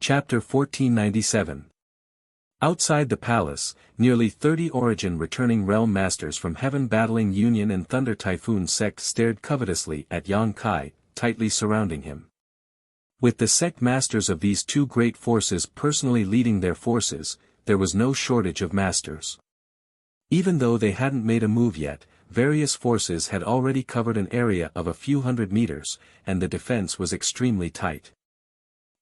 Chapter 1497. Outside the palace, nearly 30 origin-returning realm masters from Heaven Battling Union and Thunder Typhoon sect stared covetously at Yang Kai, tightly surrounding him. With the sect masters of these two great forces personally leading their forces, there was no shortage of masters. Even though they hadn't made a move yet, various forces had already covered an area of a few hundred meters, and the defense was extremely tight.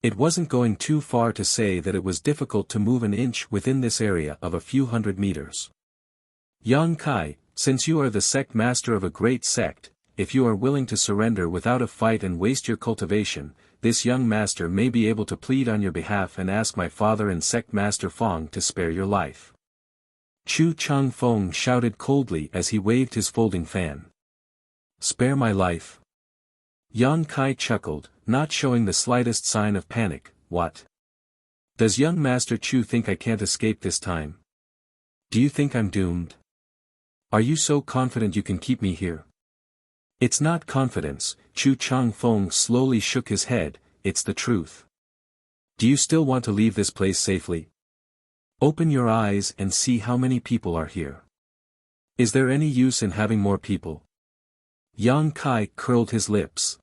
It wasn't going too far to say that it was difficult to move an inch within this area of a few hundred meters. Yang Kai, since you are the sect master of a great sect, if you are willing to surrender without a fight and waste your cultivation, this young master may be able to plead on your behalf and ask my father and sect master Fong to spare your life. Chu Chang Fong shouted coldly as he waved his folding fan. Spare my life? Yang Kai chuckled, not showing the slightest sign of panic. What? Does young Master Chu think I can't escape this time? Do you think I'm doomed? Are you so confident you can keep me here? It's not confidence, Chu Chang Fong slowly shook his head, it's the truth. Do you still want to leave this place safely? Open your eyes and see how many people are here. Is there any use in having more people? Yang Kai curled his lips.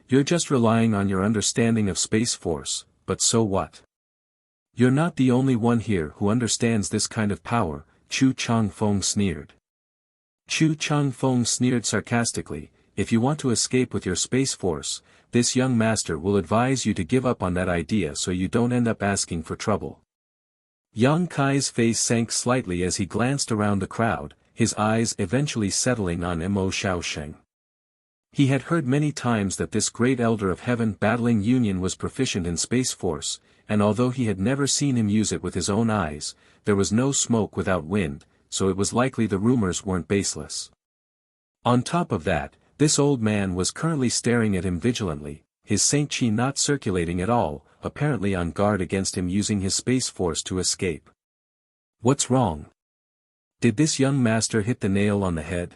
You're just relying on your understanding of Space Force, but so what? You're not the only one here who understands this kind of power, Chu Chang Fong sneered. Chu Chang Fong sneered sarcastically, if you want to escape with your Space Force, this young master will advise you to give up on that idea so you don't end up asking for trouble. Yang Kai's face sank slightly as he glanced around the crowd, his eyes eventually settling on Mo Xiaosheng. He had heard many times that this great elder of Heaven Battling Union was proficient in Space Force, and although he had never seen him use it with his own eyes, there was no smoke without wind, so it was likely the rumors weren't baseless. On top of that, this old man was currently staring at him vigilantly, his Saint Chi not circulating at all, apparently on guard against him using his Space Force to escape. What's wrong? Did this young master hit the nail on the head?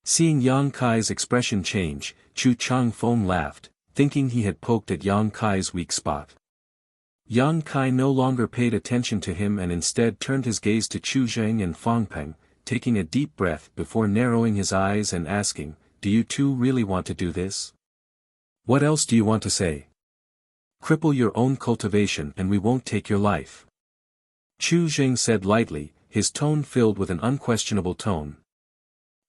Seeing Yang Kai's expression change, Chu Chang Fong laughed, thinking he had poked at Yang Kai's weak spot. Yang Kai no longer paid attention to him and instead turned his gaze to Chu Zheng and Fang Peng, taking a deep breath before narrowing his eyes and asking, do you two really want to do this? What else do you want to say? Cripple your own cultivation and we won't take your life. Chu Zheng said lightly, his tone filled with an unquestionable tone.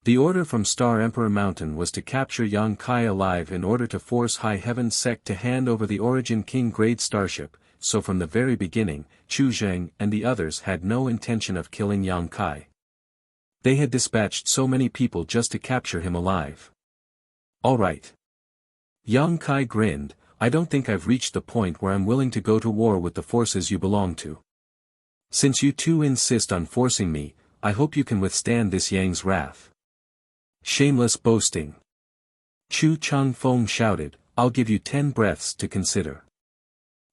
The order from Star Emperor Mountain was to capture Yang Kai alive in order to force High Heaven Sect to hand over the Origin King grade starship, so from the very beginning, Chu Zheng and the others had no intention of killing Yang Kai. They had dispatched so many people just to capture him alive. All right. Yang Kai grinned, I don't think I've reached the point where I'm willing to go to war with the forces you belong to. Since you two insist on forcing me, I hope you can withstand this Yang's wrath. Shameless boasting. Chu Chang Fong shouted, I'll give you 10 breaths to consider.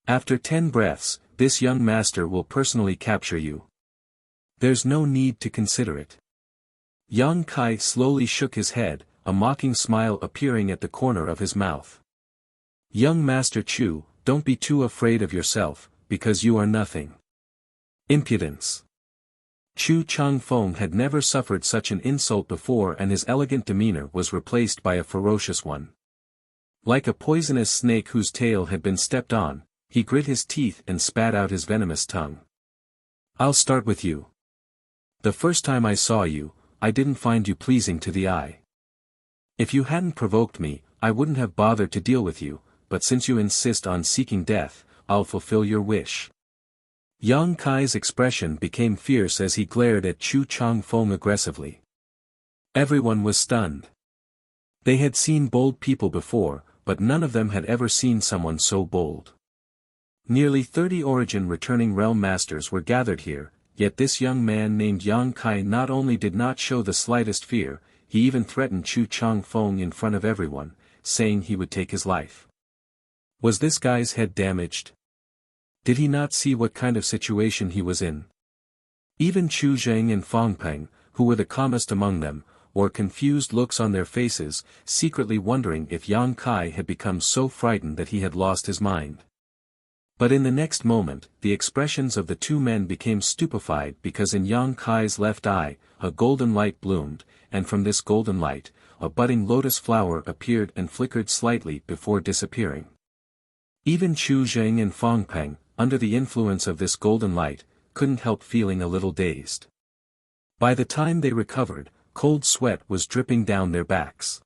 After 10 breaths, this young master will personally capture you. There's no need to consider it. Yang Kai slowly shook his head, a mocking smile appearing at the corner of his mouth. Young Master Chu, don't be too afraid of yourself, because you are nothing. Impudence. Chu Chang Fong had never suffered such an insult before and his elegant demeanor was replaced by a ferocious one. Like a poisonous snake whose tail had been stepped on, he grit his teeth and spat out his venomous tongue. I'll start with you. The first time I saw you, I didn't find you pleasing to the eye. If you hadn't provoked me, I wouldn't have bothered to deal with you, but since you insist on seeking death, I'll fulfill your wish. Yang Kai's expression became fierce as he glared at Chu Chang Fong aggressively. Everyone was stunned. They had seen bold people before, but none of them had ever seen someone so bold. Nearly 30 Origin returning realm masters were gathered here, yet this young man named Yang Kai not only did not show the slightest fear, he even threatened Chu Chang Fong in front of everyone, saying he would take his life. Was this guy's head damaged? Did he not see what kind of situation he was in? Even Chu Zheng and Fang Peng, who were the calmest among them, wore confused looks on their faces, secretly wondering if Yang Kai had become so frightened that he had lost his mind. But in the next moment, the expressions of the two men became stupefied because in Yang Kai's left eye, a golden light bloomed, and from this golden light, a budding lotus flower appeared and flickered slightly before disappearing. Even Chu Zheng and Fang Peng, under the influence of this golden light, couldn't help feeling a little dazed. By the time they recovered, cold sweat was dripping down their backs.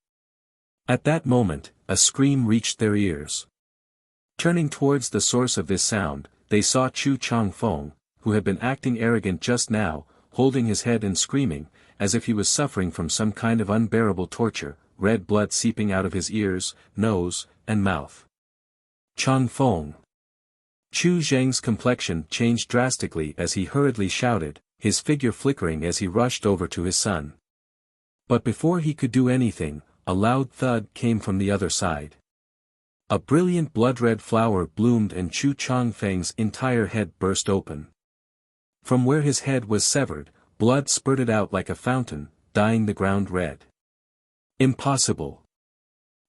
At that moment, a scream reached their ears. Turning towards the source of this sound, they saw Chu Changfeng, who had been acting arrogant just now, holding his head and screaming, as if he was suffering from some kind of unbearable torture, red blood seeping out of his ears, nose, and mouth. Changfeng. Chu Zheng's complexion changed drastically as he hurriedly shouted, his figure flickering as he rushed over to his son. But before he could do anything, a loud thud came from the other side. A brilliant blood-red flower bloomed and Chu Changfeng's entire head burst open. From where his head was severed, blood spurted out like a fountain, dyeing the ground red. Impossible!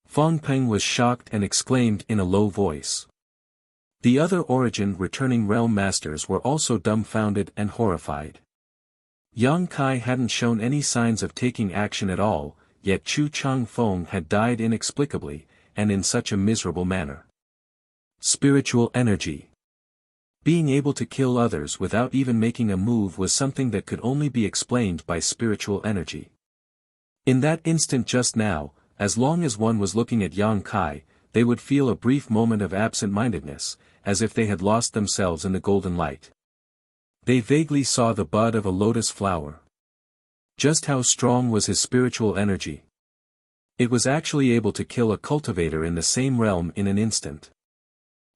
Fang Peng was shocked and exclaimed in a low voice. The other origin returning realm masters were also dumbfounded and horrified. Yang Kai hadn't shown any signs of taking action at all, yet Chu Changfeng had died inexplicably, and in such a miserable manner. Spiritual energy. Being able to kill others without even making a move was something that could only be explained by spiritual energy. In that instant just now, as long as one was looking at Yang Kai, they would feel a brief moment of absent-mindedness, as if they had lost themselves in the golden light. They vaguely saw the bud of a lotus flower. Just how strong was his spiritual energy? It was actually able to kill a cultivator in the same realm in an instant.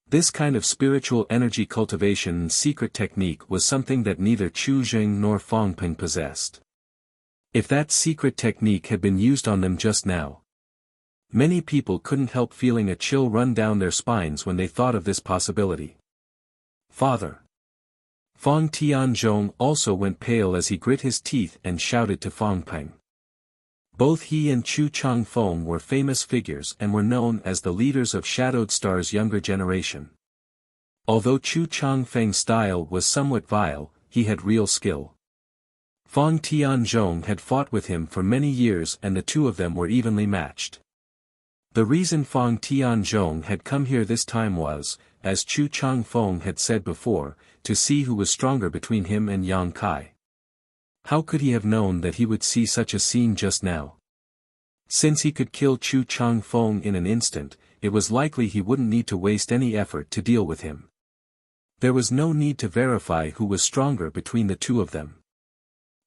This kind of spiritual energy cultivation and secret technique was something that neither Chu Zheng nor Fang Peng possessed. If that secret technique had been used on them just now, many people couldn't help feeling a chill run down their spines when they thought of this possibility. Father! Fang Tianzhong also went pale as he grit his teeth and shouted to Fang Peng. Both he and Chu Changfeng were famous figures and were known as the leaders of Shadowed Star's younger generation. Although Chu Changfeng's style was somewhat vile, he had real skill. Fang Tianzhong had fought with him for many years and the two of them were evenly matched. The reason Fang Tianzhong had come here this time was, as Chu Changfeng had said before, to see who was stronger between him and Yang Kai. How could he have known that he would see such a scene just now? Since he could kill Chu Changfeng in an instant, it was likely he wouldn't need to waste any effort to deal with him. There was no need to verify who was stronger between the two of them.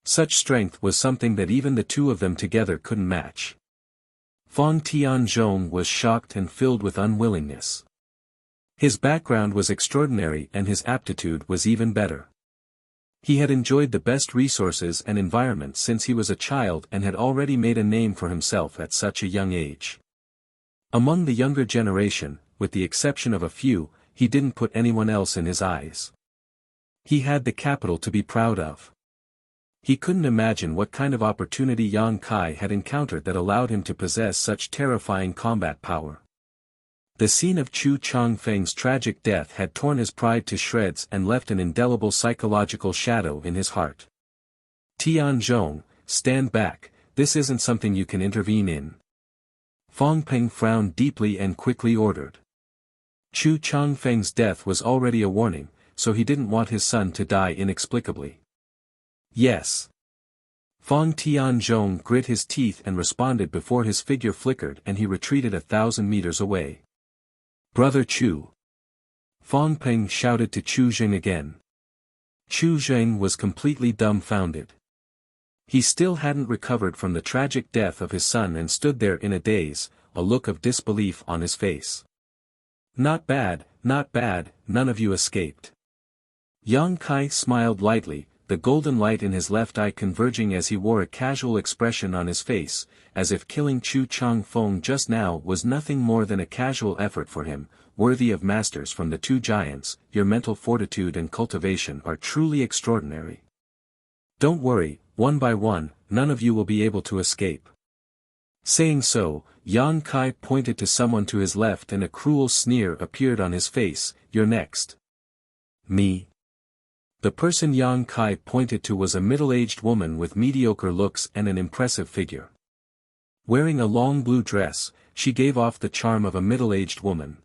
Such strength was something that even the two of them together couldn't match. Fang Tianzhong was shocked and filled with unwillingness. His background was extraordinary and his aptitude was even better. He had enjoyed the best resources and environment since he was a child and had already made a name for himself at such a young age. Among the younger generation, with the exception of a few, he didn't put anyone else in his eyes. He had the capital to be proud of. He couldn't imagine what kind of opportunity Yang Kai had encountered that allowed him to possess such terrifying combat power. The scene of Chu Changfeng's tragic death had torn his pride to shreds and left an indelible psychological shadow in his heart. Tianzhong, stand back, this isn't something you can intervene in. Fang Peng frowned deeply and quickly ordered. Chu Changfeng's death was already a warning, so he didn't want his son to die inexplicably. Yes. Fang Tianzhong grit his teeth and responded before his figure flickered and he retreated 1,000 meters away. Brother Chu! Fang Peng shouted to Chu Zheng again. Chu Zheng was completely dumbfounded. He still hadn't recovered from the tragic death of his son and stood there in a daze, a look of disbelief on his face. Not bad, none of you escaped. Yang Kai smiled lightly, the golden light in his left eye converging as he wore a casual expression on his face, as if killing Chu Changfeng just now was nothing more than a casual effort for him, worthy of masters from the two giants. Your mental fortitude and cultivation are truly extraordinary. Don't worry, one by one, none of you will be able to escape. Saying so, Yang Kai pointed to someone to his left and a cruel sneer appeared on his face. "You're next." "Me?" The person Yang Kai pointed to was a middle-aged woman with mediocre looks and an impressive figure. Wearing a long blue dress, she gave off the charm of a middle-aged woman.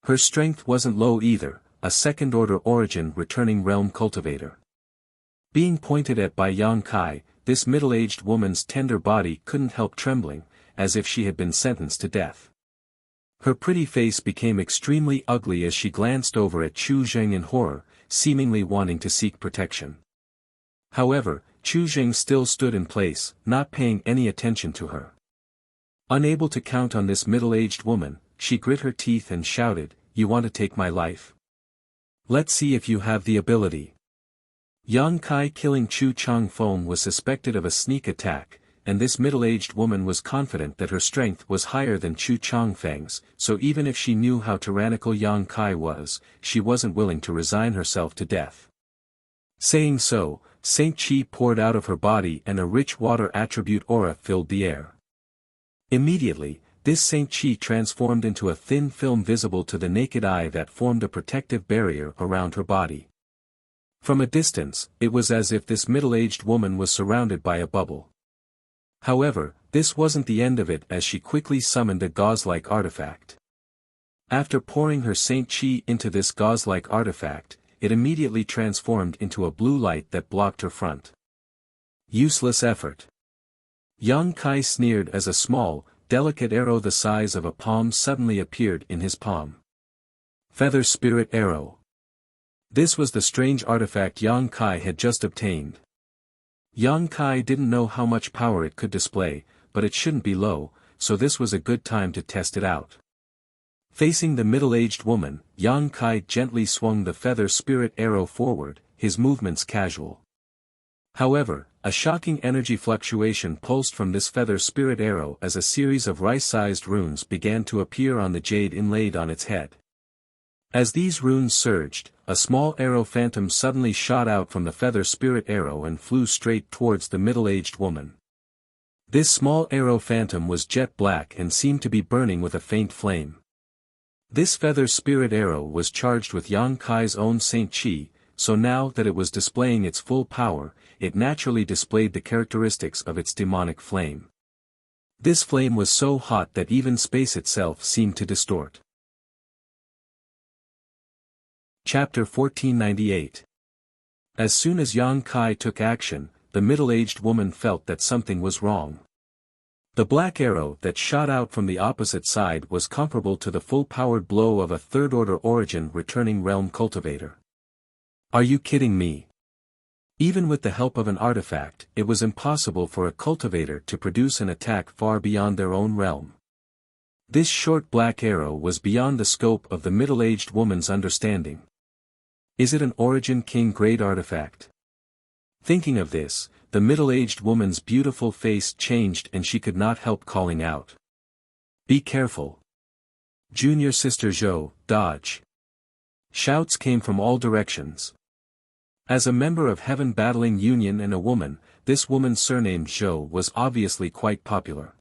Her strength wasn't low either, a second-order origin returning realm cultivator. Being pointed at by Yang Kai, this middle-aged woman's tender body couldn't help trembling, as if she had been sentenced to death. Her pretty face became extremely ugly as she glanced over at Chu Zheng in horror, seemingly wanting to seek protection. However, Chu Zheng still stood in place, not paying any attention to her. Unable to count on this middle-aged woman, she grit her teeth and shouted, "You want to take my life? Let's see if you have the ability." Yang Kai killing Chu Changfeng was suspected of a sneak attack, and this middle-aged woman was confident that her strength was higher than Chu Changfeng's, so even if she knew how tyrannical Yang Kai was, she wasn't willing to resign herself to death. Saying so, Saint Qi poured out of her body and a rich water attribute aura filled the air. Immediately, this Saint Qi transformed into a thin film visible to the naked eye that formed a protective barrier around her body. From a distance, it was as if this middle-aged woman was surrounded by a bubble. However, this wasn't the end of it as she quickly summoned a gauze-like artifact. After pouring her Saint Qi into this gauze-like artifact, it immediately transformed into a blue light that blocked her front. Useless effort. Yang Kai sneered as a small, delicate arrow the size of a palm suddenly appeared in his palm. Feather Spirit Arrow. This was the strange artifact Yang Kai had just obtained. Yang Kai didn't know how much power it could display, but it shouldn't be low, so this was a good time to test it out. Facing the middle-aged woman, Yang Kai gently swung the Feather Spirit Arrow forward, his movements casual. However, a shocking energy fluctuation pulsed from this Feather Spirit Arrow as a series of rice-sized runes began to appear on the jade inlaid on its head. As these runes surged, a small arrow phantom suddenly shot out from the Feather Spirit Arrow and flew straight towards the middle-aged woman. This small arrow phantom was jet black and seemed to be burning with a faint flame. This Feather Spirit Arrow was charged with Yang Kai's own Saint Qi, so now that it was displaying its full power, it naturally displayed the characteristics of its demonic flame. This flame was so hot that even space itself seemed to distort. Chapter 1498. As soon as Yang Kai took action, the middle-aged woman felt that something was wrong. The black arrow that shot out from the opposite side was comparable to the full-powered blow of a third-order origin returning realm cultivator. Are you kidding me? Even with the help of an artifact, it was impossible for a cultivator to produce an attack far beyond their own realm. This short black arrow was beyond the scope of the middle-aged woman's understanding. Is it an Origin King grade artifact? Thinking of this, the middle-aged woman's beautiful face changed and she could not help calling out. Be careful. Junior Sister Zhou, dodge. Shouts came from all directions. As a member of Heaven Battling Union and a woman, this woman's surname Zhou was obviously quite popular.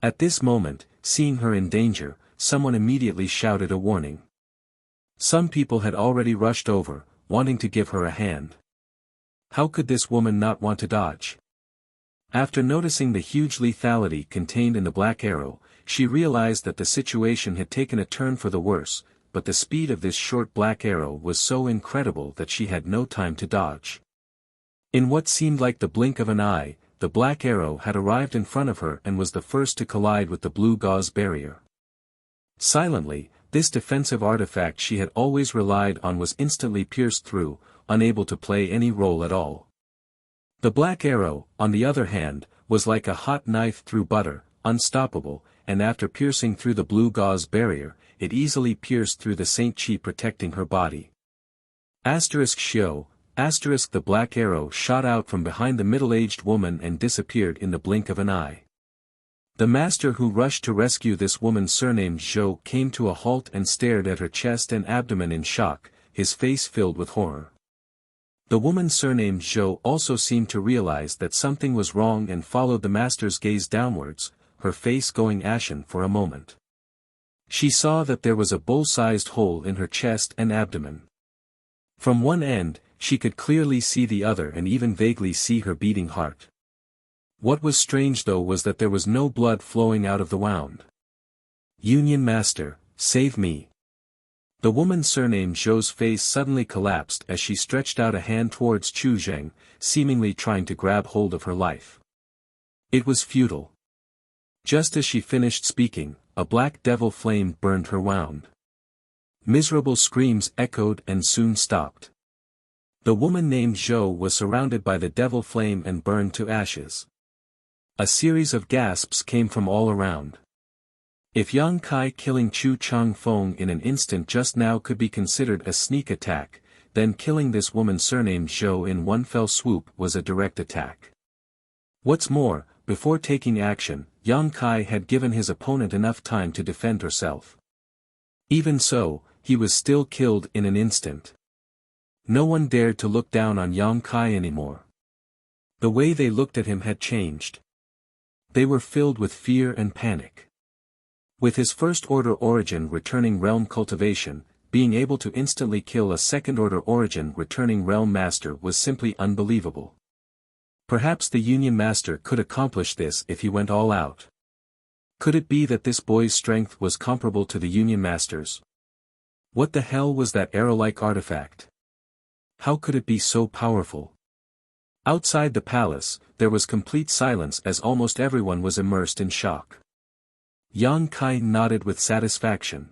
At this moment, seeing her in danger, someone immediately shouted a warning. Some people had already rushed over, wanting to give her a hand. How could this woman not want to dodge? After noticing the huge lethality contained in the black arrow, she realized that the situation had taken a turn for the worse, but the speed of this short black arrow was so incredible that she had no time to dodge. In what seemed like the blink of an eye, the black arrow had arrived in front of her and was the first to collide with the blue gauze barrier. Silently, this defensive artifact she had always relied on was instantly pierced through, unable to play any role at all. The black arrow, on the other hand, was like a hot knife through butter, unstoppable, and after piercing through the blue gauze barrier, it easily pierced through the Saint Qi protecting her body. *Shio, the black arrow shot out from behind the middle-aged woman and disappeared in the blink of an eye. The master who rushed to rescue this woman surnamed Zhou came to a halt and stared at her chest and abdomen in shock, his face filled with horror. The woman surnamed Zhou also seemed to realize that something was wrong and followed the master's gaze downwards, her face going ashen for a moment. She saw that there was a bowl-sized hole in her chest and abdomen. From one end, she could clearly see the other and even vaguely see her beating heart. What was strange though was that there was no blood flowing out of the wound. "Union Master, save me." The woman surnamed Zhou's face suddenly collapsed as she stretched out a hand towards Chu Zheng, seemingly trying to grab hold of her life. It was futile. Just as she finished speaking, a black devil flame burned her wound. Miserable screams echoed and soon stopped. The woman named Zhou was surrounded by the devil flame and burned to ashes. A series of gasps came from all around. If Yang Kai killing Chu Changfeng in an instant just now could be considered a sneak attack, then killing this woman surnamed Zhou in one fell swoop was a direct attack. What's more, before taking action, Yang Kai had given his opponent enough time to defend herself. Even so, he was still killed in an instant. No one dared to look down on Yang Kai anymore. The way they looked at him had changed. They were filled with fear and panic. With his first-order origin returning realm cultivation, being able to instantly kill a second-order origin returning realm master was simply unbelievable. Perhaps the Union Master could accomplish this if he went all out. Could it be that this boy's strength was comparable to the Union Master's? What the hell was that arrow-like artifact? How could it be so powerful? Outside the palace, there was complete silence as almost everyone was immersed in shock. Yang Kai nodded with satisfaction.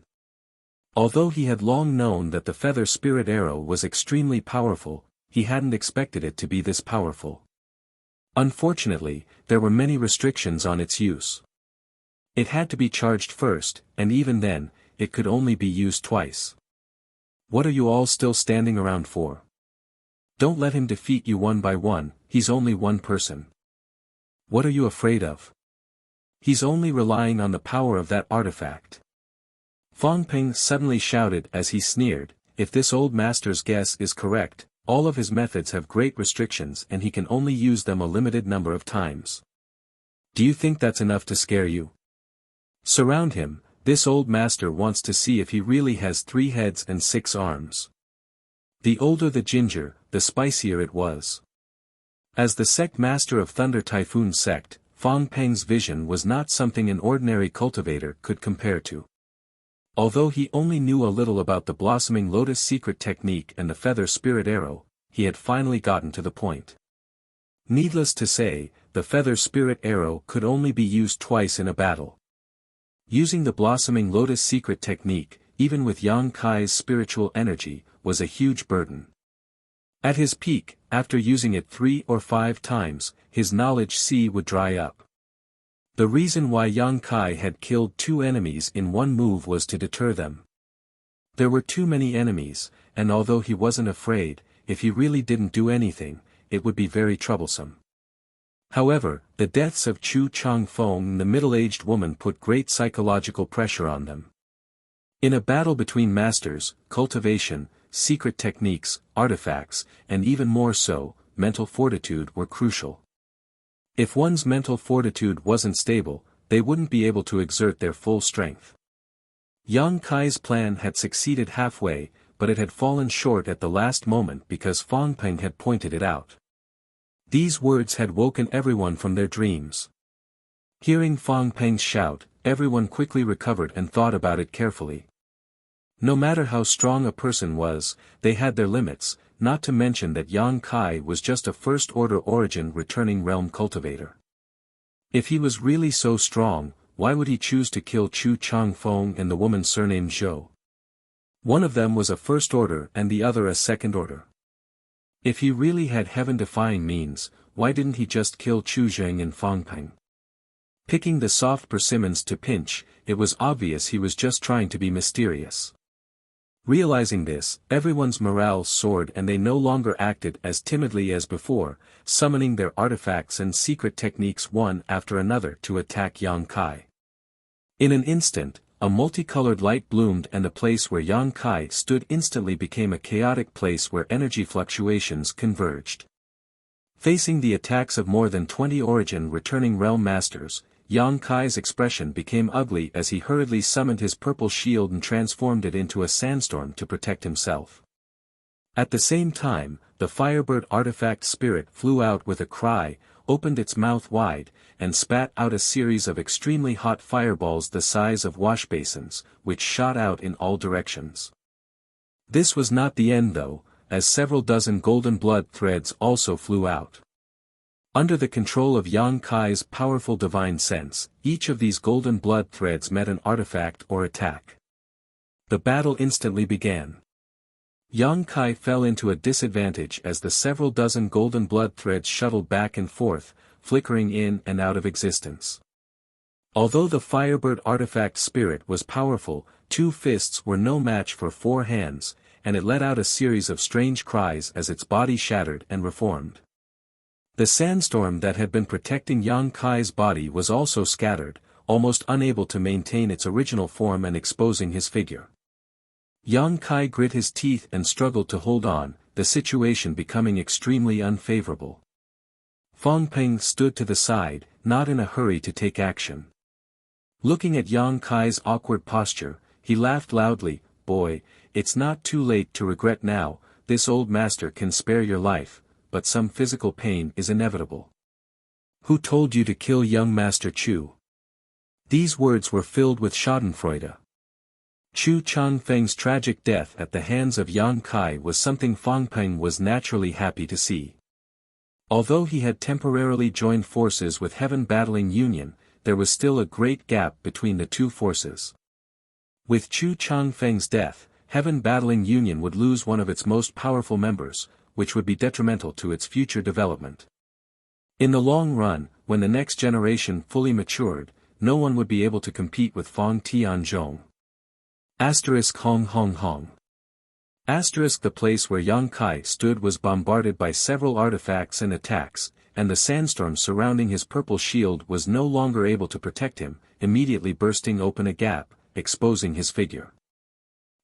Although he had long known that the feather spirit arrow was extremely powerful, he hadn't expected it to be this powerful. Unfortunately, there were many restrictions on its use. It had to be charged first, and even then, it could only be used twice. What are you all still standing around for? Don't let him defeat you one by one, he's only one person. What are you afraid of? He's only relying on the power of that artifact. Fang Ping suddenly shouted as he sneered, if this old master's guess is correct, all of his methods have great restrictions and he can only use them a limited number of times. Do you think that's enough to scare you? Surround him, this old master wants to see if he really has 3 heads and 6 arms. The older the ginger, the spicier it was. As the sect master of Thunder Typhoon sect, Fang Peng's vision was not something an ordinary cultivator could compare to. Although he only knew a little about the Blossoming Lotus secret technique and the feather spirit arrow, he had finally gotten to the point. Needless to say, the feather spirit arrow could only be used twice in a battle. Using the Blossoming Lotus secret technique, even with Yang Kai's spiritual energy, was a huge burden. At his peak, after using it 3 or 5 times, his knowledge sea would dry up. The reason why Yang Kai had killed 2 enemies in one move was to deter them. There were too many enemies, and although he wasn't afraid, if he really didn't do anything, it would be very troublesome. However, the deaths of Chu Changfeng and the middle-aged woman put great psychological pressure on them. In a battle between masters, cultivation, secret techniques, artifacts, and even more so, mental fortitude were crucial. If one's mental fortitude wasn't stable, they wouldn't be able to exert their full strength. Yang Kai's plan had succeeded halfway, but it had fallen short at the last moment because Fang Peng had pointed it out. These words had woken everyone from their dreams. Hearing Fang Peng's shout, everyone quickly recovered and thought about it carefully. No matter how strong a person was, they had their limits, not to mention that Yang Kai was just a first-order origin returning realm cultivator. If he was really so strong, why would he choose to kill Chu Changfeng and the woman surnamed Zhou? One of them was a first-order and the other a second-order. If he really had heaven-defying means, why didn't he just kill Chu Zheng and Fang Peng? Picking the soft persimmons to pinch, it was obvious he was just trying to be mysterious. Realizing this, everyone's morale soared and they no longer acted as timidly as before, summoning their artifacts and secret techniques one after another to attack Yang Kai. In an instant, a multicolored light bloomed and the place where Yang Kai stood instantly became a chaotic place where energy fluctuations converged. Facing the attacks of more than 20 origin returning realm masters, Yang Kai's expression became ugly as he hurriedly summoned his purple shield and transformed it into a sandstorm to protect himself. At the same time, the Firebird artifact spirit flew out with a cry, opened its mouth wide, and spat out a series of extremely hot fireballs the size of wash basins, which shot out in all directions. This was not the end though, as several dozen golden blood threads also flew out. Under the control of Yang Kai's powerful divine sense, each of these golden blood threads met an artifact or attack. The battle instantly began. Yang Kai fell into a disadvantage as the several dozen golden blood threads shuttled back and forth, flickering in and out of existence. Although the Firebird artifact spirit was powerful, 2 fists were no match for 4 hands, and it let out a series of strange cries as its body shattered and reformed. The sandstorm that had been protecting Yang Kai's body was also scattered, almost unable to maintain its original form and exposing his figure. Yang Kai grit his teeth and struggled to hold on, the situation becoming extremely unfavorable. Fang Peng stood to the side, not in a hurry to take action. Looking at Yang Kai's awkward posture, he laughed loudly, "Boy, it's not too late to regret now, this old master can spare your life, but some physical pain is inevitable. Who told you to kill young Master Chu?" These words were filled with schadenfreude. Chu Changfeng's tragic death at the hands of Yang Kai was something Fang Peng was naturally happy to see. Although he had temporarily joined forces with Heaven Battling Union, there was still a great gap between the 2 forces. With Chu Changfeng's death, Heaven Battling Union would lose one of its most powerful members, which would be detrimental to its future development. In the long run, when the next generation fully matured, no one would be able to compete with Fang Tianzhong. Hong Hong Hong. The place where Yang Kai stood was bombarded by several artifacts and attacks, and the sandstorm surrounding his purple shield was no longer able to protect him, immediately bursting open a gap, exposing his figure.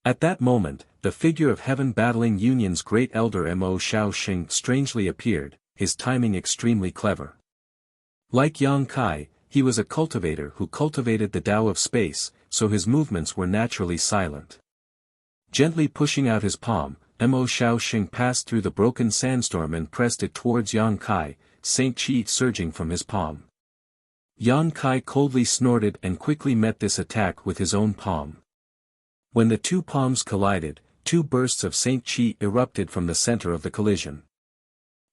At that moment, the figure of Heaven Battling Union's great elder Mo Shaoxing strangely appeared, his timing extremely clever. Like Yang Kai, he was a cultivator who cultivated the Tao of space, so his movements were naturally silent. Gently pushing out his palm, Mo Shaoxing passed through the broken sandstorm and pressed it towards Yang Kai, Saint Qi surging from his palm. Yang Kai coldly snorted and quickly met this attack with his own palm. When the 2 palms collided, 2 bursts of Saint Qi erupted from the center of the collision.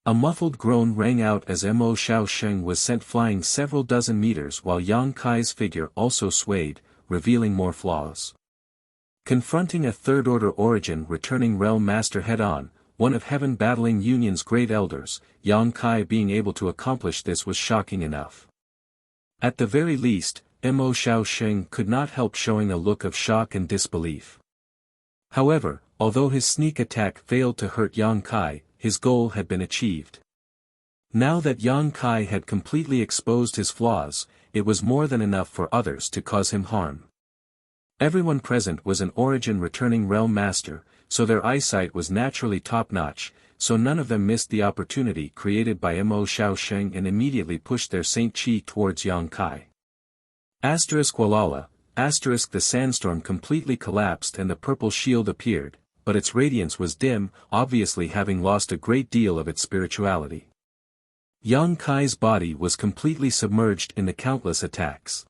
A muffled groan rang out as Mo Shaoxing was sent flying several dozen meters while Yang Kai's figure also swayed, revealing more flaws. Confronting a third-order origin returning realm master head-on, one of Heaven Battling Union's great elders, Yang Kai being able to accomplish this was shocking enough. At the very least, Mo Shaoxing could not help showing a look of shock and disbelief. However, although his sneak attack failed to hurt Yang Kai, his goal had been achieved. Now that Yang Kai had completely exposed his flaws, it was more than enough for others to cause him harm. Everyone present was an origin returning realm master, so their eyesight was naturally top-notch, so none of them missed the opportunity created by Mo Shaoxing and immediately pushed their Saint Qi towards Yang Kai. Walala, the sandstorm completely collapsed and the purple shield appeared, but its radiance was dim, obviously having lost a great deal of its spirituality. Yang Kai's body was completely submerged in the countless attacks.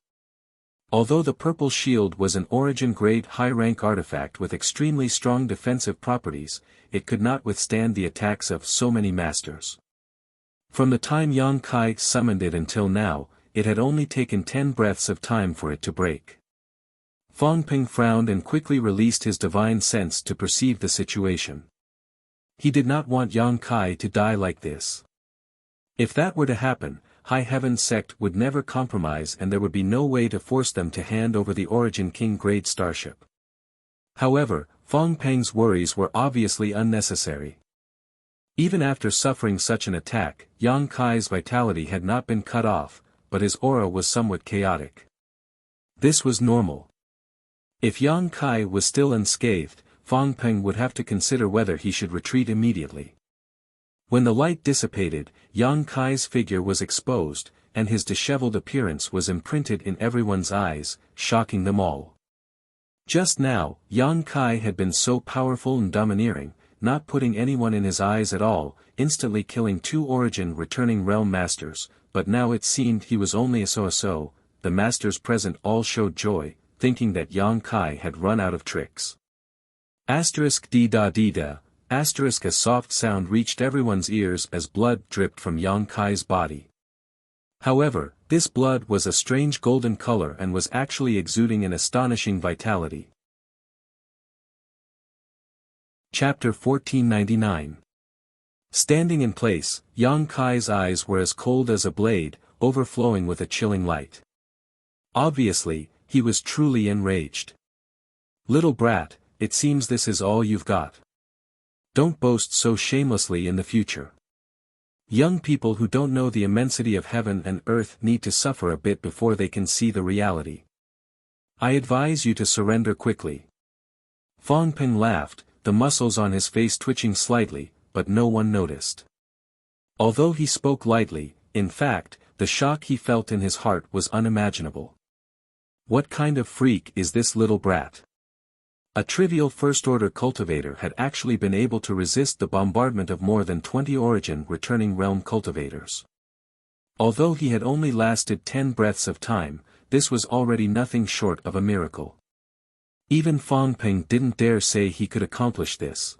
Although the purple shield was an origin-grade high-rank artifact with extremely strong defensive properties, it could not withstand the attacks of so many masters. From the time Yang Kai summoned it until now, it had only taken 10 breaths of time for it to break. Fang Ping frowned and quickly released his divine sense to perceive the situation. He did not want Yang Kai to die like this. If that were to happen, High Heaven sect would never compromise and there would be no way to force them to hand over the Origin King grade starship. However, Fang Peng's worries were obviously unnecessary. Even after suffering such an attack, Yang Kai's vitality had not been cut off, but his aura was somewhat chaotic. This was normal. If Yang Kai was still unscathed, Fang Peng would have to consider whether he should retreat immediately. When the light dissipated, Yang Kai's figure was exposed, and his disheveled appearance was imprinted in everyone's eyes, shocking them all. Just now, Yang Kai had been so powerful and domineering, not putting anyone in his eyes at all, instantly killing 2 origin returning realm masters, but now it seemed he was only a so-so. The masters present all showed joy, thinking that Yang Kai had run out of tricks. D-da-D-da. A soft sound reached everyone's ears as blood dripped from Yang Kai's body. However, this blood was a strange golden color and was actually exuding an astonishing vitality. Chapter 1499. Standing in place, Yang Kai's eyes were as cold as a blade, overflowing with a chilling light. Obviously, he was truly enraged. Little brat, it seems this is all you've got. Don't boast so shamelessly in the future. Young people who don't know the immensity of heaven and earth need to suffer a bit before they can see the reality. I advise you to surrender quickly. Fong Ping laughed, the muscles on his face twitching slightly, but no one noticed. Although he spoke lightly, in fact, the shock he felt in his heart was unimaginable. What kind of freak is this little brat? A trivial first-order cultivator had actually been able to resist the bombardment of more than 20 origin returning realm cultivators. Although he had only lasted 10 breaths of time, this was already nothing short of a miracle. Even Fong Ping didn't dare say he could accomplish this.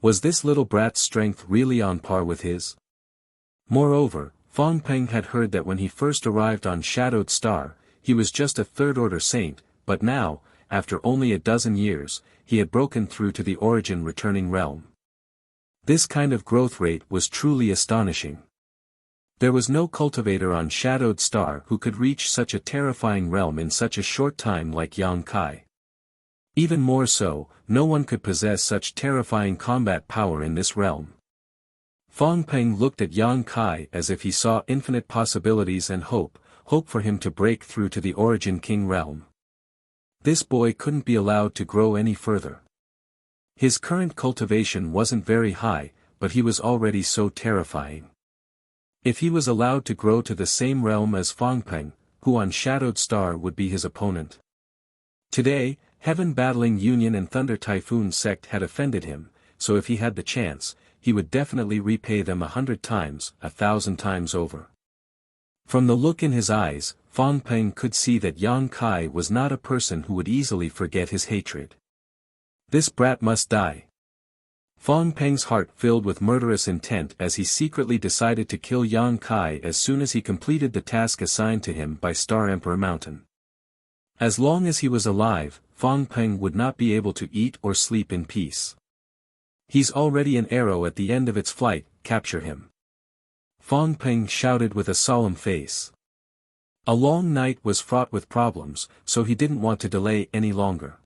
Was this little brat's strength really on par with his? Moreover, Fong Ping had heard that when he first arrived on Shadowed Star, he was just a third-order saint, but now, after only a dozen years, he had broken through to the origin returning realm. This kind of growth rate was truly astonishing. There was no cultivator on Shadowed Star who could reach such a terrifying realm in such a short time like Yang Kai. Even more so, no one could possess such terrifying combat power in this realm. Fong Ping looked at Yang Kai as if he saw infinite possibilities and hope for him to break through to the origin king realm. This boy couldn't be allowed to grow any further. His current cultivation wasn't very high, but he was already so terrifying. If he was allowed to grow to the same realm as Fong Ping, who on Shadowed Star would be his opponent? Today, Heaven Battling Union and Thunder Typhoon Sect had offended him, so if he had the chance, he would definitely repay them 100 times, 1,000 times over. From the look in his eyes, Fong Ping could see that Yang Kai was not a person who would easily forget his hatred. This brat must die. Fong Ping's heart filled with murderous intent as he secretly decided to kill Yang Kai as soon as he completed the task assigned to him by Star Emperor Mountain. As long as he was alive, Fong Ping would not be able to eat or sleep in peace. He's already an arrow at the end of its flight, capture him. Fong Ping shouted with a solemn face. A long night was fraught with problems, so he didn't want to delay any longer.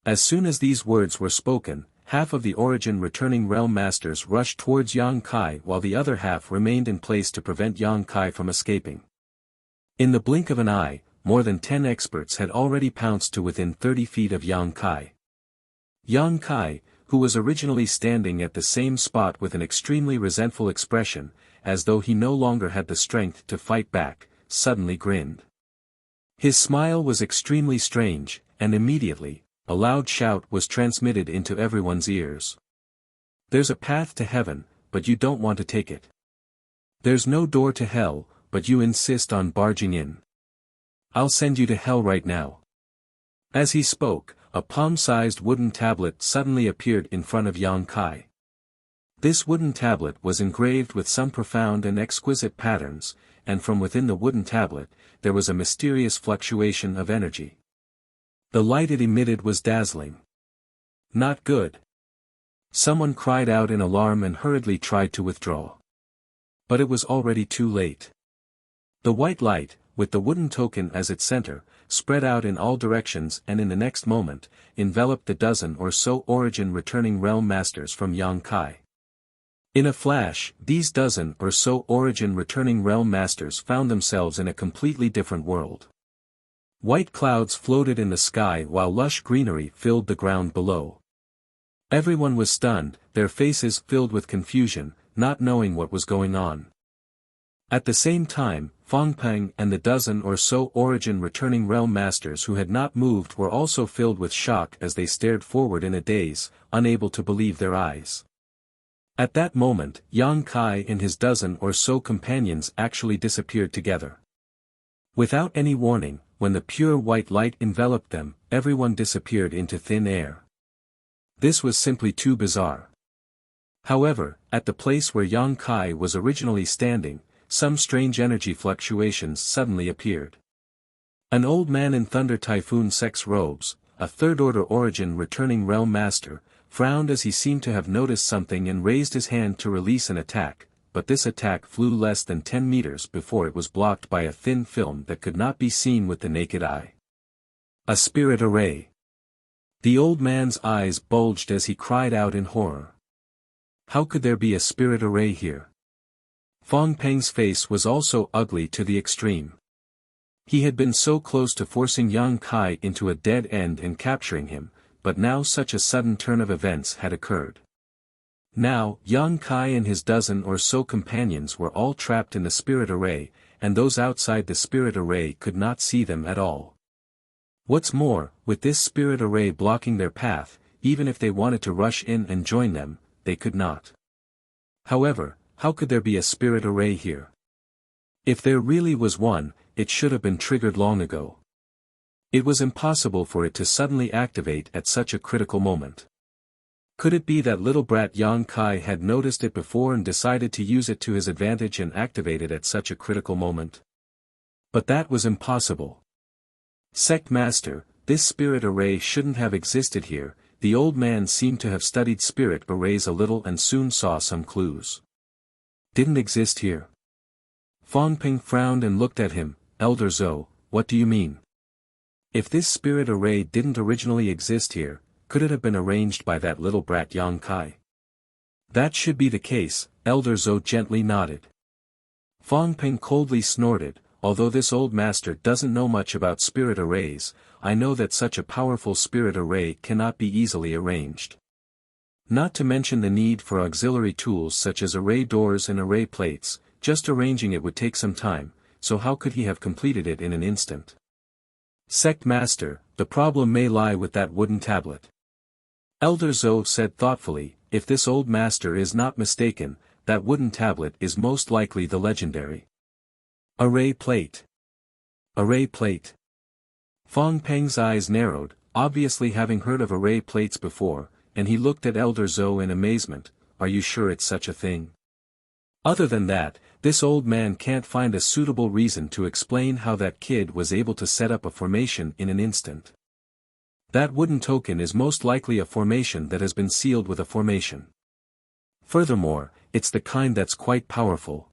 As soon as these words were spoken, half of the origin returning realm masters rushed towards Yang Kai while the other half remained in place to prevent Yang Kai from escaping. In the blink of an eye, more than 10 experts had already pounced to within 30 feet of Yang Kai. Yang Kai, who was originally standing at the same spot with an extremely resentful expression, as though he no longer had the strength to fight back, suddenly grinned. His smile was extremely strange, and immediately, a loud shout was transmitted into everyone's ears. There's a path to heaven, but you don't want to take it. There's no door to hell, but you insist on barging in. I'll send you to hell right now. As he spoke, a palm-sized wooden tablet suddenly appeared in front of Yang Kai. This wooden tablet was engraved with some profound and exquisite patterns, and from within the wooden tablet, there was a mysterious fluctuation of energy. The light it emitted was dazzling. Not good. Someone cried out in alarm and hurriedly tried to withdraw. But it was already too late. The white light, with the wooden token as its center, spread out in all directions and in the next moment, enveloped the dozen or so origin returning realm masters from Yang Kai. In a flash, these dozen or so origin returning realm masters found themselves in a completely different world. White clouds floated in the sky while lush greenery filled the ground below. Everyone was stunned, their faces filled with confusion, not knowing what was going on. At the same time, Fang Peng and the dozen or so origin returning realm masters who had not moved were also filled with shock as they stared forward in a daze, unable to believe their eyes. At that moment, Yang Kai and his dozen or so companions actually disappeared together. Without any warning, when the pure white light enveloped them, everyone disappeared into thin air. This was simply too bizarre. However, at the place where Yang Kai was originally standing, some strange energy fluctuations suddenly appeared. An old man in Thunder Typhoon Sex robes, a third-order origin returning realm master, frowned as he seemed to have noticed something and raised his hand to release an attack, but this attack flew less than 10 meters before it was blocked by a thin film that could not be seen with the naked eye. A spirit array. The old man's eyes bulged as he cried out in horror. How could there be a spirit array here? Fang Peng's face was also ugly to the extreme. He had been so close to forcing Yang Kai into a dead end and capturing him, but now such a sudden turn of events had occurred. Now, Yang Kai and his dozen or so companions were all trapped in the spirit array, and those outside the spirit array could not see them at all. What's more, with this spirit array blocking their path, even if they wanted to rush in and join them, they could not. However, how could there be a spirit array here? If there really was one, it should have been triggered long ago. It was impossible for it to suddenly activate at such a critical moment. Could it be that little brat Yang Kai had noticed it before and decided to use it to his advantage and activate it at such a critical moment? But that was impossible. Sect Master, this spirit array shouldn't have existed here. The old man seemed to have studied spirit arrays a little and soon saw some clues. Didn't exist here. Fang Peng frowned and looked at him. Elder Zhou, what do you mean? If this spirit array didn't originally exist here, could it have been arranged by that little brat Yang Kai? That should be the case, Elder Zhou gently nodded. Fang Peng coldly snorted, although this old master doesn't know much about spirit arrays, I know that such a powerful spirit array cannot be easily arranged. Not to mention the need for auxiliary tools such as array doors and array plates, just arranging it would take some time, so how could he have completed it in an instant? Sect Master, the problem may lie with that wooden tablet. Elder Zhou said thoughtfully, if this old master is not mistaken, that wooden tablet is most likely the legendary array plate. Array plate. Fang Peng's eyes narrowed, obviously having heard of array plates before, and he looked at Elder Zhou in amazement. Are you sure it's such a thing? Other than that, this old man can't find a suitable reason to explain how that kid was able to set up a formation in an instant. That wooden token is most likely a formation that has been sealed with a formation. Furthermore, it's the kind that's quite powerful.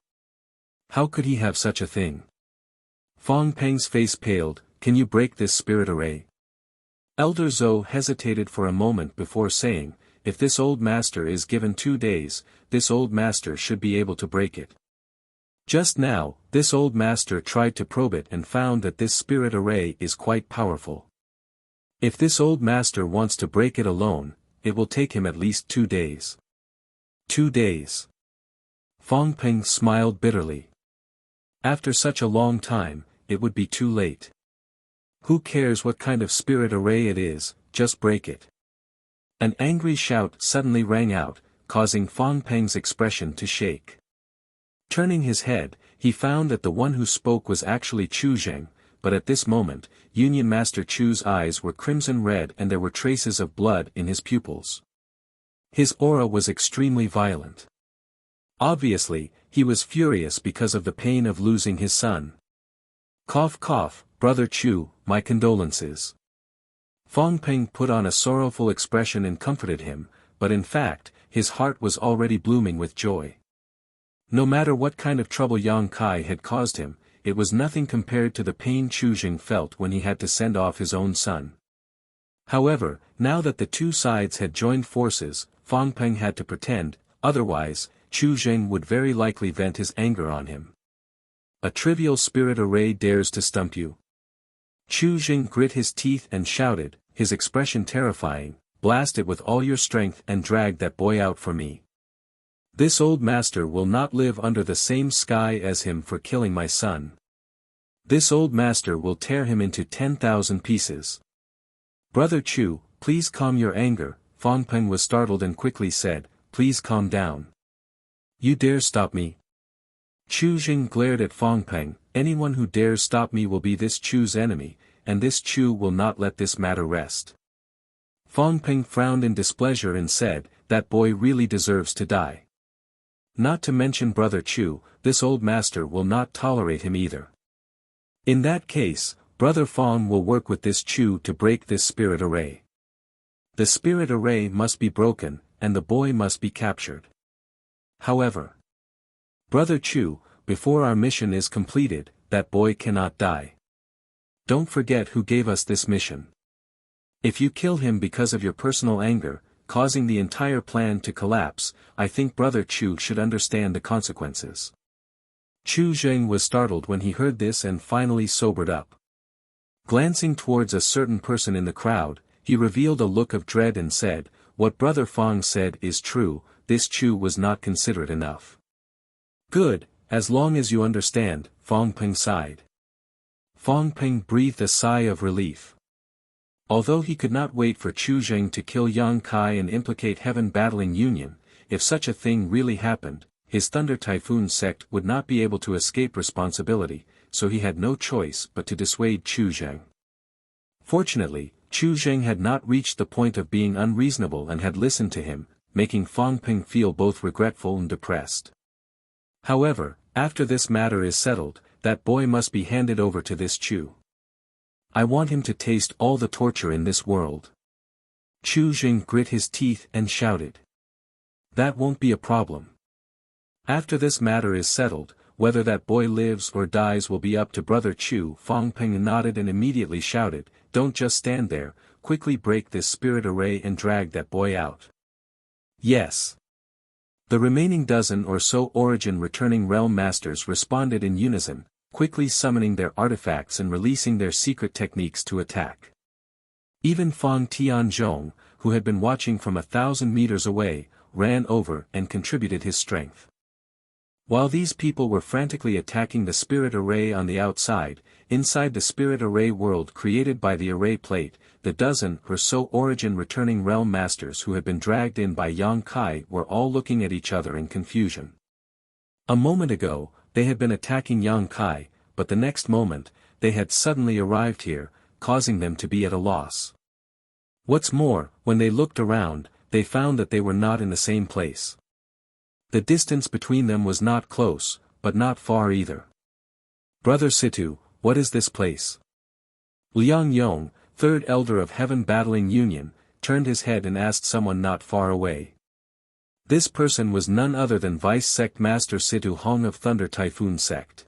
How could he have such a thing? Fang Peng's face paled. Can you break this spirit array? Elder Zhou hesitated for a moment before saying, if this old master is given 2 days, this old master should be able to break it. Just now, this old master tried to probe it and found that this spirit array is quite powerful. If this old master wants to break it alone, it will take him at least 2 days. 2 days. Fang Peng smiled bitterly. After such a long time, it would be too late. Who cares what kind of spirit array it is, just break it. An angry shout suddenly rang out, causing Fang Peng's expression to shake. Turning his head, he found that the one who spoke was actually Chu Zheng, but at this moment, Union Master Chu's eyes were crimson red and there were traces of blood in his pupils. His aura was extremely violent. Obviously, he was furious because of the pain of losing his son. Cough cough, Brother Chu, my condolences. Fang Peng put on a sorrowful expression and comforted him, but in fact, his heart was already blooming with joy. No matter what kind of trouble Yang Kai had caused him, it was nothing compared to the pain Chu Jing felt when he had to send off his own son. However, now that the two sides had joined forces, Fang Peng had to pretend, otherwise, Chu Jing would very likely vent his anger on him. A trivial spirit array dares to stump you. Chu Jing grit his teeth and shouted, his expression terrifying, blast it with all your strength and drag that boy out for me. This old master will not live under the same sky as him for killing my son. This old master will tear him into 10,000 pieces. Brother Chu, please calm your anger. Fong Peng was startled and quickly said, please calm down. You dare stop me? Chu Jing glared at Fong Peng, anyone who dares stop me will be this Chu's enemy, and this Chu will not let this matter rest. Fong Peng frowned in displeasure and said, that boy really deserves to die. Not to mention Brother Chu, this old master will not tolerate him either. In that case, Brother Fong will work with this Chu to break this spirit array. The spirit array must be broken, and the boy must be captured. However, Brother Chu, before our mission is completed, that boy cannot die. Don't forget who gave us this mission. If you kill him because of your personal anger, causing the entire plan to collapse, I think Brother Chu should understand the consequences. Chu Zheng was startled when he heard this and finally sobered up. Glancing towards a certain person in the crowd, he revealed a look of dread and said, what Brother Fong said is true, this Chu was not considerate enough. Good, as long as you understand, Fong Peng sighed. Fong Peng breathed a sigh of relief. Although he could not wait for Chu Zheng to kill Yang Kai and implicate Heaven Battling Union, if such a thing really happened, his Thunder Typhoon sect would not be able to escape responsibility, so he had no choice but to dissuade Chu Zheng. Fortunately, Chu Zheng had not reached the point of being unreasonable and had listened to him, making Fong Peng feel both regretful and depressed. However, after this matter is settled, that boy must be handed over to this Chu. I want him to taste all the torture in this world. Chu Zheng grit his teeth and shouted. That won't be a problem. After this matter is settled, whether that boy lives or dies will be up to Brother Chu. Fong Peng nodded and immediately shouted, don't just stand there, quickly break this spirit array and drag that boy out. Yes. The remaining dozen or so origin returning realm masters responded in unison, quickly summoning their artifacts and releasing their secret techniques to attack. Even Fang Tianzhong, who had been watching from 1,000 meters away, ran over and contributed his strength. While these people were frantically attacking the spirit array on the outside, inside the spirit array world created by the array plate, the dozen or so origin returning realm masters who had been dragged in by Yang Kai were all looking at each other in confusion. A moment ago, they had been attacking Yang Kai, but the next moment, they had suddenly arrived here, causing them to be at a loss. What's more, when they looked around, they found that they were not in the same place. The distance between them was not close, but not far either. Brother Situ, what is this place? Liang Yong, third elder of Heaven Battling Union, turned his head and asked someone not far away. This person was none other than Vice Sect Master Situ Hong of Thunder Typhoon Sect.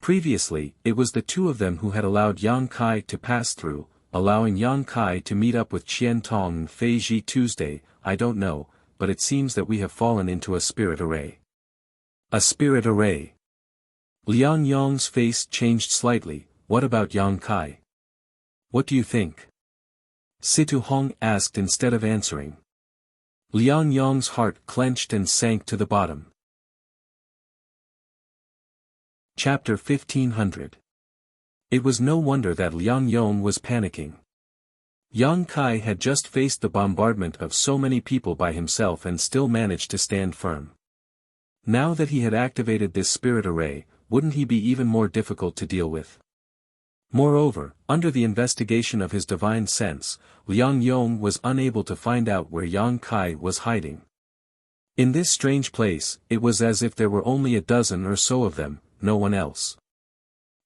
Previously, it was the two of them who had allowed Yang Kai to pass through, allowing Yang Kai to meet up with Qian Tong and Fei Ji Tuesday. I don't know, but it seems that we have fallen into a spirit array. A spirit array. Liang Yong's face changed slightly. What about Yang Kai? What do you think? Situ Hong asked instead of answering. Liang Yong's heart clenched and sank to the bottom. Chapter 1500. It was no wonder that Liang Yong was panicking. Yang Kai had just faced the bombardment of so many people by himself and still managed to stand firm. Now that he had activated this spirit array, wouldn't he be even more difficult to deal with? Moreover, under the investigation of his divine sense, Liang Yong was unable to find out where Yang Kai was hiding. In this strange place, it was as if there were only a dozen or so of them, no one else.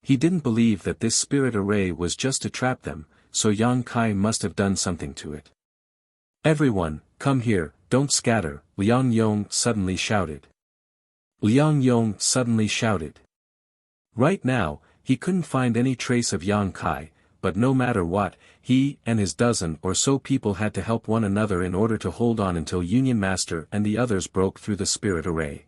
He didn't believe that this spirit array was just to trap them, so Yang Kai must have done something to it. Everyone, come here, don't scatter, Liang Yong suddenly shouted. Liang Yong suddenly shouted. Right now, he couldn't find any trace of Yang Kai, but no matter what, he and his dozen or so people had to help one another in order to hold on until Union Master and the others broke through the spirit array.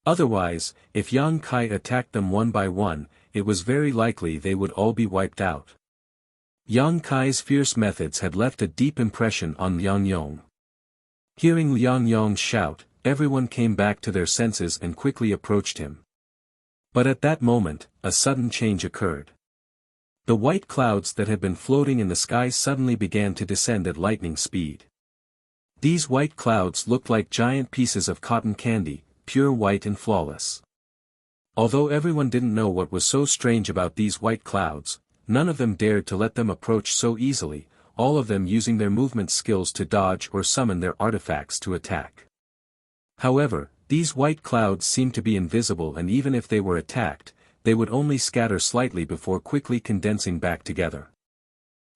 Otherwise, if Yang Kai attacked them one by one, it was very likely they would all be wiped out. Yang Kai's fierce methods had left a deep impression on Liang Yong. Hearing Liang Yong shout, everyone came back to their senses and quickly approached him. But at that moment, a sudden change occurred. The white clouds that had been floating in the sky suddenly began to descend at lightning speed. These white clouds looked like giant pieces of cotton candy, pure white and flawless. Although everyone didn't know what was so strange about these white clouds, none of them dared to let them approach so easily, all of them using their movement skills to dodge or summon their artifacts to attack. However, these white clouds seemed to be invisible, and even if they were attacked, they would only scatter slightly before quickly condensing back together.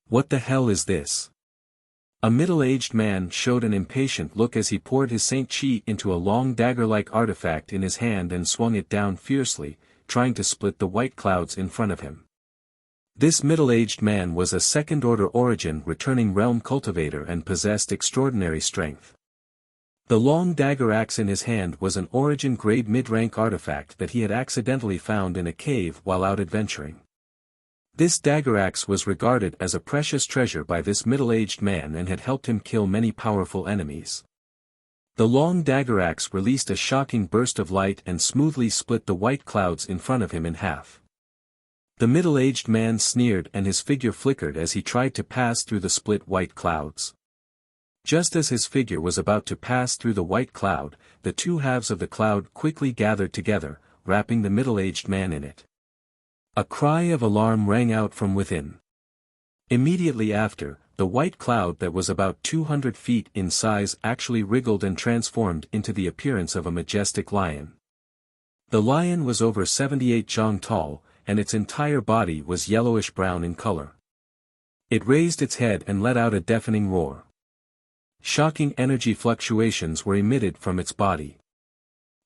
What the hell is this? A middle-aged man showed an impatient look as he poured his Saint Chi into a long dagger-like artifact in his hand and swung it down fiercely, trying to split the white clouds in front of him. This middle-aged man was a second-order origin returning realm cultivator and possessed extraordinary strength. The long dagger axe in his hand was an origin-grade mid-rank artifact that he had accidentally found in a cave while out adventuring. This dagger axe was regarded as a precious treasure by this middle-aged man and had helped him kill many powerful enemies. The long dagger axe released a shocking burst of light and smoothly split the white clouds in front of him in half. The middle-aged man sneered and his figure flickered as he tried to pass through the split white clouds. Just as his figure was about to pass through the white cloud, the two halves of the cloud quickly gathered together, wrapping the middle-aged man in it. A cry of alarm rang out from within. Immediately after, the white cloud that was about 200 feet in size actually wriggled and transformed into the appearance of a majestic lion. The lion was over 78 jong tall, and its entire body was yellowish-brown in color. It raised its head and let out a deafening roar. Shocking energy fluctuations were emitted from its body.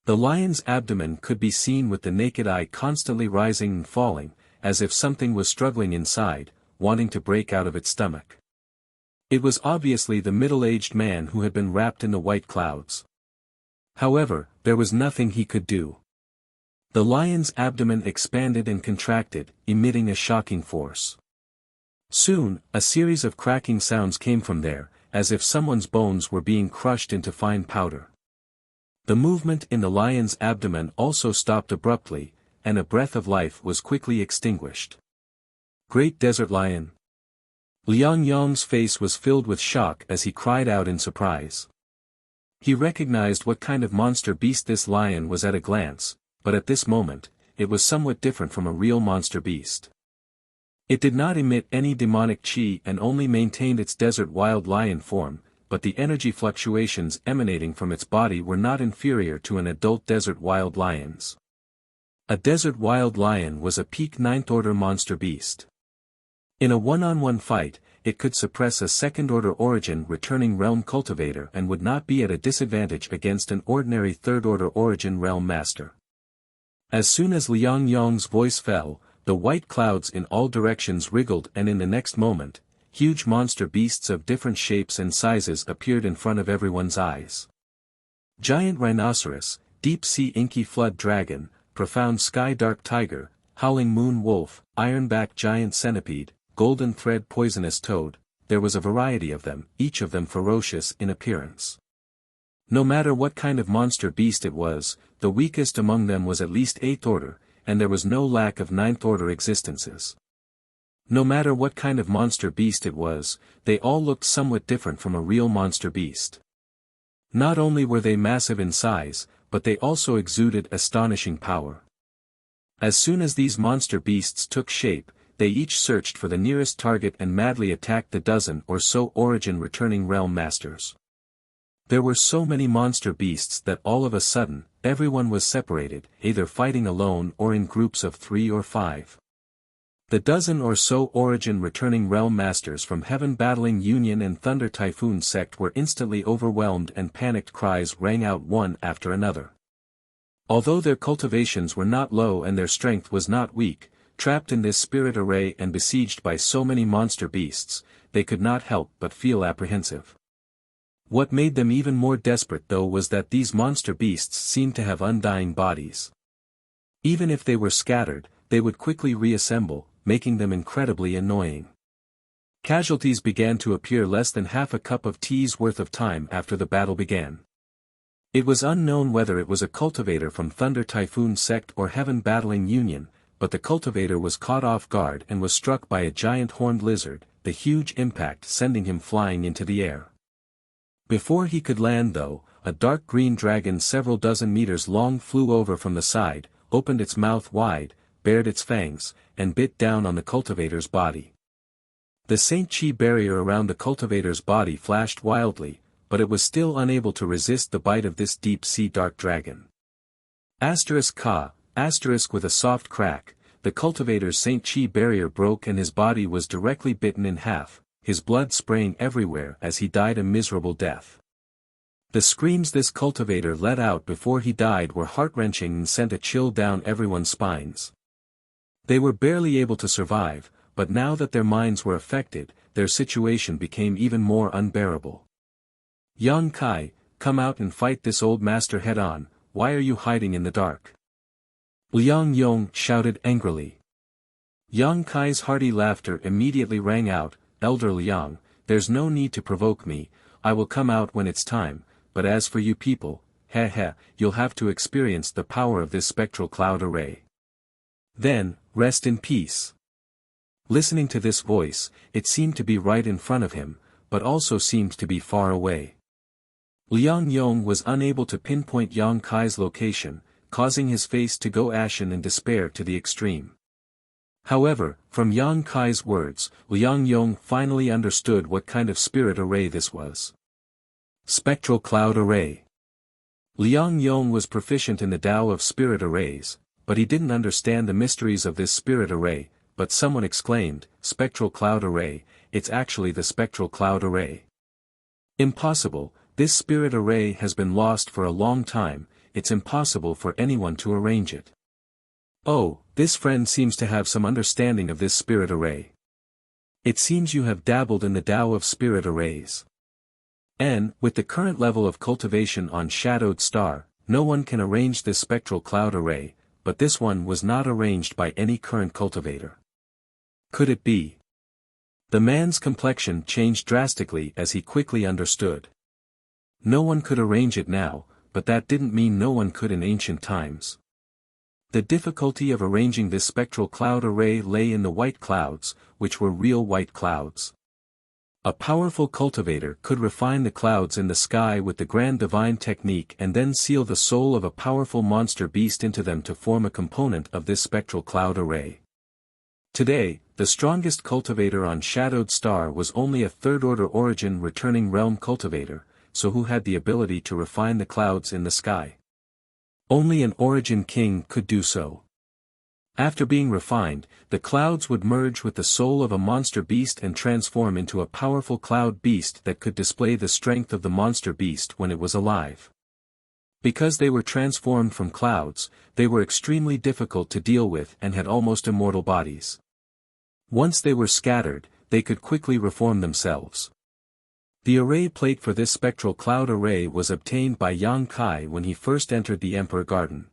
The lion's abdomen could be seen with the naked eye constantly rising and falling, as if something was struggling inside, wanting to break out of its stomach. It was obviously the middle-aged man who had been wrapped in the white clouds. However, there was nothing he could do. The lion's abdomen expanded and contracted, emitting a shocking force. Soon, a series of cracking sounds came from there, as if someone's bones were being crushed into fine powder. The movement in the lion's abdomen also stopped abruptly, and a breath of life was quickly extinguished. Great Desert Lion. Liang Yong's face was filled with shock as he cried out in surprise. He recognized what kind of monster beast this lion was at a glance, but at this moment, it was somewhat different from a real monster beast. It did not emit any demonic chi and only maintained its desert wild lion form, but the energy fluctuations emanating from its body were not inferior to an adult desert wild lion's. A desert wild lion was a peak 9th order monster beast. In a one-on-one fight, it could suppress a second-order origin returning realm cultivator and would not be at a disadvantage against an ordinary third-order origin realm master. As soon as Liang Yong's voice fell, the white clouds in all directions wriggled, and in the next moment, huge monster beasts of different shapes and sizes appeared in front of everyone's eyes. Giant rhinoceros, deep-sea inky flood dragon, profound sky dark tiger, howling moon wolf, ironback giant centipede, golden thread poisonous toad, there was a variety of them, each of them ferocious in appearance. No matter what kind of monster beast it was, the weakest among them was at least 8th order, and there was no lack of 9th order existences. No matter what kind of monster beast it was, they all looked somewhat different from a real monster beast. Not only were they massive in size, but they also exuded astonishing power. As soon as these monster beasts took shape, they each searched for the nearest target and madly attacked the dozen or so origin returning realm masters. There were so many monster beasts that all of a sudden, everyone was separated, either fighting alone or in groups of 3 or 5. The dozen or so origin returning realm masters from Heaven Battling Union and Thunder Typhoon sect were instantly overwhelmed, and panicked cries rang out one after another. Although their cultivations were not low and their strength was not weak, trapped in this spirit array and besieged by so many monster beasts, they could not help but feel apprehensive. What made them even more desperate though was that these monster beasts seemed to have undying bodies. Even if they were scattered, they would quickly reassemble, making them incredibly annoying. Casualties began to appear less than half a cup of tea's worth of time after the battle began. It was unknown whether it was a cultivator from Thunder Typhoon Sect or Heaven Battling Union, but the cultivator was caught off guard and was struck by a giant horned lizard, the huge impact sending him flying into the air. Before he could land though, a dark green dragon several dozen meters long flew over from the side, opened its mouth wide, bared its fangs, and bit down on the cultivator's body. The St. Chi barrier around the cultivator's body flashed wildly, but it was still unable to resist the bite of this deep-sea dark dragon. Ka, with a soft crack, the cultivator's St. Chi barrier broke and his body was directly bitten in half, his blood spraying everywhere as he died a miserable death. The screams this cultivator let out before he died were heart-wrenching and sent a chill down everyone's spines. They were barely able to survive, but now that their minds were affected, their situation became even more unbearable. Yang Kai, come out and fight this old master head-on, why are you hiding in the dark? Liang Yong shouted angrily. Yang Kai's hearty laughter immediately rang out, Elder Liang, there's no need to provoke me, I will come out when it's time, but as for you people, you'll have to experience the power of this spectral cloud array. Then, rest in peace. Listening to this voice, it seemed to be right in front of him, but also seemed to be far away. Liang Yong was unable to pinpoint Yang Kai's location, causing his face to go ashen in despair to the extreme. However, from Yang Kai's words, Liang Yong finally understood what kind of spirit array this was. Spectral Cloud Array. Liang Yong was proficient in the Tao of spirit arrays, but he didn't understand the mysteries of this spirit array, but someone exclaimed, Spectral Cloud Array, it's actually the Spectral Cloud Array. Impossible, this spirit array has been lost for a long time, it's impossible for anyone to arrange it. Oh, this friend seems to have some understanding of this spirit array. It seems you have dabbled in the Tao of spirit arrays. And, with the current level of cultivation on Shadowed Star, no one can arrange this spectral cloud array, but this one was not arranged by any current cultivator. Could it be? The man's complexion changed drastically as he quickly understood. No one could arrange it now, but that didn't mean no one could in ancient times. The difficulty of arranging this spectral cloud array lay in the white clouds, which were real white clouds. A powerful cultivator could refine the clouds in the sky with the grand divine technique and then seal the soul of a powerful monster beast into them to form a component of this spectral cloud array. Today, the strongest cultivator on Shadowed Star was only a third-order origin returning realm cultivator, so who had the ability to refine the clouds in the sky? Only an origin king could do so. After being refined, the clouds would merge with the soul of a monster beast and transform into a powerful cloud beast that could display the strength of the monster beast when it was alive. Because they were transformed from clouds, they were extremely difficult to deal with and had almost immortal bodies. Once they were scattered, they could quickly reform themselves. The array plate for this spectral cloud array was obtained by Yang Kai when he first entered the Emperor Garden.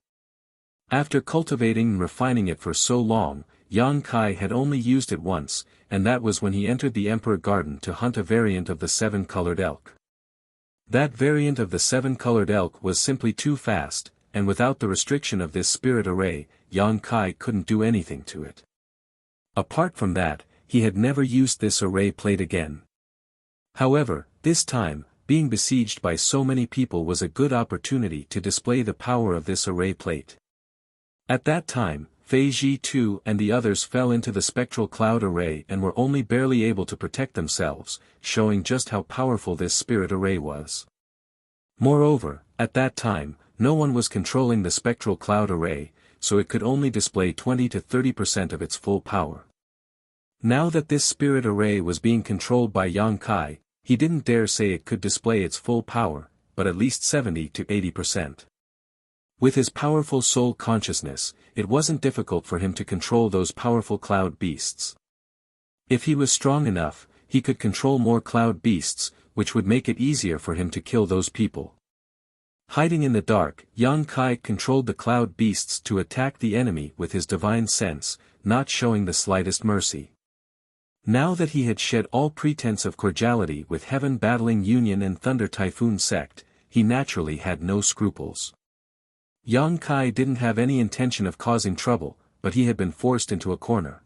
After cultivating and refining it for so long, Yang Kai had only used it once, and that was when he entered the Emperor Garden to hunt a variant of the seven-colored elk. That variant of the seven-colored elk was simply too fast, and without the restriction of this spirit array, Yang Kai couldn't do anything to it. Apart from that, he had never used this array plate again. However, this time, being besieged by so many people was a good opportunity to display the power of this array plate. At that time, Fei Ji too and the others fell into the spectral cloud array and were only barely able to protect themselves, showing just how powerful this spirit array was. Moreover, at that time, no one was controlling the spectral cloud array, so it could only display 20 to 30% of its full power. Now that this spirit array was being controlled by Yang Kai, he didn't dare say it could display its full power, but at least 70 to 80%. With his powerful soul consciousness, it wasn't difficult for him to control those powerful cloud beasts. If he was strong enough, he could control more cloud beasts, which would make it easier for him to kill those people. Hiding in the dark, Yang Kai controlled the cloud beasts to attack the enemy with his divine sense, not showing the slightest mercy. Now that he had shed all pretense of cordiality with Heaven Battling Union and Thunder Typhoon Sect, he naturally had no scruples. Yang Kai didn't have any intention of causing trouble, but he had been forced into a corner.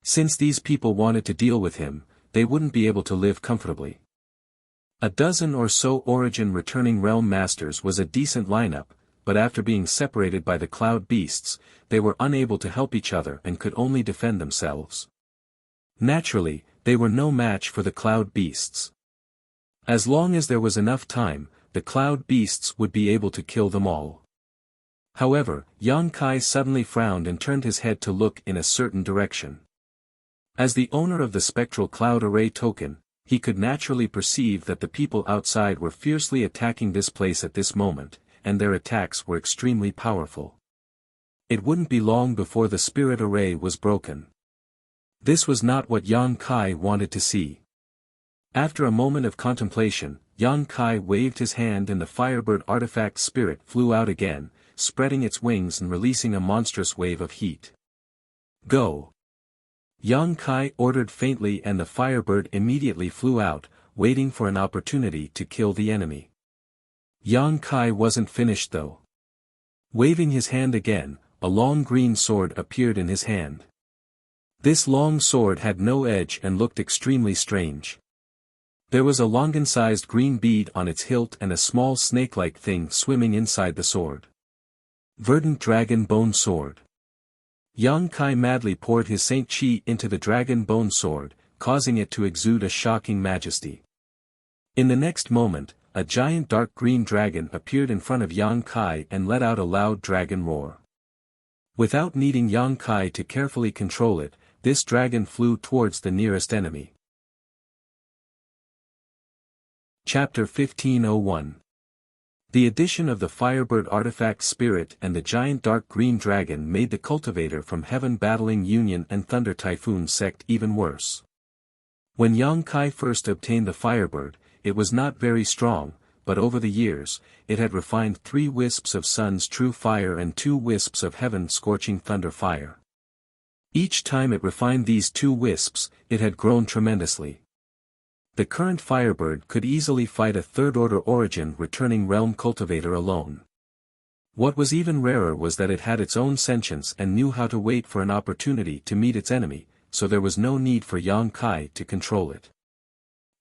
Since these people wanted to deal with him, they wouldn't be able to live comfortably. A dozen or so Origin returning realm masters was a decent lineup, but after being separated by the cloud beasts, they were unable to help each other and could only defend themselves. Naturally, they were no match for the cloud beasts. As long as there was enough time, the cloud beasts would be able to kill them all. However, Yang Kai suddenly frowned and turned his head to look in a certain direction. As the owner of the spectral cloud array token, he could naturally perceive that the people outside were fiercely attacking this place at this moment, and their attacks were extremely powerful. It wouldn't be long before the spirit array was broken. This was not what Yang Kai wanted to see. After a moment of contemplation, Yang Kai waved his hand and the Firebird artifact spirit flew out again, spreading its wings and releasing a monstrous wave of heat. Go! Yang Kai ordered faintly and the Firebird immediately flew out, waiting for an opportunity to kill the enemy. Yang Kai wasn't finished though. Waving his hand again, a long green sword appeared in his hand. This long sword had no edge and looked extremely strange. There was a longan-sized green bead on its hilt and a small snake-like thing swimming inside the sword. Verdant Dragon Bone Sword. Yang Kai madly poured his Saint Chi into the Dragon Bone Sword, causing it to exude a shocking majesty. In the next moment, a giant dark green dragon appeared in front of Yang Kai and let out a loud dragon roar. Without needing Yang Kai to carefully control it, this dragon flew towards the nearest enemy. Chapter 1501. The addition of the Firebird artifact spirit and the giant dark green dragon made the cultivator from Heaven Battling Union and Thunder Typhoon sect even worse. When Yang Kai first obtained the Firebird, it was not very strong, but over the years, it had refined 3 wisps of Sun's true fire and 2 wisps of Heaven's scorching thunder fire. Each time it refined these 2 wisps, it had grown tremendously. The current Firebird could easily fight a third-order Origin returning realm cultivator alone. What was even rarer was that it had its own sentience and knew how to wait for an opportunity to meet its enemy, so there was no need for Yang Kai to control it.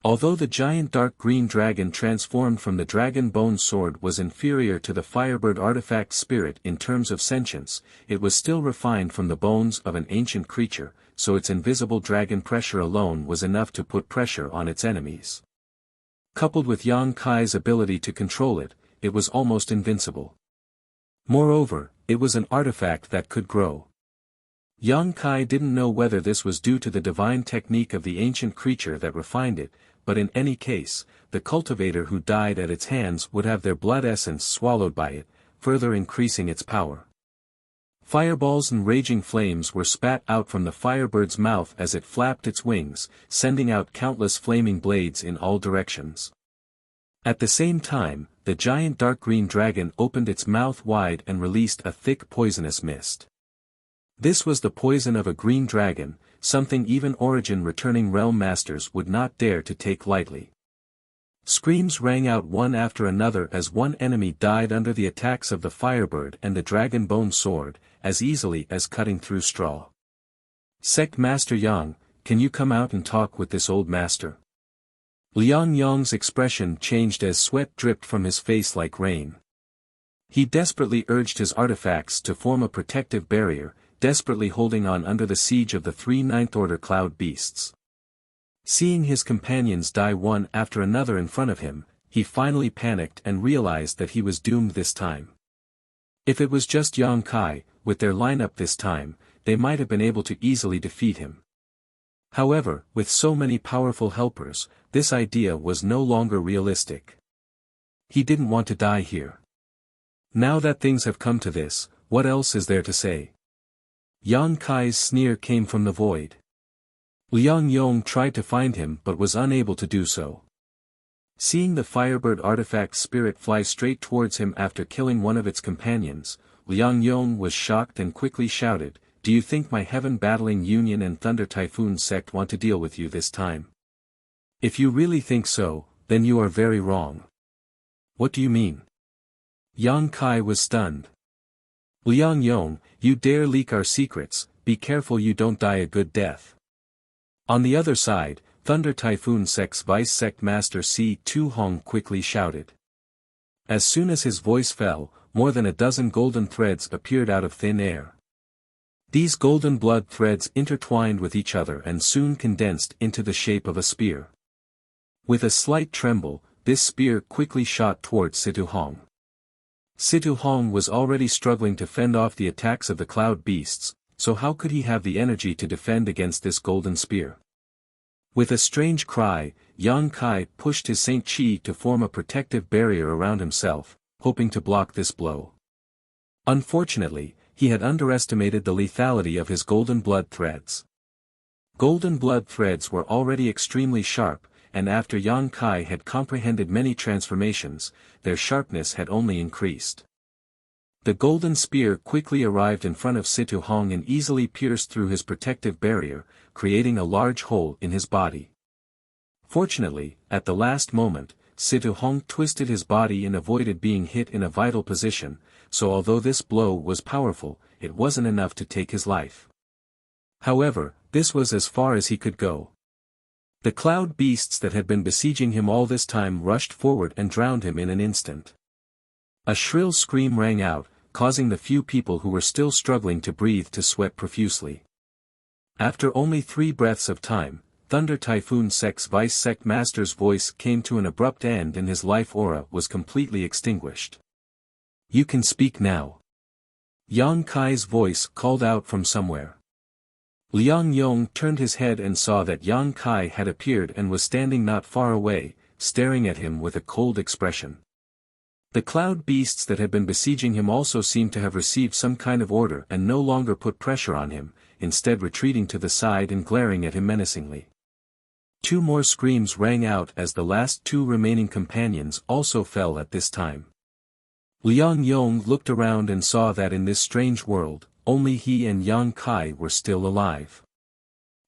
Although the giant dark green dragon transformed from the Dragon Bone Sword was inferior to the Firebird artifact spirit in terms of sentience, it was still refined from the bones of an ancient creature, so its invisible dragon pressure alone was enough to put pressure on its enemies. Coupled with Yang Kai's ability to control it, it was almost invincible. Moreover, it was an artifact that could grow. Yang Kai didn't know whether this was due to the divine technique of the ancient creature that refined it, but in any case, the cultivator who died at its hands would have their blood essence swallowed by it, further increasing its power. Fireballs and raging flames were spat out from the Firebird's mouth as it flapped its wings, sending out countless flaming blades in all directions. At the same time, the giant dark green dragon opened its mouth wide and released a thick poisonous mist. This was the poison of a green dragon, something even Origin returning realm masters would not dare to take lightly. Screams rang out one after another as one enemy died under the attacks of the Firebird and the Dragon Bone Sword, as easily as cutting through straw. Sect Master Yang, can you come out and talk with this old master? Liang Yang's expression changed as sweat dripped from his face like rain. He desperately urged his artifacts to form a protective barrier, desperately holding on under the siege of the 3 ninth-order cloud beasts. Seeing his companions die one after another in front of him, he finally panicked and realized that he was doomed this time. If it was just Yang Kai, with their lineup this time, they might have been able to easily defeat him. However, with so many powerful helpers, this idea was no longer realistic. He didn't want to die here. Now that things have come to this, what else is there to say? Yang Kai's sneer came from the void. Liang Yong tried to find him but was unable to do so. Seeing the Firebird artifact spirit fly straight towards him after killing one of its companions, Liang Yong was shocked and quickly shouted, "Do you think my Heaven Battling Union and Thunder Typhoon sect want to deal with you this time? If you really think so, then you are very wrong." What do you mean? Yang Kai was stunned. Liang Yong, you dare leak our secrets, be careful you don't die a good death. On the other side, Thunder Typhoon Sect's Vice Sect Master Tu Hong quickly shouted. As soon as his voice fell, more than a dozen golden threads appeared out of thin air. These golden blood threads intertwined with each other and soon condensed into the shape of a spear. With a slight tremble, this spear quickly shot towards Tu Hong. Tu Hong was already struggling to fend off the attacks of the cloud beasts, so how could he have the energy to defend against this golden spear? With a strange cry, Yang Kai pushed his Saint Chi to form a protective barrier around himself, hoping to block this blow. Unfortunately, he had underestimated the lethality of his golden blood threads. Golden blood threads were already extremely sharp, and after Yang Kai had comprehended many transformations, their sharpness had only increased. The golden spear quickly arrived in front of Tu Hong and easily pierced through his protective barrier, creating a large hole in his body. Fortunately, at the last moment, Tu Hong twisted his body and avoided being hit in a vital position, so although this blow was powerful, it wasn't enough to take his life. However, this was as far as he could go. The cloud beasts that had been besieging him all this time rushed forward and drowned him in an instant. A shrill scream rang out, causing the few people who were still struggling to breathe to sweat profusely. After only 3 breaths of time, Thunder Typhoon Sect's Vice Sect Master's voice came to an abrupt end and his life aura was completely extinguished. You can speak now. Yang Kai's voice called out from somewhere. Liang Yong turned his head and saw that Yang Kai had appeared and was standing not far away, staring at him with a cold expression. The cloud beasts that had been besieging him also seemed to have received some kind of order and no longer put pressure on him, instead retreating to the side and glaring at him menacingly. 2 more screams rang out as the last 2 remaining companions also fell at this time. Liang Yong looked around and saw that in this strange world, only he and Yang Kai were still alive.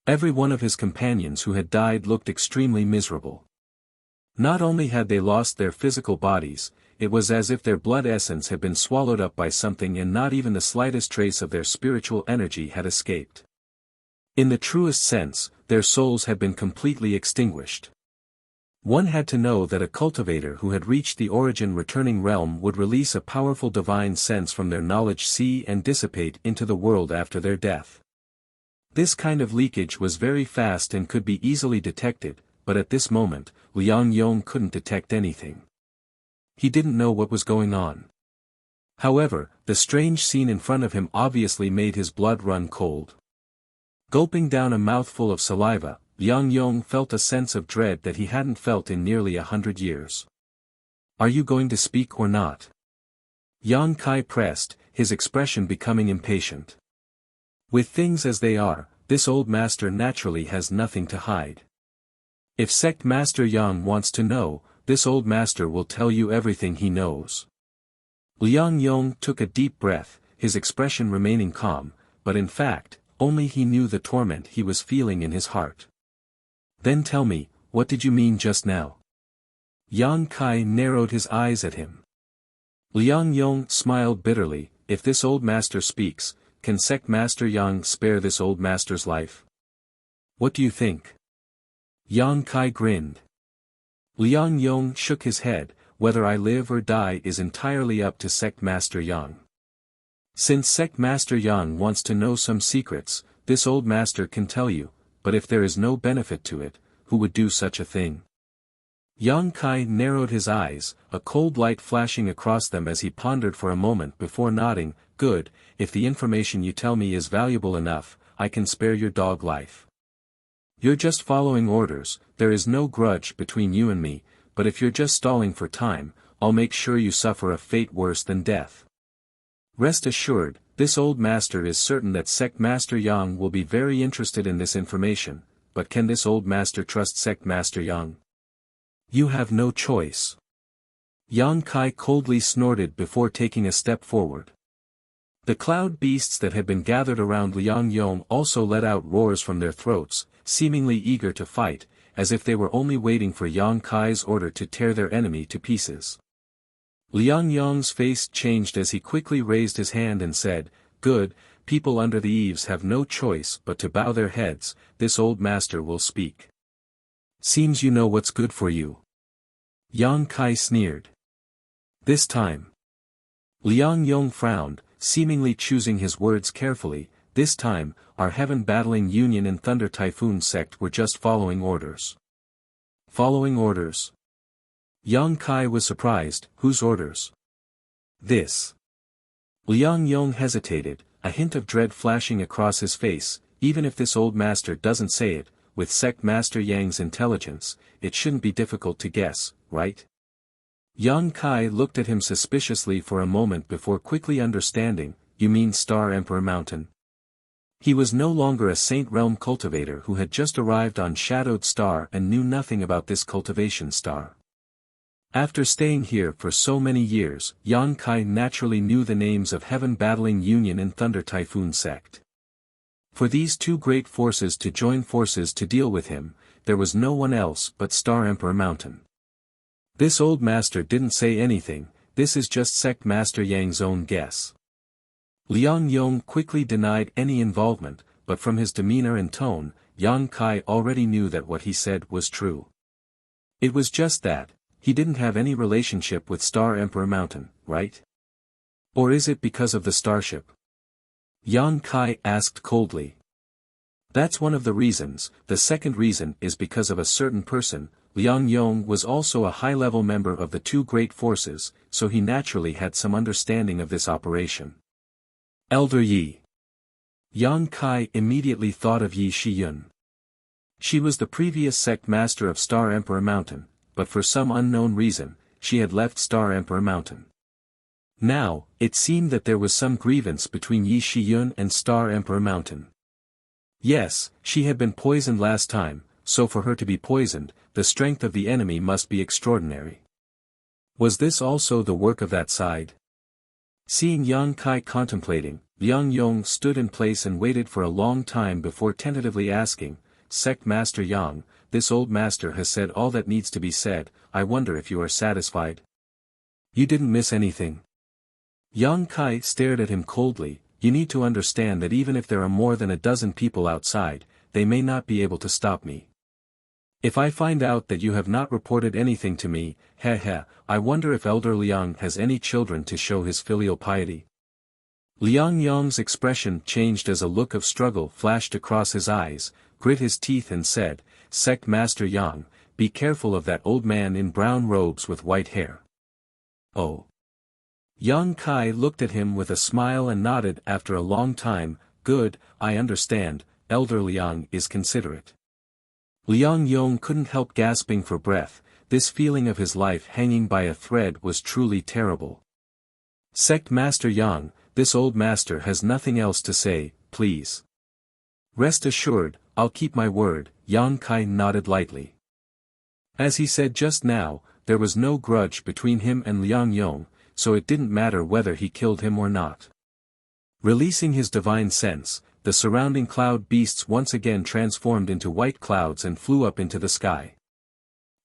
Every one of his companions who had died looked extremely miserable. Not only had they lost their physical bodies, it was as if their blood essence had been swallowed up by something and not even the slightest trace of their spiritual energy had escaped. In the truest sense, their souls had been completely extinguished. One had to know that a cultivator who had reached the origin returning realm would release a powerful divine sense from their knowledge sea and dissipate into the world after their death. This kind of leakage was very fast and could be easily detected, but at this moment, Liang Yong couldn't detect anything. He didn't know what was going on. However, the strange scene in front of him obviously made his blood run cold. Gulping down a mouthful of saliva, Liang Yong felt a sense of dread that he hadn't felt in nearly 100 years. Are you going to speak or not? Yang Kai pressed, his expression becoming impatient. With things as they are, this old master naturally has nothing to hide. If Sect Master Yang wants to know, this old master will tell you everything he knows. Liang Yong took a deep breath, his expression remaining calm, but in fact, only he knew the torment he was feeling in his heart. Then tell me, what did you mean just now? Yang Kai narrowed his eyes at him. Liang Yong smiled bitterly. If this old master speaks, can Sect Master Yang spare this old master's life? What do you think? Yang Kai grinned. Liang Yong shook his head. Whether I live or die is entirely up to Sect Master Yang. Since Sect Master Yang wants to know some secrets, this old master can tell you, but if there is no benefit to it, who would do such a thing? Yang Kai narrowed his eyes, a cold light flashing across them as he pondered for a moment before nodding. Good, if the information you tell me is valuable enough, I can spare your dog life. You're just following orders, there is no grudge between you and me, but if you're just stalling for time, I'll make sure you suffer a fate worse than death. Rest assured, this old master is certain that Sect Master Yang will be very interested in this information, but can this old master trust Sect Master Yang? You have no choice. Yang Kai coldly snorted before taking a step forward. The cloud beasts that had been gathered around Liang Yong also let out roars from their throats, seemingly eager to fight, as if they were only waiting for Yang Kai's order to tear their enemy to pieces. Liang Yong's face changed as he quickly raised his hand and said, "Good, people under the eaves have no choice but to bow their heads, this old master will speak. Seems you know what's good for you." Yang Kai sneered. This time. Liang Yong frowned, seemingly choosing his words carefully. This time, our heaven-battling Union and Thunder Typhoon sect were just following orders. Following orders? Yang Kai was surprised. Whose orders? This. Liang Yong hesitated, a hint of dread flashing across his face. Even if this old master doesn't say it, with Sect Master Yang's intelligence, it shouldn't be difficult to guess, right? Yang Kai looked at him suspiciously for a moment before quickly understanding. You mean Star Emperor Mountain? He was no longer a Saint Realm cultivator who had just arrived on Shadowed Star and knew nothing about this cultivation star. After staying here for so many years, Yang Kai naturally knew the names of Heaven-battling Union and Thunder Typhoon sect. For these two great forces to join forces to deal with him, there was no one else but Star Emperor Mountain. This old master didn't say anything. This is just Sect Master Yang's own guess. Liang Yong quickly denied any involvement, but from his demeanor and tone, Yang Kai already knew that what he said was true. It was just that, he didn't have any relationship with Star Emperor Mountain, right? Or is it because of the starship? Yang Kai asked coldly. That's one of the reasons. The second reason is because of a certain person. Liang Yong was also a high-level member of the two great forces, so he naturally had some understanding of this operation. Elder Yi. Yang Kai immediately thought of Yi Shiyun. She was the previous sect master of Star Emperor Mountain, but for some unknown reason, she had left Star Emperor Mountain. Now, it seemed that there was some grievance between Yi Shiyun and Star Emperor Mountain. Yes, she had been poisoned last time, so for her to be poisoned, the strength of the enemy must be extraordinary. Was this also the work of that side? Seeing Yang Kai contemplating, Liang Yong stood in place and waited for a long time before tentatively asking, "Sect Master Yang, this old master has said all that needs to be said, I wonder if you are satisfied?" "You didn't miss anything." Yang Kai stared at him coldly. "You need to understand that even if there are more than a dozen people outside, they may not be able to stop me. If I find out that you have not reported anything to me, I wonder if Elder Liang has any children to show his filial piety." Liang Yong's expression changed as a look of struggle flashed across his eyes, grit his teeth and said, "Sect Master Yang, be careful of that old man in brown robes with white hair." "Oh." Yang Kai looked at him with a smile and nodded after a long time. "Good, I understand, Elder Liang is considerate." Liang Yong couldn't help gasping for breath. This feeling of his life hanging by a thread was truly terrible. "Sect Master Yang, this old master has nothing else to say, please." "Rest assured, I'll keep my word," Yang Kai nodded lightly. As he said just now, there was no grudge between him and Liang Yong, so it didn't matter whether he killed him or not. Releasing his divine sense, the surrounding cloud beasts once again transformed into white clouds and flew up into the sky.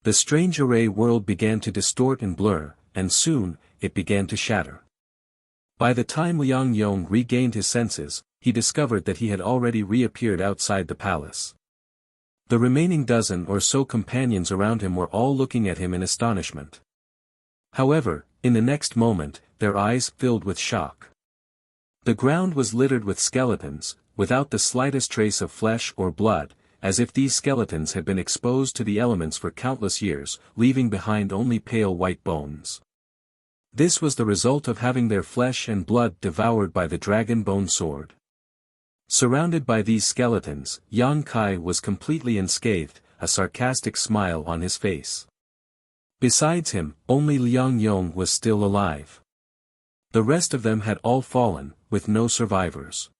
The strange array world began to distort and blur, and soon, it began to shatter. By the time Liang Yong regained his senses, he discovered that he had already reappeared outside the palace. The remaining dozen or so companions around him were all looking at him in astonishment. However, in the next moment, their eyes filled with shock. The ground was littered with skeletons, without the slightest trace of flesh or blood, as if these skeletons had been exposed to the elements for countless years, leaving behind only pale white bones. This was the result of having their flesh and blood devoured by the dragon bone sword. Surrounded by these skeletons, Yang Kai was completely unscathed, a sarcastic smile on his face. Besides him, only Liang Yong was still alive. The rest of them had all fallen, with no survivors.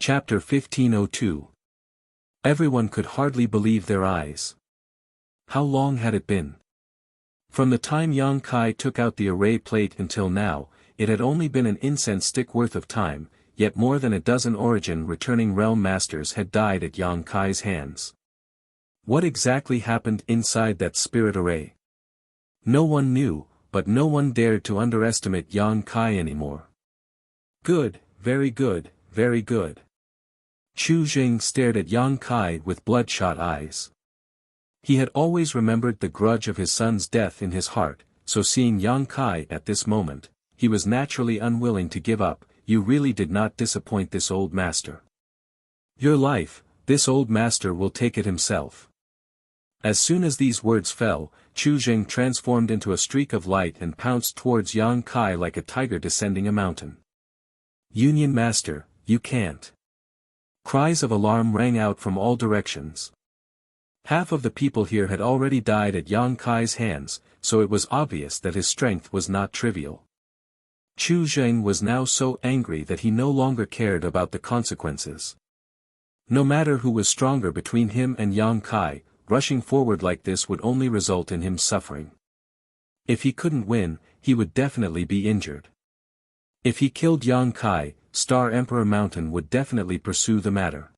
Chapter 1502. Everyone could hardly believe their eyes. How long had it been? From the time Yang Kai took out the array plate until now, it had only been an incense stick worth of time, yet more than a dozen origin-returning realm masters had died at Yang Kai's hands. What exactly happened inside that spirit array? No one knew, but no one dared to underestimate Yang Kai anymore. Good, very good, very good. Chu Jing stared at Yang Kai with bloodshot eyes. He had always remembered the grudge of his son's death in his heart, so seeing Yang Kai at this moment, he was naturally unwilling to give up. You really did not disappoint this old master. Your life, this old master will take it himself. As soon as these words fell, Chu Jing transformed into a streak of light and pounced towards Yang Kai like a tiger descending a mountain. Union Master, you can't. Cries of alarm rang out from all directions. Half of the people here had already died at Yang Kai's hands, so it was obvious that his strength was not trivial. Chu Jing was now so angry that he no longer cared about the consequences. No matter who was stronger between him and Yang Kai, rushing forward like this would only result in him suffering. If he couldn't win, he would definitely be injured. If he killed Yang Kai, Star Emperor Mountain would definitely pursue the matter.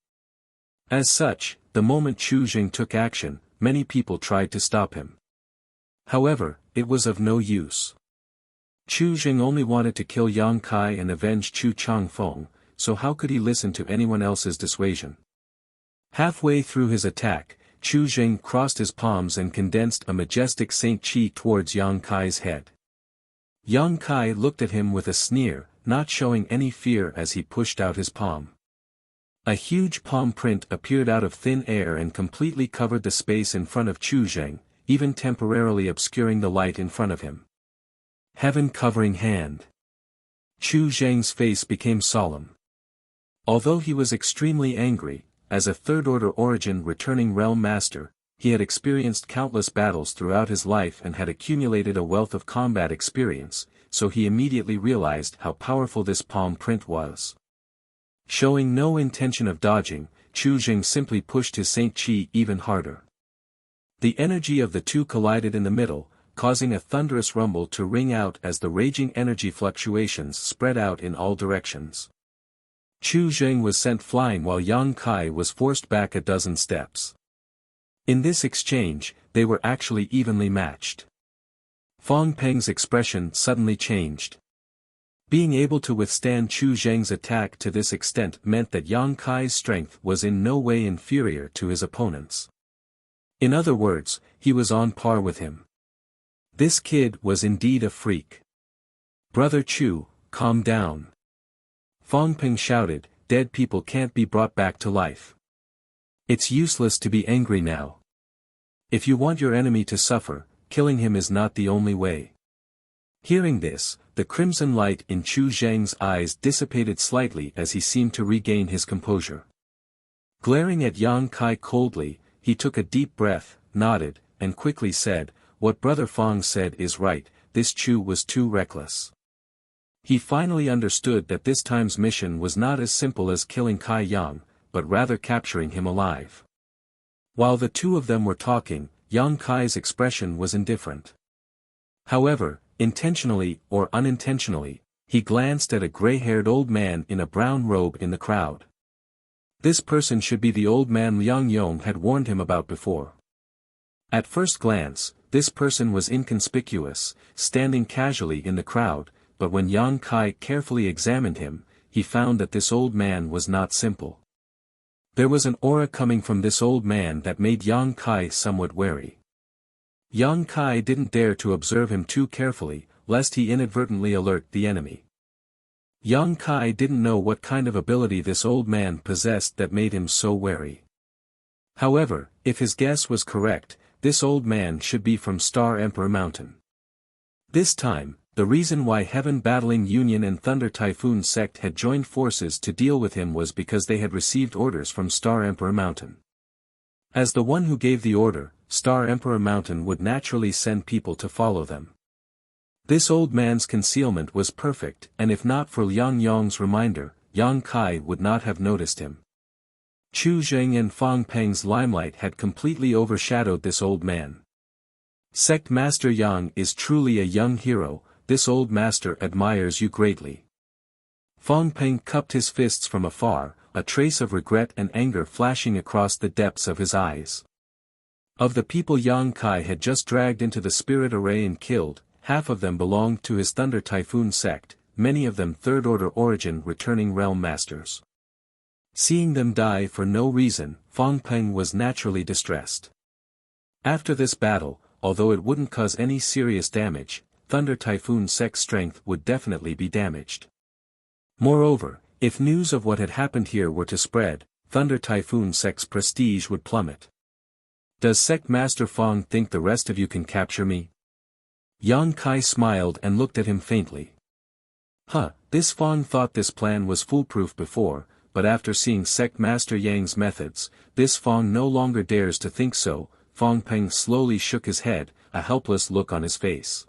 As such, the moment Chu Jing took action, many people tried to stop him. However, it was of no use. Chu Jing only wanted to kill Yang Kai and avenge Chu Changfeng, so how could he listen to anyone else's dissuasion? Halfway through his attack, Chu Jing crossed his palms and condensed a majestic Saint Chi towards Yang Kai's head. Yang Kai looked at him with a sneer, not showing any fear as he pushed out his palm. A huge palm print appeared out of thin air and completely covered the space in front of Chu Jing, even temporarily obscuring the light in front of him. Heaven-covering hand. Chu Zheng's face became solemn. Although he was extremely angry, as a third-order origin returning realm master, he had experienced countless battles throughout his life and had accumulated a wealth of combat experience, so he immediately realized how powerful this palm print was. Showing no intention of dodging, Chu Jing simply pushed his Saint Chi even harder. The energy of the two collided in the middle, causing a thunderous rumble to ring out as the raging energy fluctuations spread out in all directions. Chu Jing was sent flying while Yang Kai was forced back a dozen steps. In this exchange, they were actually evenly matched. Fong Peng's expression suddenly changed. Being able to withstand Chu Zheng's attack to this extent meant that Yang Kai's strength was in no way inferior to his opponent's. In other words, he was on par with him. This kid was indeed a freak. Brother Chu, calm down. Fong Peng shouted, dead people can't be brought back to life. It's useless to be angry now. If you want your enemy to suffer, killing him is not the only way. Hearing this, the crimson light in Chu Zheng's eyes dissipated slightly as he seemed to regain his composure. Glaring at Yang Kai coldly, he took a deep breath, nodded, and quickly said, what Brother Fong said is right, this Chu was too reckless. He finally understood that this time's mission was not as simple as killing Kai Yang, but rather capturing him alive. While the two of them were talking, Yang Kai's expression was indifferent. However, intentionally or unintentionally, he glanced at a gray-haired old man in a brown robe in the crowd. This person should be the old man Liang Yong had warned him about before. At first glance, this person was inconspicuous, standing casually in the crowd, but when Yang Kai carefully examined him, he found that this old man was not simple. There was an aura coming from this old man that made Yang Kai somewhat wary. Yang Kai didn't dare to observe him too carefully, lest he inadvertently alert the enemy. Yang Kai didn't know what kind of ability this old man possessed that made him so wary. However, if his guess was correct, this old man should be from Star Emperor Mountain. This time, the reason why Heaven Battling Union and Thunder Typhoon Sect had joined forces to deal with him was because they had received orders from Star Emperor Mountain. As the one who gave the order, Star Emperor Mountain would naturally send people to follow them. This old man's concealment was perfect, and if not for Liang Yong's reminder, Yang Kai would not have noticed him. Chu Zheng and Fong Peng's limelight had completely overshadowed this old man. Sect Master Yang is truly a young hero, this old master admires you greatly. Fong Peng cupped his fists from afar, a trace of regret and anger flashing across the depths of his eyes. Of the people Yang Kai had just dragged into the spirit array and killed, half of them belonged to his Thunder Typhoon sect, many of them third-order origin returning realm masters. Seeing them die for no reason, Fang Peng was naturally distressed. After this battle, although it wouldn't cause any serious damage, Thunder Typhoon sect's strength would definitely be damaged. Moreover, if news of what had happened here were to spread, Thunder Typhoon sect's prestige would plummet. Does Sect Master Fang think the rest of you can capture me? Yang Kai smiled and looked at him faintly. This Fang thought this plan was foolproof before, but after seeing Sect Master Yang's methods, this Fang no longer dares to think so. Fang Peng slowly shook his head, a helpless look on his face.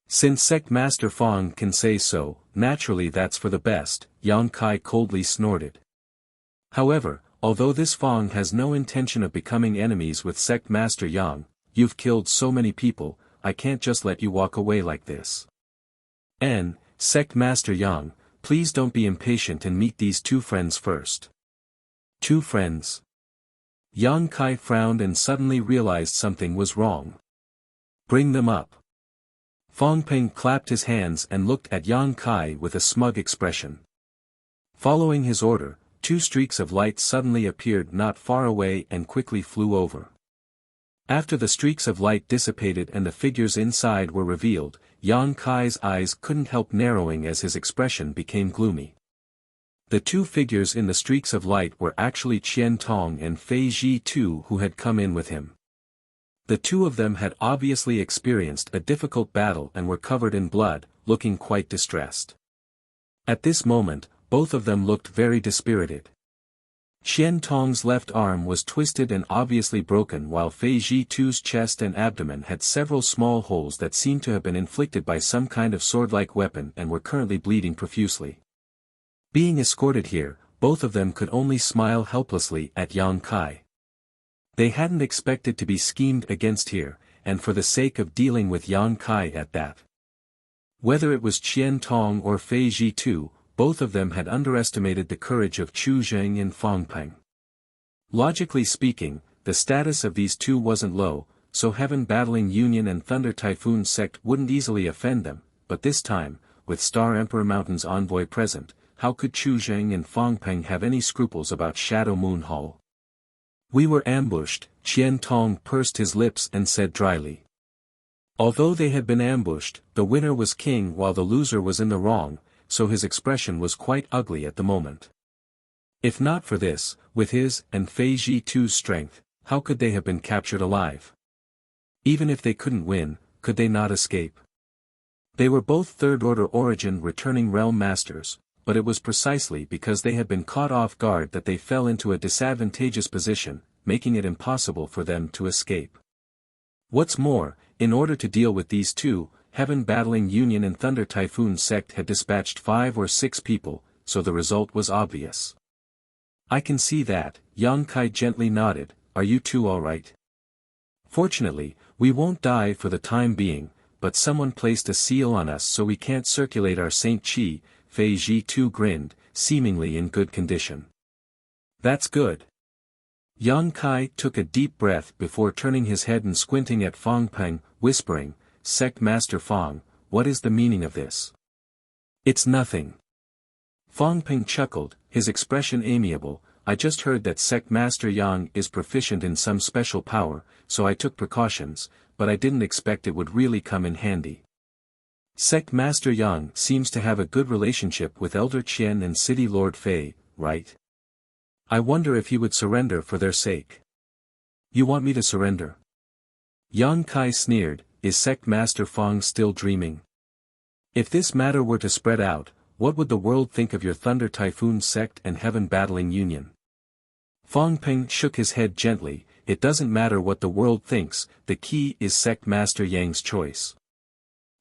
Since Sect Master Fang can say so, naturally that's for the best, Yang Kai coldly snorted. However, although this Fang has no intention of becoming enemies with Sect Master Yang, you've killed so many people, I can't just let you walk away like this. Sect Master Yang, please don't be impatient and meet these two friends first. Two friends? Yang Kai frowned and suddenly realized something was wrong. Bring them up. Fang Peng clapped his hands and looked at Yang Kai with a smug expression. Following his order, two streaks of light suddenly appeared not far away and quickly flew over. After the streaks of light dissipated and the figures inside were revealed, Yang Kai's eyes couldn't help narrowing as his expression became gloomy. The two figures in the streaks of light were actually Qian Tong and Fei Ji Tu who had come in with him. The two of them had obviously experienced a difficult battle and were covered in blood, looking quite distressed. At this moment, both of them looked very dispirited. Qian Tong's left arm was twisted and obviously broken while Fei Ji Tu's chest and abdomen had several small holes that seemed to have been inflicted by some kind of sword-like weapon and were currently bleeding profusely. Being escorted here, both of them could only smile helplessly at Yang Kai. They hadn't expected to be schemed against here, and for the sake of dealing with Yang Kai at that. Whether it was Qian Tong or Fei Ji Tu, both of them had underestimated the courage of Chu Zheng and Fang Peng. Logically speaking, the status of these two wasn't low, so Heaven Battling Union and Thunder Typhoon sect wouldn't easily offend them, but this time, with Star Emperor Mountain's envoy present, how could Chu Zheng and Fang Peng have any scruples about Shadow Moon Hall? We were ambushed, Qian Tong pursed his lips and said dryly. Although they had been ambushed, the winner was king while the loser was in the wrong, so his expression was quite ugly at the moment. If not for this, with his and Fei Ji Tu's strength, how could they have been captured alive? Even if they couldn't win, could they not escape? They were both third-order origin returning realm masters, but it was precisely because they had been caught off guard that they fell into a disadvantageous position, making it impossible for them to escape. What's more, in order to deal with these two, Heaven Battling Union and Thunder Typhoon sect had dispatched 5 or 6 people, so the result was obvious. I can see that, Yang Kai gently nodded, are you two alright? Fortunately, we won't die for the time being, but someone placed a seal on us so we can't circulate our Saint Chi, Fei Ji Tu grinned, seemingly in good condition. That's good. Yang Kai took a deep breath before turning his head and squinting at Fang Peng, whispering, Sect Master Fang, what is the meaning of this? It's nothing. Fang Peng chuckled, his expression amiable, I just heard that Sect Master Yang is proficient in some special power, so I took precautions, but I didn't expect it would really come in handy. Sect Master Yang seems to have a good relationship with Elder Qian and City Lord Fei, right? I wonder if he would surrender for their sake. You want me to surrender? Yang Kai sneered, is Sect Master Fang still dreaming? If this matter were to spread out, what would the world think of your Thunder Typhoon sect and Heaven Battling Union? Fang Peng shook his head gently, it doesn't matter what the world thinks, the key is Sect Master Yang's choice.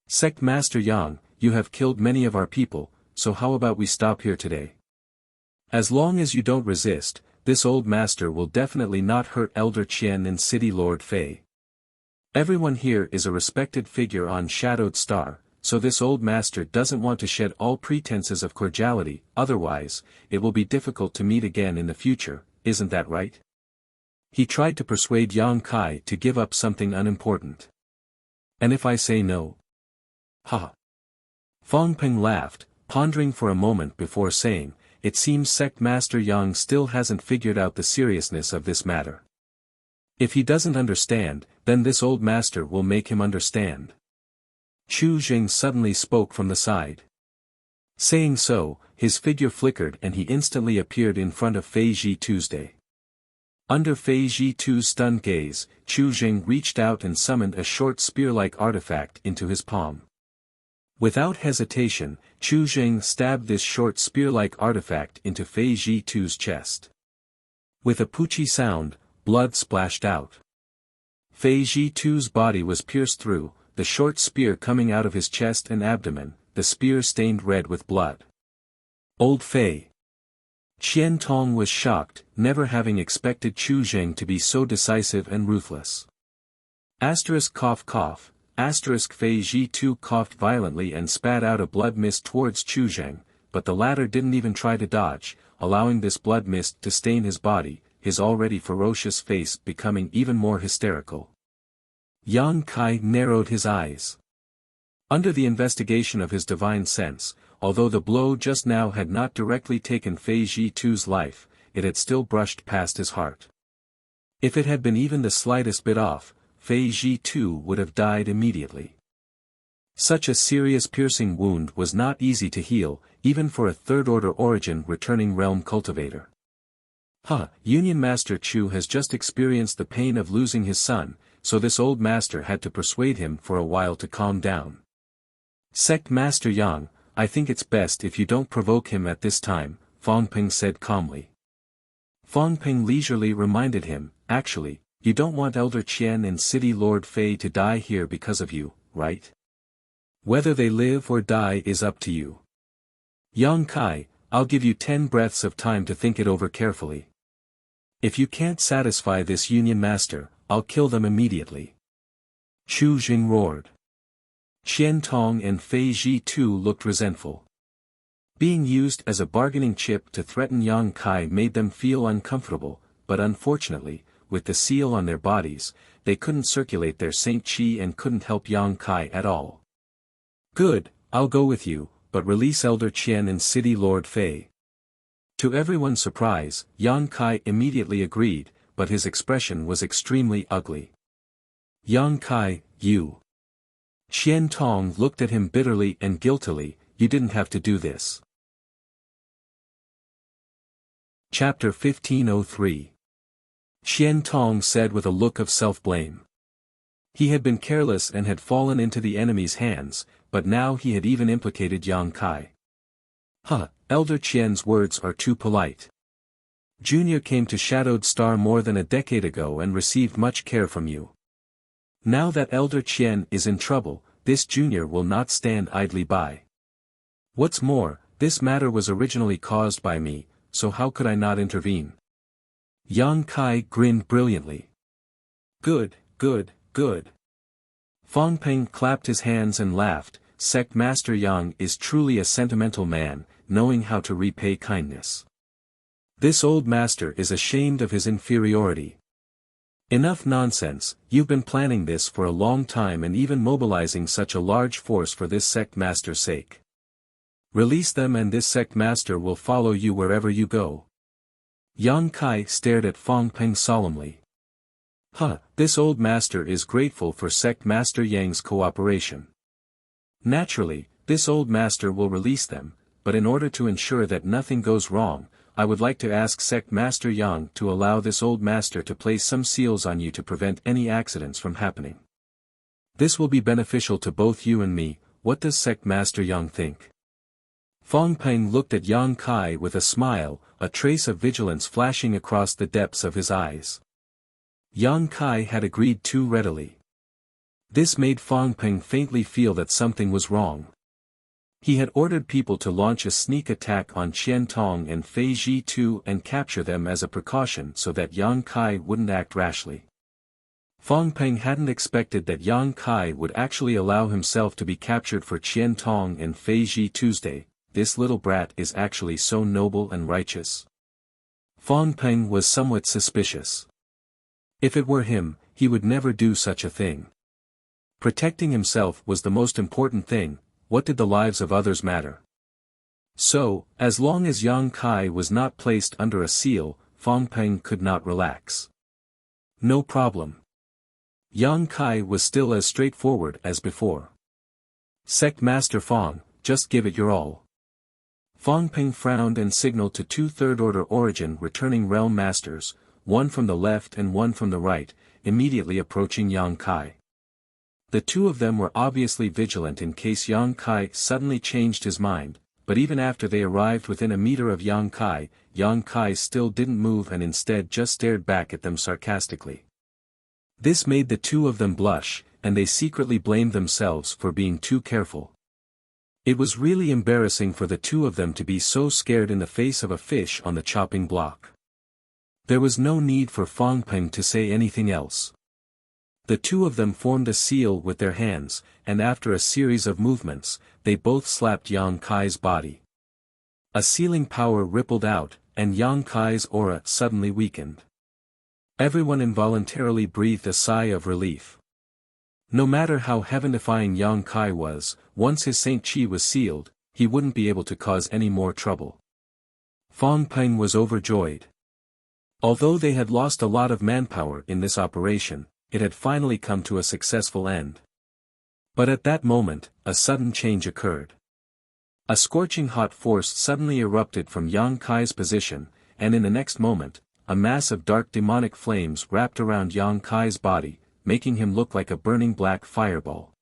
Sect Master Yang, you have killed many of our people, so how about we stop here today? As long as you don't resist, this old master will definitely not hurt Elder Qian and City Lord Fei. Everyone here is a respected figure on Shadowed Star, so this old master doesn't want to shed all pretenses of cordiality, otherwise, it will be difficult to meet again in the future, isn't that right? He tried to persuade Yang Kai to give up something unimportant. And if I say no? Ha! Fong Peng laughed, pondering for a moment before saying, "It seems Sect Master Yang still hasn't figured out the seriousness of this matter. If he doesn't understand, then this old master will make him understand." Chu Jing suddenly spoke from the side. Saying so, his figure flickered and he instantly appeared in front of Fei Ji Tuesday. Under Fei Ji Tu's stunned gaze, Chu Jing reached out and summoned a short spear-like artifact into his palm. Without hesitation, Chu Jing stabbed this short spear-like artifact into Fei Ji Tu's chest. With a poochie sound, blood splashed out. Fei Ji Tu's body was pierced through, the short spear coming out of his chest and abdomen, the spear stained red with blood. Old Fei. Qian Tong was shocked, never having expected Chu Jing to be so decisive and ruthless. Cough cough. Fei Ji Tu coughed violently and spat out a blood mist towards Chu Jing, but the latter didn't even try to dodge, allowing this blood mist to stain his body, his already ferocious face becoming even more hysterical. Yang Kai narrowed his eyes. Under the investigation of his divine sense, although the blow just now had not directly taken Fei Ji Tu's life, it had still brushed past his heart. If it had been even the slightest bit off, Fei Ji Tu would have died immediately. Such a serious piercing wound was not easy to heal, even for a third-order origin returning realm cultivator. Union Master Chu has just experienced the pain of losing his son, so this old master had to persuade him for a while to calm down. Sect Master Yang, I think it's best if you don't provoke him at this time, Fong Peng said calmly. Fong Peng leisurely reminded him, actually, you don't want Elder Qian and City Lord Fei to die here because of you, right? Whether they live or die is up to you. Yang Kai, I'll give you 10 breaths of time to think it over carefully. If you can't satisfy this Union Master, I'll kill them immediately. Chu Jing roared. Qian Tong and Fei Ji Tu looked resentful. Being used as a bargaining chip to threaten Yang Kai made them feel uncomfortable, but unfortunately, with the seal on their bodies, they couldn't circulate their Saint Qi and couldn't help Yang Kai at all. Good, I'll go with you, but release Elder Qian and City Lord Fei. To everyone's surprise, Yang Kai immediately agreed, but his expression was extremely ugly. Yang Kai, you. Qian Tong looked at him bitterly and guiltily, you didn't have to do this. Chapter 1503. Qian Tong said with a look of self-blame. He had been careless and had fallen into the enemy's hands, but now he had even implicated Yang Kai. Elder Qian's words are too polite. Junior came to Shadowed Star more than a decade ago and received much care from you. Now that Elder Qian is in trouble, this junior will not stand idly by. What's more, this matter was originally caused by me, so how could I not intervene? Yang Kai grinned brilliantly. Good, good, good. Fong Peng clapped his hands and laughed. Sect Master Yang is truly a sentimental man, knowing how to repay kindness. This old master is ashamed of his inferiority. Enough nonsense, you've been planning this for a long time and even mobilizing such a large force for this sect master's sake. Release them and this sect master will follow you wherever you go. Yang Kai stared at Fong Peng solemnly. This old master is grateful for sect master Yang's cooperation. Naturally, this old master will release them, but in order to ensure that nothing goes wrong, I would like to ask Sect Master Yang to allow this old master to place some seals on you to prevent any accidents from happening. This will be beneficial to both you and me. What does Sect Master Yang think? Fong Peng looked at Yang Kai with a smile, a trace of vigilance flashing across the depths of his eyes. Yang Kai had agreed too readily. This made Fong Peng faintly feel that something was wrong. He had ordered people to launch a sneak attack on Qian Tong and Fei Ji Tu and capture them as a precaution so that Yang Kai wouldn't act rashly. Fong Peng hadn't expected that Yang Kai would actually allow himself to be captured for Qian Tong and Fei Ji Tuesday. This little brat is actually so noble and righteous. Fong Peng was somewhat suspicious. If it were him, he would never do such a thing. Protecting himself was the most important thing. What did the lives of others matter? So, as long as Yang Kai was not placed under a seal, Fang Peng could not relax. No problem. Yang Kai was still as straightforward as before. Sect Master Fang, just give it your all. Fang Peng frowned and signaled to two third-order origin returning realm masters, one from the left and one from the right, immediately approaching Yang Kai. The two of them were obviously vigilant in case Yang Kai suddenly changed his mind, but even after they arrived within a meter of Yang Kai still didn't move and instead just stared back at them sarcastically. This made the two of them blush, and they secretly blamed themselves for being too careful. It was really embarrassing for the two of them to be so scared in the face of a fish on the chopping block. There was no need for Fang Peng to say anything else. The two of them formed a seal with their hands, and after a series of movements, they both slapped Yang Kai's body. A sealing power rippled out, and Yang Kai's aura suddenly weakened. Everyone involuntarily breathed a sigh of relief. No matter how heaven-defying Yang Kai was, once his Saint Chi was sealed, he wouldn't be able to cause any more trouble. Fang Peng was overjoyed. Although they had lost a lot of manpower in this operation, it had finally come to a successful end. But at that moment, a sudden change occurred. A scorching hot force suddenly erupted from Yang Kai's position, and in the next moment, a mass of dark demonic flames wrapped around Yang Kai's body, making him look like a burning black fireball.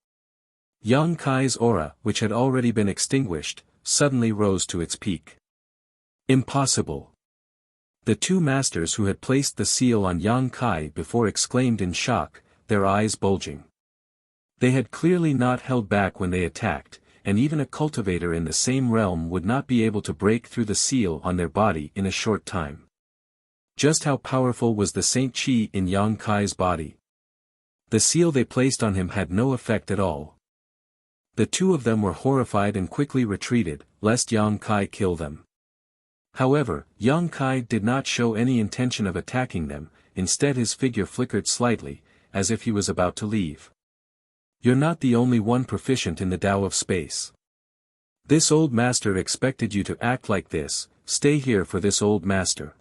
Yang Kai's aura, which had already been extinguished, suddenly rose to its peak. Impossible! The two masters who had placed the seal on Yang Kai before exclaimed in shock, their eyes bulging. They had clearly not held back when they attacked, and even a cultivator in the same realm would not be able to break through the seal on their body in a short time. Just how powerful was the Saint Chi in Yang Kai's body? The seal they placed on him had no effect at all. The two of them were horrified and quickly retreated, lest Yang Kai kill them. However, Yang Kai did not show any intention of attacking them, instead his figure flickered slightly, as if he was about to leave. You're not the only one proficient in the Tao of space. This old master expected you to act like this, stay here for this old master.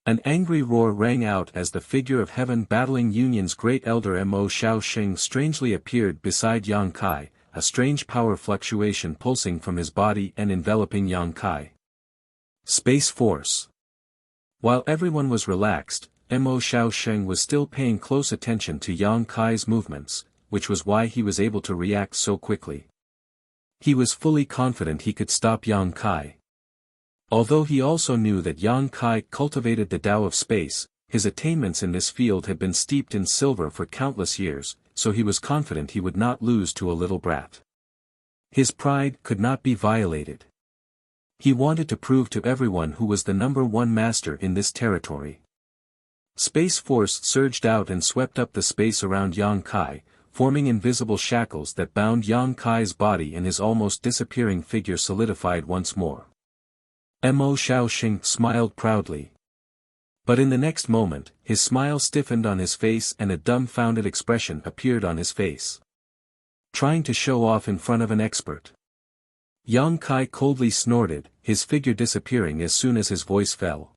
An angry roar rang out as the figure of Heaven Battling Union's great elder Mo Shaoxing strangely appeared beside Yang Kai, a strange power fluctuation pulsing from his body and enveloping Yang Kai. Space Force. While everyone was relaxed, Mo Shaoxing was still paying close attention to Yang Kai's movements, which was why he was able to react so quickly. He was fully confident he could stop Yang Kai. Although he also knew that Yang Kai cultivated the Tao of space, his attainments in this field had been steeped in silver for countless years, so he was confident he would not lose to a little brat. His pride could not be violated. He wanted to prove to everyone who was the #1 master in this territory. Space Force surged out and swept up the space around Yang Kai, forming invisible shackles that bound Yang Kai's body, and his almost disappearing figure solidified once more. Mo Shaoxing smiled proudly. But in the next moment, his smile stiffened on his face and a dumbfounded expression appeared on his face. Trying to show off in front of an expert. Yang Kai coldly snorted, his figure disappearing as soon as his voice fell.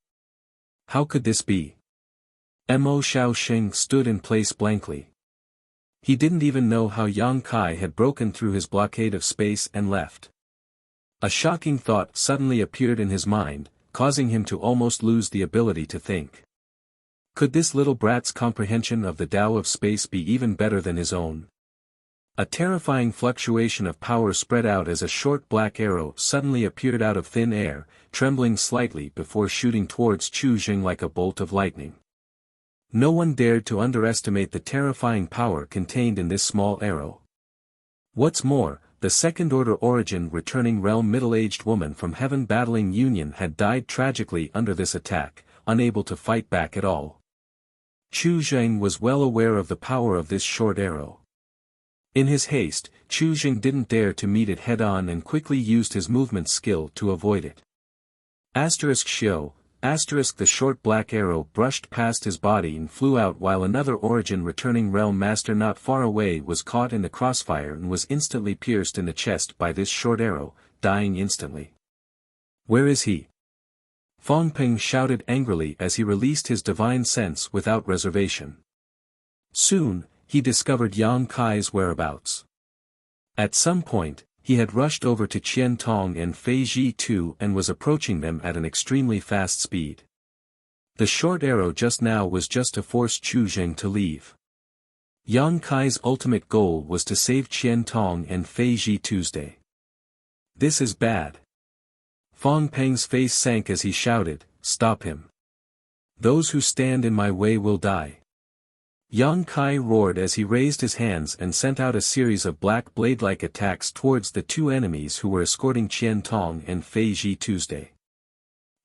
How could this be? Mo Shaoxing stood in place blankly. He didn't even know how Yang Kai had broken through his blockade of space and left. A shocking thought suddenly appeared in his mind, causing him to almost lose the ability to think. Could this little brat's comprehension of the Tao of space be even better than his own? A terrifying fluctuation of power spread out as a short black arrow suddenly appeared out of thin air, trembling slightly before shooting towards Chu Jing like a bolt of lightning. No one dared to underestimate the terrifying power contained in this small arrow. What's more, the second-order origin returning realm middle-aged woman from Heaven Battling Union had died tragically under this attack, unable to fight back at all. Chu Jing was well aware of the power of this short arrow. In his haste, Chu Jing didn't dare to meet it head-on and quickly used his movement skill to avoid it. *Xiao, The short black arrow brushed past his body and flew out while another origin returning realm master not far away was caught in the crossfire and was instantly pierced in the chest by this short arrow, dying instantly. "Where is he?" Fong Ping shouted angrily as he released his divine sense without reservation. Soon, he discovered Yang Kai's whereabouts. At some point, he had rushed over to Qian Tong and Fei Ji too and was approaching them at an extremely fast speed. The short arrow just now was just to force Chu Zheng to leave. Yang Kai's ultimate goal was to save Qian Tong and Fei Ji Tuesday. "This is bad." Fong Peng's face sank as he shouted, "Stop him. Those who stand in my way will die." Yang Kai roared as he raised his hands and sent out a series of black blade-like attacks towards the two enemies who were escorting Qian Tong and Fei Ji Tuesday.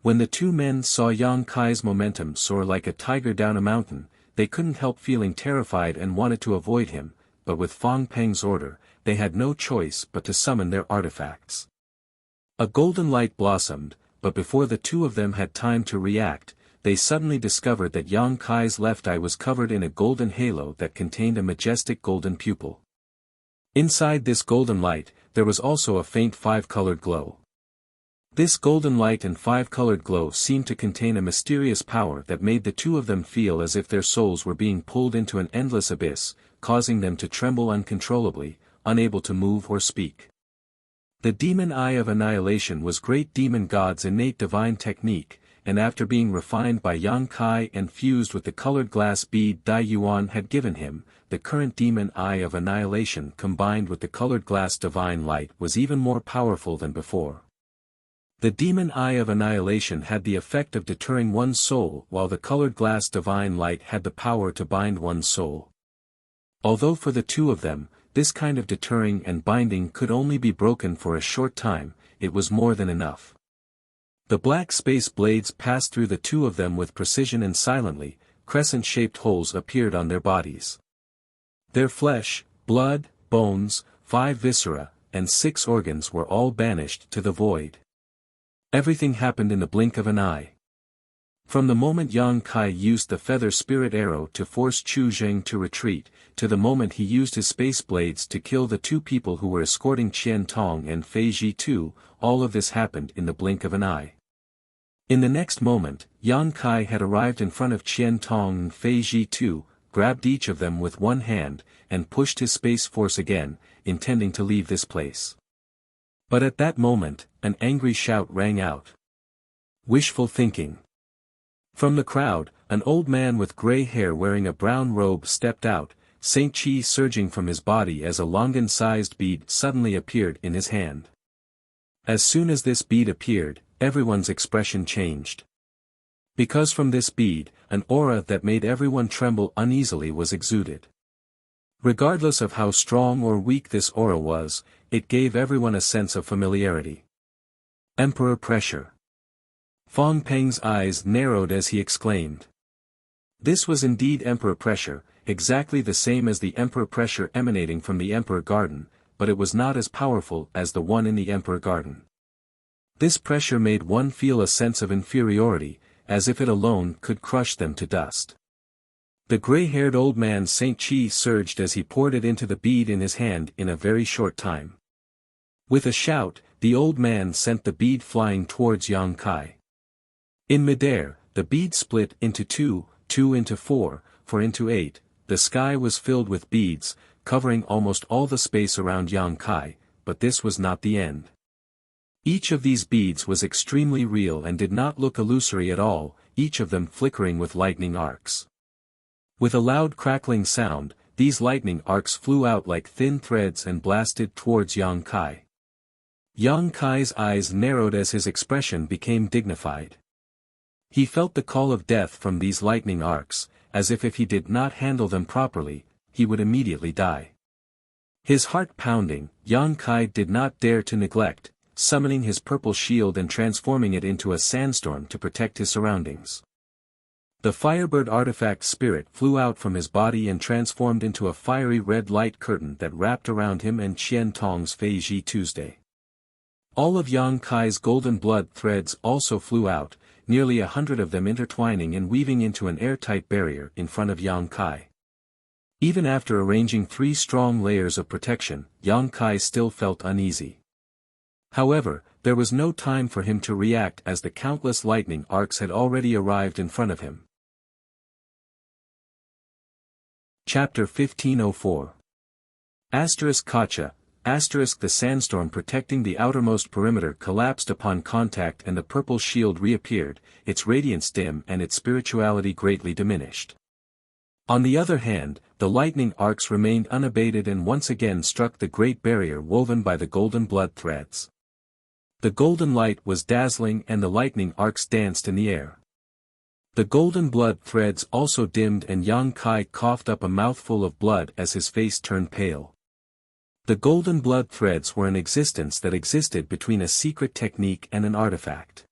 When the two men saw Yang Kai's momentum soar like a tiger down a mountain, they couldn't help feeling terrified and wanted to avoid him, but with Fong Peng's order, they had no choice but to summon their artifacts. A golden light blossomed, but before the two of them had time to react, they suddenly discovered that Yang Kai's left eye was covered in a golden halo that contained a majestic golden pupil. Inside this golden light, there was also a faint five-colored glow. This golden light and five-colored glow seemed to contain a mysterious power that made the two of them feel as if their souls were being pulled into an endless abyss, causing them to tremble uncontrollably, unable to move or speak. The demon eye of annihilation was great demon god's innate divine technique, and after being refined by Yang Kai and fused with the colored glass bead Dai Yuan had given him, the current demon eye of annihilation combined with the colored glass divine light was even more powerful than before. The demon eye of annihilation had the effect of deterring one's soul while the colored glass divine light had the power to bind one's soul. Although for the two of them, this kind of deterring and binding could only be broken for a short time, it was more than enough. The black space blades passed through the two of them with precision and silently, crescent-shaped holes appeared on their bodies. Their flesh, blood, bones, 5 viscera, and 6 organs were all banished to the void. Everything happened in the blink of an eye. From the moment Yang Kai used the feather spirit arrow to force Chu Zheng to retreat, to the moment he used his space blades to kill the two people who were escorting Qian Tong and Fei Ji too, all of this happened in the blink of an eye. In the next moment, Yang Kai had arrived in front of Qian Tong and Fei Ji too, grabbed each of them with one hand, and pushed his space force again, intending to leave this place. But at that moment, an angry shout rang out. Wishful thinking. From the crowd, an old man with gray hair wearing a brown robe stepped out, Saint Chi surging from his body as a longan-sized bead suddenly appeared in his hand. As soon as this bead appeared, everyone's expression changed. Because from this bead, an aura that made everyone tremble uneasily was exuded. Regardless of how strong or weak this aura was, it gave everyone a sense of familiarity. Emperor pressure. Fong Peng's eyes narrowed as he exclaimed. This was indeed Emperor pressure, exactly the same as the Emperor pressure emanating from the Emperor Garden, but it was not as powerful as the one in the Emperor Garden. This pressure made one feel a sense of inferiority, as if it alone could crush them to dust. The gray-haired old man Saint Chi surged as he poured it into the bead in his hand in a very short time. With a shout, the old man sent the bead flying towards Yang Kai. In midair, the bead split into 2, 2 into 4, 4 into 8, the sky was filled with beads, covering almost all the space around Yang Kai, but this was not the end. Each of these beads was extremely real and did not look illusory at all, each of them flickering with lightning arcs. With a loud crackling sound, these lightning arcs flew out like thin threads and blasted towards Yang Kai. Yang Kai's eyes narrowed as his expression became dignified. He felt the call of death from these lightning arcs, as if he did not handle them properly, he would immediately die. His heart pounding, Yang Kai did not dare to neglect, summoning his purple shield and transforming it into a sandstorm to protect his surroundings. The Firebird artifact spirit flew out from his body and transformed into a fiery red light curtain that wrapped around him and Qian Tong's Fei Ji Tuesday. All of Yang Kai's golden blood threads also flew out, nearly 100 of them intertwining and weaving into an airtight barrier in front of Yang Kai. Even after arranging 3 strong layers of protection, Yang Kai still felt uneasy. However, there was no time for him to react as the countless lightning arcs had already arrived in front of him. Chapter 1504. Kacha, the sandstorm protecting the outermost perimeter collapsed upon contact and the purple shield reappeared, its radiance dim and its spirituality greatly diminished. On the other hand, the lightning arcs remained unabated and once again struck the great barrier woven by the golden blood threads. The golden light was dazzling and the lightning arcs danced in the air. The golden blood threads also dimmed and Yang Kai coughed up a mouthful of blood as his face turned pale. The golden blood threads were an existence that existed between a secret technique and an artifact.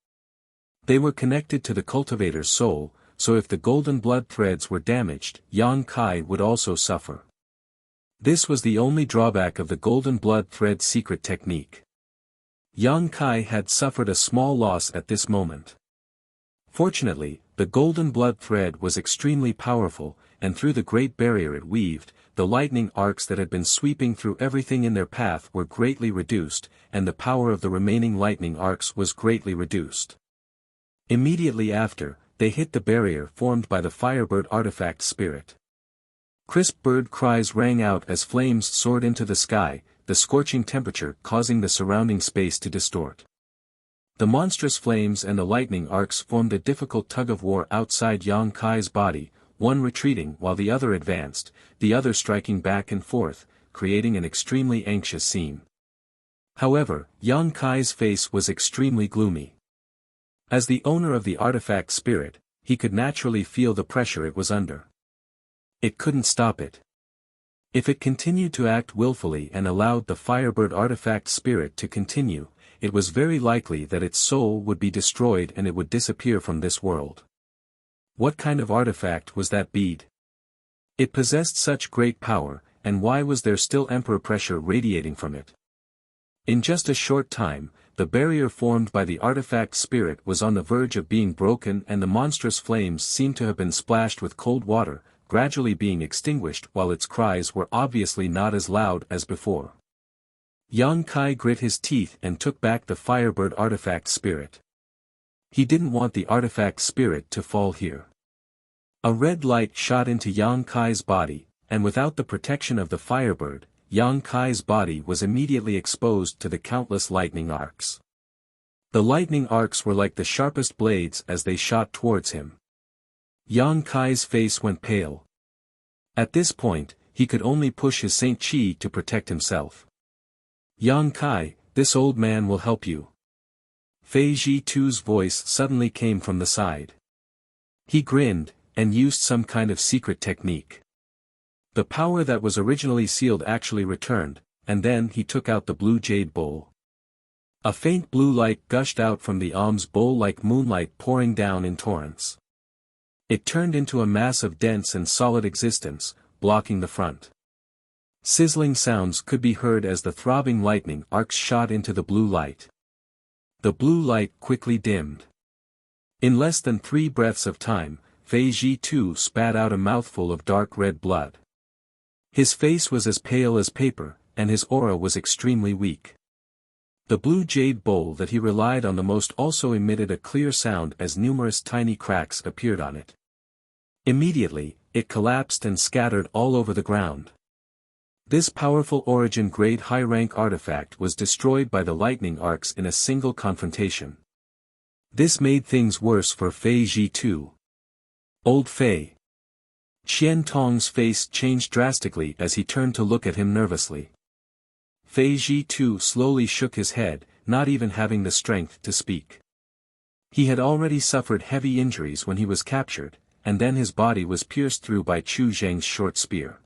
They were connected to the cultivator's soul, so if the golden blood threads were damaged, Yang Kai would also suffer. This was the only drawback of the golden blood thread secret technique. Yang Kai had suffered a small loss at this moment. Fortunately, the golden blood thread was extremely powerful, and through the great barrier it weaved, the lightning arcs that had been sweeping through everything in their path were greatly reduced, and the power of the remaining lightning arcs was greatly reduced. Immediately after, they hit the barrier formed by the Firebird artifact spirit. Crisp bird cries rang out as flames soared into the sky, the scorching temperature causing the surrounding space to distort. The monstrous flames and the lightning arcs formed a difficult tug-of-war outside Yang Kai's body, one retreating while the other advanced, the other striking back and forth, creating an extremely anxious scene. However, Yang Kai's face was extremely gloomy. As the owner of the artifact spirit, he could naturally feel the pressure it was under. It couldn't stop it. If it continued to act willfully and allowed the Firebird artifact spirit to continue, it was very likely that its soul would be destroyed and it would disappear from this world. What kind of artifact was that bead? It possessed such great power, and why was there still emperor pressure radiating from it? In just a short time, the barrier formed by the artifact spirit was on the verge of being broken and the monstrous flames seemed to have been splashed with cold water, gradually being extinguished while its cries were obviously not as loud as before. Yang Kai grit his teeth and took back the Firebird artifact spirit. He didn't want the artifact spirit to fall here. A red light shot into Yang Kai's body, and without the protection of the Firebird, Yang Kai's body was immediately exposed to the countless lightning arcs. The lightning arcs were like the sharpest blades as they shot towards him. Yang Kai's face went pale. At this point, he could only push his Saint Chi to protect himself. Yang Kai, this old man will help you. Fei Ji-tu's voice suddenly came from the side. He grinned, and used some kind of secret technique. The power that was originally sealed actually returned, and then he took out the blue jade bowl. A faint blue light gushed out from the alms bowl like moonlight pouring down in torrents. It turned into a mass of dense and solid existence, blocking the front. Sizzling sounds could be heard as the throbbing lightning arcs shot into the blue light. The blue light quickly dimmed. In less than 3 breaths of time, Fei Ji-tu spat out a mouthful of dark red blood. His face was as pale as paper, and his aura was extremely weak. The blue jade bowl that he relied on the most also emitted a clear sound as numerous tiny cracks appeared on it. Immediately, it collapsed and scattered all over the ground. This powerful origin-grade high-rank artifact was destroyed by the lightning arcs in a single confrontation. This made things worse for Fei Ji-tu. Old Fei. Qian Tong's face changed drastically as he turned to look at him nervously. Fei Ji-tu slowly shook his head, not even having the strength to speak. He had already suffered heavy injuries when he was captured, and then his body was pierced through by Chu Zheng's short spear.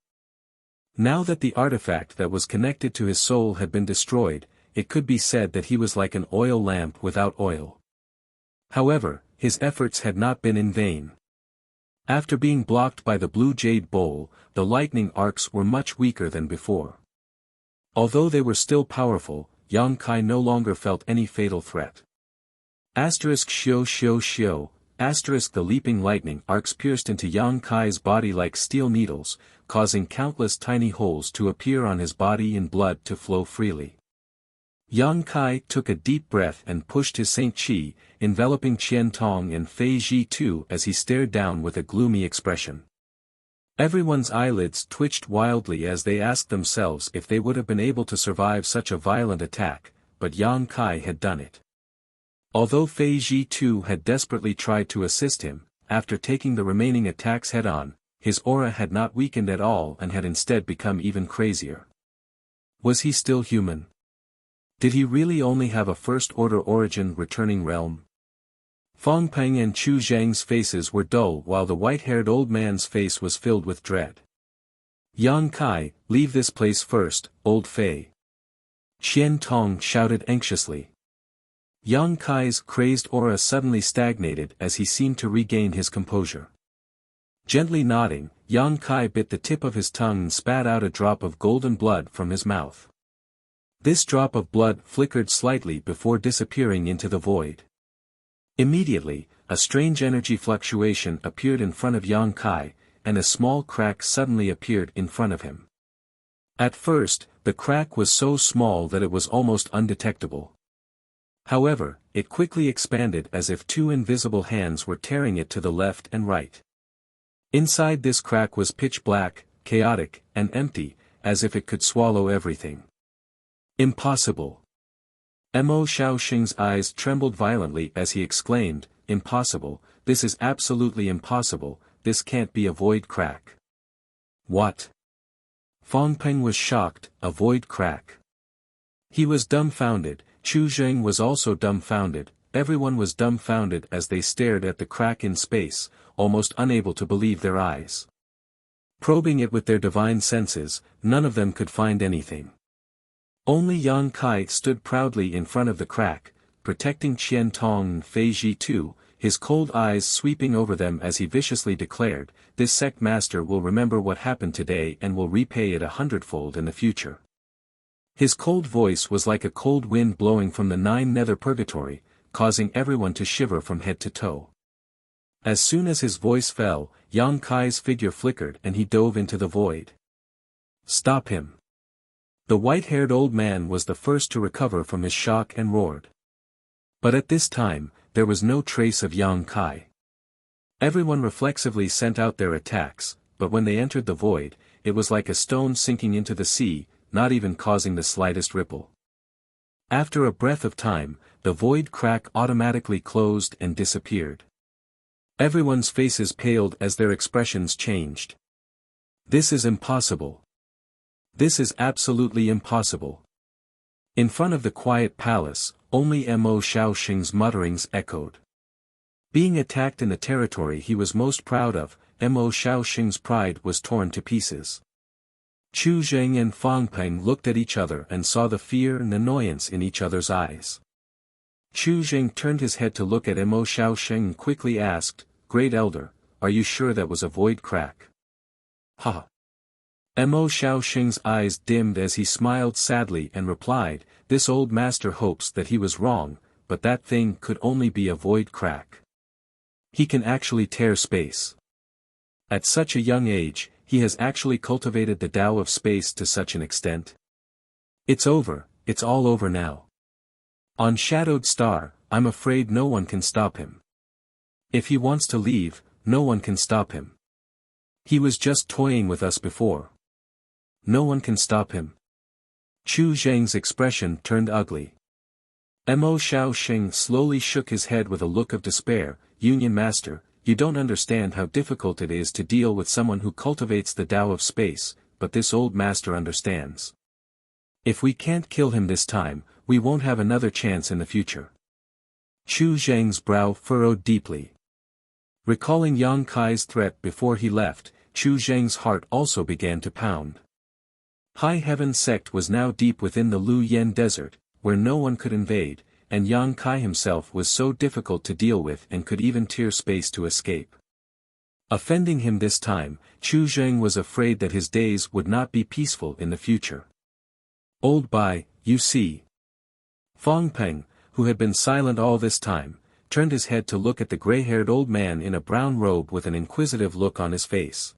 Now that the artifact that was connected to his soul had been destroyed, it could be said that he was like an oil lamp without oil. However, his efforts had not been in vain. After being blocked by the blue jade bowl, the lightning arcs were much weaker than before. Although they were still powerful, Yang Kai no longer felt any fatal threat. Asterisk shio shio shio, asterisk the leaping lightning arcs pierced into Yang Kai's body like steel needles, causing countless tiny holes to appear on his body and blood to flow freely. Yang Kai took a deep breath and pushed his Saint Chi, enveloping Qian Tong and Fei Ji too as he stared down with a gloomy expression. Everyone's eyelids twitched wildly as they asked themselves if they would have been able to survive such a violent attack, but Yang Kai had done it. Although Fei Ji too had desperately tried to assist him, after taking the remaining attacks head-on, his aura had not weakened at all and had instead become even crazier. Was he still human? Did he really only have a first-order origin returning realm? Fang Peng and Chu Zhang's faces were dull while the white-haired old man's face was filled with dread. Yang Kai, leave this place first, old Fei. Qian Tong shouted anxiously. Yang Kai's crazed aura suddenly stagnated as he seemed to regain his composure. Gently nodding, Yang Kai bit the tip of his tongue and spat out a drop of golden blood from his mouth. This drop of blood flickered slightly before disappearing into the void. Immediately, a strange energy fluctuation appeared in front of Yang Kai, and a small crack suddenly appeared in front of him. At first, the crack was so small that it was almost undetectable. However, it quickly expanded as if two invisible hands were tearing it to the left and right. Inside this crack was pitch black, chaotic, and empty, as if it could swallow everything. Impossible. Mo Shaoxing's eyes trembled violently as he exclaimed, "Impossible, this is absolutely impossible, this can't be a void crack." What? Fang Peng was shocked, a void crack. He was dumbfounded, Chu Zheng was also dumbfounded, everyone was dumbfounded as they stared at the crack in space, almost unable to believe their eyes. Probing it with their divine senses, none of them could find anything. Only Yang Kai stood proudly in front of the crack, protecting Qian Tong and Fei Ji too, his cold eyes sweeping over them as he viciously declared, "This sect master will remember what happened today and will repay it 100-fold in the future." His cold voice was like a cold wind blowing from the 9 nether purgatory, causing everyone to shiver from head to toe. As soon as his voice fell, Yang Kai's figure flickered and he dove into the void. "Stop him!" The white-haired old man was the first to recover from his shock and roared. But at this time, there was no trace of Yang Kai. Everyone reflexively sent out their attacks, but when they entered the void, it was like a stone sinking into the sea, not even causing the slightest ripple. After a breath of time, the void crack automatically closed and disappeared. Everyone's faces paled as their expressions changed. This is impossible. This is absolutely impossible. In front of the quiet palace, only Mo Shaoxing's mutterings echoed. Being attacked in the territory he was most proud of, Mo Shaoxing's pride was torn to pieces. Chu Zheng and Fang Peng looked at each other and saw the fear and annoyance in each other's eyes. Chu Zheng turned his head to look at Mo Shaoxing and quickly asked, "Great Elder, are you sure that was a void crack?" "Ha!" Mo Shaoxing's eyes dimmed as he smiled sadly and replied, "This old master hopes that he was wrong, but that thing could only be a void crack. He can actually tear space. At such a young age, he has actually cultivated the Tao of space to such an extent. It's over, it's all over now. On Shadowed Star, I'm afraid no one can stop him. If he wants to leave, no one can stop him. He was just toying with us before. No one can stop him." Chu Zheng's expression turned ugly. Mo Shaoxing slowly shook his head with a look of despair, "Union Master, you don't understand how difficult it is to deal with someone who cultivates the Tao of space, but this old master understands. If we can't kill him this time, we won't have another chance in the future." Chu Zheng's brow furrowed deeply. Recalling Yang Kai's threat before he left, Chu Zheng's heart also began to pound. High Heaven sect was now deep within the Lu Yen desert, where no one could invade, and Yang Kai himself was so difficult to deal with and could even tear space to escape. Offending him this time, Chu Zheng was afraid that his days would not be peaceful in the future. "Old Bai, you see." Fang Peng, who had been silent all this time, turned his head to look at the gray-haired old man in a brown robe with an inquisitive look on his face.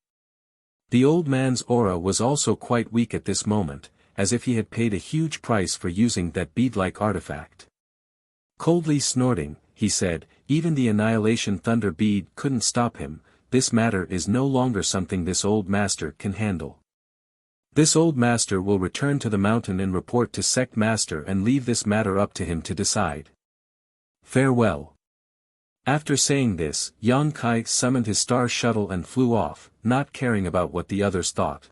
The old man's aura was also quite weak at this moment, as if he had paid a huge price for using that bead-like artifact. Coldly snorting, he said, "Even the annihilation thunder bead couldn't stop him. This matter is no longer something this old master can handle. This old master will return to the mountain and report to sect master and leave this matter up to him to decide. Farewell." After saying this, Yang Kai summoned his star shuttle and flew off, not caring about what the others thought.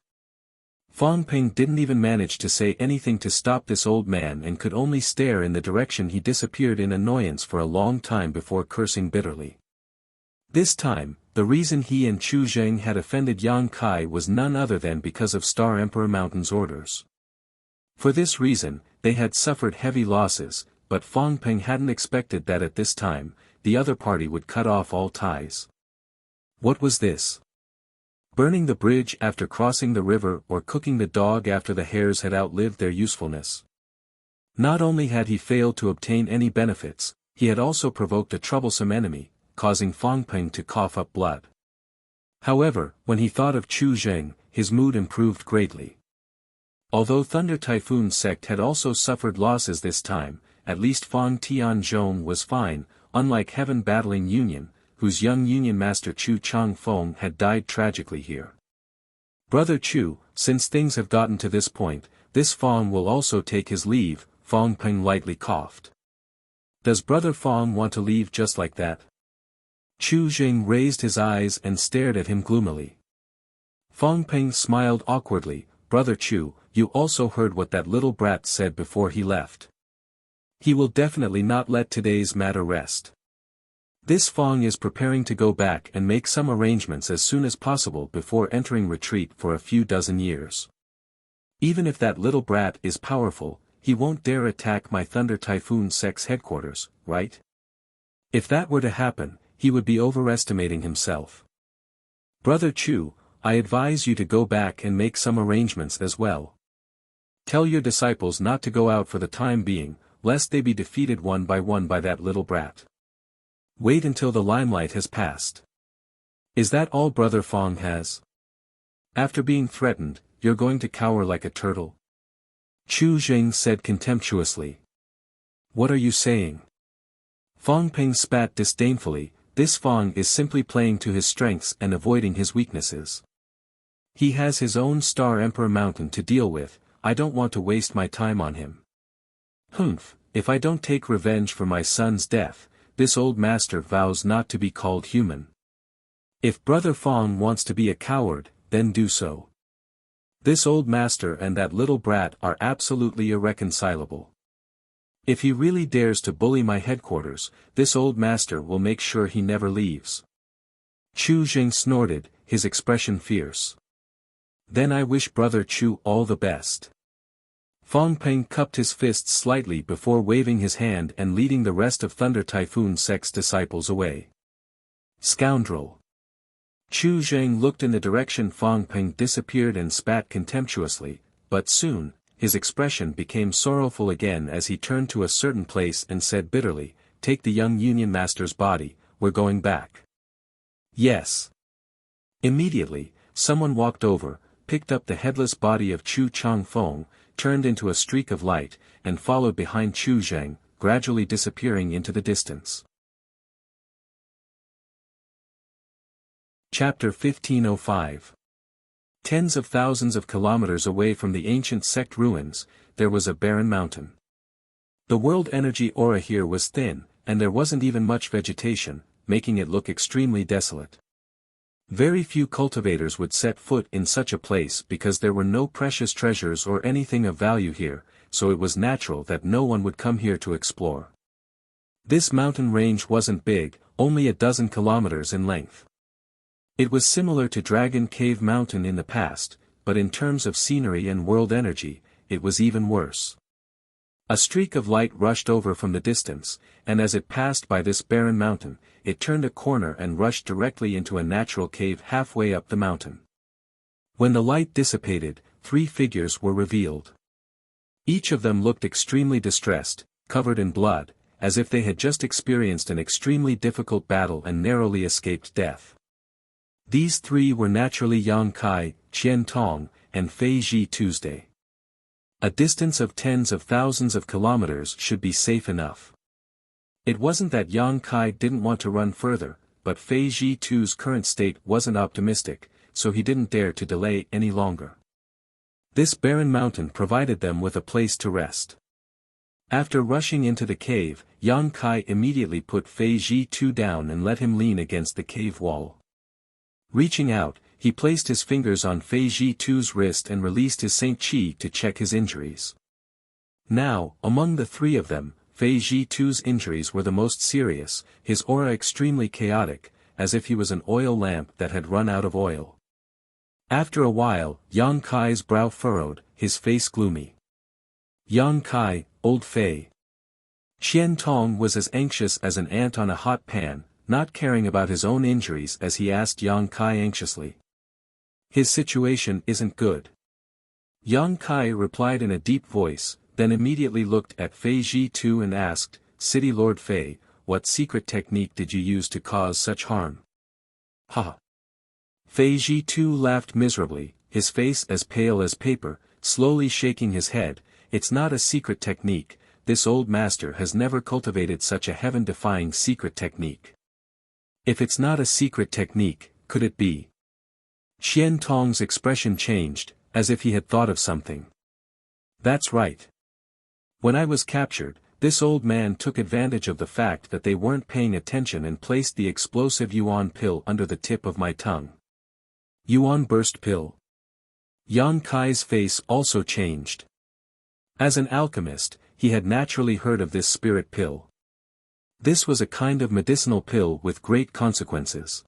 Fang Ping didn't even manage to say anything to stop this old man and could only stare in the direction he disappeared in annoyance for a long time before cursing bitterly. This time, the reason he and Chu Zheng had offended Yang Kai was none other than because of Star Emperor Mountain's orders. For this reason, they had suffered heavy losses, but Fang Ping hadn't expected that at this time, the other party would cut off all ties. What was this? Burning the bridge after crossing the river or cooking the dog after the hares had outlived their usefulness? Not only had he failed to obtain any benefits, he had also provoked a troublesome enemy, causing Fang Ping to cough up blood. However, when he thought of Chu Zheng, his mood improved greatly. Although Thunder Typhoon sect had also suffered losses this time, at least Fang Tianzhong was fine, unlike Heaven Battling Union, whose young Union Master Chu Changfeng had died tragically here. "Brother Chu, since things have gotten to this point, this Fang will also take his leave," Fang Ping lightly coughed. "Does Brother Fang want to leave just like that?" Chu Zheng raised his eyes and stared at him gloomily. Fang Ping smiled awkwardly. "Brother Chu, you also heard what that little brat said before he left. He will definitely not let today's matter rest. This Fang is preparing to go back and make some arrangements as soon as possible before entering retreat for a few dozen years. Even if that little brat is powerful, he won't dare attack my Thunder Typhoon sect's headquarters, right? If that were to happen, he would be overestimating himself. Brother Chu, I advise you to go back and make some arrangements as well. Tell your disciples not to go out for the time being, lest they be defeated one by that little brat. Wait until the limelight has passed. Is that all Brother Fang has? After being threatened, you're going to cower like a turtle?" Chu Zheng said contemptuously. "What are you saying?" Fang Ping spat disdainfully. "This Fang is simply playing to his strengths and avoiding his weaknesses. He has his own Star Emperor Mountain to deal with. I don't want to waste my time on him. Humph, if I don't take revenge for my son's death, this old master vows not to be called human. If Brother Fang wants to be a coward, then do so. This old master and that little brat are absolutely irreconcilable. If he really dares to bully my headquarters, this old master will make sure he never leaves." Chu Zheng snorted, his expression fierce. "Then I wish Brother Chu all the best." Fang Ping cupped his fists slightly before waving his hand and leading the rest of Thunder Typhoon sect's disciples away. "Scoundrel!" Chu Zheng looked in the direction Fang Ping disappeared and spat contemptuously, but soon, his expression became sorrowful again as he turned to a certain place and said bitterly, "Take the young Union Master's body, we're going back." "Yes." Immediately, someone walked over, picked up the headless body of Chu Changfeng, turned into a streak of light, and followed behind Chu Zheng, gradually disappearing into the distance. Chapter 1505. Tens of thousands of kilometers away from the ancient sect ruins, there was a barren mountain. The world energy aura here was thin, and there wasn't even much vegetation, making it look extremely desolate. Very few cultivators would set foot in such a place because there were no precious treasures or anything of value here, so it was natural that no one would come here to explore. This mountain range wasn't big, only a dozen kilometers in length. It was similar to Dragon Cave Mountain in the past, but in terms of scenery and world energy, it was even worse. A streak of light rushed over from the distance, and as it passed by this barren mountain, it turned a corner and rushed directly into a natural cave halfway up the mountain. When the light dissipated, 3 figures were revealed. Each of them looked extremely distressed, covered in blood, as if they had just experienced an extremely difficult battle and narrowly escaped death. These three were naturally Yang Kai, Qian Tong, and Fei Ji Tuesday. A distance of tens of thousands of kilometers should be safe enough. It wasn't that Yang Kai didn't want to run further, but Fei Ji Tu's current state wasn't optimistic, so he didn't dare to delay any longer. This barren mountain provided them with a place to rest. After rushing into the cave, Yang Kai immediately put Fei Ji Tu down and let him lean against the cave wall. Reaching out, he placed his fingers on Fei Ji Tu's wrist and released his Saint Qi to check his injuries. Now, among the three of them, Fei Ji Tu's injuries were the most serious, his aura extremely chaotic, as if he was an oil lamp that had run out of oil. After a while, Yang Kai's brow furrowed, his face gloomy. Yang Kai, old Fei. Qian Tong was as anxious as an ant on a hot pan, not caring about his own injuries as he asked Yang Kai anxiously. His situation isn't good. Yang Kai replied in a deep voice, then immediately looked at Fei Ji Tu and asked, City Lord Fei, what secret technique did you use to cause such harm? Ha! Fei Ji Tu laughed miserably, his face as pale as paper, slowly shaking his head. It's not a secret technique, this old master has never cultivated such a heaven-defying secret technique. If it's not a secret technique, could it be? Qian Tong's expression changed, as if he had thought of something. That's right. When I was captured, this old man took advantage of the fact that they weren't paying attention and placed the explosive Yuan pill under the tip of my tongue. Yuan burst pill. Yang Kai's face also changed. As an alchemist, he had naturally heard of this spirit pill. This was a kind of medicinal pill with great consequences.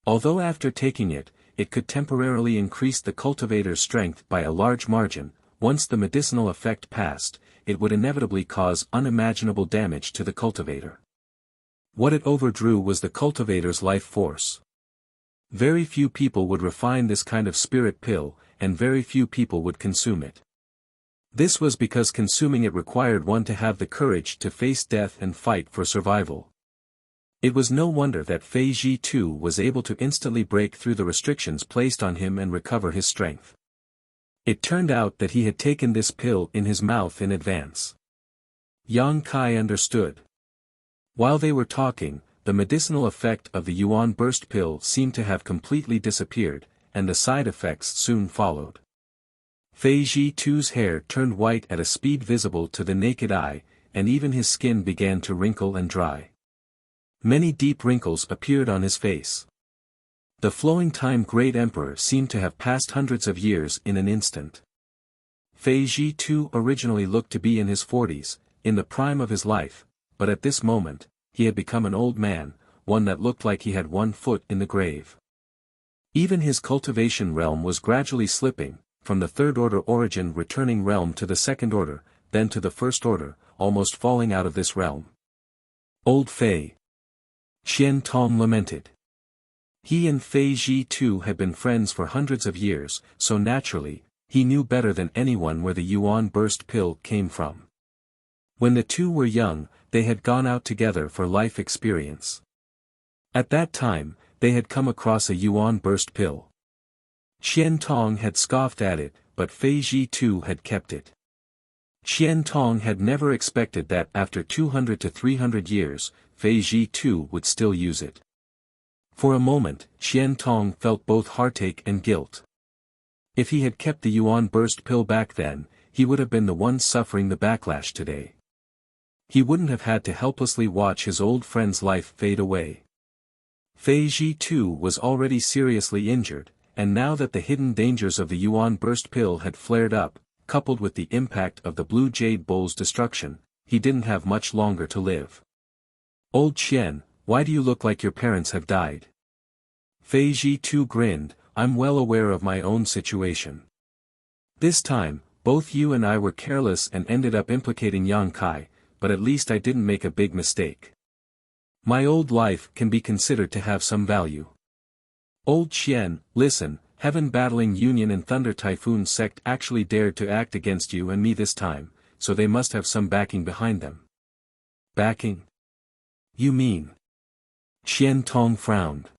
Although after taking it, it could temporarily increase the cultivator's strength by a large margin, once the medicinal effect passed, it would inevitably cause unimaginable damage to the cultivator. What it overdrew was the cultivator's life force. Very few people would refine this kind of spirit pill, and very few people would consume it. This was because consuming it required one to have the courage to face death and fight for survival. It was no wonder that Fei Ji Tu was able to instantly break through the restrictions placed on him and recover his strength. It turned out that he had taken this pill in his mouth in advance. Yang Kai understood. While they were talking, the medicinal effect of the Yuan burst pill seemed to have completely disappeared, and the side effects soon followed. Fei Ji Tu's hair turned white at a speed visible to the naked eye, and even his skin began to wrinkle and dry. Many deep wrinkles appeared on his face. The flowing time great emperor seemed to have passed hundreds of years in an instant. Fei Ji Tu originally looked to be in his 40s, in the prime of his life, but at this moment, he had become an old man, one that looked like he had one foot in the grave. Even his cultivation realm was gradually slipping, from the third order origin returning realm to the second order, then to the first order, almost falling out of this realm. Old Fei. Qian Tong lamented. He and Fei Ji Tu had been friends for hundreds of years, so naturally, he knew better than anyone where the Yuan burst pill came from. When the two were young, they had gone out together for life experience. At that time, they had come across a Yuan burst pill. Qian Tong had scoffed at it, but Fei Ji Tu had kept it. Qian Tong had never expected that after 200 to 300 years, Fei Ji Tu would still use it. For a moment, Qian Tong felt both heartache and guilt. If he had kept the Yuan burst pill back then, he would have been the one suffering the backlash today. He wouldn't have had to helplessly watch his old friend's life fade away. Fei Ji Tu was already seriously injured, and now that the hidden dangers of the Yuan burst pill had flared up, coupled with the impact of the Blue Jade Bull's destruction, he didn't have much longer to live. Old Qian, why do you look like your parents have died? Fei Ji Tu grinned, I'm well aware of my own situation. This time, both you and I were careless and ended up implicating Yang Kai, but at least I didn't make a big mistake. My old life can be considered to have some value. Old Qian, listen, Heaven Battling Union and Thunder Typhoon Sect actually dared to act against you and me this time, so they must have some backing behind them. backing? You mean? Qian Tong frowned.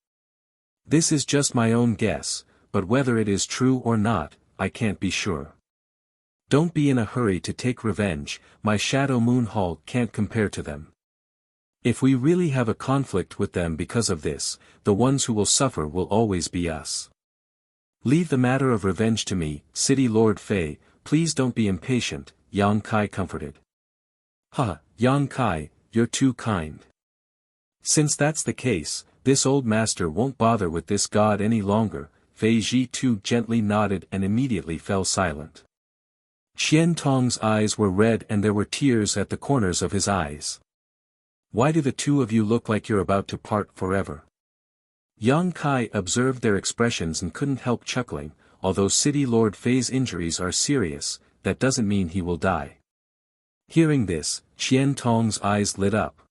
This is just my own guess, but whether it is true or not, I can't be sure. Don't be in a hurry to take revenge, my Shadow Moon Hall can't compare to them. If we really have a conflict with them because of this, the ones who will suffer will always be us. Leave the matter of revenge to me, City Lord Fei, please don't be impatient, Yang Kai comforted. Yang Kai, you're too kind. Since that's the case, this old master won't bother with this god any longer. Fei Ji too gently nodded and immediately fell silent. Qian Tong's eyes were red and there were tears at the corners of his eyes. Why do the two of you look like you're about to part forever? Yang Kai observed their expressions and couldn't help chuckling. Although City Lord Fei's injuries are serious, that doesn't mean he will die. Hearing this, Qian Tong's eyes lit up.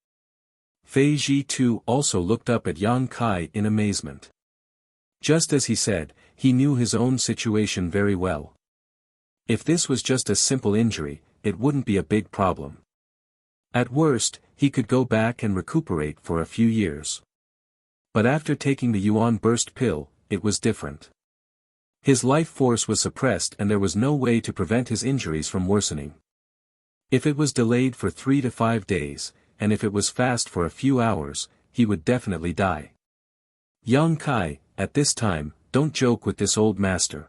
Fei Ji too also looked up at Yang Kai in amazement. Just as he said, he knew his own situation very well. If this was just a simple injury, it wouldn't be a big problem. At worst, he could go back and recuperate for a few years. But after taking the Yuan Burst pill, it was different. His life force was suppressed and there was no way to prevent his injuries from worsening. If it was delayed for 3 to 5 days, and if it was fast for a few hours, he would definitely die. Yang Kai, at this time, don't joke with this old master.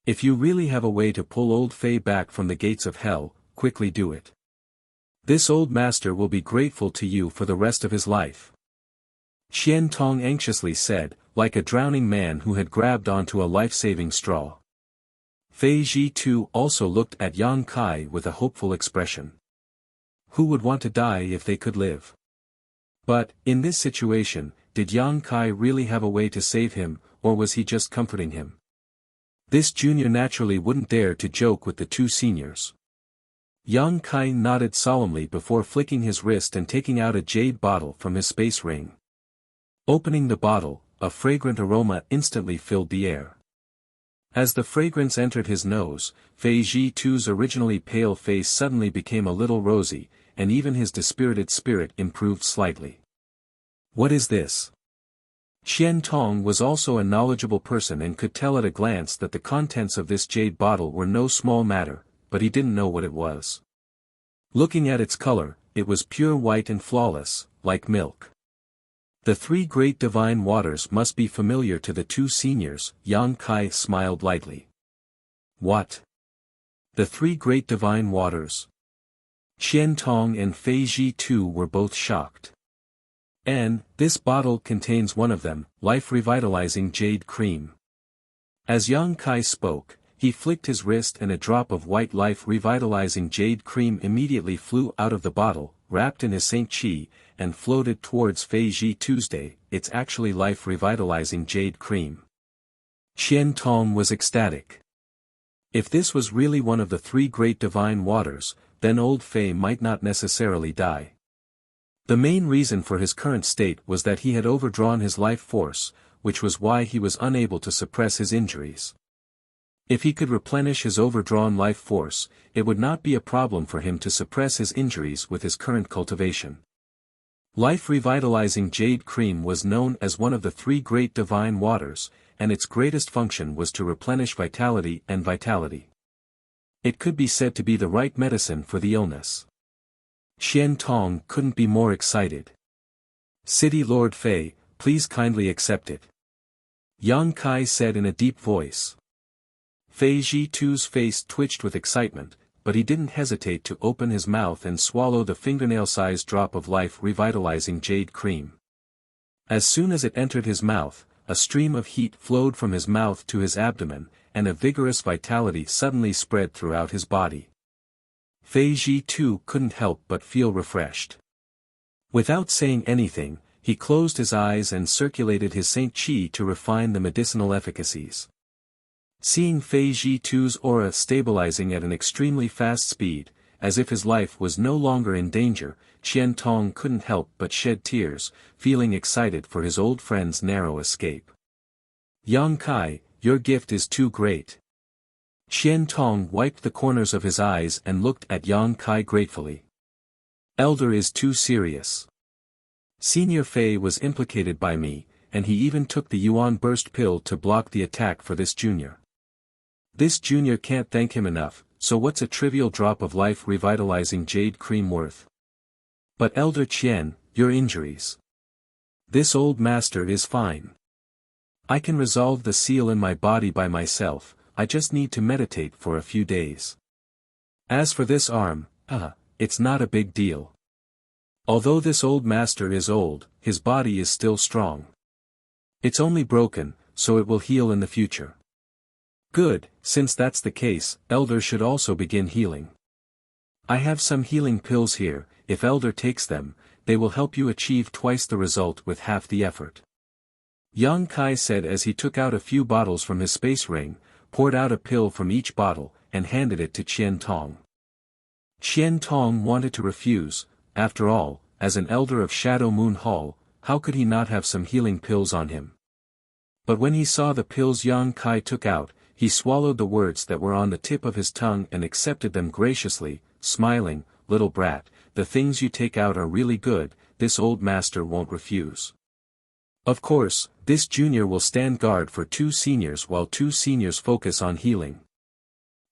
If you really have a way to pull old Fei back from the gates of hell, quickly do it. This old master will be grateful to you for the rest of his life. Qian Tong anxiously said, like a drowning man who had grabbed onto a life-saving straw. Fei Ji too also looked at Yang Kai with a hopeful expression. Who would want to die if they could live? But, in this situation, did Yang Kai really have a way to save him, or was he just comforting him? This junior naturally wouldn't dare to joke with the two seniors. Yang Kai nodded solemnly before flicking his wrist and taking out a jade bottle from his space ring. Opening the bottle, a fragrant aroma instantly filled the air. As the fragrance entered his nose, Fei Ji too's originally pale face suddenly became a little rosy, and even his dispirited spirit improved slightly. What is this? Qian Tong was also a knowledgeable person and could tell at a glance that the contents of this jade bottle were no small matter, but he didn't know what it was. Looking at its color, it was pure white and flawless, like milk. The 3 great divine waters must be familiar to the two seniors, Yang Kai smiled lightly. What? The 3 great divine waters? Qian Tong and Fei Ji too were both shocked. And, this bottle contains one of them, life-revitalizing jade cream. As Yang Kai spoke, he flicked his wrist and a drop of white life-revitalizing jade cream immediately flew out of the bottle, wrapped in his Saint Qi, and floated towards Fei Ji Tuesday. It's actually life-revitalizing jade cream. Qian Tong was ecstatic. If this was really one of the 3 great divine waters, then old Fei might not necessarily die. The main reason for his current state was that he had overdrawn his life force, which was why he was unable to suppress his injuries. If he could replenish his overdrawn life force, it would not be a problem for him to suppress his injuries with his current cultivation. Life-revitalizing jade cream was known as one of the 3 great divine waters, and its greatest function was to replenish vitality and vitality. It could be said to be the right medicine for the illness. Qian Tong couldn't be more excited. City Lord Fei, please kindly accept it. Yang Kai said in a deep voice. Fei Ji too's face twitched with excitement, but he didn't hesitate to open his mouth and swallow the fingernail-sized drop of life-revitalizing jade cream. As soon as it entered his mouth, a stream of heat flowed from his mouth to his abdomen, and a vigorous vitality suddenly spread throughout his body. Fei Ji too couldn't help but feel refreshed. Without saying anything, he closed his eyes and circulated his Saint Qi to refine the medicinal efficacies. Seeing Fei Ji too's aura stabilizing at an extremely fast speed, as if his life was no longer in danger, Qian Tong couldn't help but shed tears, feeling excited for his old friend's narrow escape. Yang Kai, your gift is too great. Qian Tong wiped the corners of his eyes and looked at Yang Kai gratefully. Elder is too serious. Senior Fei was implicated by me, and he even took the Yuan burst pill to block the attack for this junior. This junior can't thank him enough, so what's a trivial drop of life revitalizing jade cream worth? But Elder Qian, your injuries. This old master is fine. I can resolve the seal in my body by myself, I just need to meditate for a few days. As for this arm, it's not a big deal. Although this old master is old, his body is still strong. It's only broken, so it will heal in the future. Good, since that's the case, Elder should also begin healing. I have some healing pills here, if Elder takes them, they will help you achieve twice the result with half the effort. Yang Kai said as he took out a few bottles from his space ring, poured out a pill from each bottle, and handed it to Qian Tong. Qian Tong wanted to refuse, after all, as an elder of Shadow Moon Hall, how could he not have some healing pills on him? But when he saw the pills Yang Kai took out, he swallowed the words that were on the tip of his tongue and accepted them graciously, smiling, little brat, the things you take out are really good, this old master won't refuse. Of course, this junior will stand guard for 2 seniors while 2 seniors focus on healing.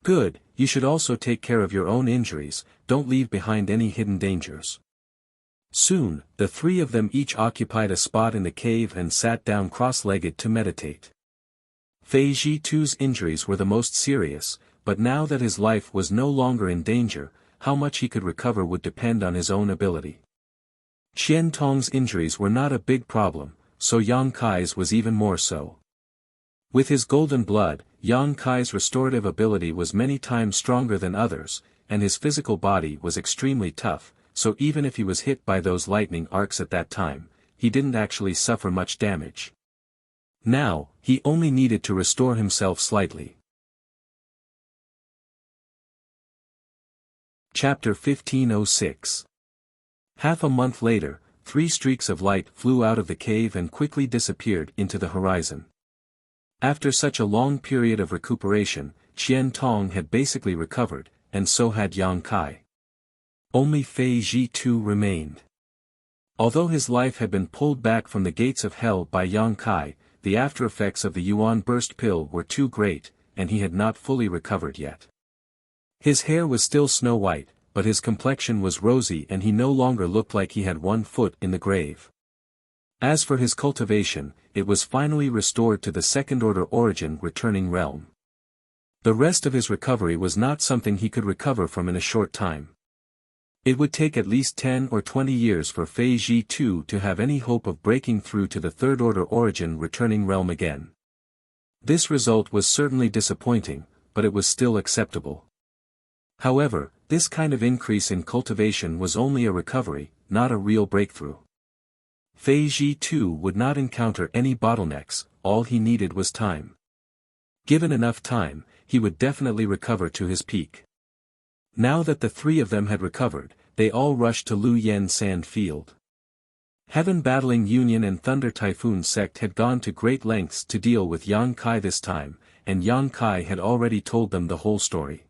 Good, you should also take care of your own injuries, don't leave behind any hidden dangers. Soon, the 3 of them each occupied a spot in the cave and sat down cross-legged to meditate. Fei Zhitu's injuries were the most serious, but now that his life was no longer in danger, how much he could recover would depend on his own ability. Qian Tong's injuries were not a big problem, so Yang Kai's was even more so. With his golden blood, Yang Kai's restorative ability was many times stronger than others, and his physical body was extremely tough, so even if he was hit by those lightning arcs at that time, he didn't actually suffer much damage. Now, he only needed to restore himself slightly. Chapter 1506. Half a month later, 3 streaks of light flew out of the cave and quickly disappeared into the horizon. After such a long period of recuperation, Qian Tong had basically recovered, and so had Yang Kai. Only Fei Zhitu remained. Although his life had been pulled back from the gates of hell by Yang Kai, the aftereffects of the Yuan burst pill were too great, and he had not fully recovered yet. His hair was still snow white, but his complexion was rosy and he no longer looked like he had 1 foot in the grave. As for his cultivation, it was finally restored to the second-order origin returning realm. The rest of his recovery was not something he could recover from in a short time. It would take at least 10 or 20 years for Fei Zhitu to have any hope of breaking through to the third-order origin returning realm again. This result was certainly disappointing, but it was still acceptable. However, this kind of increase in cultivation was only a recovery, not a real breakthrough. Fei Zhitu would not encounter any bottlenecks, all he needed was time. Given enough time, he would definitely recover to his peak. Now that the 3 of them had recovered, they all rushed to Lu Yen Sand Field. Heaven Battling Union and Thunder Typhoon Sect had gone to great lengths to deal with Yang Kai this time, and Yang Kai had already told them the whole story.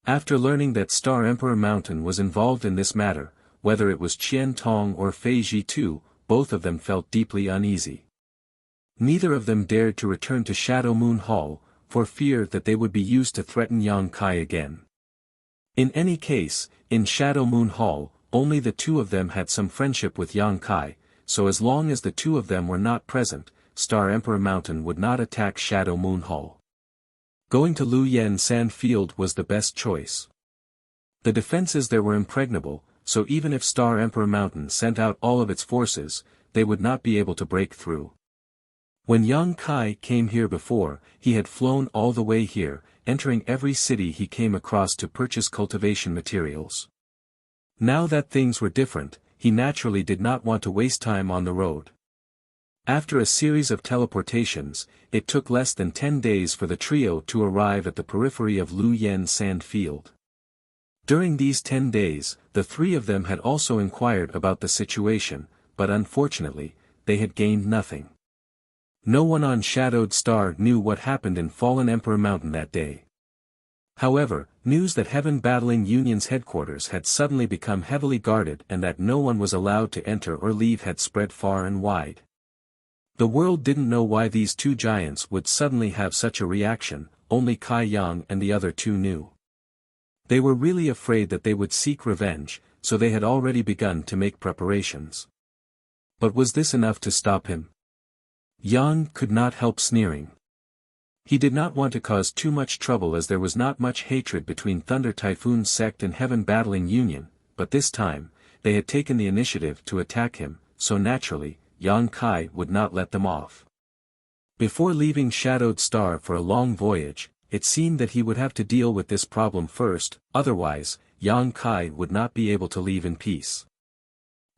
After learning that Star Emperor Mountain was involved in this matter, whether it was Qian Tong or Fei Zhitu, both of them felt deeply uneasy. Neither of them dared to return to Shadow Moon Hall, for fear that they would be used to threaten Yang Kai again. In any case, in Shadow Moon Hall, only the 2 of them had some friendship with Yang Kai, so as long as the 2 of them were not present, Star Emperor Mountain would not attack Shadow Moon Hall. Going to Lu Yen Sand Field was the best choice. The defenses there were impregnable, so even if Star Emperor Mountain sent out all of its forces, they would not be able to break through. When Yang Kai came here before, he had flown all the way here, entering every city he came across to purchase cultivation materials. Now that things were different, he naturally did not want to waste time on the road. After a series of teleportations, it took less than 10 days for the trio to arrive at the periphery of Lu Yen Sand Field. During these 10 days, the 3 of them had also inquired about the situation, but unfortunately, they had gained nothing. No one on Shadowed Star knew what happened in Fallen Emperor Mountain that day. However, news that Heaven Battling Union's headquarters had suddenly become heavily guarded and that no one was allowed to enter or leave had spread far and wide. The world didn't know why these two giants would suddenly have such a reaction, only Kai Yang and the other two knew. They were really afraid that they would seek revenge, so they had already begun to make preparations. But was this enough to stop him? Yang could not help sneering. He did not want to cause too much trouble as there was not much hatred between Thunder Typhoon Sect and Heaven Battling Union, but this time, they had taken the initiative to attack him, so naturally, Yang Kai would not let them off. Before leaving Shadowed Star for a long voyage, it seemed that he would have to deal with this problem first, otherwise, Yang Kai would not be able to leave in peace.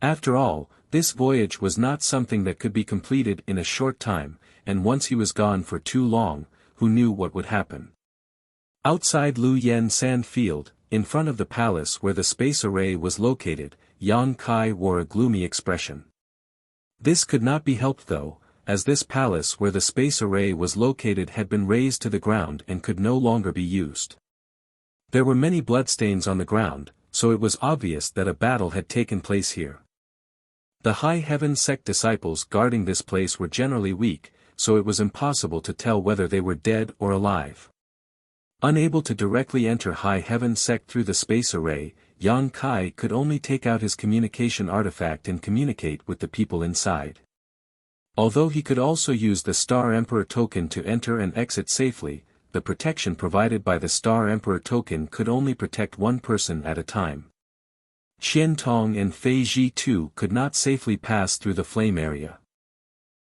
After all, this voyage was not something that could be completed in a short time, and once he was gone for too long, who knew what would happen. Outside Lu Yen Sand Field, in front of the palace where the space array was located, Yang Kai wore a gloomy expression. This could not be helped though, as this palace where the space array was located had been razed to the ground and could no longer be used. There were many bloodstains on the ground, so it was obvious that a battle had taken place here. The High Heaven Sect disciples guarding this place were generally weak, so it was impossible to tell whether they were dead or alive. Unable to directly enter High Heaven Sect through the space array, Yang Kai could only take out his communication artifact and communicate with the people inside. Although he could also use the Star Emperor token to enter and exit safely, the protection provided by the Star Emperor token could only protect one person at a time. Qian Tong and Fei Ji too could not safely pass through the flame area.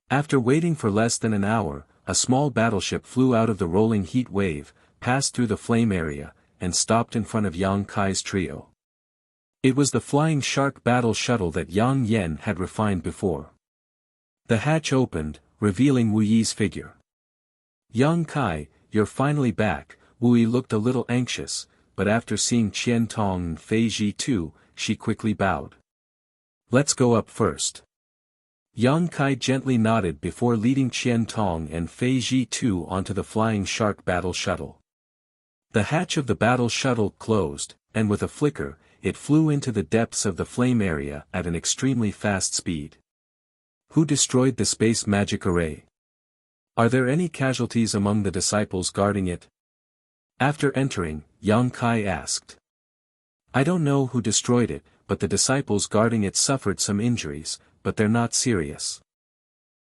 After waiting for less than an hour, a small battleship flew out of the rolling heat wave, passed through the flame area, and stopped in front of Yang Kai's trio. It was the Flying Shark battle shuttle that Yang Yen had refined before. The hatch opened, revealing Wu Yi's figure. Yang Kai, you're finally back. Wu Yi looked a little anxious, but after seeing Qian Tong and Fei Ji too, she quickly bowed. Let's go up first. Yang Kai gently nodded before leading Qian Tong and Fei Ji too onto the Flying Shark battle shuttle. The hatch of the battle shuttle closed, and with a flicker, it flew into the depths of the flame area at an extremely fast speed. Who destroyed the space magic array? Are there any casualties among the disciples guarding it? After entering, Yang Kai asked. I don't know who destroyed it, but the disciples guarding it suffered some injuries, but they're not serious.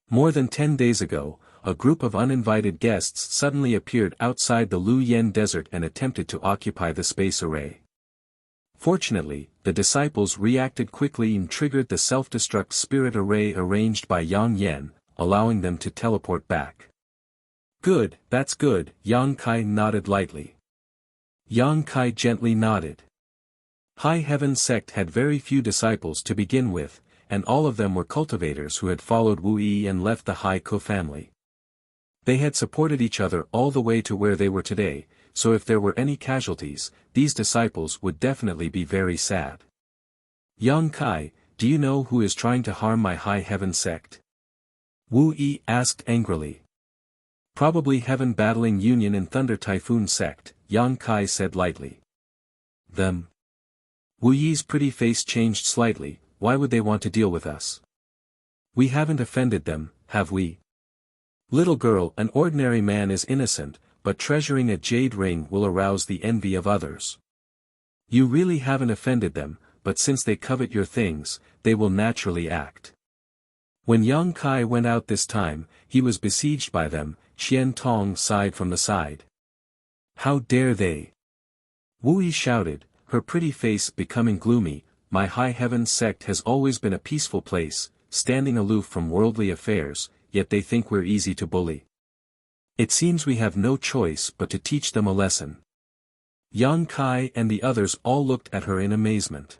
More than 10 days ago, a group of uninvited guests suddenly appeared outside the Lu Yen Desert and attempted to occupy the space array. Fortunately, the disciples reacted quickly and triggered the self-destruct spirit array arranged by Yang Yen, allowing them to teleport back. Good, that's good, Yang Kai nodded lightly. Yang Kai gently nodded. High Heaven Sect had very few disciples to begin with, and all of them were cultivators who had followed Wu Yi and left the Hai Ko family. They had supported each other all the way to where they were today, so if there were any casualties, these disciples would definitely be very sad. Yang Kai, do you know who is trying to harm my High Heaven Sect? Wu Yi asked angrily. Probably Heaven Battling Union and Thunder Typhoon Sect, Yang Kai said lightly. Them? Wu Yi's pretty face changed slightly. Why would they want to deal with us? We haven't offended them, have we? Little girl, an ordinary man is innocent, but treasuring a jade ring will arouse the envy of others. You really haven't offended them, but since they covet your things, they will naturally act. When Yang Kai went out this time, he was besieged by them. Qian Tong sighed from the side. How dare they? Wu Yi shouted, her pretty face becoming gloomy. My High Heaven Sect has always been a peaceful place, standing aloof from worldly affairs, yet they think we're easy to bully. It seems we have no choice but to teach them a lesson. Yang Kai and the others all looked at her in amazement.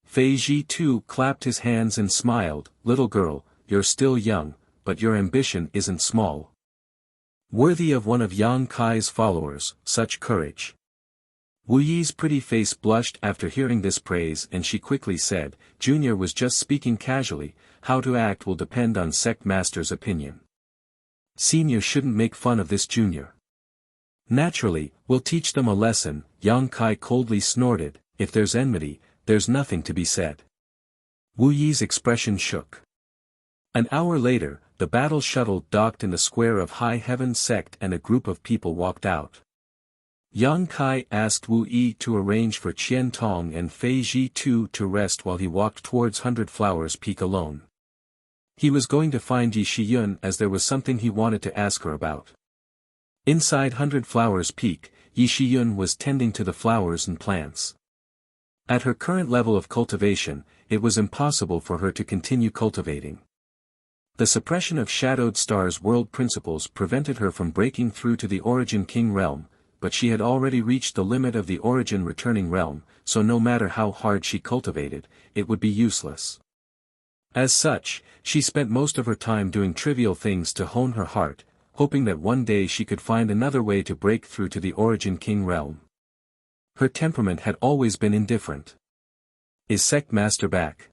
Fei Ji too clapped his hands and smiled. Little girl, you're still young, but your ambition isn't small. Worthy of one of Yang Kai's followers, such courage. Wu Yi's pretty face blushed after hearing this praise and she quickly said, Junior was just speaking casually, how to act will depend on Sect Master's opinion. Senior shouldn't make fun of this junior. Naturally, we'll teach them a lesson, Yang Kai coldly snorted, if there's enmity, there's nothing to be said. Wu Yi's expression shook. An hour later, the battle shuttle docked in the square of High Heaven Sect and a group of people walked out. Yang Kai asked Wu Yi to arrange for Qian Tong and Fei Ji too to rest while he walked towards 100 Flowers Peak alone. He was going to find Yi Shiyun as there was something he wanted to ask her about. Inside 100 Flowers Peak, Yi Shiyun was tending to the flowers and plants. At her current level of cultivation, it was impossible for her to continue cultivating. The suppression of Shadowed Star's world principles prevented her from breaking through to the Origin King realm, but she had already reached the limit of the Origin Returning realm, so no matter how hard she cultivated, it would be useless. As such, she spent most of her time doing trivial things to hone her heart, hoping that one day she could find another way to break through to the Origin King realm. Her temperament had always been indifferent. Is Sect Master back?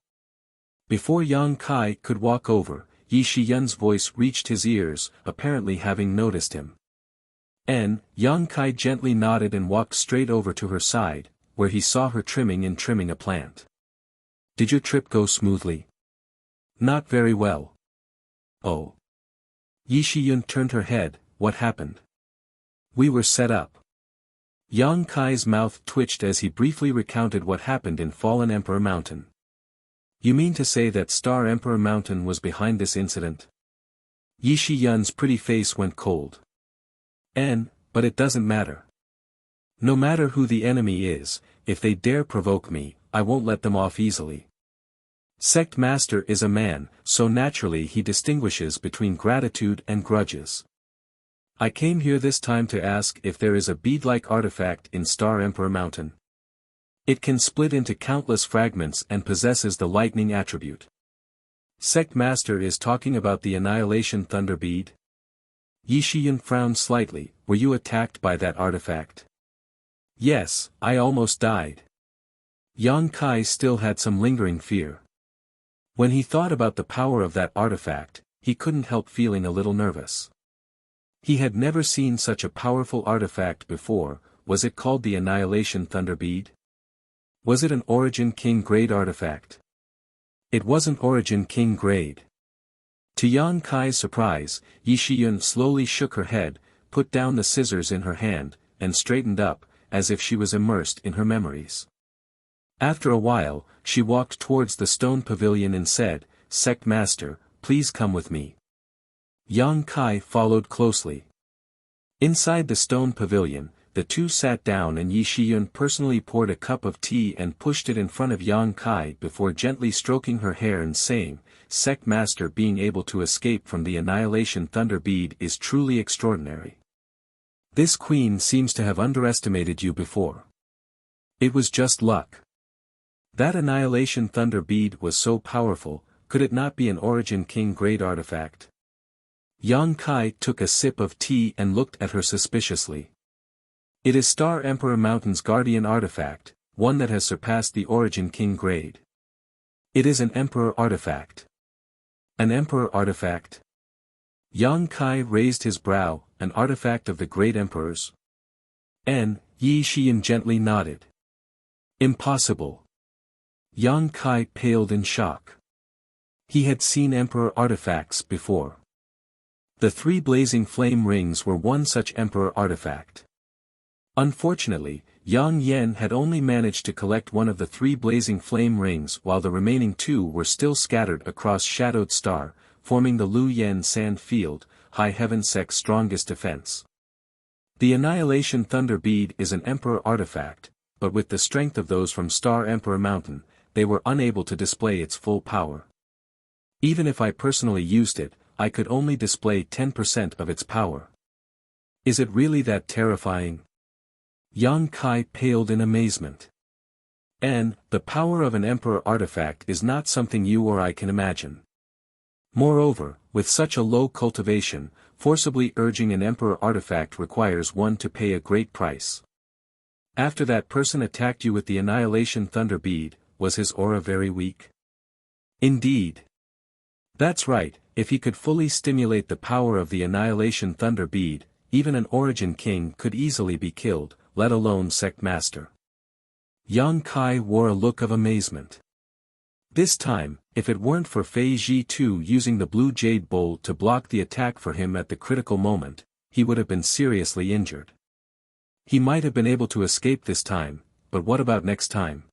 Before Yang Kai could walk over, Yi Shiyun's voice reached his ears, apparently having noticed him. Yang Kai gently nodded and walked straight over to her side, where he saw her trimming a plant. Did your trip go smoothly? Not very well. Oh. Yi Shiyun turned her head, what happened? We were set up. Yang Kai's mouth twitched as he briefly recounted what happened in Fallen Emperor Mountain. You mean to say that Star Emperor Mountain was behind this incident? Yi Shiyun's pretty face went cold. But it doesn't matter. No matter who the enemy is, if they dare provoke me, I won't let them off easily. Sect Master is a man, so naturally he distinguishes between gratitude and grudges. I came here this time to ask if there is a bead-like artifact in Star Emperor Mountain. It can split into countless fragments and possesses the lightning attribute. Sect Master is talking about the Annihilation Thunder Bead? Yi Shiyun frowned slightly, were you attacked by that artifact? Yes, I almost died. Yang Kai still had some lingering fear. When he thought about the power of that artifact, he couldn't help feeling a little nervous. He had never seen such a powerful artifact before. Was it called the Annihilation Thunder Bead? Was it an Origin King grade artifact? It wasn't Origin King grade. To Yang Kai's surprise, Yi Shiyun slowly shook her head, put down the scissors in her hand, and straightened up, as if she was immersed in her memories. After a while, she walked towards the stone pavilion and said, Sect Master, please come with me. Yang Kai followed closely. Inside the stone pavilion, the two sat down and Yi Shiyun personally poured a cup of tea and pushed it in front of Yang Kai before gently stroking her hair and saying, Sect Master being able to escape from the Annihilation Thunder Bead is truly extraordinary. This queen seems to have underestimated you before. It was just luck. That Annihilation Thunder Bead was so powerful, could it not be an Origin King grade artifact? Yang Kai took a sip of tea and looked at her suspiciously. It is Star Emperor Mountain's guardian artifact, one that has surpassed the Origin King grade. It is an Emperor artifact. An Emperor artifact? Yang Kai raised his brow, an artifact of the great emperors? Yi Shiyun gently nodded. Impossible. Yang Kai paled in shock. He had seen Emperor artifacts before. The 3 blazing flame rings were one such Emperor artifact. Unfortunately, Yang Yen had only managed to collect one of the 3 blazing flame rings while the remaining 2 were still scattered across Shadowed Star, forming the Lu Yen Sand Field, High Heaven Sect's strongest defense. The Annihilation Thunder Bead is an Emperor artifact, but with the strength of those from Star Emperor Mountain, they were unable to display its full power. Even if I personally used it, I could only display 10% of its power. Is it really that terrifying? Yang Kai paled in amazement. The power of an Emperor artifact is not something you or I can imagine. Moreover, with such a low cultivation, forcibly urging an Emperor artifact requires one to pay a great price. After that person attacked you with the Annihilation Thunder Bead, was his aura very weak? Indeed. That's right, if he could fully stimulate the power of the Annihilation Thunder Bead, even an origin king could easily be killed, let alone sect master. Yang Kai wore a look of amazement. This time, if it weren't for Fei Ji Tu using the blue jade bowl to block the attack for him at the critical moment, he would have been seriously injured. He might have been able to escape this time, but what about next time?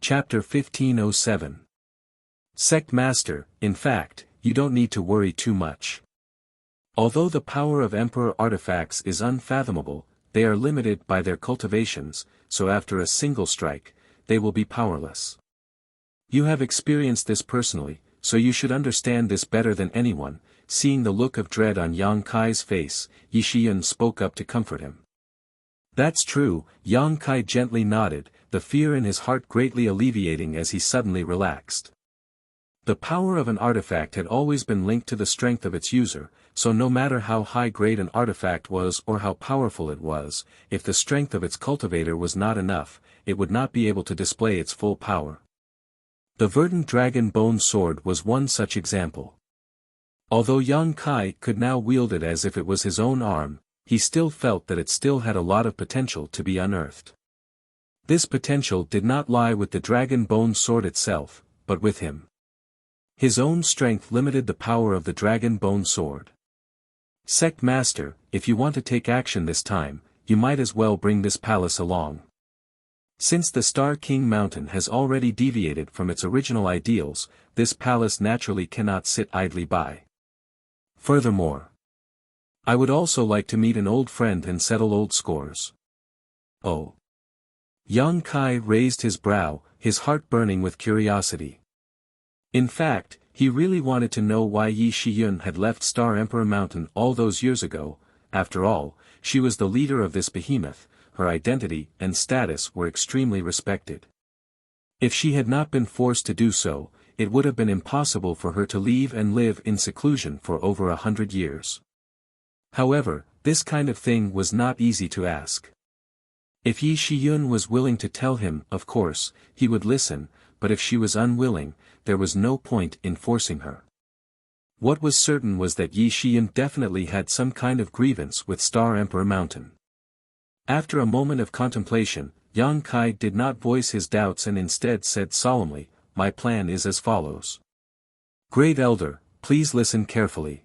Chapter 1507. Sect Master, in fact, you don't need to worry too much. Although the power of Emperor artifacts is unfathomable, they are limited by their cultivations, so after a single strike, they will be powerless. You have experienced this personally, so you should understand this better than anyone. Seeing the look of dread on Yang Kai's face, Yi Shiyun spoke up to comfort him. That's true, Yang Kai gently nodded, the fear in his heart greatly alleviating as he suddenly relaxed. The power of an artifact had always been linked to the strength of its user, so no matter how high-grade an artifact was or how powerful it was, if the strength of its cultivator was not enough, it would not be able to display its full power. The verdant dragon bone sword was one such example. Although Yang Kai could now wield it as if it was his own arm, he still felt that it still had a lot of potential to be unearthed. This potential did not lie with the dragon bone sword itself, but with him. His own strength limited the power of the dragon bone sword. Sect Master, if you want to take action this time, you might as well bring this palace along. Since the Star King Mountain has already deviated from its original ideals, this palace naturally cannot sit idly by. Furthermore, I would also like to meet an old friend and settle old scores. Oh. Yang Kai raised his brow, his heart burning with curiosity. In fact, he really wanted to know why Yi Shiyun had left Star Emperor Mountain all those years ago. After all, she was the leader of this behemoth, her identity and status were extremely respected. If she had not been forced to do so, it would have been impossible for her to leave and live in seclusion for over 100 years. However, this kind of thing was not easy to ask. If Yi Shiyun was willing to tell him, of course, he would listen, but if she was unwilling, there was no point in forcing her. What was certain was that Yi Shiyun definitely had some kind of grievance with Star Emperor Mountain. After a moment of contemplation, Yang Kai did not voice his doubts and instead said solemnly, "My plan is as follows. Great Elder, please listen carefully.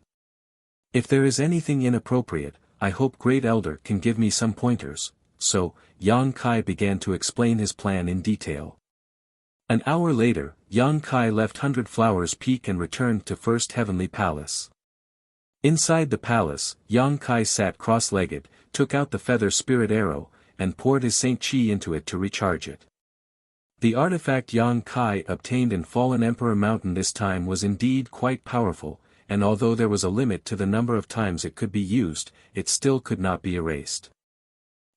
If there is anything inappropriate, I hope Great Elder can give me some pointers." So, Yang Kai began to explain his plan in detail. An hour later, Yang Kai left 100 Flowers Peak and returned to First Heavenly Palace. Inside the palace, Yang Kai sat cross-legged, took out the feather spirit arrow, and poured his Saint Chi into it to recharge it. The artifact Yang Kai obtained in Fallen Emperor Mountain this time was indeed quite powerful, and although there was a limit to the number of times it could be used, it still could not be erased.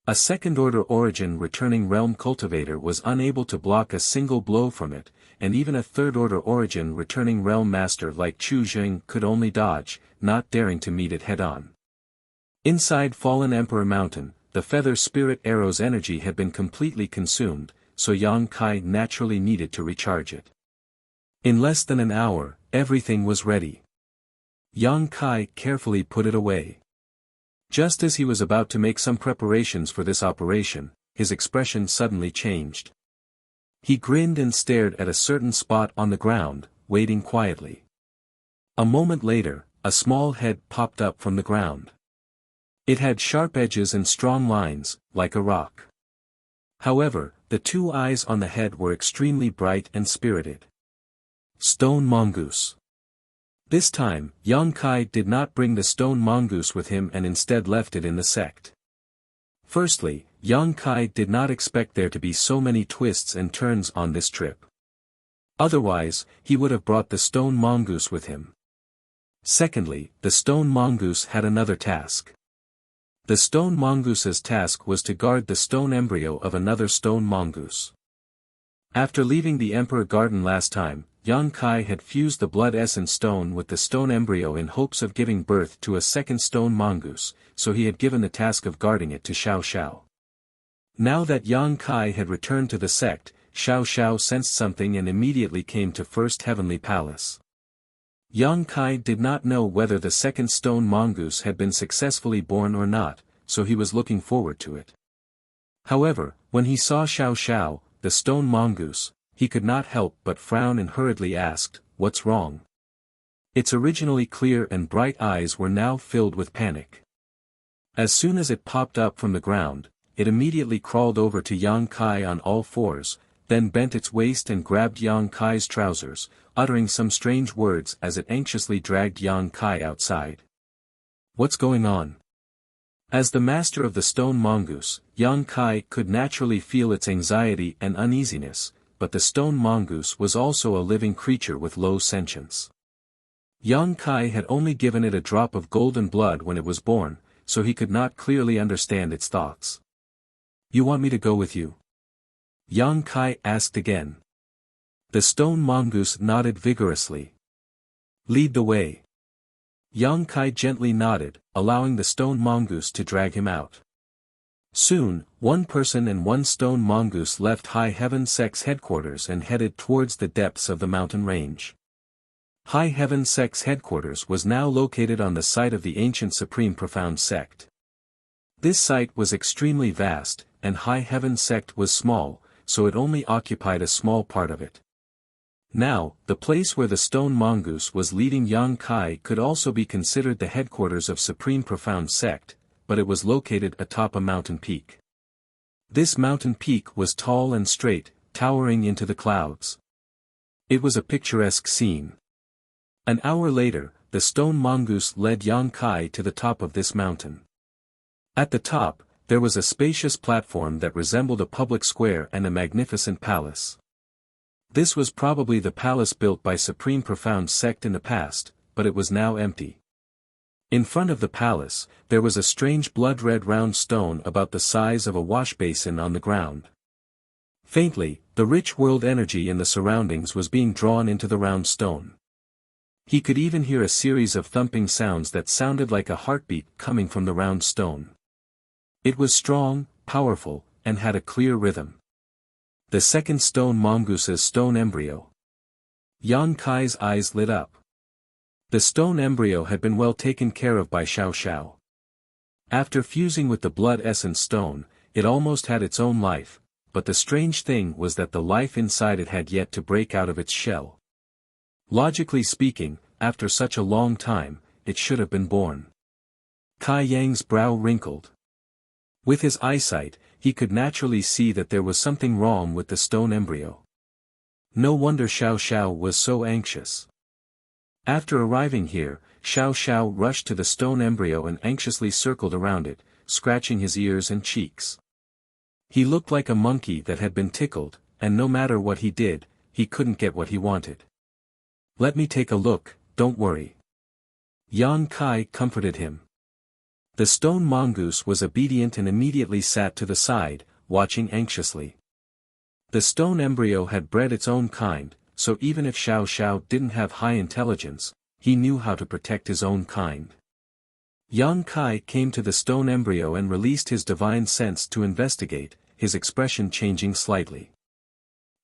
A second-order origin returning realm cultivator was unable to block a single blow from it, and even a third-order origin returning realm master like Chu Jing could only dodge, not daring to meet it head-on. Inside Fallen Emperor Mountain, the feather spirit arrow's energy had been completely consumed, so Yang Kai naturally needed to recharge it. In less than an hour, everything was ready. Yang Kai carefully put it away. Just as he was about to make some preparations for this operation, his expression suddenly changed. He grinned and stared at a certain spot on the ground, waiting quietly. A moment later, a small head popped up from the ground. It had sharp edges and strong lines, like a rock. However, the two eyes on the head were extremely bright and spirited. Stone Mongoose. This time, Yang Kai did not bring the stone mongoose with him and instead left it in the sect. Firstly, Yang Kai did not expect there to be so many twists and turns on this trip. Otherwise, he would have brought the stone mongoose with him. Secondly, the stone mongoose had another task. The stone mongoose's task was to guard the stone embryo of another stone mongoose. After leaving the Emperor Garden last time, Yang Kai had fused the blood essence stone with the stone embryo in hopes of giving birth to a second stone mongoose, so he had given the task of guarding it to Xiao Xiao. Now that Yang Kai had returned to the sect, Xiao Xiao sensed something and immediately came to First Heavenly Palace. Yang Kai did not know whether the second stone mongoose had been successfully born or not, so he was looking forward to it. However, when he saw Xiao Xiao, the stone mongoose, he could not help but frown and hurriedly asked, "What's wrong?" Its originally clear and bright eyes were now filled with panic. As soon as it popped up from the ground, it immediately crawled over to Yang Kai on all fours, then bent its waist and grabbed Yang Kai's trousers, uttering some strange words as it anxiously dragged Yang Kai outside. "What's going on?" As the master of the stone mongoose, Yang Kai could naturally feel its anxiety and uneasiness, but the stone mongoose was also a living creature with low sentience. Yang Kai had only given it a drop of golden blood when it was born, so he could not clearly understand its thoughts. "You want me to go with you?" Yang Kai asked again. The stone mongoose nodded vigorously. "Lead the way." Yang Kai gently nodded, allowing the stone mongoose to drag him out. Soon, one person and one stone mongoose left High Heaven Sect's headquarters and headed towards the depths of the mountain range. High Heaven Sect's headquarters was now located on the site of the ancient Supreme Profound Sect. This site was extremely vast, and High Heaven Sect was small, so it only occupied a small part of it. Now, the place where the stone mongoose was leading Yang Kai could also be considered the headquarters of Supreme Profound Sect, but it was located atop a mountain peak. This mountain peak was tall and straight, towering into the clouds. It was a picturesque scene. An hour later, the stone mongoose led Yang Kai to the top of this mountain. At the top, there was a spacious platform that resembled a public square and a magnificent palace. This was probably the palace built by Supreme Profound Sect in the past, but it was now empty. In front of the palace, there was a strange blood-red round stone about the size of a wash basin on the ground. Faintly, the rich world energy in the surroundings was being drawn into the round stone. He could even hear a series of thumping sounds that sounded like a heartbeat coming from the round stone. It was strong, powerful, and had a clear rhythm. The second stone mongoose's stone embryo. Yang Kai's eyes lit up. The stone embryo had been well taken care of by Xiao Xiao. After fusing with the blood essence stone, it almost had its own life, but the strange thing was that the life inside it had yet to break out of its shell. Logically speaking, after such a long time, it should have been born. Kai Yang's brow wrinkled. With his eyesight, he could naturally see that there was something wrong with the stone embryo. No wonder Xiao Xiao was so anxious. After arriving here, Xiao Xiao rushed to the stone embryo and anxiously circled around it, scratching his ears and cheeks. He looked like a monkey that had been tickled, and no matter what he did, he couldn't get what he wanted. "Let me take a look, don't worry." Yang Kai comforted him. The stone mongoose was obedient and immediately sat to the side, watching anxiously. The stone embryo had bred its own kind, so even if Xiao Xiao didn't have high intelligence, he knew how to protect his own kind. Yang Kai came to the stone embryo and released his divine sense to investigate, his expression changing slightly.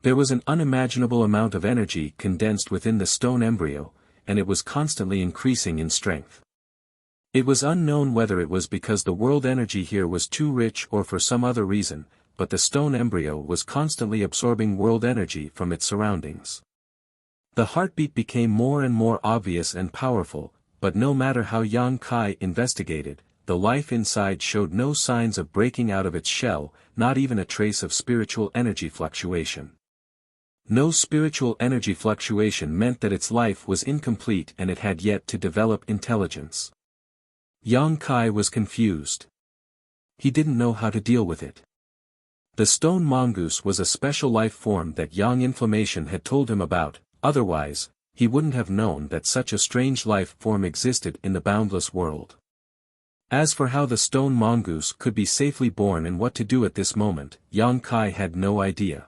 There was an unimaginable amount of energy condensed within the stone embryo, and it was constantly increasing in strength. It was unknown whether it was because the world energy here was too rich or for some other reason, but the stone embryo was constantly absorbing world energy from its surroundings. The heartbeat became more and more obvious and powerful, but no matter how Yang Kai investigated, the life inside showed no signs of breaking out of its shell, not even a trace of spiritual energy fluctuation. No spiritual energy fluctuation meant that its life was incomplete and it had yet to develop intelligence. Yang Kai was confused. He didn't know how to deal with it. The stone mongoose was a special life form that Yang Inflammation had told him about, otherwise, he wouldn't have known that such a strange life form existed in the boundless world. As for how the stone mongoose could be safely born and what to do at this moment, Yang Kai had no idea.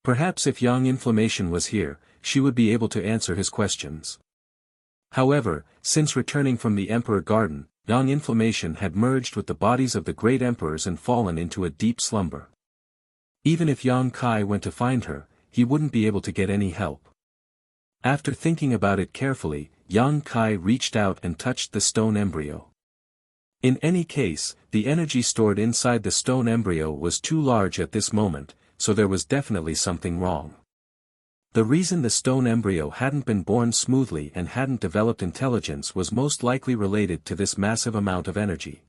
Perhaps if Yang Inflammation was here, she would be able to answer his questions. However, since returning from the Emperor Garden, Yang Inflammation had merged with the bodies of the great emperors and fallen into a deep slumber. Even if Yang Kai went to find her, he wouldn't be able to get any help. After thinking about it carefully, Yang Kai reached out and touched the stone embryo. In any case, the energy stored inside the stone embryo was too large at this moment, so there was definitely something wrong. The reason the stone embryo hadn't been born smoothly and hadn't developed intelligence was most likely related to this massive amount of energy.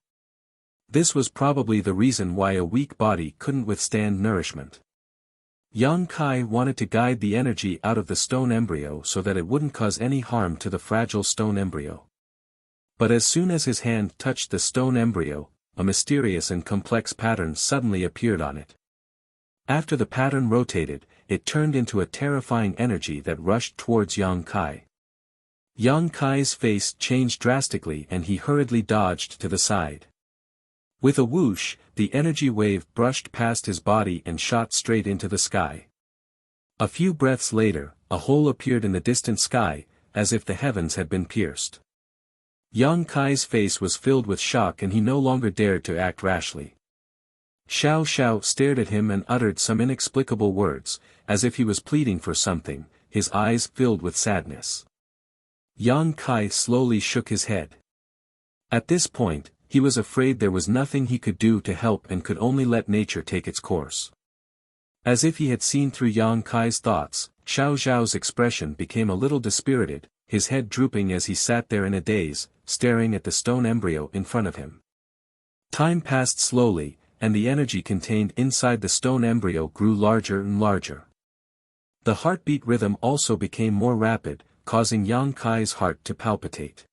This was probably the reason why a weak body couldn't withstand nourishment. Yang Kai wanted to guide the energy out of the stone embryo so that it wouldn't cause any harm to the fragile stone embryo. But as soon as his hand touched the stone embryo, a mysterious and complex pattern suddenly appeared on it. After the pattern rotated, it turned into a terrifying energy that rushed towards Yang Kai. Yang Kai's face changed drastically and he hurriedly dodged to the side. With a whoosh, the energy wave brushed past his body and shot straight into the sky. A few breaths later, a hole appeared in the distant sky, as if the heavens had been pierced. Yang Kai's face was filled with shock and he no longer dared to act rashly. Xiao Xiao stared at him and uttered some inexplicable words, as if he was pleading for something, his eyes filled with sadness. Yang Kai slowly shook his head. At this point, he was afraid there was nothing he could do to help and could only let nature take its course. As if he had seen through Yang Kai's thoughts, Xiao Xiao's expression became a little dispirited, his head drooping as he sat there in a daze, staring at the stone embryo in front of him. Time passed slowly, and the energy contained inside the stone embryo grew larger and larger. The heartbeat rhythm also became more rapid, causing Yang Kai's heart to palpitate.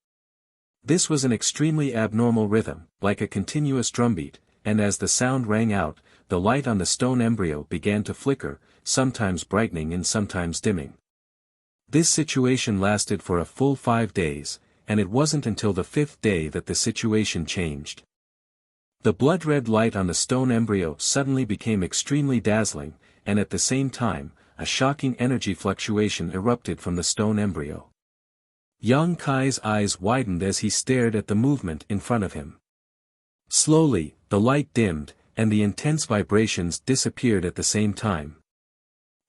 This was an extremely abnormal rhythm, like a continuous drumbeat, and as the sound rang out, the light on the stone embryo began to flicker, sometimes brightening and sometimes dimming. This situation lasted for a full 5 days, and it wasn't until the 5th day that the situation changed. The blood-red light on the stone embryo suddenly became extremely dazzling, and at the same time, a shocking energy fluctuation erupted from the stone embryo. Yang Kai's eyes widened as he stared at the movement in front of him. Slowly, the light dimmed, and the intense vibrations disappeared at the same time.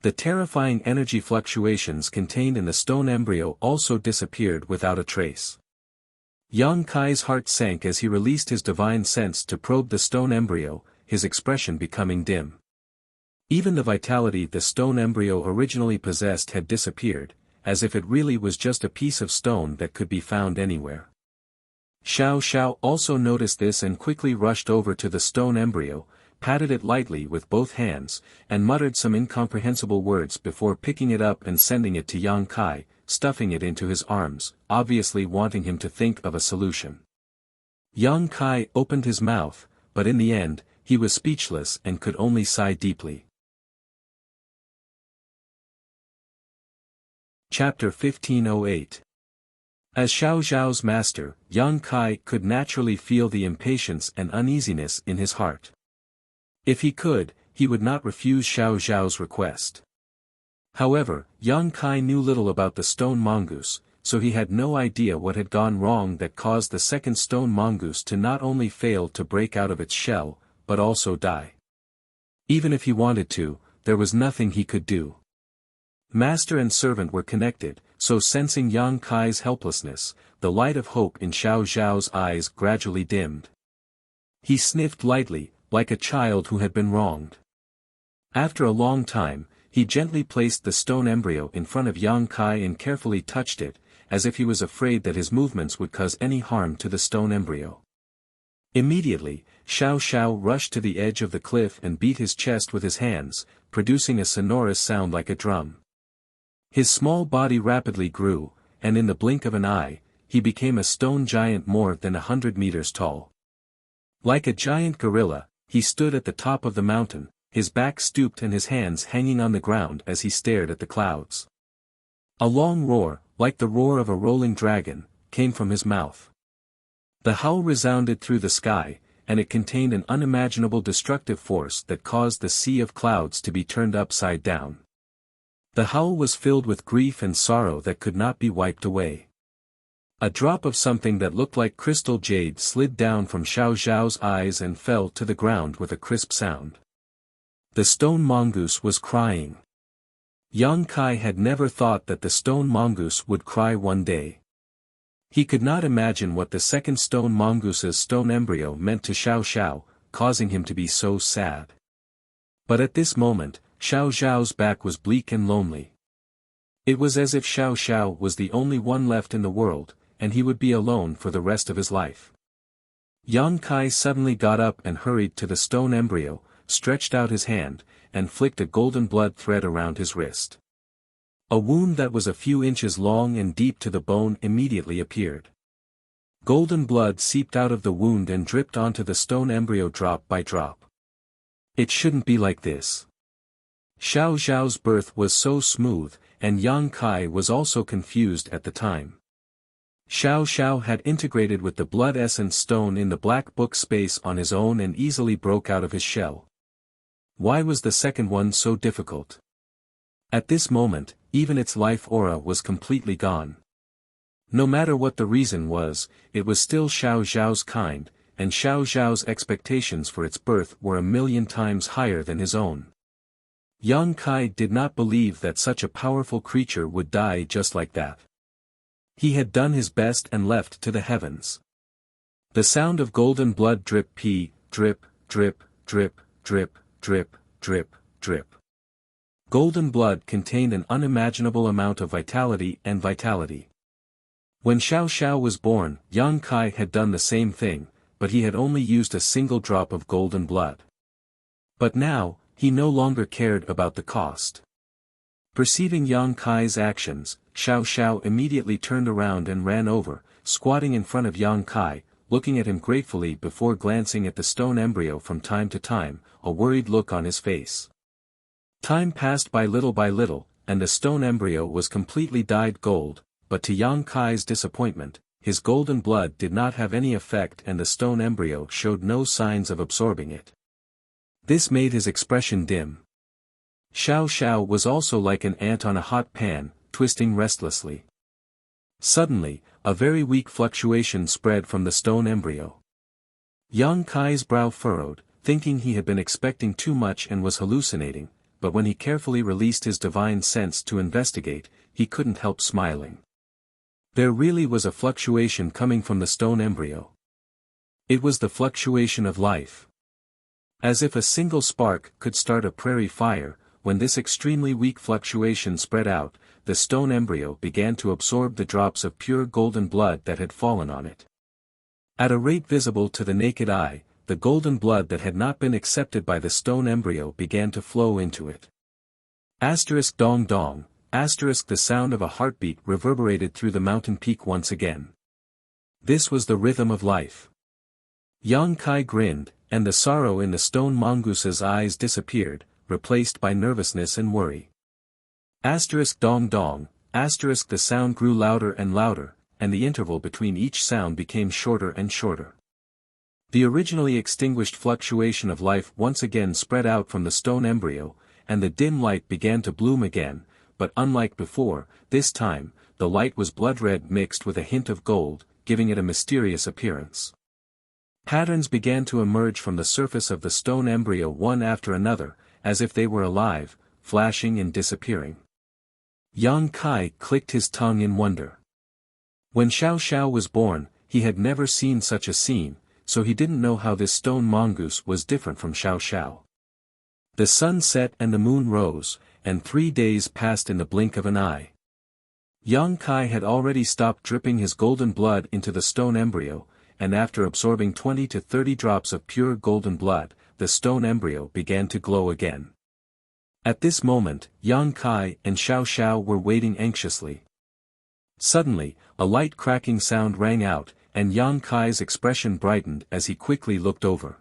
The terrifying energy fluctuations contained in the stone embryo also disappeared without a trace. Yang Kai's heart sank as he released his divine sense to probe the stone embryo, his expression becoming dim. Even the vitality the stone embryo originally possessed had disappeared, as if it really was just a piece of stone that could be found anywhere. Xiao Xiao also noticed this and quickly rushed over to the stone embryo, patted it lightly with both hands, and muttered some incomprehensible words before picking it up and sending it to Yang Kai, stuffing it into his arms, obviously wanting him to think of a solution. Yang Kai opened his mouth, but in the end, he was speechless and could only sigh deeply. Chapter 1508. As Xiao Xiao's master, Yang Kai could naturally feel the impatience and uneasiness in his heart. If he could, he would not refuse Xiao Xiao's request. However, Yang Kai knew little about the stone mongoose, so he had no idea what had gone wrong that caused the second stone mongoose to not only fail to break out of its shell, but also die. Even if he wanted to, there was nothing he could do. Master and servant were connected, so sensing Yang Kai's helplessness, the light of hope in Xiao Xiao's eyes gradually dimmed. He sniffed lightly, like a child who had been wronged. After a long time, he gently placed the stone embryo in front of Yang Kai and carefully touched it, as if he was afraid that his movements would cause any harm to the stone embryo. Immediately, Xiao Xiao rushed to the edge of the cliff and beat his chest with his hands, producing a sonorous sound like a drum. His small body rapidly grew, and in the blink of an eye, he became a stone giant more than 100 meters tall. Like a giant gorilla, he stood at the top of the mountain, his back stooped and his hands hanging on the ground as he stared at the clouds. A long roar, like the roar of a rolling dragon, came from his mouth. The howl resounded through the sky, and it contained an unimaginable destructive force that caused the sea of clouds to be turned upside down. The howl was filled with grief and sorrow that could not be wiped away. A drop of something that looked like crystal jade slid down from Xiao Xiao's eyes and fell to the ground with a crisp sound. The stone mongoose was crying. Yang Kai had never thought that the stone mongoose would cry one day. He could not imagine what the second stone mongoose's stone embryo meant to Xiao Xiao, causing him to be so sad. But at this moment, Xiao Xiao's back was bleak and lonely. It was as if Xiao Xiao was the only one left in the world, and he would be alone for the rest of his life. Yang Kai suddenly got up and hurried to the stone embryo, stretched out his hand, and flicked a golden blood thread around his wrist. A wound that was a few inches long and deep to the bone immediately appeared. Golden blood seeped out of the wound and dripped onto the stone embryo drop by drop. It shouldn't be like this. Xiao Xiao's birth was so smooth, and Yang Kai was also confused at the time. Xiao Xiao had integrated with the blood essence stone in the black book space on his own and easily broke out of his shell. Why was the second one so difficult? At this moment, even its life aura was completely gone. No matter what the reason was, it was still Xiao Xiao's kind, and Xiao Xiao's expectations for its birth were 1,000,000 times higher than his own. Yang Kai did not believe that such a powerful creature would die just like that. He had done his best and left to the heavens. The sound of golden blood drip, drip, drip, drip, drip, drip, drip, drip. Golden blood contained an unimaginable amount of vitality. When Xiao Xiao was born, Yang Kai had done the same thing, but he had only used a single drop of golden blood. But now, he no longer cared about the cost. Perceiving Yang Kai's actions, Xiao Xiao immediately turned around and ran over, squatting in front of Yang Kai, looking at him gratefully before glancing at the stone embryo from time to time, a worried look on his face. Time passed by little, and the stone embryo was completely dyed gold, but to Yang Kai's disappointment, his golden blood did not have any effect and the stone embryo showed no signs of absorbing it. This made his expression dim. Xiao Xiao was also like an ant on a hot pan, twisting restlessly. Suddenly, a very weak fluctuation spread from the stone embryo. Yang Kai's brow furrowed, thinking he had been expecting too much and was hallucinating, but when he carefully released his divine sense to investigate, he couldn't help smiling. There really was a fluctuation coming from the stone embryo. It was the fluctuation of life. As if a single spark could start a prairie fire, when this extremely weak fluctuation spread out, the stone embryo began to absorb the drops of pure golden blood that had fallen on it. At a rate visible to the naked eye, the golden blood that had not been accepted by the stone embryo began to flow into it. Asterisk dong dong, asterisk the sound of a heartbeat reverberated through the mountain peak once again. This was the rhythm of life. Yang Kai grinned, and the sorrow in the stone mongoose's eyes disappeared, replaced by nervousness and worry. Asterisk dong dong, asterisk the sound grew louder and louder, and the interval between each sound became shorter and shorter. The originally extinguished fluctuation of life once again spread out from the stone embryo, and the dim light began to bloom again, but unlike before, this time, the light was blood red mixed with a hint of gold, giving it a mysterious appearance. Patterns began to emerge from the surface of the stone embryo one after another, as if they were alive, flashing and disappearing. Yang Kai clicked his tongue in wonder. When Xiao Xiao was born, he had never seen such a scene, so he didn't know how this stone mongoose was different from Xiao Xiao. The sun set and the moon rose, and 3 days passed in the blink of an eye. Yang Kai had already stopped dripping his golden blood into the stone embryo, and after absorbing 20 to 30 drops of pure golden blood, the stone embryo began to glow again. At this moment, Yang Kai and Xiao Xiao were waiting anxiously. Suddenly, a light cracking sound rang out, and Yang Kai's expression brightened as he quickly looked over.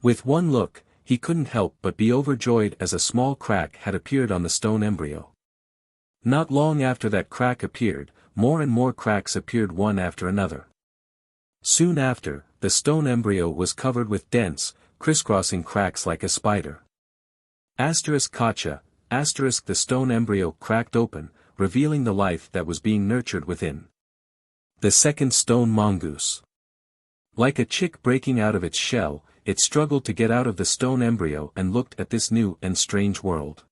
With one look, he couldn't help but be overjoyed as a small crack had appeared on the stone embryo. Not long after that crack appeared, more and more cracks appeared one after another. Soon after, the stone embryo was covered with dense, crisscrossing cracks like a spider. Asterisk Kacha, asterisk the stone embryo cracked open, revealing the life that was being nurtured within. The second stone mongoose. Like a chick breaking out of its shell, it struggled to get out of the stone embryo and looked at this new and strange world.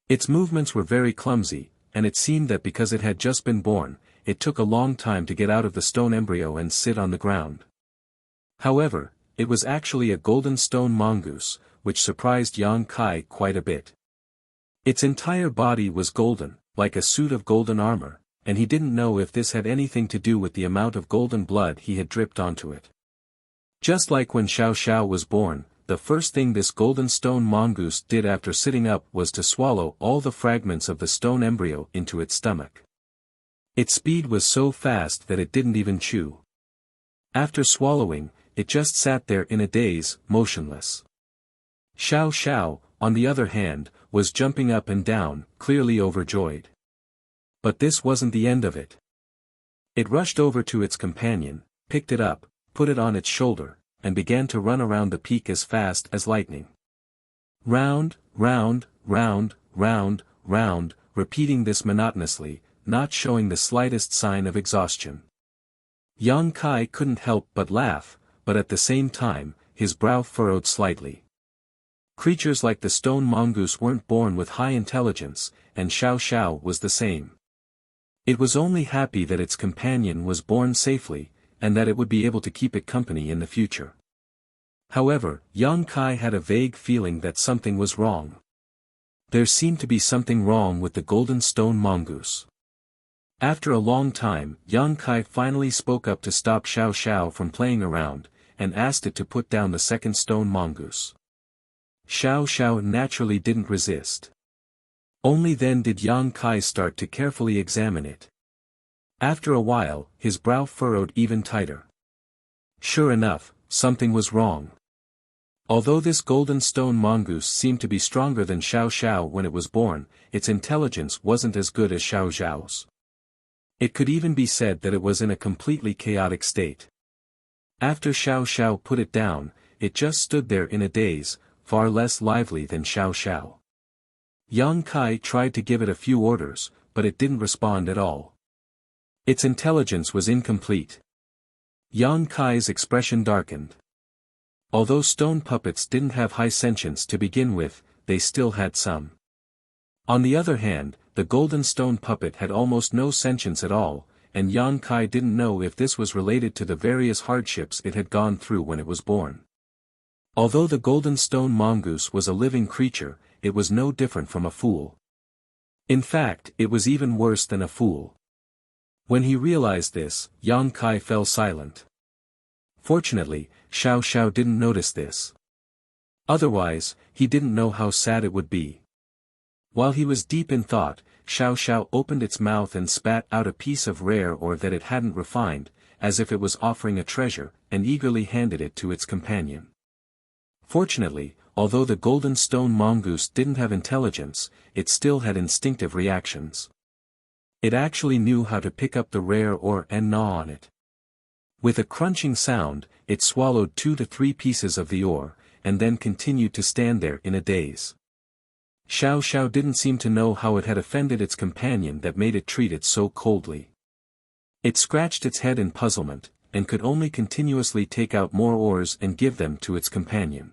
Its movements were very clumsy, and it seemed that because it had just been born, it took a long time to get out of the stone embryo and sit on the ground. However, it was actually a golden stone mongoose, which surprised Yang Kai quite a bit. Its entire body was golden, like a suit of golden armor, and he didn't know if this had anything to do with the amount of golden blood he had dripped onto it. Just like when Xiao Xiao was born, the first thing this golden stone mongoose did after sitting up was to swallow all the fragments of the stone embryo into its stomach. Its speed was so fast that it didn't even chew. After swallowing, it just sat there in a daze, motionless. Xiao Xiao, on the other hand, was jumping up and down, clearly overjoyed. But this wasn't the end of it. It rushed over to its companion, picked it up, put it on its shoulder, and began to run around the peak as fast as lightning. Round, round, round, round, round, repeating this monotonously, not showing the slightest sign of exhaustion. Yang Kai couldn't help but laugh, but at the same time, his brow furrowed slightly. Creatures like the stone mongoose weren't born with high intelligence, and Xiao Xiao was the same. It was only happy that its companion was born safely, and that it would be able to keep it company in the future. However, Yang Kai had a vague feeling that something was wrong. There seemed to be something wrong with the golden stone mongoose. After a long time, Yang Kai finally spoke up to stop Xiao Xiao from playing around, and asked it to put down the second stone mongoose. Xiao Xiao naturally didn't resist. Only then did Yang Kai start to carefully examine it. After a while, his brow furrowed even tighter. Sure enough, something was wrong. Although this golden stone mongoose seemed to be stronger than Xiao Xiao when it was born, its intelligence wasn't as good as Xiao Xiao's. It could even be said that it was in a completely chaotic state. After Xiao Xiao put it down, it just stood there in a daze, far less lively than Xiao Xiao. Yang Kai tried to give it a few orders, but it didn't respond at all. Its intelligence was incomplete. Yang Kai's expression darkened. Although stone puppets didn't have high sentience to begin with, they still had some. On the other hand, the golden stone puppet had almost no sentience at all, and Yang Kai didn't know if this was related to the various hardships it had gone through when it was born. Although the golden stone mongoose was a living creature, it was no different from a fool. In fact, it was even worse than a fool. When he realized this, Yang Kai fell silent. Fortunately, Xiao Xiao didn't notice this. Otherwise, he didn't know how sad it would be. While he was deep in thought, Xiao Xiao opened its mouth and spat out a piece of rare ore that it hadn't refined, as if it was offering a treasure, and eagerly handed it to its companion. Fortunately, although the golden stone mongoose didn't have intelligence, it still had instinctive reactions. It actually knew how to pick up the rare ore and gnaw on it. With a crunching sound, it swallowed 2 to 3 pieces of the ore, and then continued to stand there in a daze. Xiao Xiao didn't seem to know how it had offended its companion that made it treat it so coldly. It scratched its head in puzzlement, and could only continuously take out more ores and give them to its companion.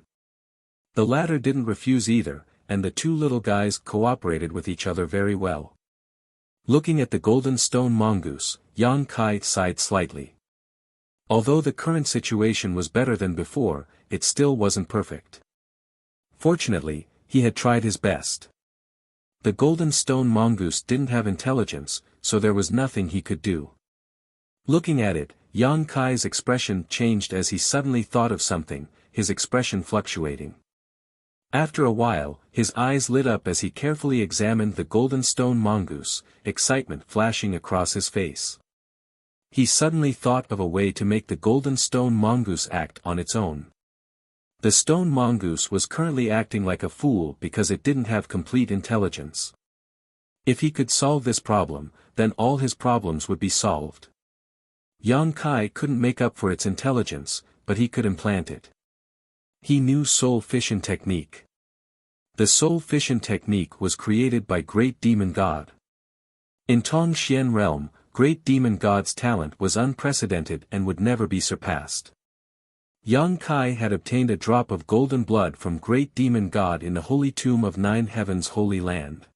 The latter didn't refuse either, and the two little guys cooperated with each other very well. Looking at the golden stone mongoose, Yang Kai sighed slightly. Although the current situation was better than before, it still wasn't perfect. Fortunately, he had tried his best. The golden stone mongoose didn't have intelligence, so there was nothing he could do. Looking at it, Yang Kai's expression changed as he suddenly thought of something, his expression fluctuating. After a while, his eyes lit up as he carefully examined the golden stone mongoose, excitement flashing across his face. He suddenly thought of a way to make the golden stone mongoose act on its own. The stone mongoose was currently acting like a fool because it didn't have complete intelligence. If he could solve this problem, then all his problems would be solved. Yang Kai couldn't make up for its intelligence, but he could implant it. He knew soul fission technique. The soul fission technique was created by Great Demon God. In Tong Xian realm, Great Demon God's talent was unprecedented and would never be surpassed. Yang Kai had obtained a drop of golden blood from Great Demon God in the Holy Tomb of 9 Heavens Holy Land.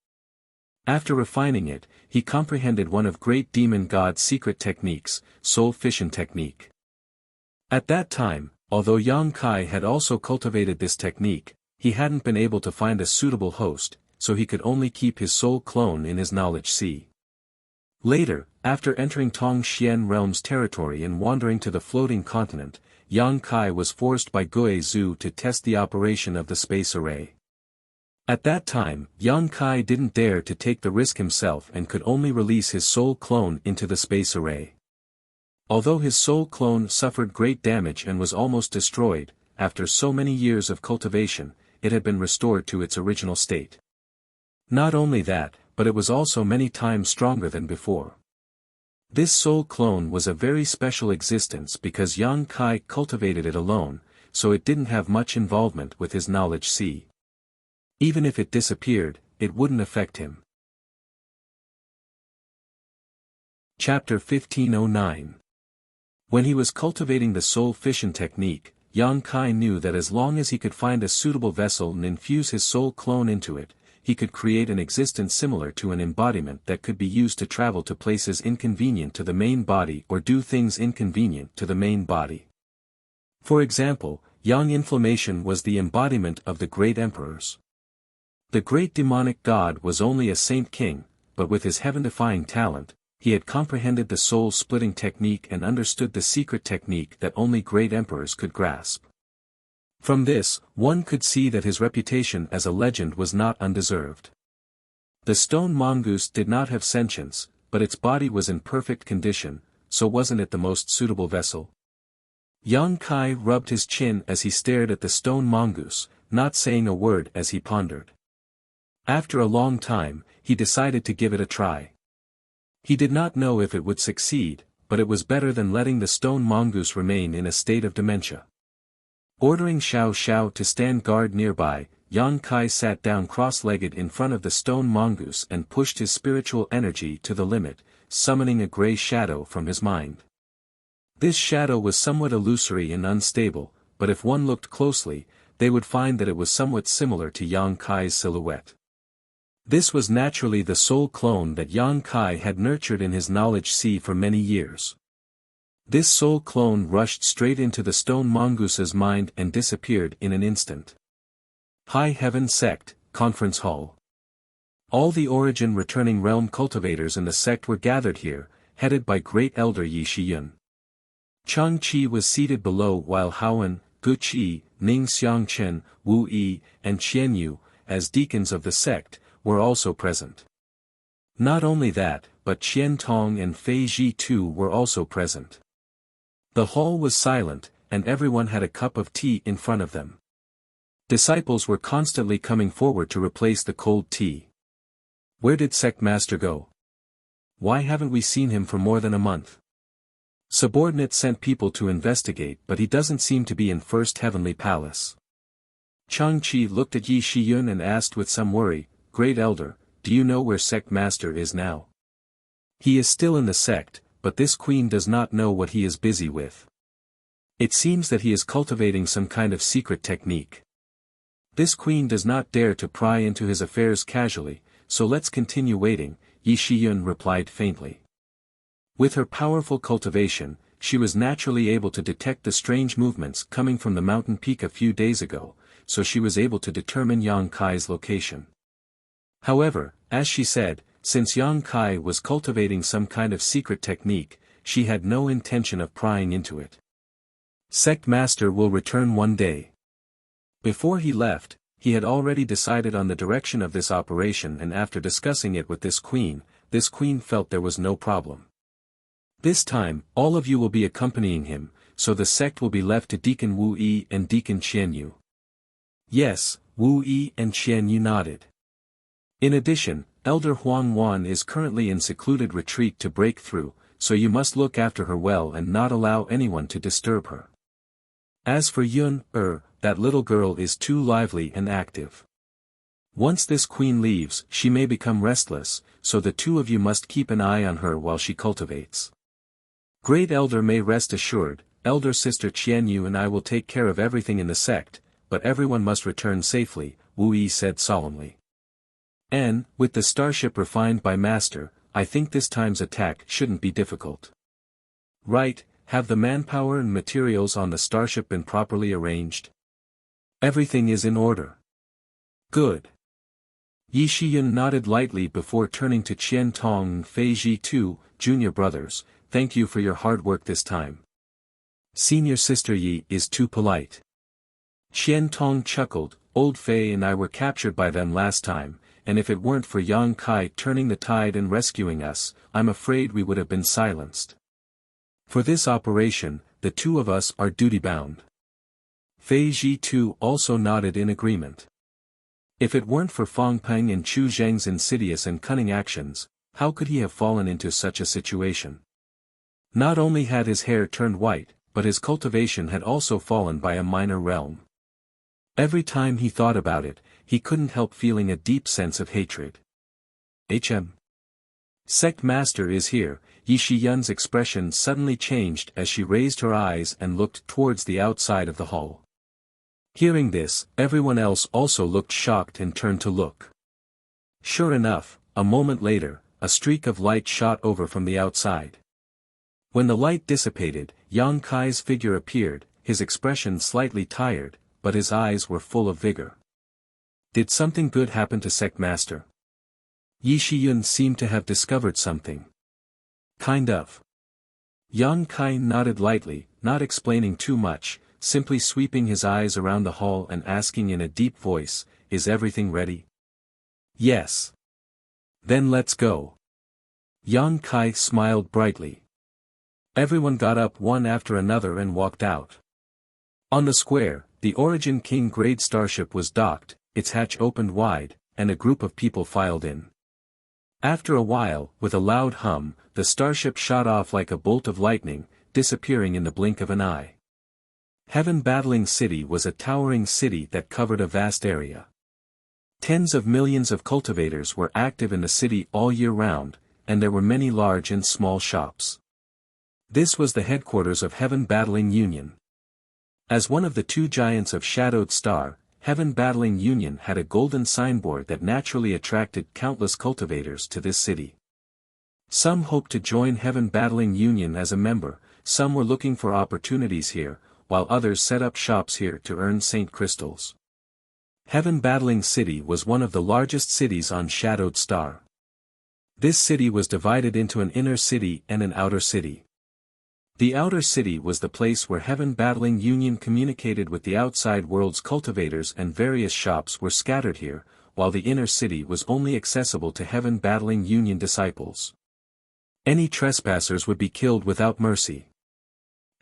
After refining it, he comprehended one of great demon god's secret techniques, soul fission technique. At that time, although Yang Kai had also cultivated this technique, he hadn't been able to find a suitable host, so he could only keep his soul clone in his knowledge sea. Later, after entering Tong Xian realm's territory and wandering to the floating continent, Yang Kai was forced by Gui Zhu to test the operation of the space array. At that time, Yang Kai didn't dare to take the risk himself and could only release his soul clone into the space array. Although his soul clone suffered great damage and was almost destroyed, after so many years of cultivation, it had been restored to its original state. Not only that, but it was also many times stronger than before. This soul clone was a very special existence because Yang Kai cultivated it alone, so it didn't have much involvement with his knowledge sea. Even if it disappeared, it wouldn't affect him. Chapter 1509. When he was cultivating the soul fission technique, Yang Kai knew that as long as he could find a suitable vessel and infuse his soul clone into it, he could create an existence similar to an embodiment that could be used to travel to places inconvenient to the main body or do things inconvenient to the main body. For example, Yang Inflammation was the embodiment of the great emperors. The great demonic god was only a saint king, but with his heaven-defying talent, he had comprehended the soul-splitting technique and understood the secret technique that only great emperors could grasp. From this, one could see that his reputation as a legend was not undeserved. The stone mongoose did not have sentience, but its body was in perfect condition, so wasn't it the most suitable vessel? Yang Kai rubbed his chin as he stared at the stone mongoose, not saying a word as he pondered. After a long time, he decided to give it a try. He did not know if it would succeed, but it was better than letting the stone mongoose remain in a state of dementia. Ordering Xiao Xiao to stand guard nearby, Yang Kai sat down cross-legged in front of the stone mongoose and pushed his spiritual energy to the limit, summoning a grey shadow from his mind. This shadow was somewhat illusory and unstable, but if one looked closely, they would find that it was somewhat similar to Yang Kai's silhouette. This was naturally the soul clone that Yang Kai had nurtured in his knowledge sea for many years. This soul clone rushed straight into the stone mongoose's mind and disappeared in an instant. High Heaven Sect, Conference Hall. All the origin returning realm cultivators in the sect were gathered here, headed by Great Elder Yi Shiyun. Chang Qi was seated below while Haoan, Gu Qi, Ning Xiangchen, Wu Yi, and Qian Yu, as deacons of the sect, were also present. Not only that, but Qian Tong and Fei Ji too were also present. The hall was silent, and everyone had a cup of tea in front of them. Disciples were constantly coming forward to replace the cold tea. Where did Sect Master go? Why haven't we seen him for more than a month? Subordinates sent people to investigate, but he doesn't seem to be in First Heavenly Palace. Chang Qi looked at Yi Shiyun and asked with some worry, Great Elder, do you know where Sect Master is now? He is still in the sect, but this queen does not know what he is busy with. It seems that he is cultivating some kind of secret technique. This queen does not dare to pry into his affairs casually, so let's continue waiting, Yi Shiyun replied faintly. With her powerful cultivation, she was naturally able to detect the strange movements coming from the mountain peak a few days ago, so she was able to determine Yang Kai's location. However, as she said, since Yang Kai was cultivating some kind of secret technique, she had no intention of prying into it. Sect Master will return one day. Before he left, he had already decided on the direction of this operation, and after discussing it with this queen felt there was no problem. This time, all of you will be accompanying him, so the sect will be left to Deacon Wu Yi and Deacon Qian Yu. Yes, Wu Yi and Qian Yu nodded. In addition, Elder Huang Wan is currently in secluded retreat to break through, so you must look after her well and not allow anyone to disturb her. As for Yun, that little girl is too lively and active. Once this queen leaves, she may become restless, so the two of you must keep an eye on her while she cultivates. Great Elder may rest assured, Elder Sister Qian Yu and I will take care of everything in the sect, but everyone must return safely, Wu Yi said solemnly. And, with the starship refined by Master, I think this time's attack shouldn't be difficult. Right, have the manpower and materials on the starship been properly arranged? Everything is in order. Good. Yi Shiyun nodded lightly before turning to Qian Tong and Fei Ji too, junior brothers, thank you for your hard work this time. Senior sister Yi is too polite. Qian Tong chuckled, old Fei and I were captured by them last time, and if it weren't for Yang Kai turning the tide and rescuing us, I'm afraid we would have been silenced. For this operation, the two of us are duty-bound. Fei Ji too also nodded in agreement. If it weren't for Fang Peng and Chu Zheng's insidious and cunning actions, how could he have fallen into such a situation? Not only had his hair turned white, but his cultivation had also fallen by a minor realm. Every time he thought about it, he couldn't help feeling a deep sense of hatred. Sect Master is here. Yi Shiyun's expression suddenly changed as she raised her eyes and looked towards the outside of the hall. Hearing this, everyone else also looked shocked and turned to look. Sure enough, a moment later, a streak of light shot over from the outside. When the light dissipated, Yang Kai's figure appeared, his expression slightly tired, but his eyes were full of vigor. Did something good happen to Sect Master? Yi Shiyun seemed to have discovered something. Kind of. Yang Kai nodded lightly, not explaining too much, simply sweeping his eyes around the hall and asking in a deep voice, is everything ready? Yes. Then let's go. Yang Kai smiled brightly. Everyone got up one after another and walked out. On the square, the Origin King grade starship was docked, its hatch opened wide, and a group of people filed in. After a while, with a loud hum, the starship shot off like a bolt of lightning, disappearing in the blink of an eye. Heaven Battling City was a towering city that covered a vast area. Tens of millions of cultivators were active in the city all year round, and there were many large and small shops. This was the headquarters of Heaven Battling Union. As one of the two giants of Shadowed Star, Heaven Battling Union had a golden signboard that naturally attracted countless cultivators to this city. Some hoped to join Heaven Battling Union as a member, some were looking for opportunities here, while others set up shops here to earn Saint Crystals. Heaven Battling City was one of the largest cities on Shadowed Star. This city was divided into an inner city and an outer city. The outer city was the place where Heaven Battling Union communicated with the outside world's cultivators, and various shops were scattered here, while the inner city was only accessible to Heaven Battling Union disciples. Any trespassers would be killed without mercy.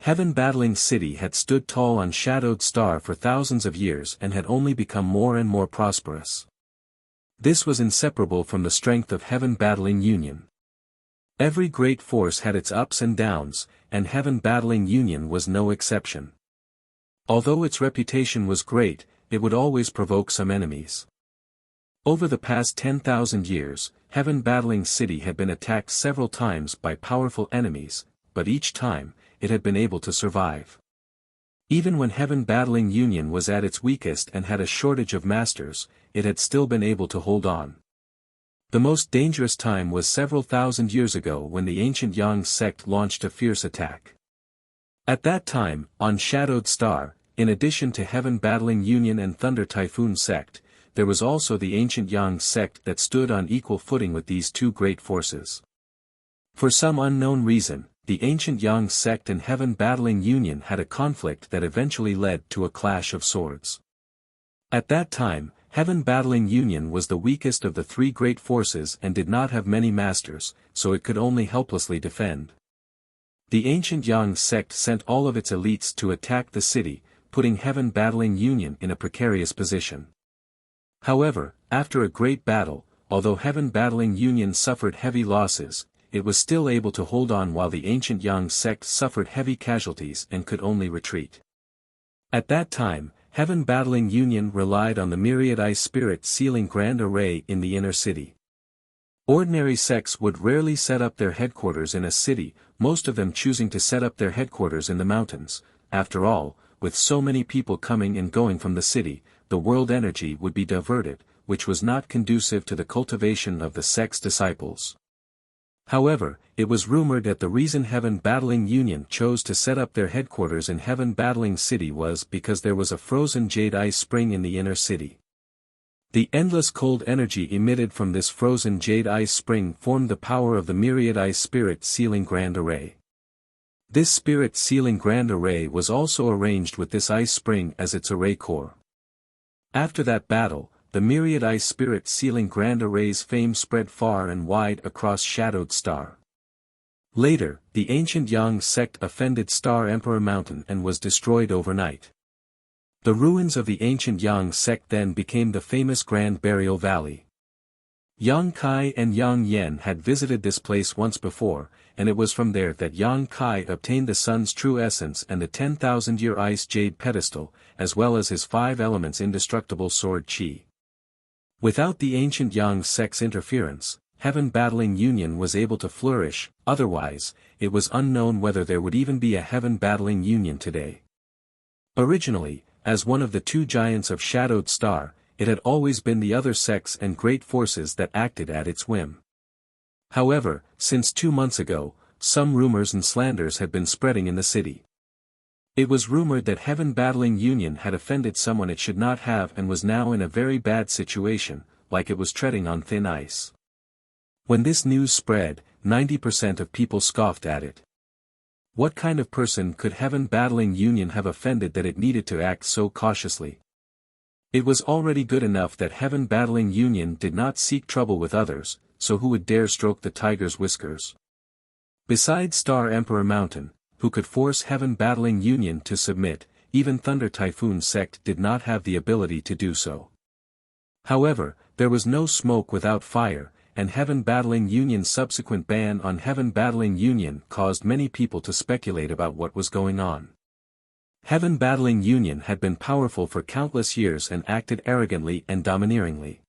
Heaven Battling City had stood tall on Shadowed Star for thousands of years and had only become more and more prosperous. This was inseparable from the strength of Heaven Battling Union. Every great force had its ups and downs, and Heaven Battling Union was no exception. Although its reputation was great, it would always provoke some enemies. Over the past 10,000 years, Heaven Battling City had been attacked several times by powerful enemies, but each time, it had been able to survive. Even when Heaven Battling Union was at its weakest and had a shortage of masters, it had still been able to hold on. The most dangerous time was several thousand years ago when the ancient Yang sect launched a fierce attack. At that time, on Shadowed Star, in addition to Heaven Battling Union and Thunder Typhoon sect, there was also the ancient Yang sect that stood on equal footing with these two great forces. For some unknown reason, the ancient Yang sect and Heaven Battling Union had a conflict that eventually led to a clash of swords. At that time, Heaven Battling Union was the weakest of the three great forces and did not have many masters, so it could only helplessly defend. The ancient Yang sect sent all of its elites to attack the city, putting Heaven Battling Union in a precarious position. However, after a great battle, although Heaven Battling Union suffered heavy losses, it was still able to hold on while the ancient Yang sect suffered heavy casualties and could only retreat. At that time, Heaven Battling Union relied on the myriad ice spirit sealing grand array in the inner city. Ordinary sects would rarely set up their headquarters in a city, most of them choosing to set up their headquarters in the mountains. After all, with so many people coming and going from the city, the world energy would be diverted, which was not conducive to the cultivation of the sect's disciples. However, it was rumored that the reason Heaven Battling Union chose to set up their headquarters in Heaven Battling City was because there was a frozen jade ice spring in the inner city. The endless cold energy emitted from this frozen jade ice spring formed the power of the myriad ice spirit sealing grand array. This spirit sealing grand array was also arranged with this ice spring as its array core. After that battle, the myriad ice spirit sealing grand array's fame spread far and wide across Shadowed Star. Later, the ancient Yang sect offended Star Emperor Mountain and was destroyed overnight. The ruins of the ancient Yang sect then became the famous Grand Burial Valley. Yang Kai and Yang Yen had visited this place once before, and it was from there that Yang Kai obtained the sun's true essence and the 10,000-year ice jade pedestal, as well as his 5 elements indestructible sword Qi. Without the ancient Yang sect's interference, Heaven Battling Union was able to flourish, otherwise, it was unknown whether there would even be a Heaven Battling Union today. Originally, as one of the 2 giants of Shadowed Star, it had always been the other sects and great forces that acted at its whim. However, since 2 months ago, some rumors and slanders had been spreading in the city. It was rumored that Heaven Battling Union had offended someone it should not have and was now in a very bad situation, like it was treading on thin ice. When this news spread, 90% of people scoffed at it. What kind of person could Heaven Battling Union have offended that it needed to act so cautiously? It was already good enough that Heaven Battling Union did not seek trouble with others, so who would dare stroke the tiger's whiskers? Besides Star Emperor Mountain, who could force Heaven Battling Union to submit, even Thunder Typhoon sect did not have the ability to do so. However, there was no smoke without fire, and Heaven Battling Union's subsequent ban on Heaven Battling Union caused many people to speculate about what was going on. Heaven Battling Union had been powerful for countless years and acted arrogantly and domineeringly.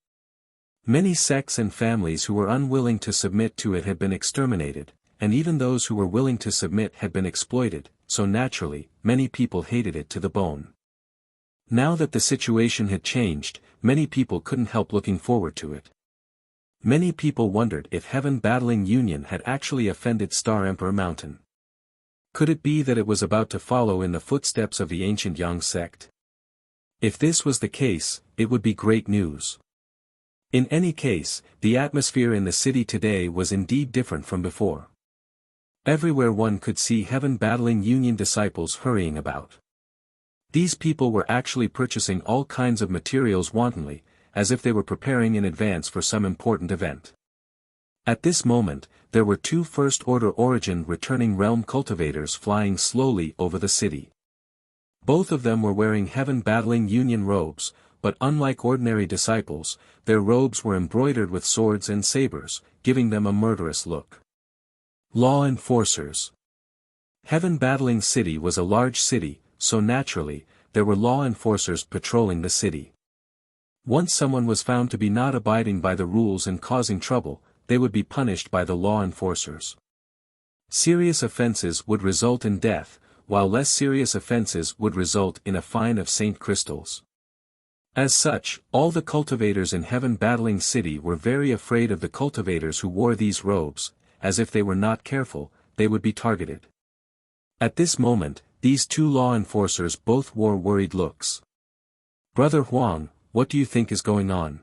Many sects and families who were unwilling to submit to it had been exterminated, and even those who were willing to submit had been exploited, so naturally, many people hated it to the bone. Now that the situation had changed, many people couldn't help looking forward to it. Many people wondered if Heaven Battling Union had actually offended Star Emperor Mountain. Could it be that it was about to follow in the footsteps of the ancient Yang sect? If this was the case, it would be great news. In any case, the atmosphere in the city today was indeed different from before. Everywhere one could see Heaven Battling Union disciples hurrying about. These people were actually purchasing all kinds of materials wantonly, as if they were preparing in advance for some important event. At this moment, there were 2 First-Order Origin returning realm cultivators flying slowly over the city. Both of them were wearing Heaven Battling Union robes, but unlike ordinary disciples, their robes were embroidered with swords and sabers, giving them a murderous look. Law Enforcers. Heaven Battling City was a large city, so naturally, there were law enforcers patrolling the city. Once someone was found to be not abiding by the rules and causing trouble, they would be punished by the law enforcers. Serious offenses would result in death, while less serious offenses would result in a fine of Saint crystals. As such, all the cultivators in Heaven Battling City were very afraid of the cultivators who wore these robes, as if they were not careful, they would be targeted. At this moment, these 2 law enforcers both wore worried looks. Brother Huang, what do you think is going on?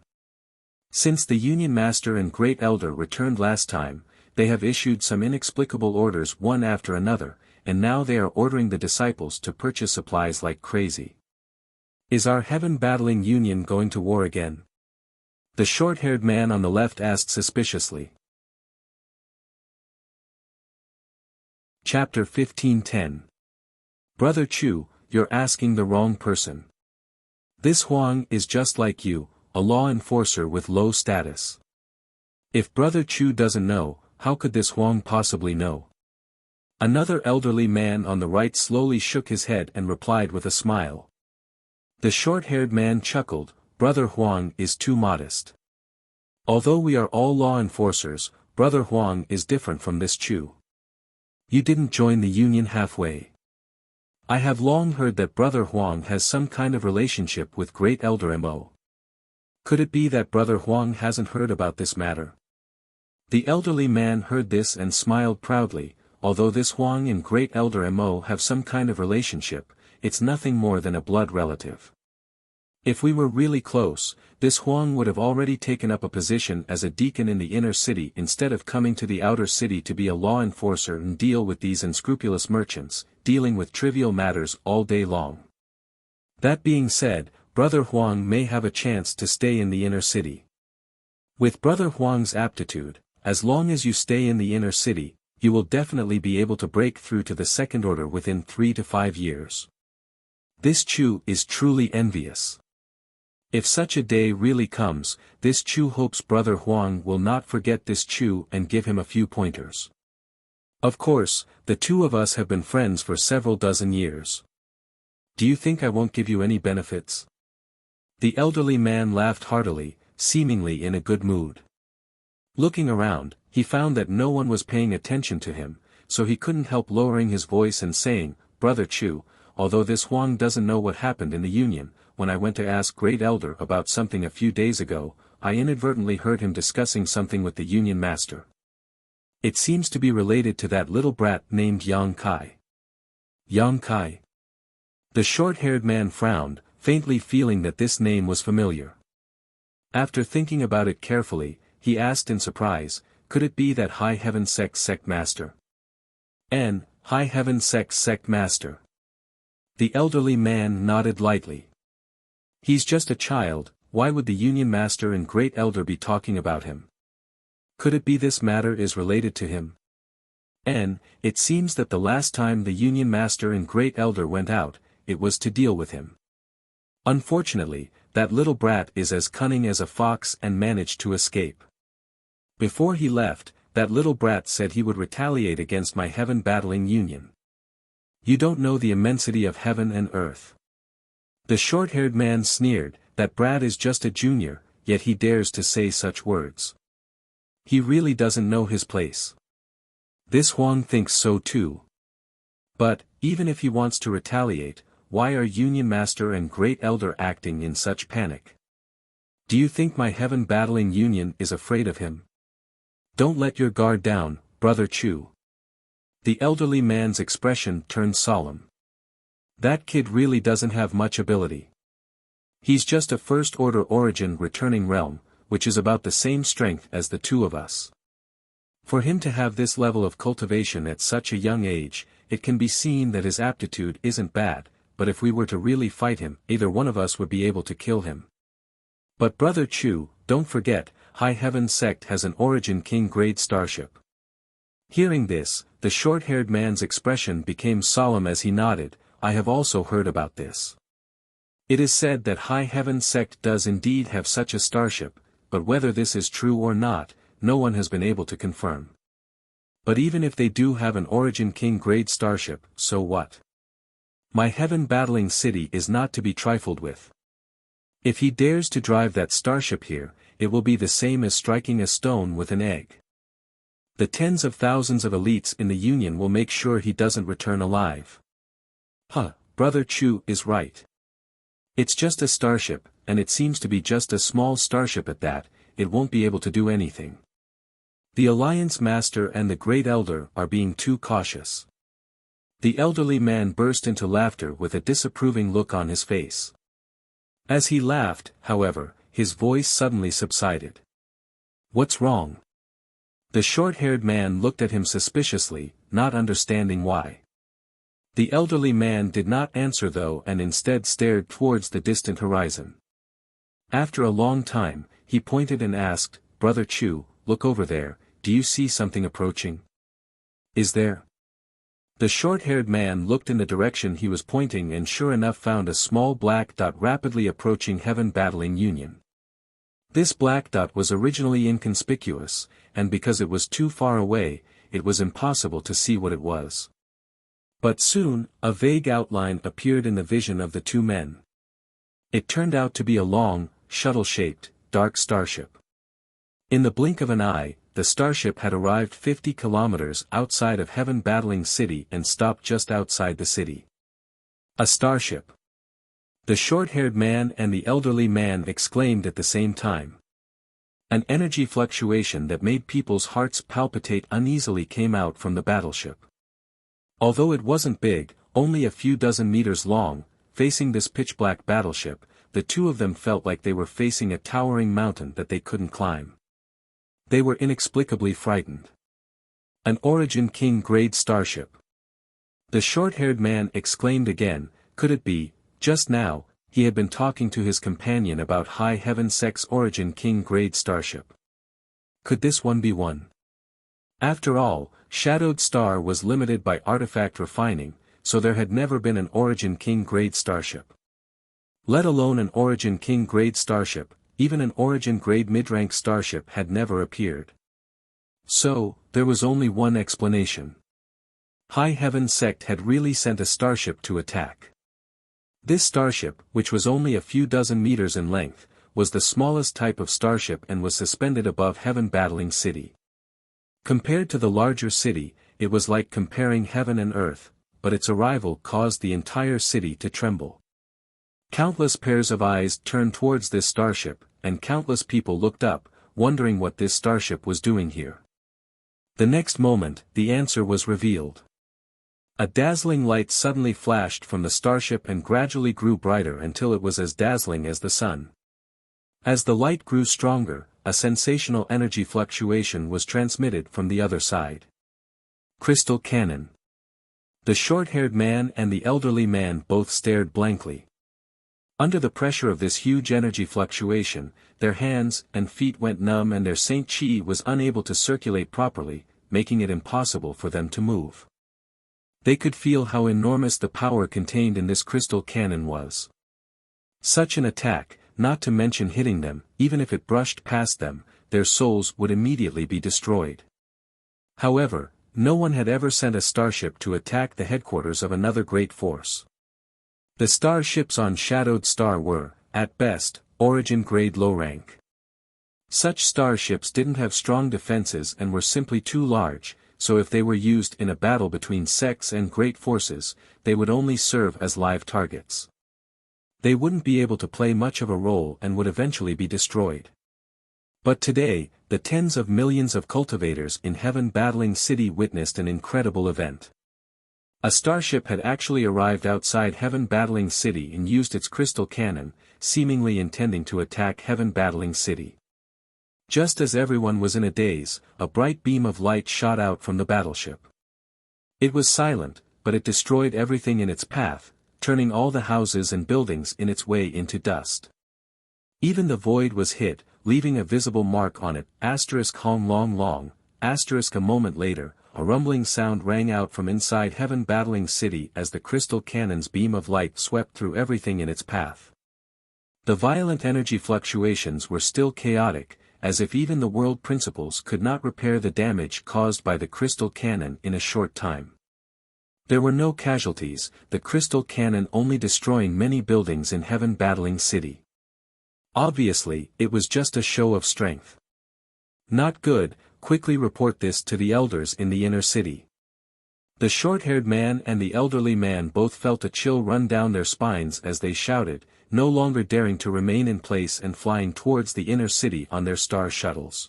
Since the Union Master and Great Elder returned last time, they have issued some inexplicable orders one after another, and now they are ordering the disciples to purchase supplies like crazy. Is our Heaven Battling Union going to war again? The short-haired man on the left asked suspiciously. Chapter 15:10. Brother Chu, you're asking the wrong person. This Huang is just like you, a law enforcer with low status. If Brother Chu doesn't know, how could this Huang possibly know? Another elderly man on the right slowly shook his head and replied with a smile. The short-haired man chuckled, Brother Huang is too modest. Although we are all law enforcers, Brother Huang is different from this Chu. You didn't join the union halfway. I have long heard that Brother Huang has some kind of relationship with Great Elder Mo. Could it be that Brother Huang hasn't heard about this matter? The elderly man heard this and smiled proudly. Although this Huang and Great Elder Mo have some kind of relationship, it's nothing more than a blood relative. If we were really close, this Huang would have already taken up a position as a deacon in the inner city instead of coming to the outer city to be a law enforcer and deal with these unscrupulous merchants, dealing with trivial matters all day long. That being said, Brother Huang may have a chance to stay in the inner city. With Brother Huang's aptitude, as long as you stay in the inner city, you will definitely be able to break through to the second order within 3 to 5 years. This Chu is truly envious. If such a day really comes, this Chu hopes Brother Huang will not forget this Chu and give him a few pointers. Of course, the two of us have been friends for several dozen years. Do you think I won't give you any benefits? The elderly man laughed heartily, seemingly in a good mood. Looking around, he found that no one was paying attention to him, so he couldn't help lowering his voice and saying, "Brother Chu, although this Huang doesn't know what happened in the Union, when I went to ask Great Elder about something a few days ago, I inadvertently heard him discussing something with the Union Master. It seems to be related to that little brat named Yang Kai." Yang Kai? The short-haired man frowned, faintly feeling that this name was familiar. After thinking about it carefully, he asked in surprise, could it be that High Heaven Sect Master? High Heaven Sect Master. The elderly man nodded lightly. He's just a child, why would the Union Master and Great Elder be talking about him? Could it be this matter is related to him? It seems that the last time the Union Master and Great Elder went out, it was to deal with him. Unfortunately, that little brat is as cunning as a fox and managed to escape. Before he left, that little brat said he would retaliate against my heaven battling union. You don't know the immensity of heaven and earth. The short-haired man sneered, that brat is just a junior, yet he dares to say such words. He really doesn't know his place. This Huang thinks so too. But, even if he wants to retaliate, why are Union Master and Great Elder acting in such panic? Do you think my heaven battling union is afraid of him? Don't let your guard down, Brother Chu. The elderly man's expression turned solemn. That kid really doesn't have much ability. He's just a first-order origin returning realm, which is about the same strength as the two of us. For him to have this level of cultivation at such a young age, it can be seen that his aptitude isn't bad, but if we were to really fight him, either one of us would be able to kill him. But Brother Chu, don't forget, High Heaven Sect has an Origin King grade starship. Hearing this, the short-haired man's expression became solemn as he nodded, I have also heard about this. It is said that High Heaven Sect does indeed have such a starship, but whether this is true or not, no one has been able to confirm. But even if they do have an Origin King grade starship, so what? My heaven battling city is not to be trifled with. If he dares to drive that starship here, it will be the same as striking a stone with an egg. The tens of thousands of elites in the Union will make sure he doesn't return alive. Brother Chu is right. It's just a starship, and it seems to be just a small starship at that, it won't be able to do anything. The Alliance Master and the Great Elder are being too cautious. The elderly man burst into laughter with a disapproving look on his face. As he laughed, however, his voice suddenly subsided. What's wrong? The short-haired man looked at him suspiciously, not understanding why. The elderly man did not answer though and instead stared towards the distant horizon. After a long time, he pointed and asked, Brother Chu, look over there, do you see something approaching? Is there? The short-haired man looked in the direction he was pointing and sure enough found a small black dot rapidly approaching heaven battling union. This black dot was originally inconspicuous, and because it was too far away, it was impossible to see what it was. But soon, a vague outline appeared in the vision of the two men. It turned out to be a long, shuttle-shaped, dark starship. In the blink of an eye, the starship had arrived 50 kilometers outside of Heaven Battling City and stopped just outside the city. A starship. The short-haired man and the elderly man exclaimed at the same time. An energy fluctuation that made people's hearts palpitate uneasily came out from the battleship. Although it wasn't big, only a few dozen meters long, facing this pitch-black battleship, the two of them felt like they were facing a towering mountain that they couldn't climb. They were inexplicably frightened. An Origin King-grade starship. The short-haired man exclaimed again. Could it be? Just now, he had been talking to his companion about High Heaven Sect's Origin King-grade starship. Could this one be one? After all, Shadowed Star was limited by artifact refining, so there had never been an Origin King-grade starship. Let alone an Origin King-grade starship, even an Origin-grade mid-rank starship had never appeared. So, there was only one explanation. High Heaven Sect had really sent a starship to attack. This starship, which was only a few dozen meters in length, was the smallest type of starship and was suspended above Heaven Battling City. Compared to the larger city, it was like comparing heaven and earth, but its arrival caused the entire city to tremble. Countless pairs of eyes turned towards this starship, and countless people looked up, wondering what this starship was doing here. The next moment, the answer was revealed. A dazzling light suddenly flashed from the starship and gradually grew brighter until it was as dazzling as the sun. As the light grew stronger, a sensational energy fluctuation was transmitted from the other side. Crystal cannon. The short-haired man and the elderly man both stared blankly. Under the pressure of this huge energy fluctuation, their hands and feet went numb and their Saint Chi was unable to circulate properly, making it impossible for them to move. They could feel how enormous the power contained in this crystal cannon was. Such an attack, not to mention hitting them, even if it brushed past them, their souls would immediately be destroyed. However, no one had ever sent a starship to attack the headquarters of another great force. The starships on Shadowed Star were, at best, Origin-grade low rank. Such starships didn't have strong defenses and were simply too large, so if they were used in a battle between sects and great forces, they would only serve as live targets. They wouldn't be able to play much of a role and would eventually be destroyed. But today, the tens of millions of cultivators in Heaven Battling City witnessed an incredible event. A starship had actually arrived outside Heaven Battling City and used its crystal cannon, seemingly intending to attack Heaven Battling City. Just as everyone was in a daze, a bright beam of light shot out from the battleship. It was silent, but it destroyed everything in its path, turning all the houses and buildings in its way into dust. Even the void was hit, leaving a visible mark on it, *hong long long, *. A moment later, a rumbling sound rang out from inside Heaven Battling City as the crystal cannon's beam of light swept through everything in its path. The violent energy fluctuations were still chaotic, as if even the world principles could not repair the damage caused by the crystal cannon in a short time. There were no casualties, the crystal cannon only destroying many buildings in Heaven Battling City. Obviously, it was just a show of strength. Not good. Quickly report this to the elders in the inner city. The short-haired man and the elderly man both felt a chill run down their spines as they shouted, no longer daring to remain in place and flying towards the inner city on their star shuttles.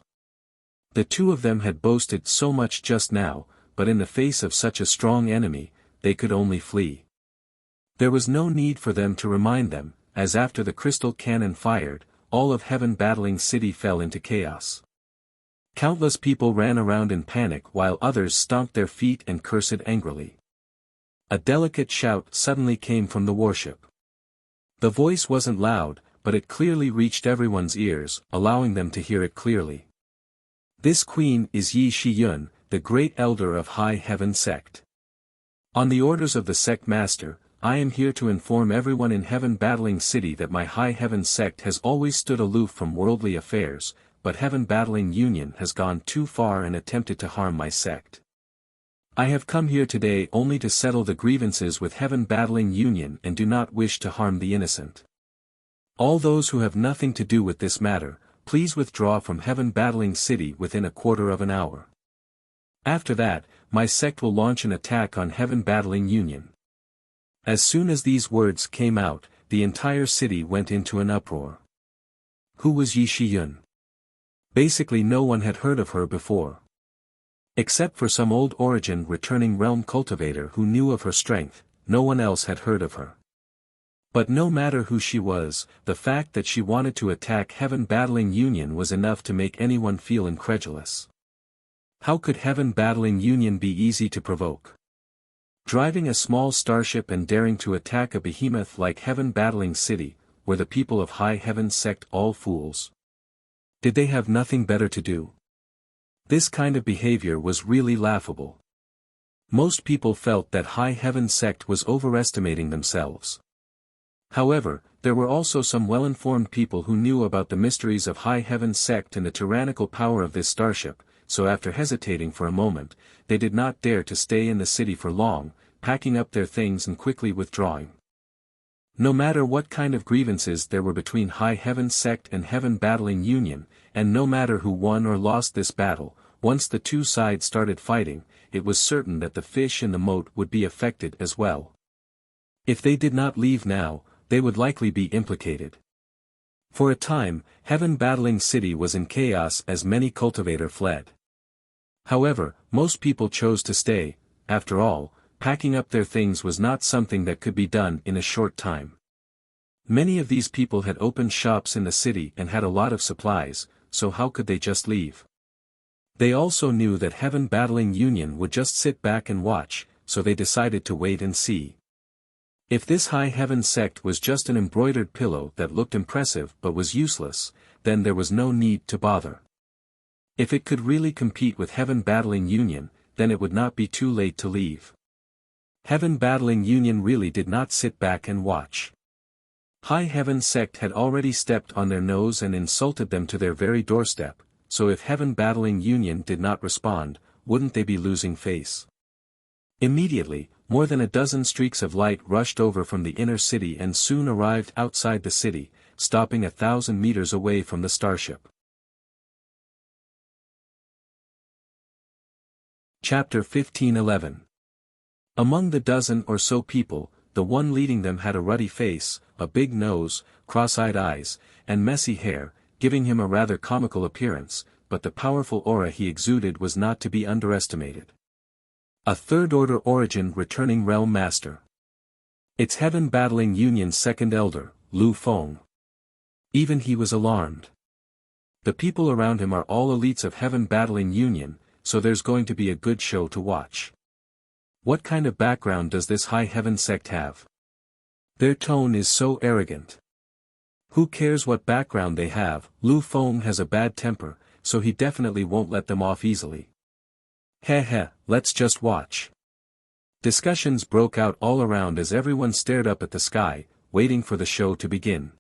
The two of them had boasted so much just now, but in the face of such a strong enemy, they could only flee. There was no need for them to remind them, as after the crystal cannon fired, all of Heaven Battling City fell into chaos. Countless people ran around in panic while others stomped their feet and cursed angrily. A delicate shout suddenly came from the warship. The voice wasn't loud, but it clearly reached everyone's ears, allowing them to hear it clearly. This queen is Yi Shiyun, the great elder of High Heaven Sect. On the orders of the sect master, I am here to inform everyone in Heaven Battling City that my High Heaven Sect has always stood aloof from worldly affairs, but Heaven Battling Union has gone too far and attempted to harm my sect. I have come here today only to settle the grievances with Heaven Battling Union and do not wish to harm the innocent. All those who have nothing to do with this matter, please withdraw from Heaven Battling City within a quarter of an hour. After that, my sect will launch an attack on Heaven Battling Union. As soon as these words came out, the entire city went into an uproar. Who was Yi Shiyun? Basically no one had heard of her before. Except for some old origin returning realm cultivator who knew of her strength, no one else had heard of her. But no matter who she was, the fact that she wanted to attack Heaven Battling Union was enough to make anyone feel incredulous. How could Heaven Battling Union be easy to provoke? Driving a small starship and daring to attack a behemoth like Heaven Battling City, were the people of High Heaven Sect all fools? Did they have nothing better to do? This kind of behavior was really laughable. Most people felt that High Heaven Sect was overestimating themselves. However, there were also some well-informed people who knew about the mysteries of High Heaven Sect and the tyrannical power of this starship, so after hesitating for a moment, they did not dare to stay in the city for long, packing up their things and quickly withdrawing. No matter what kind of grievances there were between High Heaven Sect and Heaven Battling Union, and no matter who won or lost this battle, once the two sides started fighting, it was certain that the fish in the moat would be affected as well. If they did not leave now, they would likely be implicated. For a time, Heaven Battling City was in chaos as many cultivator fled. However, most people chose to stay. After all, packing up their things was not something that could be done in a short time. Many of these people had opened shops in the city and had a lot of supplies, so how could they just leave? They also knew that Heaven Battling Union would just sit back and watch, so they decided to wait and see. If this High Heaven Sect was just an embroidered pillow that looked impressive but was useless, then there was no need to bother. If it could really compete with Heaven Battling Union, then it would not be too late to leave. Heaven Battling Union really did not sit back and watch. High Heaven Sect had already stepped on their nose and insulted them to their very doorstep, so if Heaven Battling Union did not respond, wouldn't they be losing face? Immediately, more than a dozen streaks of light rushed over from the inner city and soon arrived outside the city, stopping 1,000 meters away from the starship. Chapter 1511. Among the dozen or so people, the one leading them had a ruddy face, a big nose, cross-eyed eyes, and messy hair, giving him a rather comical appearance, but the powerful aura he exuded was not to be underestimated. A third-order origin returning realm master. It's Heaven Battling Union's second elder, Lu Feng. Even he was alarmed. The people around him are all elites of Heaven Battling Union, so there's going to be a good show to watch. What kind of background does this High Heaven Sect have? Their tone is so arrogant. Who cares what background they have? Lu Feng has a bad temper, so he definitely won't let them off easily. Heh, let's just watch. Discussions broke out all around as everyone stared up at the sky, waiting for the show to begin.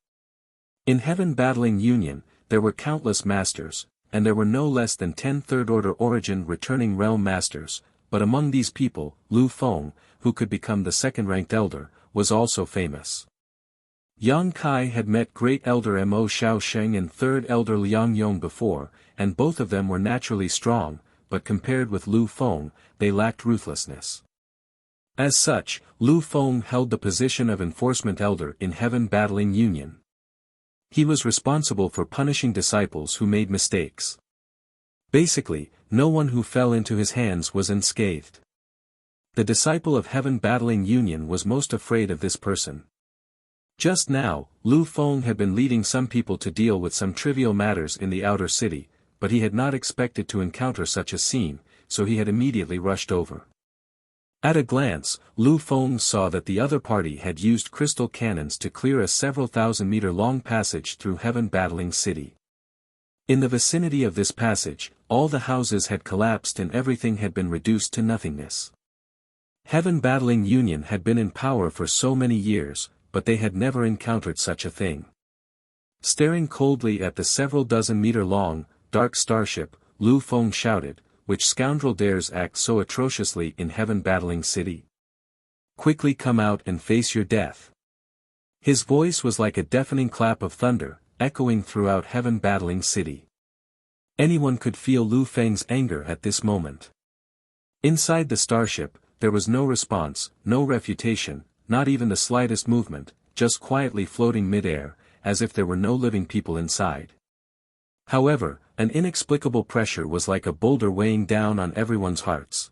In Heaven Battling Union, there were countless masters, and there were no less than 10 third-order origin returning realm masters, but among these people, Lu Feng, who could become the second-ranked elder, was also famous. Yang Kai had met Great Elder Mo Xiaosheng and Third Elder Liang Yong before, and both of them were naturally strong, but compared with Lu Feng, they lacked ruthlessness. As such, Lu Feng held the position of Enforcement Elder in Heaven Battling Union. He was responsible for punishing disciples who made mistakes. Basically, no one who fell into his hands was unscathed. The disciple of Heaven Battling Union was most afraid of this person. Just now, Lu Feng had been leading some people to deal with some trivial matters in the outer city, but he had not expected to encounter such a scene, so he had immediately rushed over. At a glance, Lu Feng saw that the other party had used crystal cannons to clear a several thousand-meter-long passage through Heaven Battling City. In the vicinity of this passage, all the houses had collapsed and everything had been reduced to nothingness. Heaven Battling Union had been in power for so many years, but they had never encountered such a thing. Staring coldly at the several dozen-meter-long, dark starship, Lu Feng shouted, "Which scoundrel dares act so atrociously in Heaven Battling City? Quickly come out and face your death." His voice was like a deafening clap of thunder, echoing throughout Heaven Battling City. Anyone could feel Lu Feng's anger at this moment. Inside the starship, there was no response, no refutation, not even the slightest movement, just quietly floating mid-air, as if there were no living people inside. However, an inexplicable pressure was like a boulder weighing down on everyone's hearts.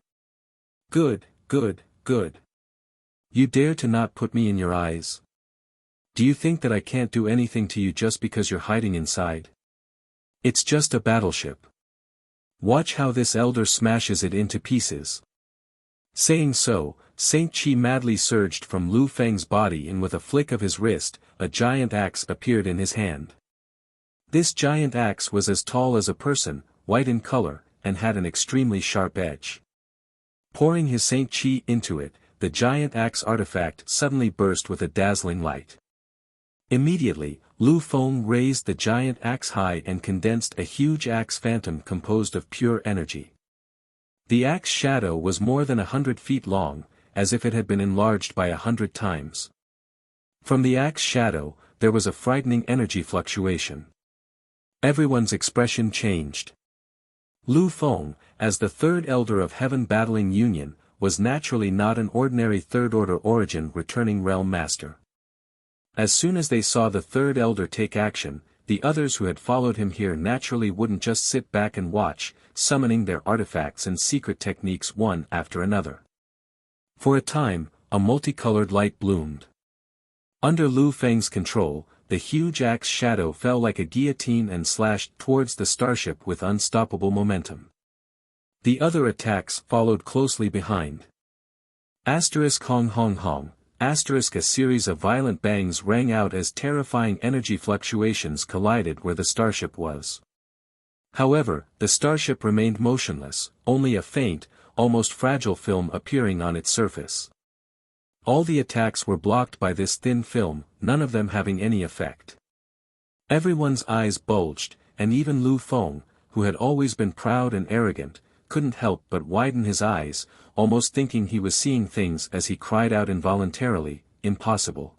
Good, good, good. You dare to not put me in your eyes? Do you think that I can't do anything to you just because you're hiding inside? It's just a battleship. Watch how this elder smashes it into pieces. Saying so, Saint Chi madly surged from Lu Feng's body, and with a flick of his wrist, a giant axe appeared in his hand. This giant axe was as tall as a person, white in color, and had an extremely sharp edge. Pouring his Saint Chi into it, the giant axe artifact suddenly burst with a dazzling light. Immediately, Lu Feng raised the giant axe high and condensed a huge axe phantom composed of pure energy. The axe shadow was more than 100 feet long, as if it had been enlarged by 100 times. From the axe shadow, there was a frightening energy fluctuation. Everyone's expression changed. Lu Feng, as the third elder of Heaven Battling Union, was naturally not an ordinary third-order origin returning realm master. As soon as they saw the third elder take action, the others who had followed him here naturally wouldn't just sit back and watch, summoning their artifacts and secret techniques one after another. For a time, a multicolored light bloomed. Under Lu Feng's control, the huge axe shadow fell like a guillotine and slashed towards the starship with unstoppable momentum. The other attacks followed closely behind. Hong Hong Hong. A series of violent bangs rang out as terrifying energy fluctuations collided where the starship was. However, the starship remained motionless, only a faint, almost fragile film appearing on its surface. All the attacks were blocked by this thin film, none of them having any effect. Everyone's eyes bulged, and even Lu Feng, who had always been proud and arrogant, couldn't help but widen his eyes, almost thinking he was seeing things as he cried out involuntarily, "Impossible."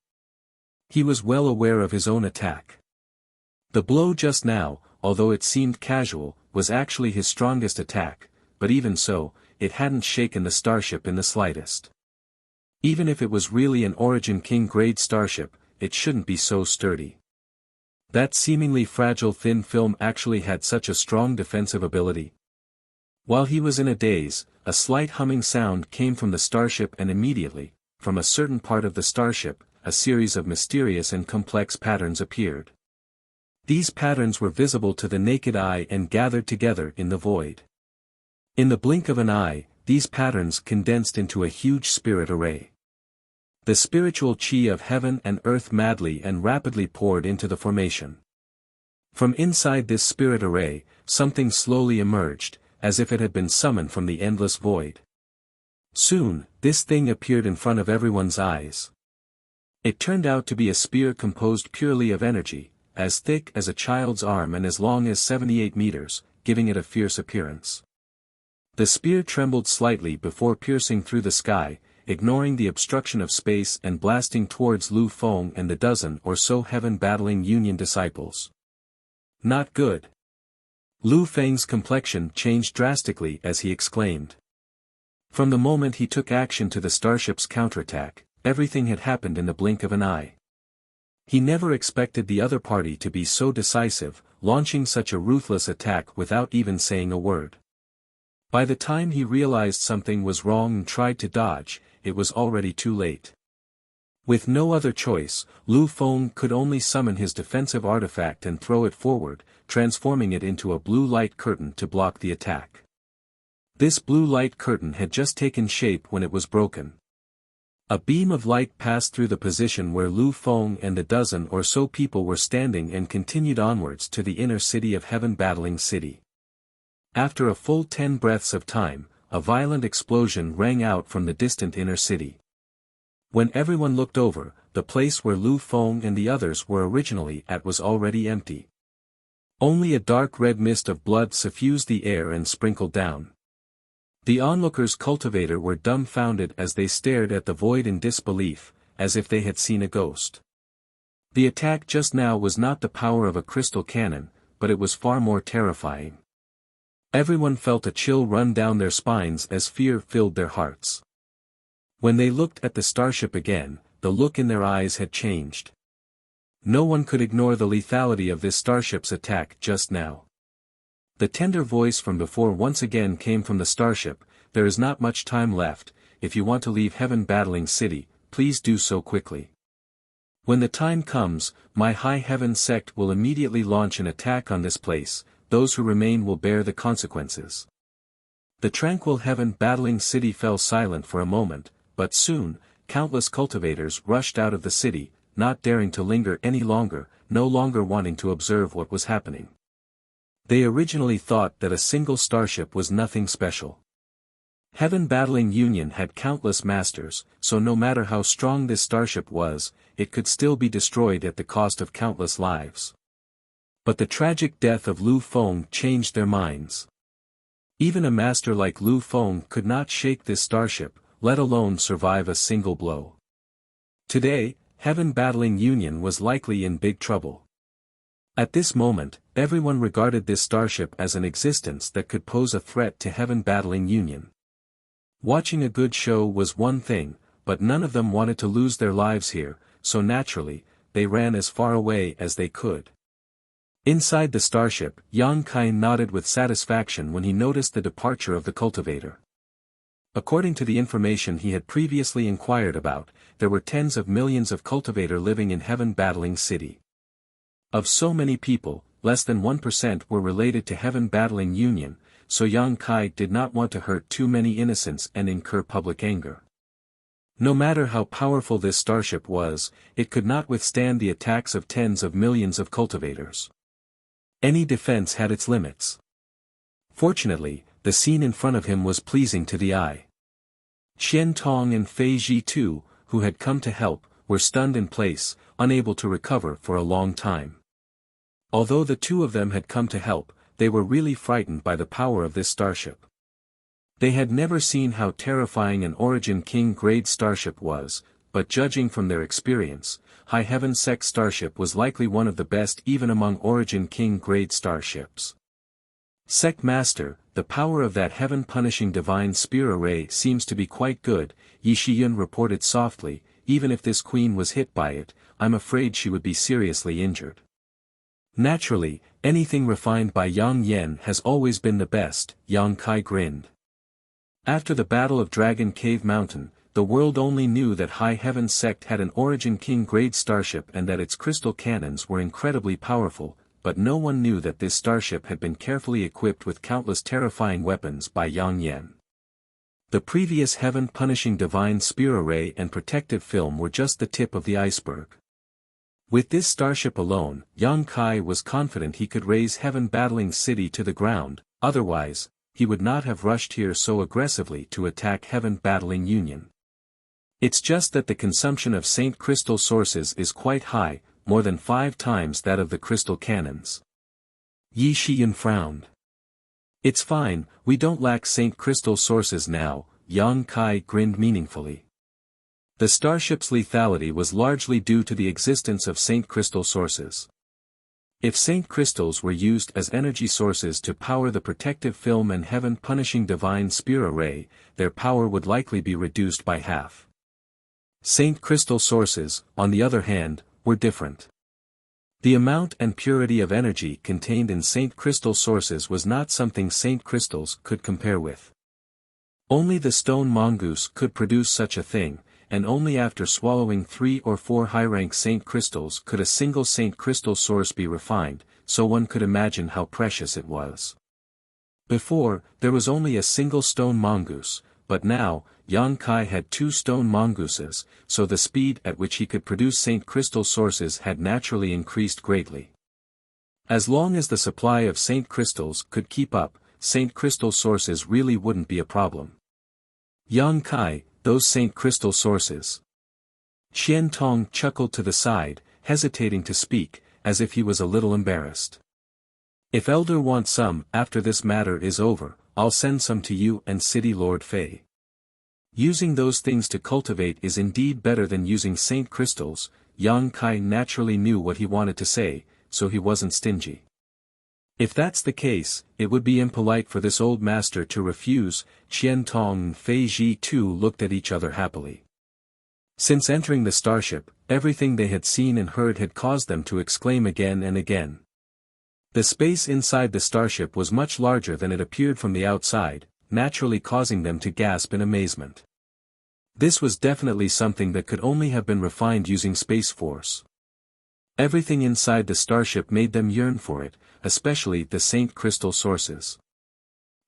He was well aware of his own attack. The blow just now, although it seemed casual, was actually his strongest attack, but even so, it hadn't shaken the starship in the slightest. Even if it was really an Origin King grade starship, it shouldn't be so sturdy. That seemingly fragile thin film actually had such a strong defensive ability. While he was in a daze, a slight humming sound came from the starship, and immediately, from a certain part of the starship, a series of mysterious and complex patterns appeared. These patterns were visible to the naked eye and gathered together in the void. In the blink of an eye, these patterns condensed into a huge spirit array. The spiritual chi of heaven and earth madly and rapidly poured into the formation. From inside this spirit array, something slowly emerged, as if it had been summoned from the endless void. Soon, this thing appeared in front of everyone's eyes. It turned out to be a spear composed purely of energy, as thick as a child's arm and as long as 78 meters, giving it a fierce appearance. The spear trembled slightly before piercing through the sky, ignoring the obstruction of space and blasting towards Lu Feng and the dozen or so Heaven Battling Union disciples. Not good. Lu Feng's complexion changed drastically as he exclaimed. From the moment he took action to the starship's counterattack, everything had happened in the blink of an eye. He never expected the other party to be so decisive, launching such a ruthless attack without even saying a word. By the time he realized something was wrong and tried to dodge, it was already too late. With no other choice, Lu Feng could only summon his defensive artifact and throw it forward, transforming it into a blue light curtain to block the attack. This blue light curtain had just taken shape when it was broken. A beam of light passed through the position where Lu Feng and the dozen or so people were standing and continued onwards to the inner city of Heaven Battling City. After a full 10 breaths of time, a violent explosion rang out from the distant inner city. When everyone looked over, the place where Lu Feng and the others were originally at was already empty. Only a dark red mist of blood suffused the air and sprinkled down. The onlookers' cultivator were dumbfounded as they stared at the void in disbelief, as if they had seen a ghost. The attack just now was not the power of a crystal cannon, but it was far more terrifying. Everyone felt a chill run down their spines as fear filled their hearts. When they looked at the starship again, the look in their eyes had changed. No one could ignore the lethality of this starship's attack just now. The tender voice from before once again came from the starship, "There is not much time left. If you want to leave Heaven Battling City, please do so quickly. When the time comes, my High Heaven sect will immediately launch an attack on this place. Those who remain will bear the consequences." The tranquil Heaven Battling City fell silent for a moment, but soon, countless cultivators rushed out of the city, not daring to linger any longer, no longer wanting to observe what was happening. They originally thought that a single starship was nothing special. Heaven Battling Union had countless masters, so no matter how strong this starship was, it could still be destroyed at the cost of countless lives. But the tragic death of Lu Feng changed their minds. Even a master like Lu Feng could not shake this starship, let alone survive a single blow. Today, Heaven Battling Union was likely in big trouble. At this moment, everyone regarded this starship as an existence that could pose a threat to Heaven Battling Union. Watching a good show was one thing, but none of them wanted to lose their lives here, so naturally, they ran as far away as they could. Inside the starship, Yang Kai nodded with satisfaction when he noticed the departure of the cultivator. According to the information he had previously inquired about, there were tens of millions of cultivator living in Heaven Battling City. Of so many people, less than 1% were related to Heaven Battling Union, so Yang Kai did not want to hurt too many innocents and incur public anger. No matter how powerful this starship was, it could not withstand the attacks of tens of millions of cultivators. Any defense had its limits. Fortunately, the scene in front of him was pleasing to the eye. Qian Tong and Fei Ji too, who had come to help, were stunned in place, unable to recover for a long time. Although the two of them had come to help, they were really frightened by the power of this starship. They had never seen how terrifying an Origin King grade starship was, but judging from their experience, High Heaven Sect starship was likely one of the best even among Origin King grade starships. Sect Master, the power of that heaven-punishing divine spear array seems to be quite good, Yi Shiyun reported softly. Even if this queen was hit by it, I'm afraid she would be seriously injured. Naturally, anything refined by Yang Yen has always been the best, Yang Kai grinned. After the Battle of Dragon Cave Mountain, the world only knew that High Heaven Sect had an Origin King grade starship and that its crystal cannons were incredibly powerful, but no one knew that this starship had been carefully equipped with countless terrifying weapons by Yang Yen. The previous heaven-punishing divine spear array and protective film were just the tip of the iceberg. With this starship alone, Yang Kai was confident he could raise Heaven Battling City to the ground, otherwise, he would not have rushed here so aggressively to attack Heaven Battling Union. It's just that the consumption of Saint Crystal sources is quite high, more than 5 times that of the crystal cannons. Yi Shiyun frowned. It's fine, we don't lack Saint Crystal sources now, Yang Kai grinned meaningfully. The starship's lethality was largely due to the existence of Saint Crystal sources. If Saint Crystals were used as energy sources to power the protective film and heaven-punishing divine spear array, their power would likely be reduced by half. Saint Crystal sources, on the other hand, were different. The amount and purity of energy contained in Saint Crystal sources was not something Saint Crystals could compare with. Only the stone mongoose could produce such a thing, and only after swallowing 3 or 4 high-rank Saint Crystals could a single Saint Crystal source be refined, so one could imagine how precious it was. Before, there was only a single stone mongoose, but now, Yang Kai had 2 stone mongooses, so the speed at which he could produce Saint Crystal sources had naturally increased greatly. As long as the supply of Saint Crystals could keep up, Saint Crystal sources really wouldn't be a problem. Yang Kai, those Saint Crystal sources. Qian Tong chuckled to the side, hesitating to speak, as if he was a little embarrassed. If Elder wants some, after this matter is over, I'll send some to you and City Lord Fei. Using those things to cultivate is indeed better than using Saint Crystals. Yang Kai naturally knew what he wanted to say, so he wasn't stingy. If that's the case, it would be impolite for this old master to refuse. Qian Tong and Fei Ji too looked at each other happily. Since entering the starship, everything they had seen and heard had caused them to exclaim again and again. The space inside the starship was much larger than it appeared from the outside, naturally causing them to gasp in amazement. This was definitely something that could only have been refined using Space Force. Everything inside the starship made them yearn for it, especially the Saint Crystal sources.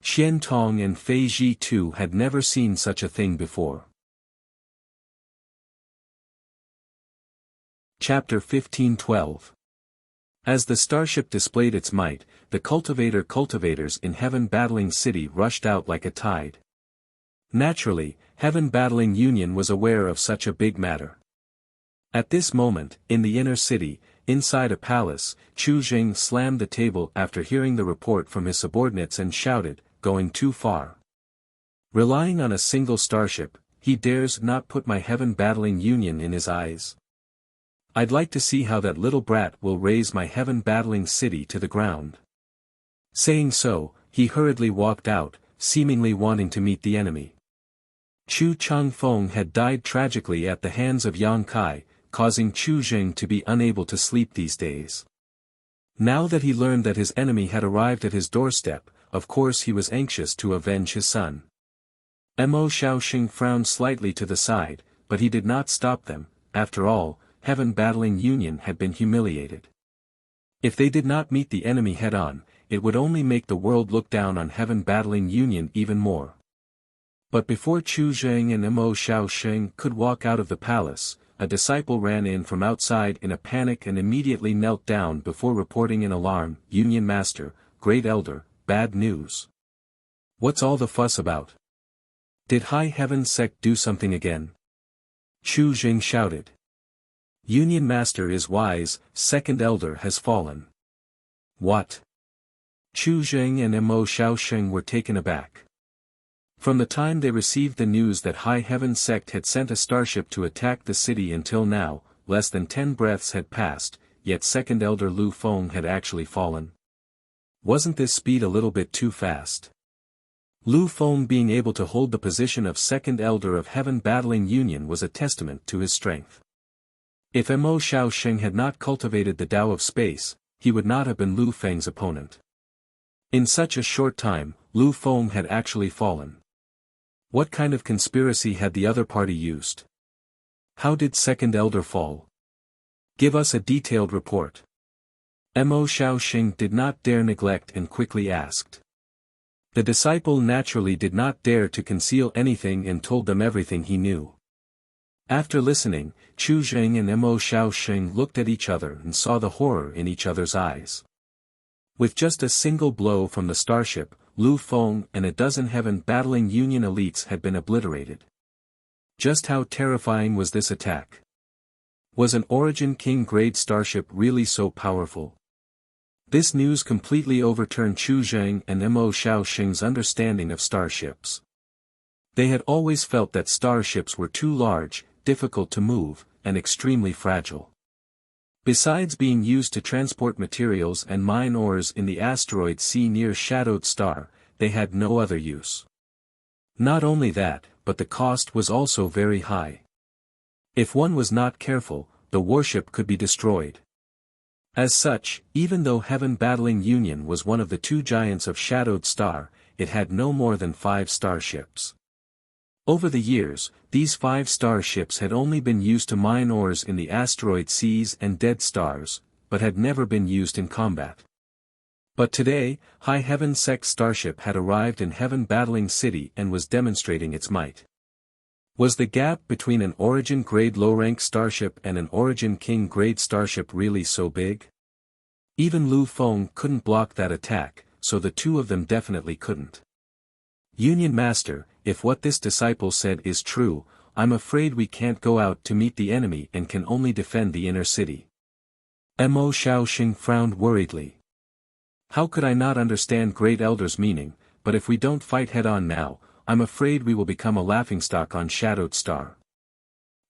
Xian Tong and Fei Ji too had never seen such a thing before. Chapter 15:12. As the starship displayed its might, the cultivators in Heaven Battling City rushed out like a tide. Naturally, Heaven Battling Union was aware of such a big matter. At this moment, in the inner city, inside a palace, Chu Jing slammed the table after hearing the report from his subordinates and shouted, "Going too far. Relying on a single starship, he dares not put my Heaven Battling Union in his eyes. I'd like to see how that little brat will raise my Heaven Battling City to the ground." Saying so, he hurriedly walked out, seemingly wanting to meet the enemy. Chu Changfeng had died tragically at the hands of Yang Kai, causing Chu Jing to be unable to sleep these days. Now that he learned that his enemy had arrived at his doorstep, of course he was anxious to avenge his son. Mo Shaoxing frowned slightly to the side, but he did not stop them. After all, Heaven Battling Union had been humiliated. If they did not meet the enemy head-on, it would only make the world look down on Heaven Battling Union even more. But before Chu Jing and Mo Shaoxing could walk out of the palace, a disciple ran in from outside in a panic and immediately knelt down before reporting in alarm, "Union Master, Great Elder, bad news. What's all the fuss about? Did High Heaven Sect do something again?" Chu Jing shouted. "Union Master is wise, Second Elder has fallen." "What?" Chu Jing and Mo Shaoxing were taken aback. From the time they received the news that High Heaven Sect had sent a starship to attack the city until now, less than 10 breaths had passed, yet Second Elder Lu Feng had actually fallen. Wasn't this speed a little bit too fast? Lu Feng being able to hold the position of Second Elder of Heaven Battling Union was a testament to his strength. If Mo Shaoxing had not cultivated the Tao of Space, he would not have been Lu Feng's opponent. In such a short time, Lu Feng had actually fallen. What kind of conspiracy had the other party used? How did Second Elder fall? Give us a detailed report. Mo Shaoxing did not dare neglect and quickly asked. The disciple naturally did not dare to conceal anything and told them everything he knew. After listening, Chu Jing and Mo Shaoxing looked at each other and saw the horror in each other's eyes. With just a single blow from the starship, Lu Feng and a dozen Heaven Battling Union elites had been obliterated. Just how terrifying was this attack? Was an Origin King grade starship really so powerful? This news completely overturned Chu Jing and Mo Shaoxing's understanding of starships. They had always felt that starships were too large, difficult to move, and extremely fragile. Besides being used to transport materials and mine ores in the asteroid sea near Shadowed Star, they had no other use. Not only that, but the cost was also very high. If one was not careful, the warship could be destroyed. As such, even though Heaven Battling Union was one of the 2 giants of Shadowed Star, it had no more than 5 starships. Over the years, these 5 starships had only been used to mine ores in the asteroid seas and dead stars, but had never been used in combat. But today, High Heaven Sect starship had arrived in Heaven Battling City and was demonstrating its might. Was the gap between an Origin grade low-rank starship and an Origin King grade starship really so big? Even Lu Feng couldn't block that attack, so the 2 of them definitely couldn't. Union Master, if what this disciple said is true, I'm afraid we can't go out to meet the enemy and can only defend the inner city. Mo Shaoxing frowned worriedly. How could I not understand Great Elder's meaning, but if we don't fight head-on now, I'm afraid we will become a laughingstock on Shadowed Star.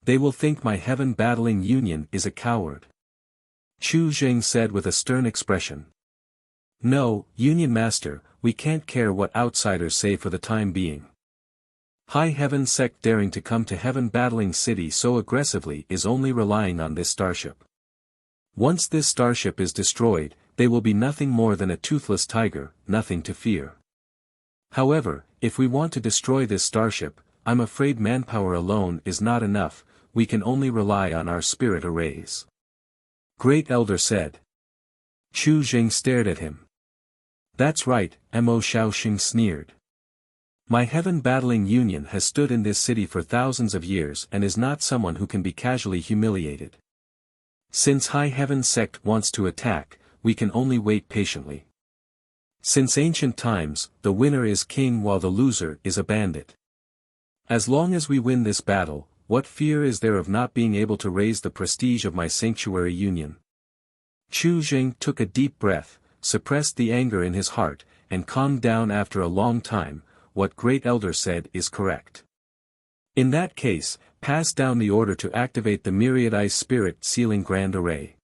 They will think my Heaven Battling Union is a coward. Chu Jing said with a stern expression. No, Union Master, we can't care what outsiders say for the time being. High Heaven sect daring to come to Heaven Battling City so aggressively is only relying on this starship. Once this starship is destroyed, they will be nothing more than a toothless tiger, nothing to fear. However, if we want to destroy this starship, I'm afraid manpower alone is not enough, we can only rely on our spirit arrays. Great Elder said. Chu Jing stared at him. That's right, Mo Shaoxing sneered. My Heaven Battling Union has stood in this city for thousands of years and is not someone who can be casually humiliated. Since High Heaven sect wants to attack, we can only wait patiently. Since ancient times, the winner is king while the loser is a bandit. As long as we win this battle, what fear is there of not being able to raise the prestige of my sanctuary union? Chu Jing took a deep breath, suppressed the anger in his heart, and calmed down after a long time. What Great Elder said is correct. In that case, pass down the order to activate the Myriad Ice Spirit Sealing Grand Array.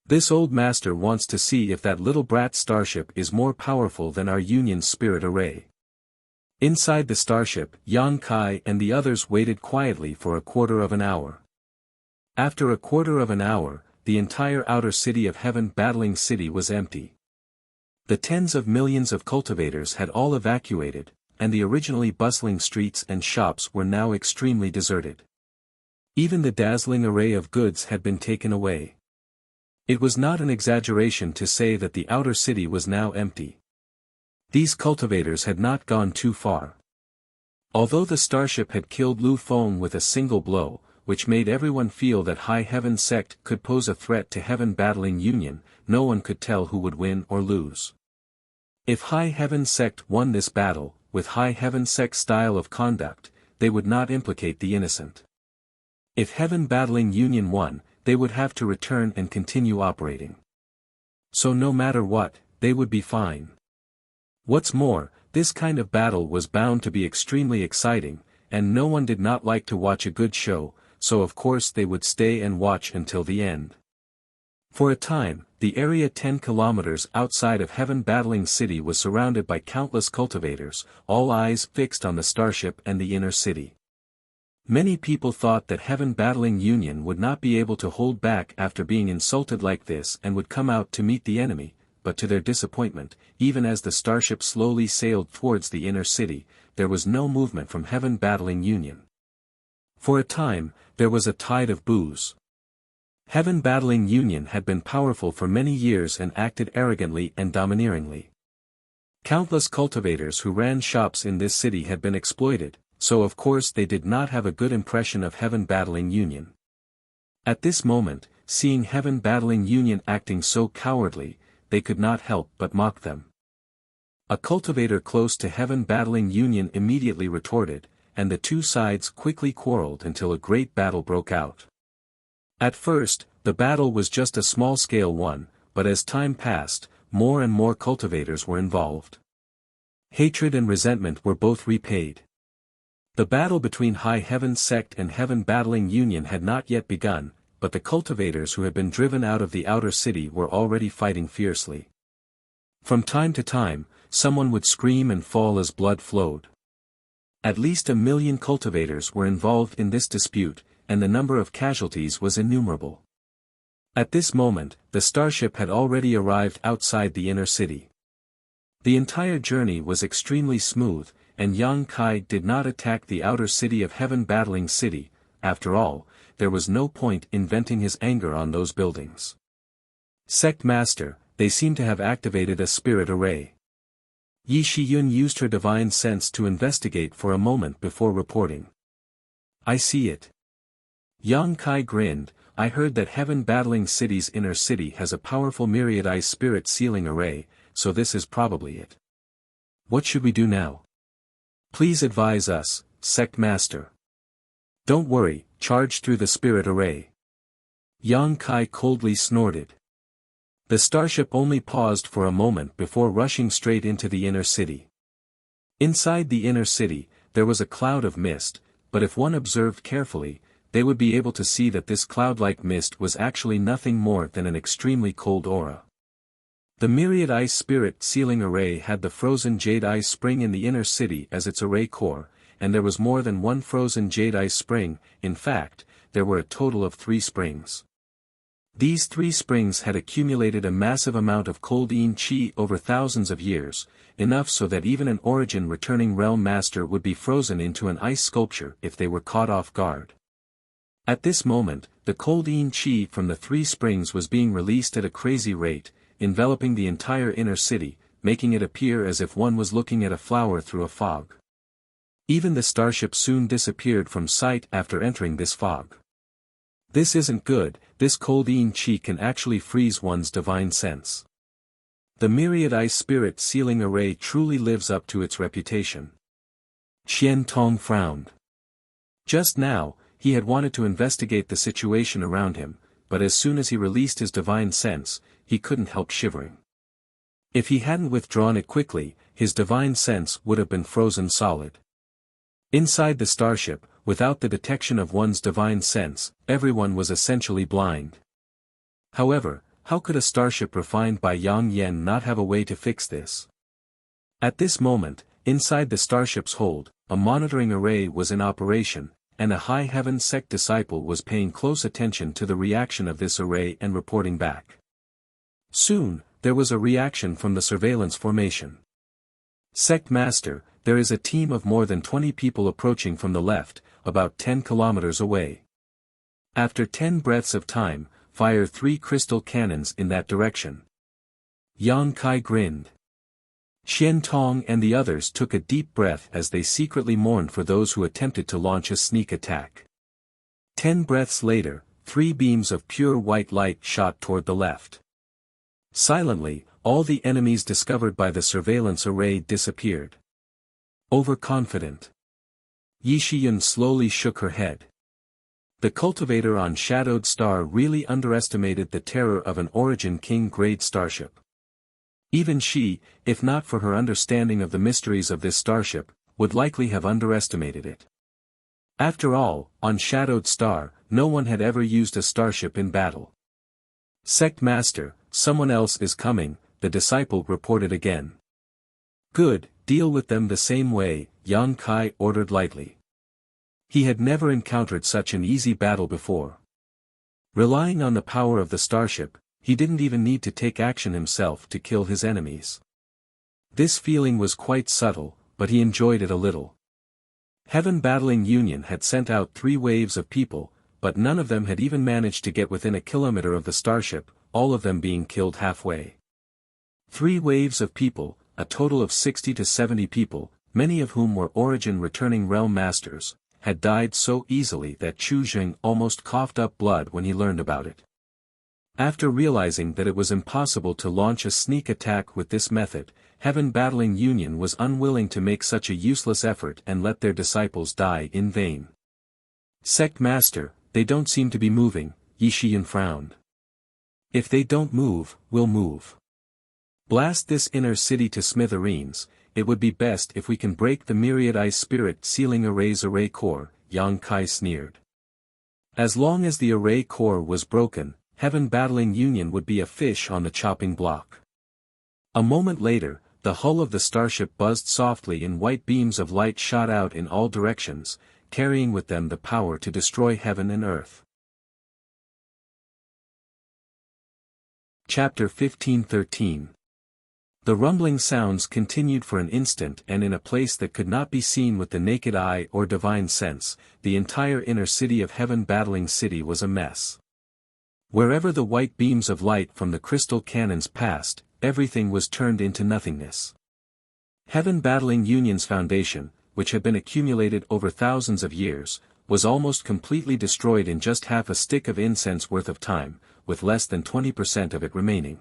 This old master wants to see if that little brat starship is more powerful than our Union's Spirit Array. Inside the starship, Yang Kai and the others waited quietly for a quarter of an hour. After a quarter of an hour, the entire outer city of Heaven Battling City was empty. The tens of millions of cultivators had all evacuated, and the originally bustling streets and shops were now extremely deserted. Even the dazzling array of goods had been taken away. It was not an exaggeration to say that the outer city was now empty. These cultivators had not gone too far. Although the starship had killed Lu Feng with a single blow, which made everyone feel that High Heaven sect could pose a threat to Heaven Battling Union, no one could tell who would win or lose. If High Heaven sect won this battle, with High Heaven sect's style of conduct, they would not implicate the innocent. If Heaven Battling Union won, they would have to return and continue operating. So no matter what, they would be fine. What's more, this kind of battle was bound to be extremely exciting, and no one did not like to watch a good show, so of course they would stay and watch until the end. For a time, the area 10 kilometers outside of Heaven Battling City was surrounded by countless cultivators, all eyes fixed on the starship and the inner city. Many people thought that Heaven Battling Union would not be able to hold back after being insulted like this and would come out to meet the enemy, but to their disappointment, even as the starship slowly sailed towards the inner city, there was no movement from Heaven Battling Union. For a time, there was a tide of boos. Heaven Battling Union had been powerful for many years and acted arrogantly and domineeringly. Countless cultivators who ran shops in this city had been exploited, so of course they did not have a good impression of Heaven Battling Union. At this moment, seeing Heaven Battling Union acting so cowardly, they could not help but mock them. A cultivator close to Heaven Battling Union immediately retorted, and the two sides quickly quarreled until a great battle broke out. At first, the battle was just a small-scale one, but as time passed, more and more cultivators were involved. Hatred and resentment were both repaid. The battle between High Heaven sect and Heaven Battling Union had not yet begun, but the cultivators who had been driven out of the outer city were already fighting fiercely. From time to time, someone would scream and fall as blood flowed. At least 1 million cultivators were involved in this dispute, and the number of casualties was innumerable. At this moment, the starship had already arrived outside the inner city. The entire journey was extremely smooth, and Yang Kai did not attack the outer city of Heaven Battling City. After all, there was no point in venting his anger on those buildings. Sect Master, they seem to have activated a spirit array. Yi Shiyun used her divine sense to investigate for a moment before reporting. I see it. Yang Kai grinned. I heard that Heaven Battling City's inner city has a powerful Myriad Ice Spirit Sealing Array, so this is probably it. What should we do now? Please advise us, Sect Master. Don't worry, charge through the Spirit Array. Yang Kai coldly snorted. The starship only paused for a moment before rushing straight into the inner city. Inside the inner city, there was a cloud of mist, but if one observed carefully, they would be able to see that this cloud-like mist was actually nothing more than an extremely cold aura. The Myriad Ice Spirit Sealing Array had the frozen jade ice spring in the inner city as its array core, and there was more than one frozen jade ice spring. In fact, there were a total of 3 springs. These 3 springs had accumulated a massive amount of cold chi over thousands of years, enough so that even an origin returning realm master would be frozen into an ice sculpture if they were caught off guard. At this moment, the cold chi from the 3 springs was being released at a crazy rate, enveloping the entire inner city, making it appear as if one was looking at a flower through a fog. Even the starship soon disappeared from sight after entering this fog. This isn't good. This cold chi can actually freeze one's divine sense. The myriad ice spirit sealing array truly lives up to its reputation. Qian Tong frowned. Just now, he had wanted to investigate the situation around him, but as soon as he released his divine sense, he couldn't help shivering. If he hadn't withdrawn it quickly, his divine sense would have been frozen solid. Inside the starship, without the detection of one's divine sense, everyone was essentially blind. However, how could a starship refined by Yang Yen not have a way to fix this? At this moment, inside the starship's hold, a monitoring array was in operation, and a High Heaven sect disciple was paying close attention to the reaction of this array and reporting back. Soon, there was a reaction from the surveillance formation. Sect Master, there is a team of more than 20 people approaching from the left, about 10 kilometers away. After 10 breaths of time, fire 3 crystal cannons in that direction. Yang Kai grinned. Qian Tong and the others took a deep breath as they secretly mourned for those who attempted to launch a sneak attack. 10 breaths later, 3 beams of pure white light shot toward the left. Silently, all the enemies discovered by the surveillance array disappeared. Overconfident. Yi Shiyun slowly shook her head. The cultivator on Shadowed Star really underestimated the terror of an Origin King-grade starship. Even she, if not for her understanding of the mysteries of this starship, would likely have underestimated it. After all, on Shadowed Star, no one had ever used a starship in battle. Sect Master, someone else is coming, the disciple reported again. Good, deal with them the same way, Yang Kai ordered lightly. He had never encountered such an easy battle before. Relying on the power of the starship, he didn't even need to take action himself to kill his enemies. This feeling was quite subtle, but he enjoyed it a little. Heaven Battling Union had sent out 3 waves of people, but none of them had even managed to get within a kilometer of the starship, all of them being killed halfway. 3 waves of people, a total of 60 to 70 people, many of whom were Origin returning realm masters, had died so easily that Chu Jing almost coughed up blood when he learned about it. After realizing that it was impossible to launch a sneak attack with this method, Heaven Battling Union was unwilling to make such a useless effort and let their disciples die in vain. Sect Master, they don't seem to be moving, Yi Shiyun frowned. If they don't move, we'll move. Blast this inner city to smithereens. It would be best if we can break the myriad ice spirit sealing array's array core, Yang Kai sneered. As long as the array core was broken, Heaven Battling Union would be a fish on the chopping block. A moment later, the hull of the starship buzzed softly and white beams of light shot out in all directions, carrying with them the power to destroy heaven and earth. Chapter 15:13. The rumbling sounds continued for an instant, and in a place that could not be seen with the naked eye or divine sense, the entire inner city of Heaven Battling City was a mess. Wherever the white beams of light from the crystal cannons passed, everything was turned into nothingness. Heaven Battling Union's foundation, which had been accumulated over thousands of years, was almost completely destroyed in just half a stick of incense worth of time, with less than 20% of it remaining.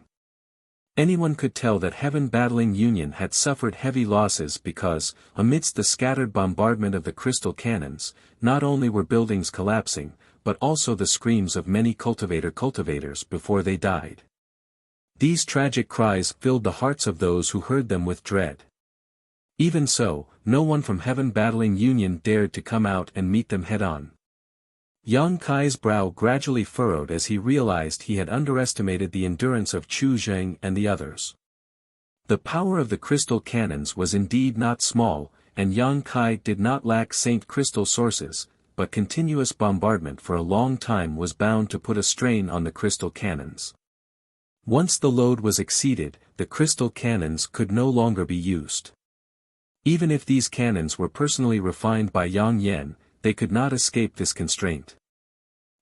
Anyone could tell that Heaven Battling Union had suffered heavy losses because, amidst the scattered bombardment of the crystal cannons, not only were buildings collapsing, but also the screams of many cultivators before they died. These tragic cries filled the hearts of those who heard them with dread. Even so, no one from Heaven Battling Union dared to come out and meet them head-on. Yang Kai's brow gradually furrowed as he realized he had underestimated the endurance of Chu Zheng and the others. The power of the crystal cannons was indeed not small, and Yang Kai did not lack Saint Crystal sources, but continuous bombardment for a long time was bound to put a strain on the crystal cannons. Once the load was exceeded, the crystal cannons could no longer be used. Even if these cannons were personally refined by Yang Yan, they could not escape this constraint.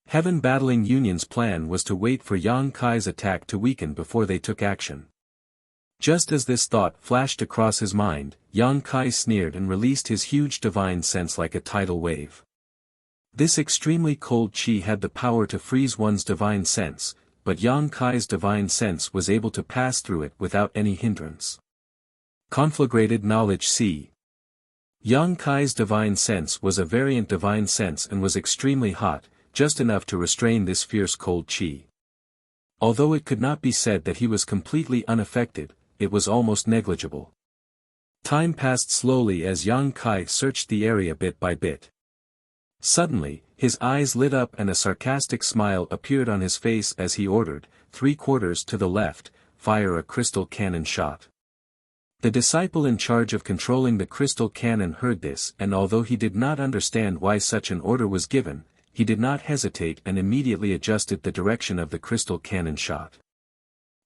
Heaven Battling Union's plan was to wait for Yang Kai's attack to weaken before they took action. Just as this thought flashed across his mind, Yang Kai sneered and released his huge divine sense like a tidal wave. This extremely cold qi had the power to freeze one's divine sense, but Yang Kai's divine sense was able to pass through it without any hindrance. Conflagrated knowledge C. Yang Kai's divine sense was a variant divine sense and was extremely hot, just enough to restrain this fierce cold qi. Although it could not be said that he was completely unaffected, it was almost negligible. Time passed slowly as Yang Kai searched the area bit by bit. Suddenly, his eyes lit up and a sarcastic smile appeared on his face as he ordered, 3/4 to the left, fire a crystal cannon shot. The disciple in charge of controlling the crystal cannon heard this, and although he did not understand why such an order was given, he did not hesitate and immediately adjusted the direction of the crystal cannon shot.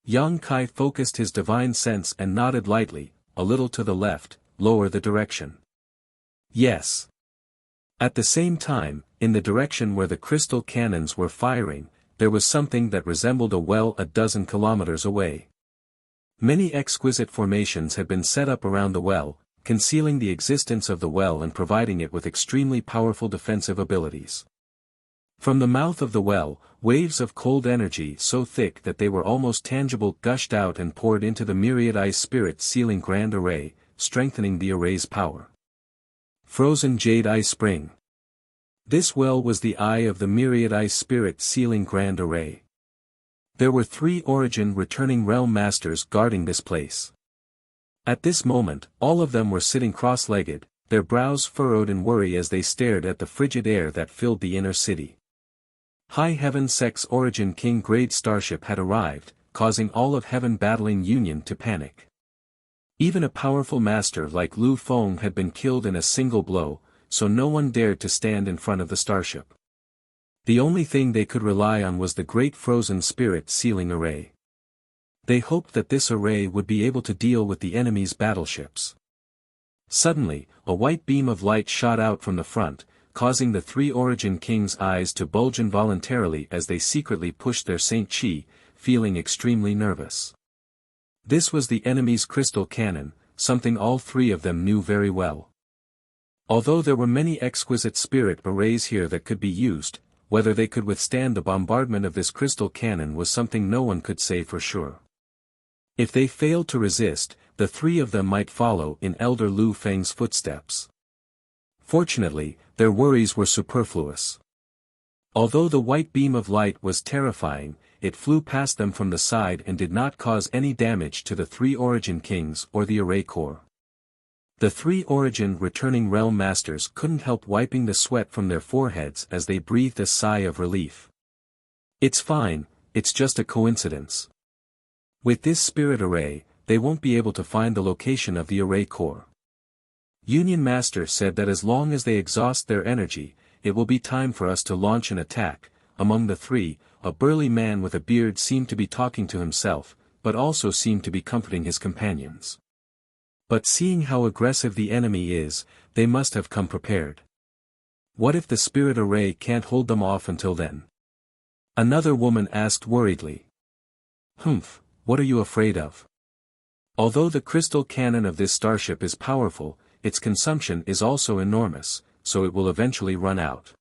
Yang Kai focused his divine sense and nodded lightly, a little to the left, lower the direction. Yes. At the same time, in the direction where the crystal cannons were firing, there was something that resembled a well a dozen kilometers away. Many exquisite formations had been set up around the well, concealing the existence of the well and providing it with extremely powerful defensive abilities. From the mouth of the well, waves of cold energy so thick that they were almost tangible gushed out and poured into the myriad ice spirit sealing grand array, strengthening the array's power. Frozen Jade Ice Spring. This well was the eye of the myriad ice spirit sealing grand array. There were 3 origin returning realm masters guarding this place. At this moment, all of them were sitting cross-legged, their brows furrowed in worry as they stared at the frigid air that filled the inner city. High Heaven Sect's Origin King grade starship had arrived, causing all of Heaven Battling Union to panic. Even a powerful master like Lu Feng had been killed in a single blow, so no one dared to stand in front of the starship. The only thing they could rely on was the great frozen spirit sealing array. They hoped that this array would be able to deal with the enemy's battleships. Suddenly, a white beam of light shot out from the front, causing the 3 Origin Kings' eyes to bulge involuntarily as they secretly pushed their Saint Chi, feeling extremely nervous. This was the enemy's crystal cannon, something all 3 of them knew very well. Although there were many exquisite spirit arrays here that could be used, whether they could withstand the bombardment of this crystal cannon was something no one could say for sure. If they failed to resist, the 3 of them might follow in Elder Lu Feng's footsteps. Fortunately, their worries were superfluous. Although the white beam of light was terrifying, it flew past them from the side and did not cause any damage to the 3 Origin Kings or the array core. The 3 Origin returning realm masters couldn't help wiping the sweat from their foreheads as they breathed a sigh of relief. It's fine, it's just a coincidence. With this spirit array, they won't be able to find the location of the array core. Union Master said that as long as they exhaust their energy, it will be time for us to launch an attack. Among the 3, a burly man with a beard seemed to be talking to himself, but also seemed to be comforting his companions. But seeing how aggressive the enemy is, they must have come prepared. What if the spirit array can't hold them off until then? Another woman asked worriedly. Humph, what are you afraid of? Although the crystal cannon of this starship is powerful, its consumption is also enormous, so it will eventually run out.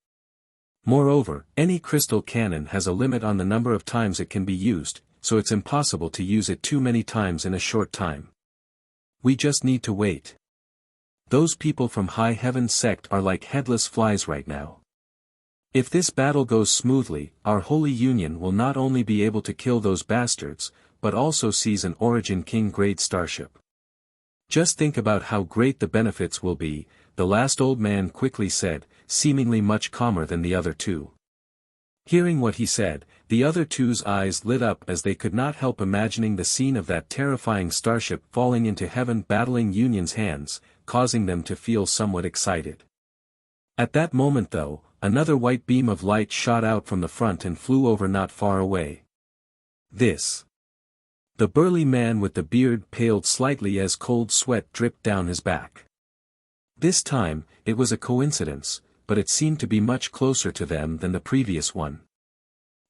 Moreover, any crystal cannon has a limit on the number of times it can be used, so it's impossible to use it too many times in a short time. We just need to wait. Those people from High Heaven Sect are like headless flies right now. If this battle goes smoothly, our Holy Union will not only be able to kill those bastards, but also seize an Origin King grade starship. Just think about how great the benefits will be, the last old man quickly said, seemingly much calmer than the other 2. Hearing what he said, the other two's eyes lit up as they could not help imagining the scene of that terrifying starship falling into heaven battling Union's hands, causing them to feel somewhat excited. At that moment though, another white beam of light shot out from the front and flew over not far away. This. The burly man with the beard paled slightly as cold sweat dripped down his back. This time, it was a coincidence, but it seemed to be much closer to them than the previous one.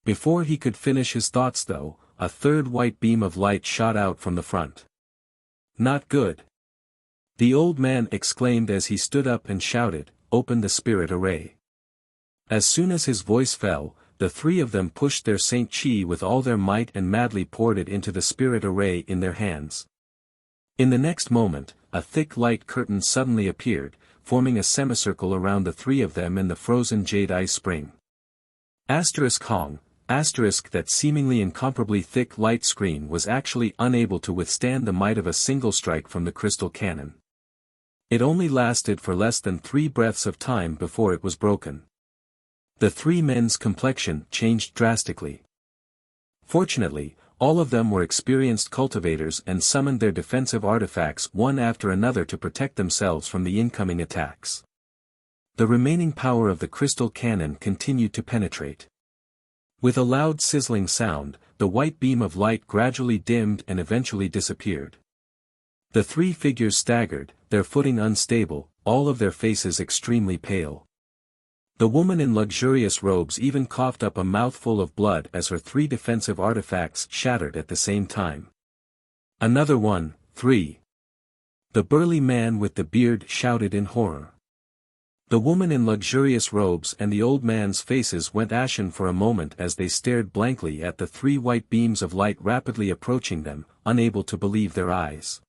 Before he could finish his thoughts though, a third white beam of light shot out from the front. Not good. The old man exclaimed as he stood up and shouted, "Open the spirit array." As soon as his voice fell, the three of them pushed their Saint Chi with all their might and madly poured it into the spirit array in their hands. In the next moment, a thick light curtain suddenly appeared, forming a semicircle around the three of them in the frozen jade ice spring. Hong, that seemingly incomparably thick light screen was actually unable to withstand the might of a single strike from the crystal cannon. It only lasted for less than 3 breaths of time before it was broken. The three men's complexion changed drastically. Fortunately, all of them were experienced cultivators and summoned their defensive artifacts one after another to protect themselves from the incoming attacks. The remaining power of the crystal cannon continued to penetrate. With a loud sizzling sound, the white beam of light gradually dimmed and eventually disappeared. The three figures staggered, their footing unstable, all of their faces extremely pale. The woman in luxurious robes even coughed up a mouthful of blood as her 3 defensive artifacts shattered at the same time. "Another one, 3. The burly man with the beard shouted in horror. The woman in luxurious robes and the old man's faces went ashen for a moment as they stared blankly at the 3 white beams of light rapidly approaching them, unable to believe their eyes.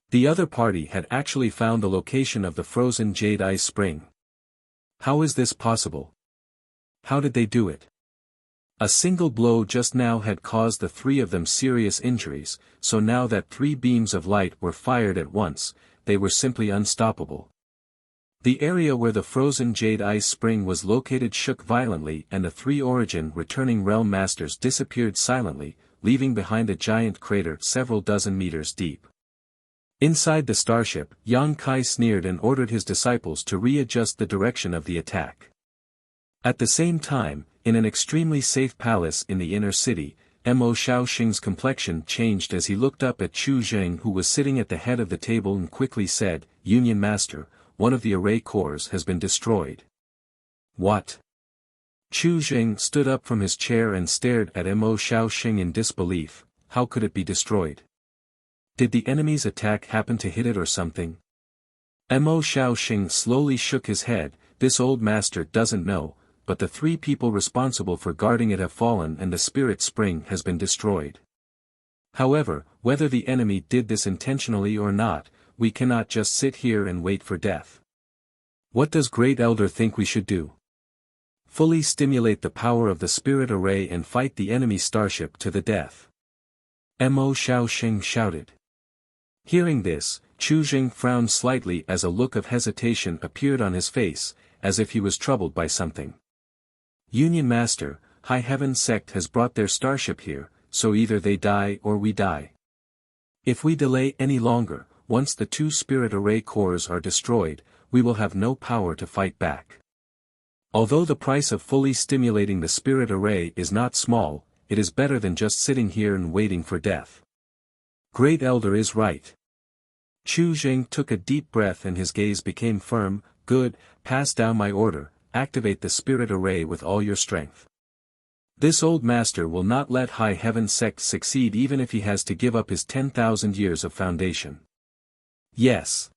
The other party had actually found the location of the frozen jade ice spring. How is this possible? How did they do it? A single blow just now had caused the 3 of them serious injuries, so now that 3 beams of light were fired at once, they were simply unstoppable. The area where the frozen jade ice spring was located shook violently and the 3 origin returning realm masters disappeared silently, leaving behind a giant crater several dozen meters deep. Inside the starship, Yang Kai sneered and ordered his disciples to readjust the direction of the attack. At the same time, in an extremely safe palace in the inner city, Mo Shaoxing's complexion changed as he looked up at Chu Zheng who was sitting at the head of the table and quickly said, "Union Master, one of the array cores has been destroyed." "What?" Chu Zheng stood up from his chair and stared at Mo Shaoxing in disbelief. How could it be destroyed? Did the enemy's attack happen to hit it or something? Mo Shaoxing slowly shook his head. This old master doesn't know, but the 3 people responsible for guarding it have fallen and the spirit spring has been destroyed. However, whether the enemy did this intentionally or not, we cannot just sit here and wait for death. What does Great Elder think we should do? Fully stimulate the power of the spirit array and fight the enemy starship to the death. Mo Shaoxing shouted. Hearing this, Chu Jing frowned slightly as a look of hesitation appeared on his face, as if he was troubled by something. "Union Master, High Heaven Sect has brought their starship here, so either they die or we die. If we delay any longer, once the 2 spirit array cores are destroyed, we will have no power to fight back. Although the price of fully stimulating the spirit array is not small, it is better than just sitting here and waiting for death. Great Elder is right." Chu Jing took a deep breath and his gaze became firm. "Good, pass down my order, activate the spirit array with all your strength. This old master will not let High Heaven Sect succeed even if he has to give up his 10,000 years of foundation." "Yes."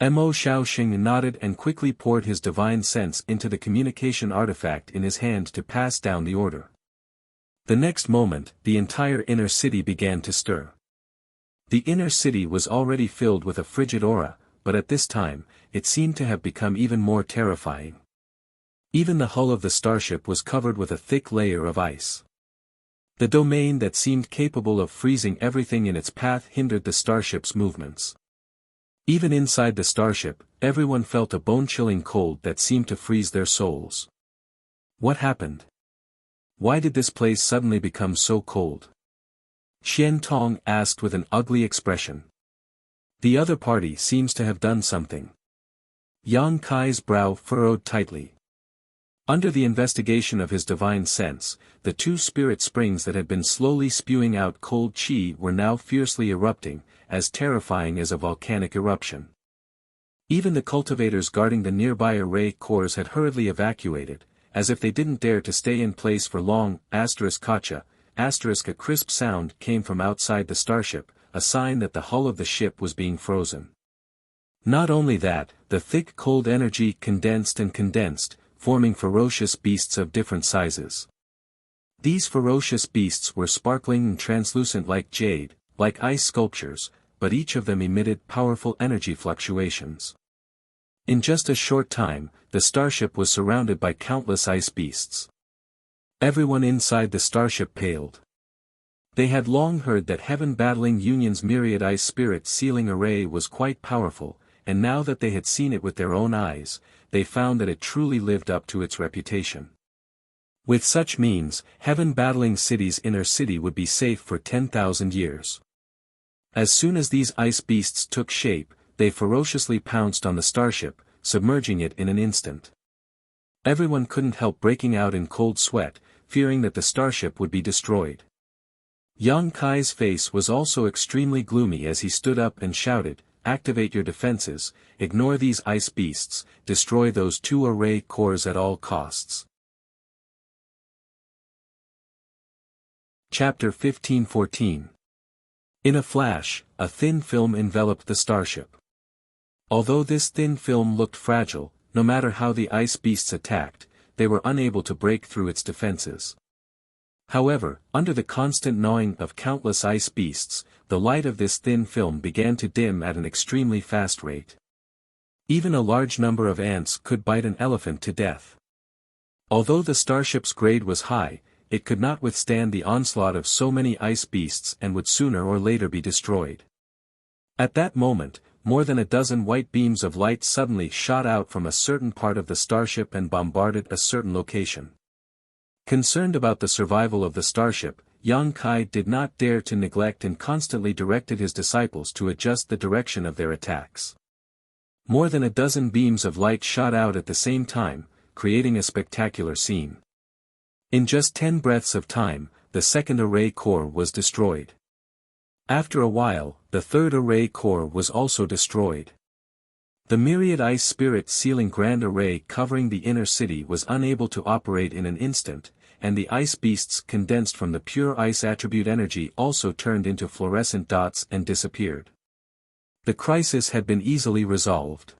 Mo Shaoxing nodded and quickly poured his divine sense into the communication artifact in his hand to pass down the order. The next moment, the entire inner city began to stir. The inner city was already filled with a frigid aura, but at this time, it seemed to have become even more terrifying. Even the hull of the starship was covered with a thick layer of ice. The domain that seemed capable of freezing everything in its path hindered the starship's movements. Even inside the starship, everyone felt a bone-chilling cold that seemed to freeze their souls. What happened? Why did this place suddenly become so cold? Xian Tong asked with an ugly expression. The other party seems to have done something. Yang Kai's brow furrowed tightly. Under the investigation of his divine sense, the two spirit springs that had been slowly spewing out cold qi were now fiercely erupting, as terrifying as a volcanic eruption. Even the cultivators guarding the nearby array cores had hurriedly evacuated, as if they didn't dare to stay in place for long. Kacha, a crisp sound came from outside the starship, a sign that the hull of the ship was being frozen. Not only that, the thick cold energy condensed and condensed, forming ferocious beasts of different sizes. These ferocious beasts were sparkling and translucent like jade, like ice sculptures, but each of them emitted powerful energy fluctuations. In just a short time, the starship was surrounded by countless ice beasts. Everyone inside the starship paled. They had long heard that Heaven Battling Union's myriad ice spirit sealing array was quite powerful, and now that they had seen it with their own eyes, they found that it truly lived up to its reputation. With such means, Heaven Battling City's inner city would be safe for 10,000 years. As soon as these ice beasts took shape, they ferociously pounced on the starship, submerging it in an instant. Everyone couldn't help breaking out in cold sweat, fearing that the starship would be destroyed. Yang Kai's face was also extremely gloomy as he stood up and shouted, "Activate your defenses, ignore these ice beasts, destroy those two array cores at all costs." Chapter 15-14. In a flash, a thin film enveloped the starship. Although this thin film looked fragile, no matter how the ice beasts attacked, they were unable to break through its defenses. However, under the constant gnawing of countless ice beasts, the light of this thin film began to dim at an extremely fast rate. Even a large number of ants could bite an elephant to death. Although the starship's grade was high, it could not withstand the onslaught of so many ice beasts and would sooner or later be destroyed. At that moment, more than a dozen white beams of light suddenly shot out from a certain part of the starship and bombarded a certain location. Concerned about the survival of the starship, Yang Kai did not dare to neglect and constantly directed his disciples to adjust the direction of their attacks. More than a dozen beams of light shot out at the same time, creating a spectacular scene. In just 10 breaths of time, the second array core was destroyed. After a while, the third array core was also destroyed. The myriad ice spirit sealing grand array covering the inner city was unable to operate in an instant, and the ice beasts condensed from the pure ice attribute energy also turned into fluorescent dots and disappeared. The crisis had been easily resolved.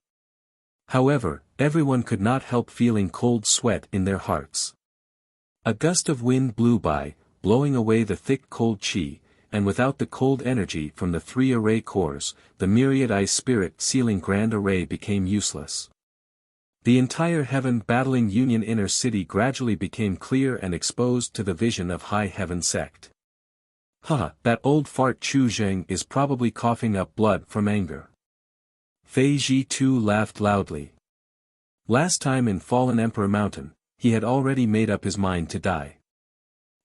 However, everyone could not help feeling cold sweat in their hearts. A gust of wind blew by, blowing away the thick cold qi, and without the cold energy from the 3 array cores, the myriad ice spirit sealing grand array became useless. The entire Heaven Battling Union inner city gradually became clear and exposed to the vision of High Heaven sect. That old fart Chu Zheng is probably coughing up blood from anger. Fei Ji too laughed loudly. Last time in Fallen Emperor Mountain, he had already made up his mind to die.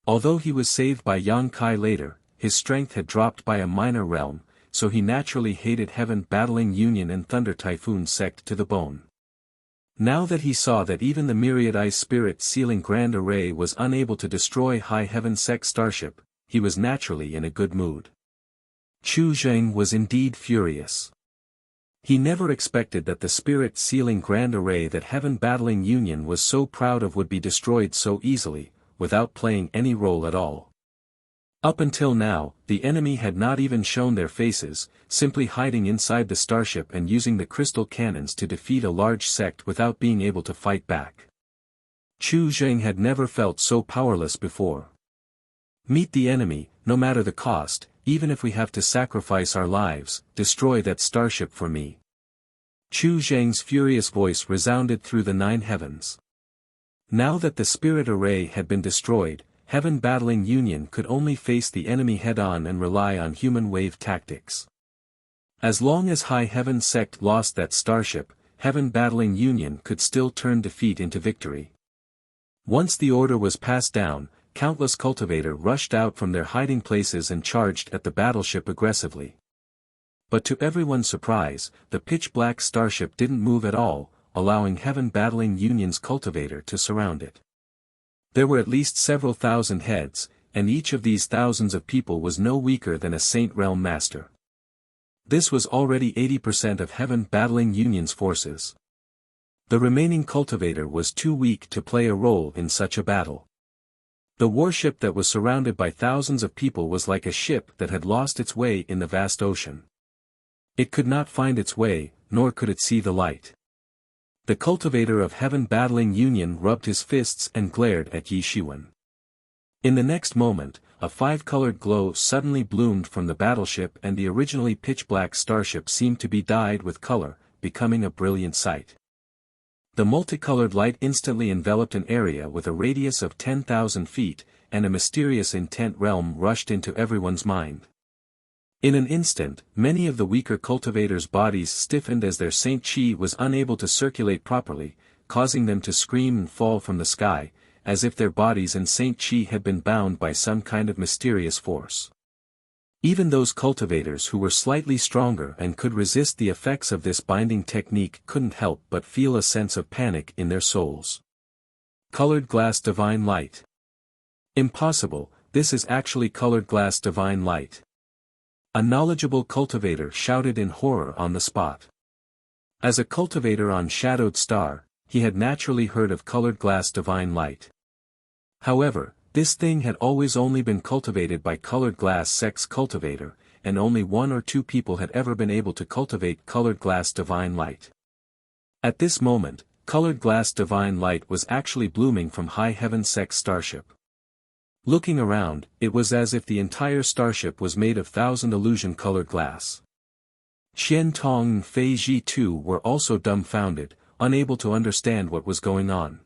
Although he was saved by Yang Kai later, his strength had dropped by a minor realm, so he naturally hated Heaven Battling Union and Thunder Typhoon sect to the bone. Now that he saw that even the myriad ice spirit sealing grand array was unable to destroy High Heaven sect starship, he was naturally in a good mood. Chu Zheng was indeed furious. He never expected that the spirit sealing grand array that Heaven Battling Union was so proud of would be destroyed so easily, without playing any role at all. Up until now, the enemy had not even shown their faces, simply hiding inside the starship and using the crystal cannons to defeat a large sect without being able to fight back. Chu Zheng had never felt so powerless before. Meet the enemy, no matter the cost, even if we have to sacrifice our lives, destroy that starship for me. Chu Zheng's furious voice resounded through the 9 heavens. Now that the spirit array had been destroyed, Heaven Battling Union could only face the enemy head-on and rely on human wave tactics. As long as High Heaven sect lost that starship, Heaven Battling Union could still turn defeat into victory. Once the order was passed down, countless cultivators rushed out from their hiding places and charged at the battleship aggressively. But to everyone's surprise, the pitch-black starship didn't move at all, allowing Heaven Battling Union's cultivator to surround it. There were at least several thousand heads, and each of these thousands of people was no weaker than a Saint Realm Master. This was already 80% of Heaven Battling Union's forces. The remaining cultivator was too weak to play a role in such a battle. The warship that was surrounded by thousands of people was like a ship that had lost its way in the vast ocean. It could not find its way, nor could it see the light. The cultivator of Heaven Battling Union rubbed his fists and glared at Yi Shiwen. In the next moment, a five-colored glow suddenly bloomed from the battleship and the originally pitch-black starship seemed to be dyed with color, becoming a brilliant sight. The multicolored light instantly enveloped an area with a radius of 10,000 feet, and a mysterious intent realm rushed into everyone's mind. In an instant, many of the weaker cultivators' bodies stiffened as their Saint Chi was unable to circulate properly, causing them to scream and fall from the sky, as if their bodies and Saint Chi had been bound by some kind of mysterious force. Even those cultivators who were slightly stronger and could resist the effects of this binding technique couldn't help but feel a sense of panic in their souls. Colored glass divine light. Impossible, this is actually colored glass divine light. A knowledgeable cultivator shouted in horror on the spot. As a cultivator on Shadowed Star, he had naturally heard of colored glass divine light. However, this thing had always only been cultivated by colored glass sex cultivator, and only one or two people had ever been able to cultivate colored glass divine light. At this moment, colored glass divine light was actually blooming from High Heaven sex starship. Looking around, it was as if the entire starship was made of thousand illusion-colored glass. Xian Tong and Fei Ji too were also dumbfounded, unable to understand what was going on.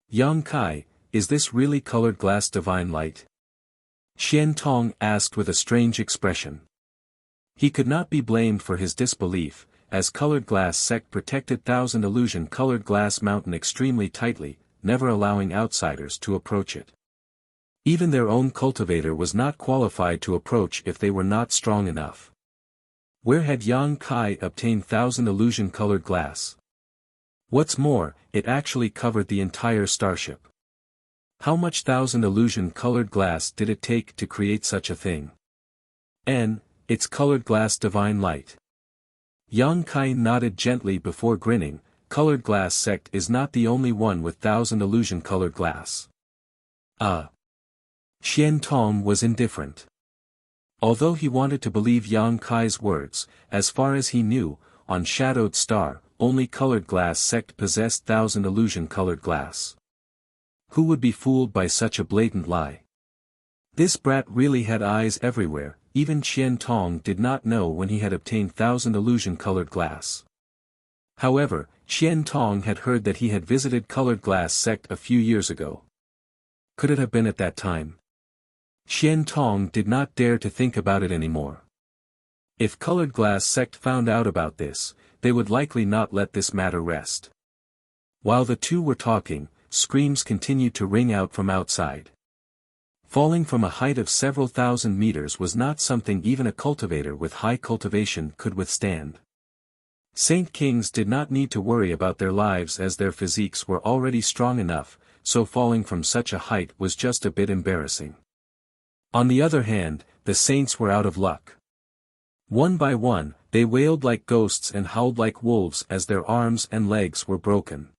Yang Kai, is this really colored glass divine light? Xian Tong asked with a strange expression. He could not be blamed for his disbelief, as colored glass sect protected thousand illusion-colored glass mountain extremely tightly, never allowing outsiders to approach it. Even their own cultivator was not qualified to approach if they were not strong enough. Where had Yang Kai obtained thousand illusion-colored glass? What's more, it actually covered the entire starship. How much thousand illusion-colored glass did it take to create such a thing? It's colored glass divine light. Yang Kai nodded gently before grinning. Colored glass sect is not the only one with thousand illusion-colored glass. Xian Tong was indifferent. Although he wanted to believe Yang Kai's words, as far as he knew, on Shadowed Star, only colored glass sect possessed thousand illusion-colored glass. Who would be fooled by such a blatant lie? This brat really had eyes everywhere. Even Xian Tong did not know when he had obtained thousand illusion-colored glass. However, Xian Tong had heard that he had visited colored glass sect a few years ago. Could it have been at that time? Xian Tong did not dare to think about it anymore. If colored glass sect found out about this, they would likely not let this matter rest. While the two were talking, screams continued to ring out from outside. Falling from a height of several thousand meters was not something even a cultivator with high cultivation could withstand. Saint Kings did not need to worry about their lives as their physiques were already strong enough, so falling from such a height was just a bit embarrassing. On the other hand, the saints were out of luck. One by one, they wailed like ghosts and howled like wolves as their arms and legs were broken.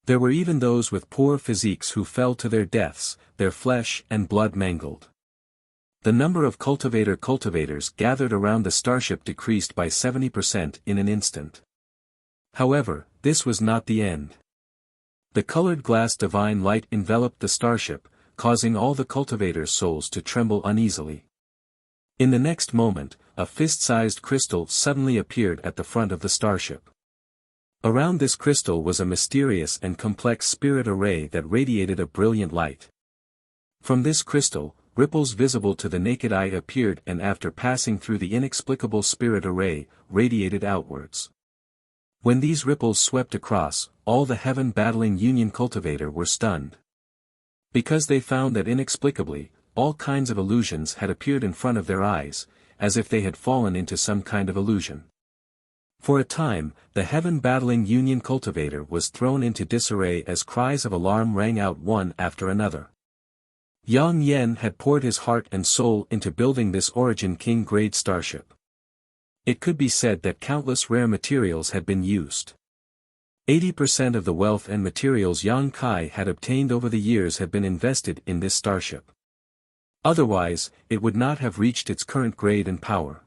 There were even those with poor physiques who fell to their deaths, their flesh and blood mangled. The number of cultivators gathered around the starship decreased by 70% in an instant. However, this was not the end. The colored glass divine light enveloped the starship, causing all the cultivators' souls to tremble uneasily. In the next moment, a fist-sized crystal suddenly appeared at the front of the starship. Around this crystal was a mysterious and complex spirit array that radiated a brilliant light. From this crystal, ripples visible to the naked eye appeared and after passing through the inexplicable spirit array, radiated outwards. When these ripples swept across, all the Heaven Battling Union cultivator were stunned. Because they found that inexplicably, all kinds of illusions had appeared in front of their eyes, as if they had fallen into some kind of illusion. For a time, the heaven-battling Union cultivator was thrown into disarray as cries of alarm rang out one after another. Yang Yen had poured his heart and soul into building this Origin King-grade starship. It could be said that countless rare materials had been used. 80% of the wealth and materials Yang Kai had obtained over the years had been invested in this starship. Otherwise, it would not have reached its current grade and power.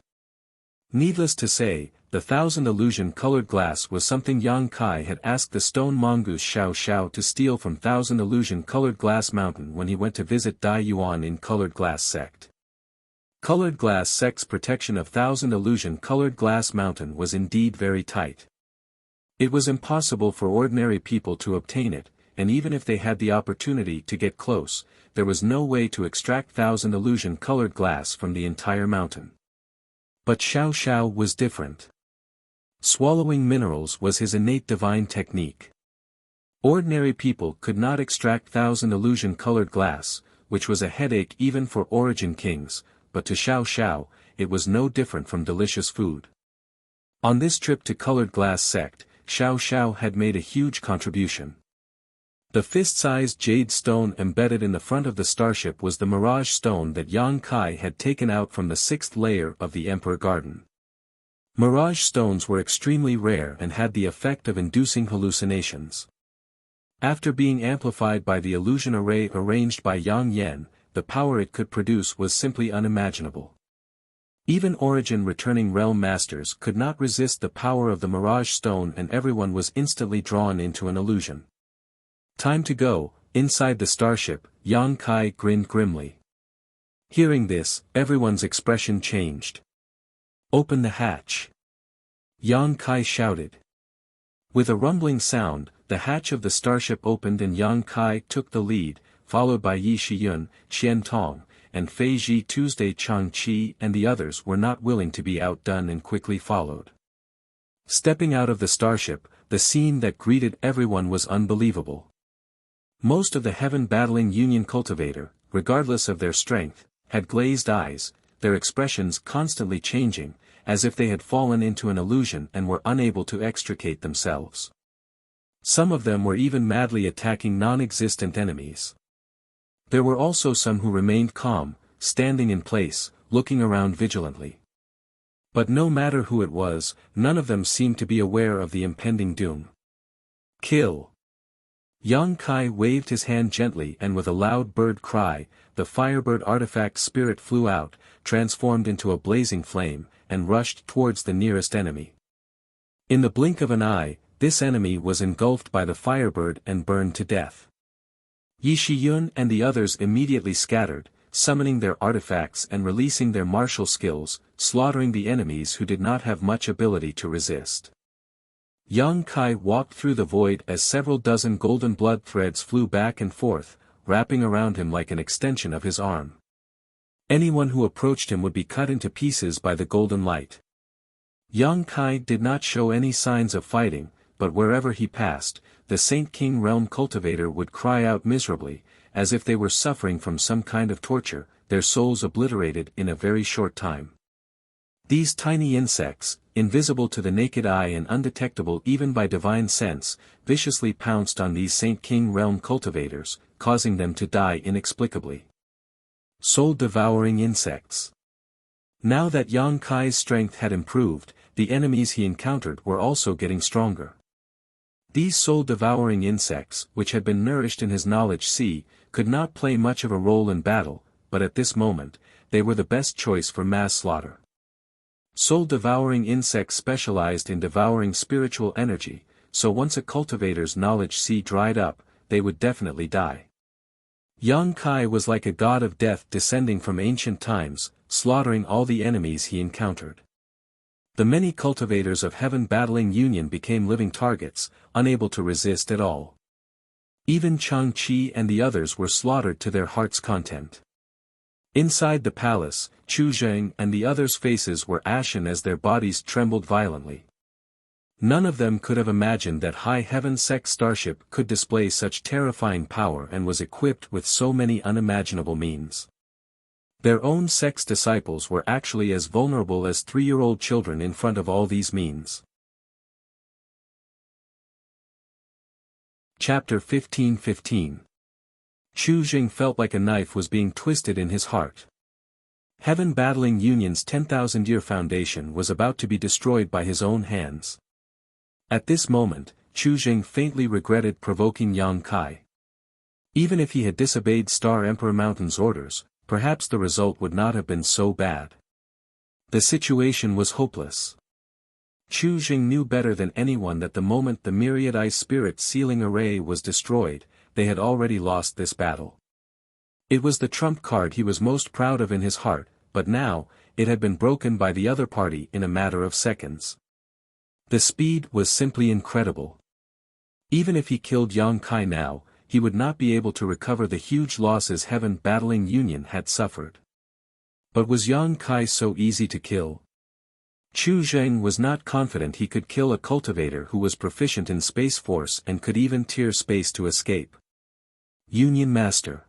Needless to say, the 1,000 illusion-colored glass was something Yang Kai had asked the stone mongoose Xiao Xiao to steal from 1,000 illusion-colored glass mountain when he went to visit Dai Yuan in colored glass sect. Colored glass sect's protection of 1,000 illusion-colored glass mountain was indeed very tight. It was impossible for ordinary people to obtain it, and even if they had the opportunity to get close, there was no way to extract 1,000 illusion-colored glass from the entire mountain. But Xiao Xiao was different. Swallowing minerals was his innate divine technique. Ordinary people could not extract 1,000 illusion-colored glass, which was a headache even for Origin Kings, but to Xiao Xiao, it was no different from delicious food. On this trip to colored glass sect, Xiao Xiao had made a huge contribution. The fist-sized jade stone embedded in the front of the starship was the mirage stone that Yang Kai had taken out from the 6th layer of the Emperor Garden. Mirage stones were extremely rare and had the effect of inducing hallucinations. After being amplified by the illusion array arranged by Yang Yen, the power it could produce was simply unimaginable. Even Origin returning realm masters could not resist the power of the mirage stone, and everyone was instantly drawn into an illusion. Time to go. Inside the starship, Yang Kai grinned grimly. Hearing this, everyone's expression changed. Open the hatch. Yang Kai shouted. With a rumbling sound, the hatch of the starship opened and Yang Kai took the lead, followed by Yi Shiyun, Qian Tong, and Fei Ji. Tuesday Chang Qi and the others were not willing to be outdone and quickly followed. Stepping out of the starship, the scene that greeted everyone was unbelievable. Most of the heaven-battling Union cultivator, regardless of their strength, had glazed eyes, their expressions constantly changing, as if they had fallen into an illusion and were unable to extricate themselves. Some of them were even madly attacking non-existent enemies. There were also some who remained calm, standing in place, looking around vigilantly. But no matter who it was, none of them seemed to be aware of the impending doom. Kill! Yang Kai waved his hand gently, and with a loud bird cry, the firebird artifact spirit flew out, transformed into a blazing flame, and rushed towards the nearest enemy. In the blink of an eye, this enemy was engulfed by the firebird and burned to death. Yi Shiyun and the others immediately scattered, summoning their artifacts and releasing their martial skills, slaughtering the enemies who did not have much ability to resist. Yang Kai walked through the void as several dozen golden blood threads flew back and forth, wrapping around him like an extension of his arm. Anyone who approached him would be cut into pieces by the golden light. Yang Kai did not show any signs of fighting, but wherever he passed, the Saint King Realm cultivator would cry out miserably, as if they were suffering from some kind of torture, their souls obliterated in a very short time. These tiny insects, invisible to the naked eye and undetectable even by divine sense, viciously pounced on these Saint King Realm cultivators, causing them to die inexplicably. Soul-devouring insects. Now that Yang Kai's strength had improved, the enemies he encountered were also getting stronger. These soul-devouring insects, which had been nourished in his knowledge sea, could not play much of a role in battle, but at this moment, they were the best choice for mass slaughter. Soul-devouring insects specialized in devouring spiritual energy, so once a cultivator's knowledge sea dried up, they would definitely die. Yang Kai was like a god of death descending from ancient times, slaughtering all the enemies he encountered. The many cultivators of heaven-battling Union became living targets, unable to resist at all. Even Chang Qi and the others were slaughtered to their heart's content. Inside the palace, Chu Zheng and the others' faces were ashen as their bodies trembled violently. None of them could have imagined that High Heaven Sect starship could display such terrifying power and was equipped with so many unimaginable means. Their own sect's disciples were actually as vulnerable as 3-year-old children in front of all these means. Chapter 15:15. Chu Jing felt like a knife was being twisted in his heart. Heaven Battling Union's 10,000-year foundation was about to be destroyed by his own hands. At this moment, Chu Jing faintly regretted provoking Yang Kai. Even if he had disobeyed Star Emperor Mountain's orders, perhaps the result would not have been so bad. The situation was hopeless. Chu Jing knew better than anyone that the moment the myriad ice spirit sealing array was destroyed, they had already lost this battle. It was the trump card he was most proud of in his heart, but now, it had been broken by the other party in a matter of seconds. The speed was simply incredible. Even if he killed Yang Kai now, he would not be able to recover the huge losses Heaven Battling Union had suffered. But was Yang Kai so easy to kill? Chu Jing was not confident he could kill a cultivator who was proficient in Space Force and could even tear space to escape. Union Master.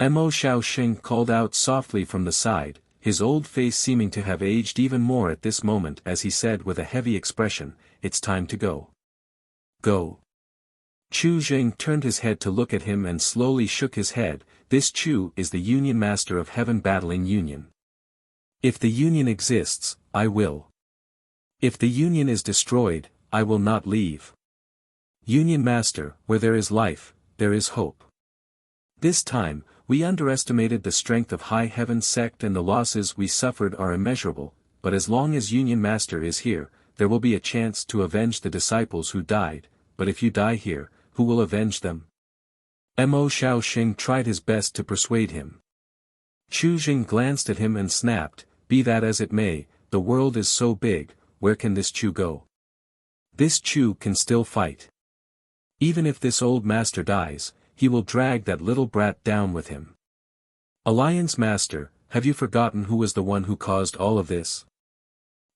Mo Xiaoxing called out softly from the side, his old face seeming to have aged even more at this moment as he said with a heavy expression, "It's time to go." Go. Chu Jing turned his head to look at him and slowly shook his head. This Chu is the Union Master of Heaven Battling Union. If the Union exists, I will. If the Union is destroyed, I will not leave. Union Master, where there is life, there is hope. This time, we underestimated the strength of High Heaven Sect and the losses we suffered are immeasurable, but as long as Union Master is here, there will be a chance to avenge the disciples who died, but if you die here, who will avenge them? Mo Xiaoxing tried his best to persuade him. Chu Jing glanced at him and snapped, "Be that as it may, the world is so big, where can this Chu go? This Chu can still fight. Even if this old master dies, he will drag that little brat down with him. Alliance Master, have you forgotten who was the one who caused all of this?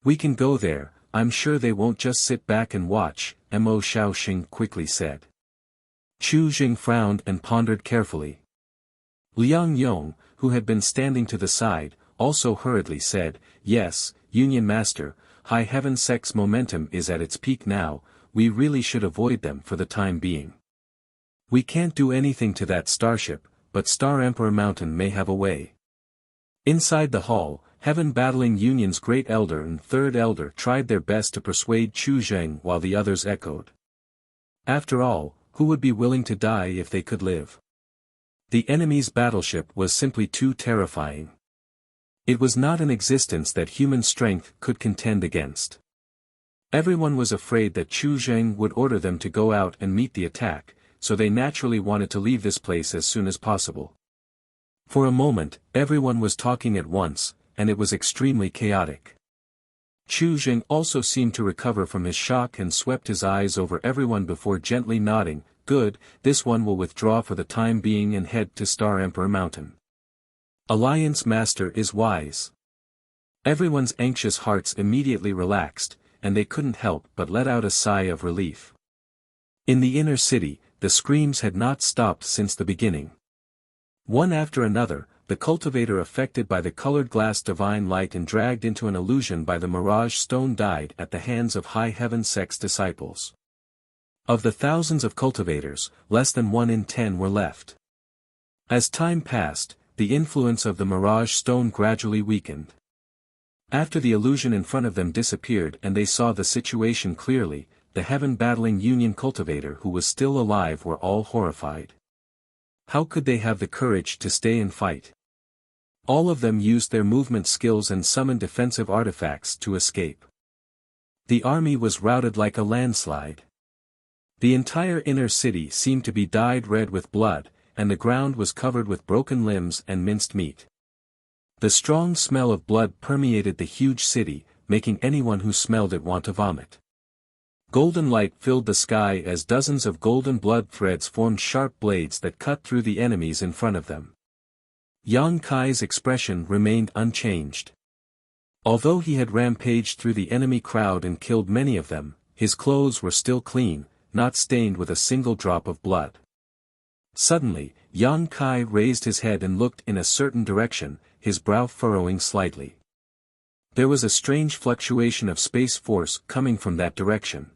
We can go there, I'm sure they won't just sit back and watch," Mo Xiaoxing quickly said. Chu Jing frowned and pondered carefully. Liang Yong, who had been standing to the side, also hurriedly said, "Yes, Union Master, High Heaven Sect's momentum is at its peak now, we really should avoid them for the time being. We can't do anything to that starship, but Star Emperor Mountain may have a way." Inside the hall, Heaven Battling Union's Great Elder and Third Elder tried their best to persuade Chu Jing while the others echoed. After all, who would be willing to die if they could live? The enemy's battleship was simply too terrifying. It was not an existence that human strength could contend against. Everyone was afraid that Chu Jing would order them to go out and meet the attack, so they naturally wanted to leave this place as soon as possible. For a moment, everyone was talking at once, and it was extremely chaotic. Chu Jing also seemed to recover from his shock and swept his eyes over everyone before gently nodding, "Good, this one will withdraw for the time being and head to Star Emperor Mountain. Alliance Master is wise." Everyone's anxious hearts immediately relaxed, and they couldn't help but let out a sigh of relief. In the inner city, the screams had not stopped since the beginning. One after another, the cultivator affected by the colored glass divine light and dragged into an illusion by the mirage stone died at the hands of High Heaven Sect's disciples. Of the thousands of cultivators, less than 1 in 10 were left. As time passed, the influence of the mirage stone gradually weakened. After the illusion in front of them disappeared and they saw the situation clearly, the Heaven Battling Union cultivator who was still alive were all horrified. How could they have the courage to stay and fight? All of them used their movement skills and summoned defensive artifacts to escape. The army was routed like a landslide. The entire inner city seemed to be dyed red with blood, and the ground was covered with broken limbs and minced meat. The strong smell of blood permeated the huge city, making anyone who smelled it want to vomit. Golden light filled the sky as dozens of golden blood threads formed sharp blades that cut through the enemies in front of them. Yang Kai's expression remained unchanged. Although he had rampaged through the enemy crowd and killed many of them, his clothes were still clean, not stained with a single drop of blood. Suddenly, Yang Kai raised his head and looked in a certain direction, his brow furrowing slightly. There was a strange fluctuation of space force coming from that direction.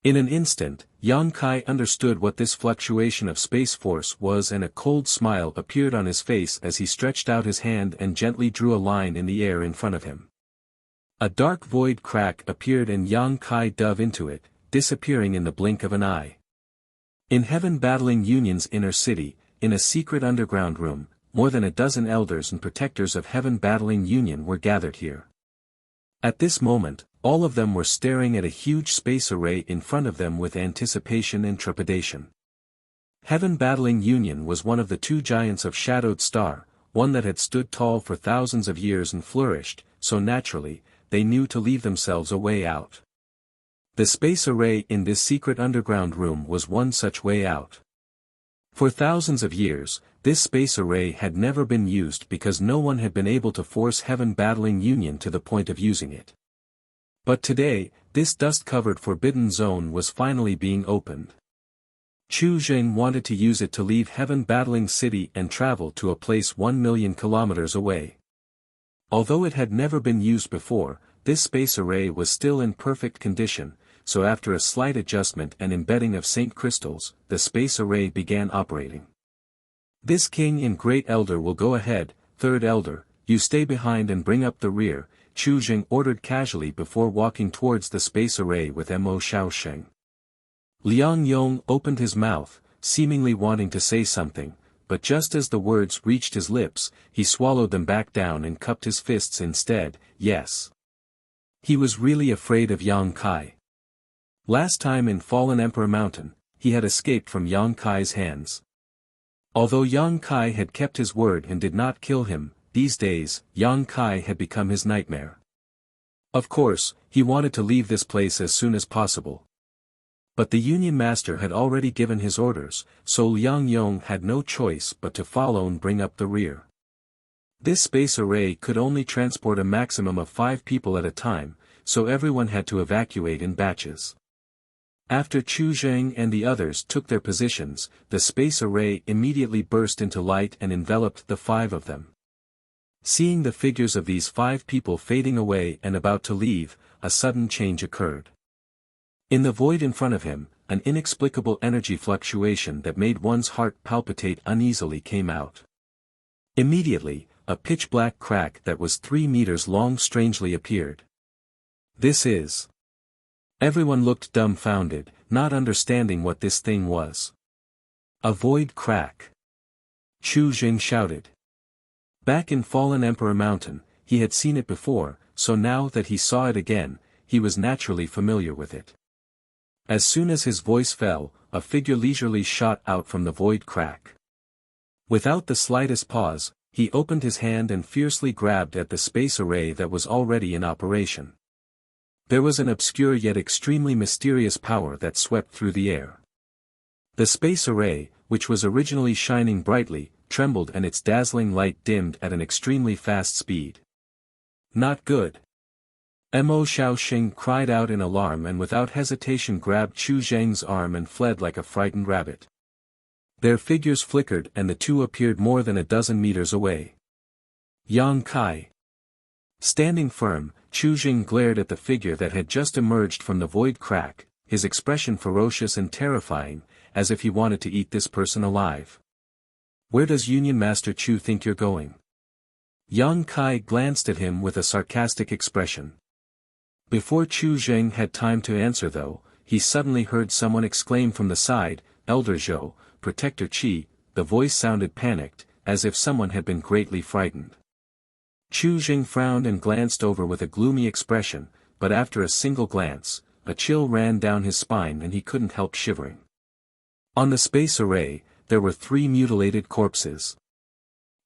In an instant, Yang Kai understood what this fluctuation of space force was, and a cold smile appeared on his face as he stretched out his hand and gently drew a line in the air in front of him. A dark void crack appeared and Yang Kai dove into it, disappearing in the blink of an eye. In Heaven Battling Union's inner city, in a secret underground room, more than a dozen elders and protectors of Heaven Battling Union were gathered here. At this moment, all of them were staring at a huge space array in front of them with anticipation and trepidation. Heaven Battling Union was one of the two giants of Shadowed Star, one that had stood tall for thousands of years and flourished, so naturally, they knew to leave themselves a way out. The space array in this secret underground room was one such way out. For thousands of years, this space array had never been used because no one had been able to force Heaven Battling Union to the point of using it. But today, this dust-covered forbidden zone was finally being opened. Chu Zheng wanted to use it to leave Heaven Battling City and travel to a place 1 million kilometers away. Although it had never been used before, this space array was still in perfect condition, so after a slight adjustment and embedding of Saint crystals, the space array began operating. This king and great elder will go ahead, third elder, you stay behind and bring up the rear, Chu Zheng ordered casually before walking towards the space array with Mo Xiaosheng. Liang Yong opened his mouth, seemingly wanting to say something, but just as the words reached his lips, he swallowed them back down and cupped his fists instead. Yes. He was really afraid of Yang Kai. Last time in Fallen Emperor Mountain, he had escaped from Yang Kai's hands. Although Yang Kai had kept his word and did not kill him, these days, Yang Kai had become his nightmare. Of course, he wanted to leave this place as soon as possible. But the Union Master had already given his orders, so Liang Yong had no choice but to follow and bring up the rear. This space array could only transport a maximum of 5 people at a time, so everyone had to evacuate in batches. After Chu Zheng and the others took their positions, the space array immediately burst into light and enveloped the 5 of them. Seeing the figures of these 5 people fading away and about to leave, a sudden change occurred. In the void in front of him, an inexplicable energy fluctuation that made one's heart palpitate uneasily came out. Immediately, a pitch-black crack that was 3 meters long strangely appeared. This is... Everyone looked dumbfounded, not understanding what this thing was. A void crack. Chu Zheng shouted. Back in Fallen Emperor Mountain, he had seen it before, so now that he saw it again, he was naturally familiar with it. As soon as his voice fell, a figure leisurely shot out from the void crack. Without the slightest pause, he opened his hand and fiercely grabbed at the space array that was already in operation. There was an obscure yet extremely mysterious power that swept through the air. The space array, which was originally shining brightly, trembled and its dazzling light dimmed at an extremely fast speed. Not good. Mo Xiaoxing cried out in alarm and without hesitation grabbed Chu Zheng's arm and fled like a frightened rabbit. Their figures flickered and the two appeared more than a dozen meters away. Yang Kai. Standing firm, Chu Zheng glared at the figure that had just emerged from the void crack, his expression ferocious and terrifying, as if he wanted to eat this person alive. Where does Union Master Chu think you're going? Yang Kai glanced at him with a sarcastic expression. Before Chu Zheng had time to answer though, he suddenly heard someone exclaim from the side, Elder Zhou, Protector Qi. The voice sounded panicked, as if someone had been greatly frightened. Chu Zheng frowned and glanced over with a gloomy expression, but after a single glance, a chill ran down his spine and he couldn't help shivering. On the space array, there were 3 mutilated corpses.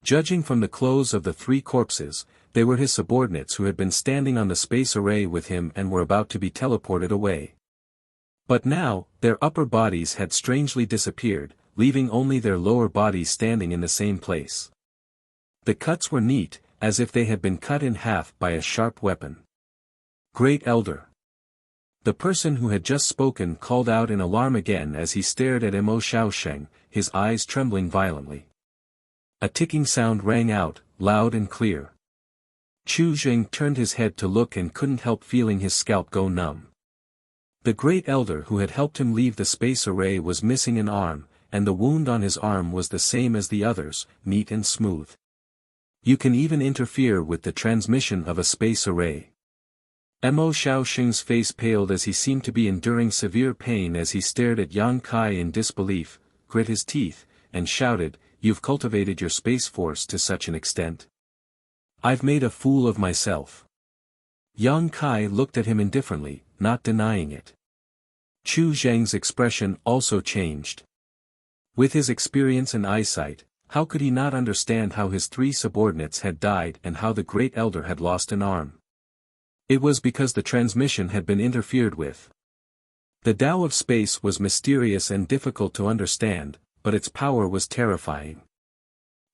Judging from the clothes of the 3 corpses, they were his subordinates who had been standing on the space array with him and were about to be teleported away. But now, their upper bodies had strangely disappeared, leaving only their lower bodies standing in the same place. The cuts were neat, as if they had been cut in half by a sharp weapon. Great Elder. The person who had just spoken called out in alarm again as he stared at Mo Xiaosheng, his eyes trembling violently. A ticking sound rang out, loud and clear. Chu Zheng turned his head to look and couldn't help feeling his scalp go numb. The great elder who had helped him leave the space array was missing an arm, and the wound on his arm was the same as the others, neat and smooth. You can even interfere with the transmission of a space array. Mo Xiaosheng's face paled as he seemed to be enduring severe pain as he stared at Yang Kai in disbelief, grit his teeth, and shouted, "You've cultivated your space force to such an extent. I've made a fool of myself." Yang Kai looked at him indifferently, not denying it. Chu Zheng's expression also changed. With his experience and eyesight, how could he not understand how his 3 subordinates had died and how the great elder had lost an arm? It was because the transmission had been interfered with. The Tao of space was mysterious and difficult to understand, but its power was terrifying.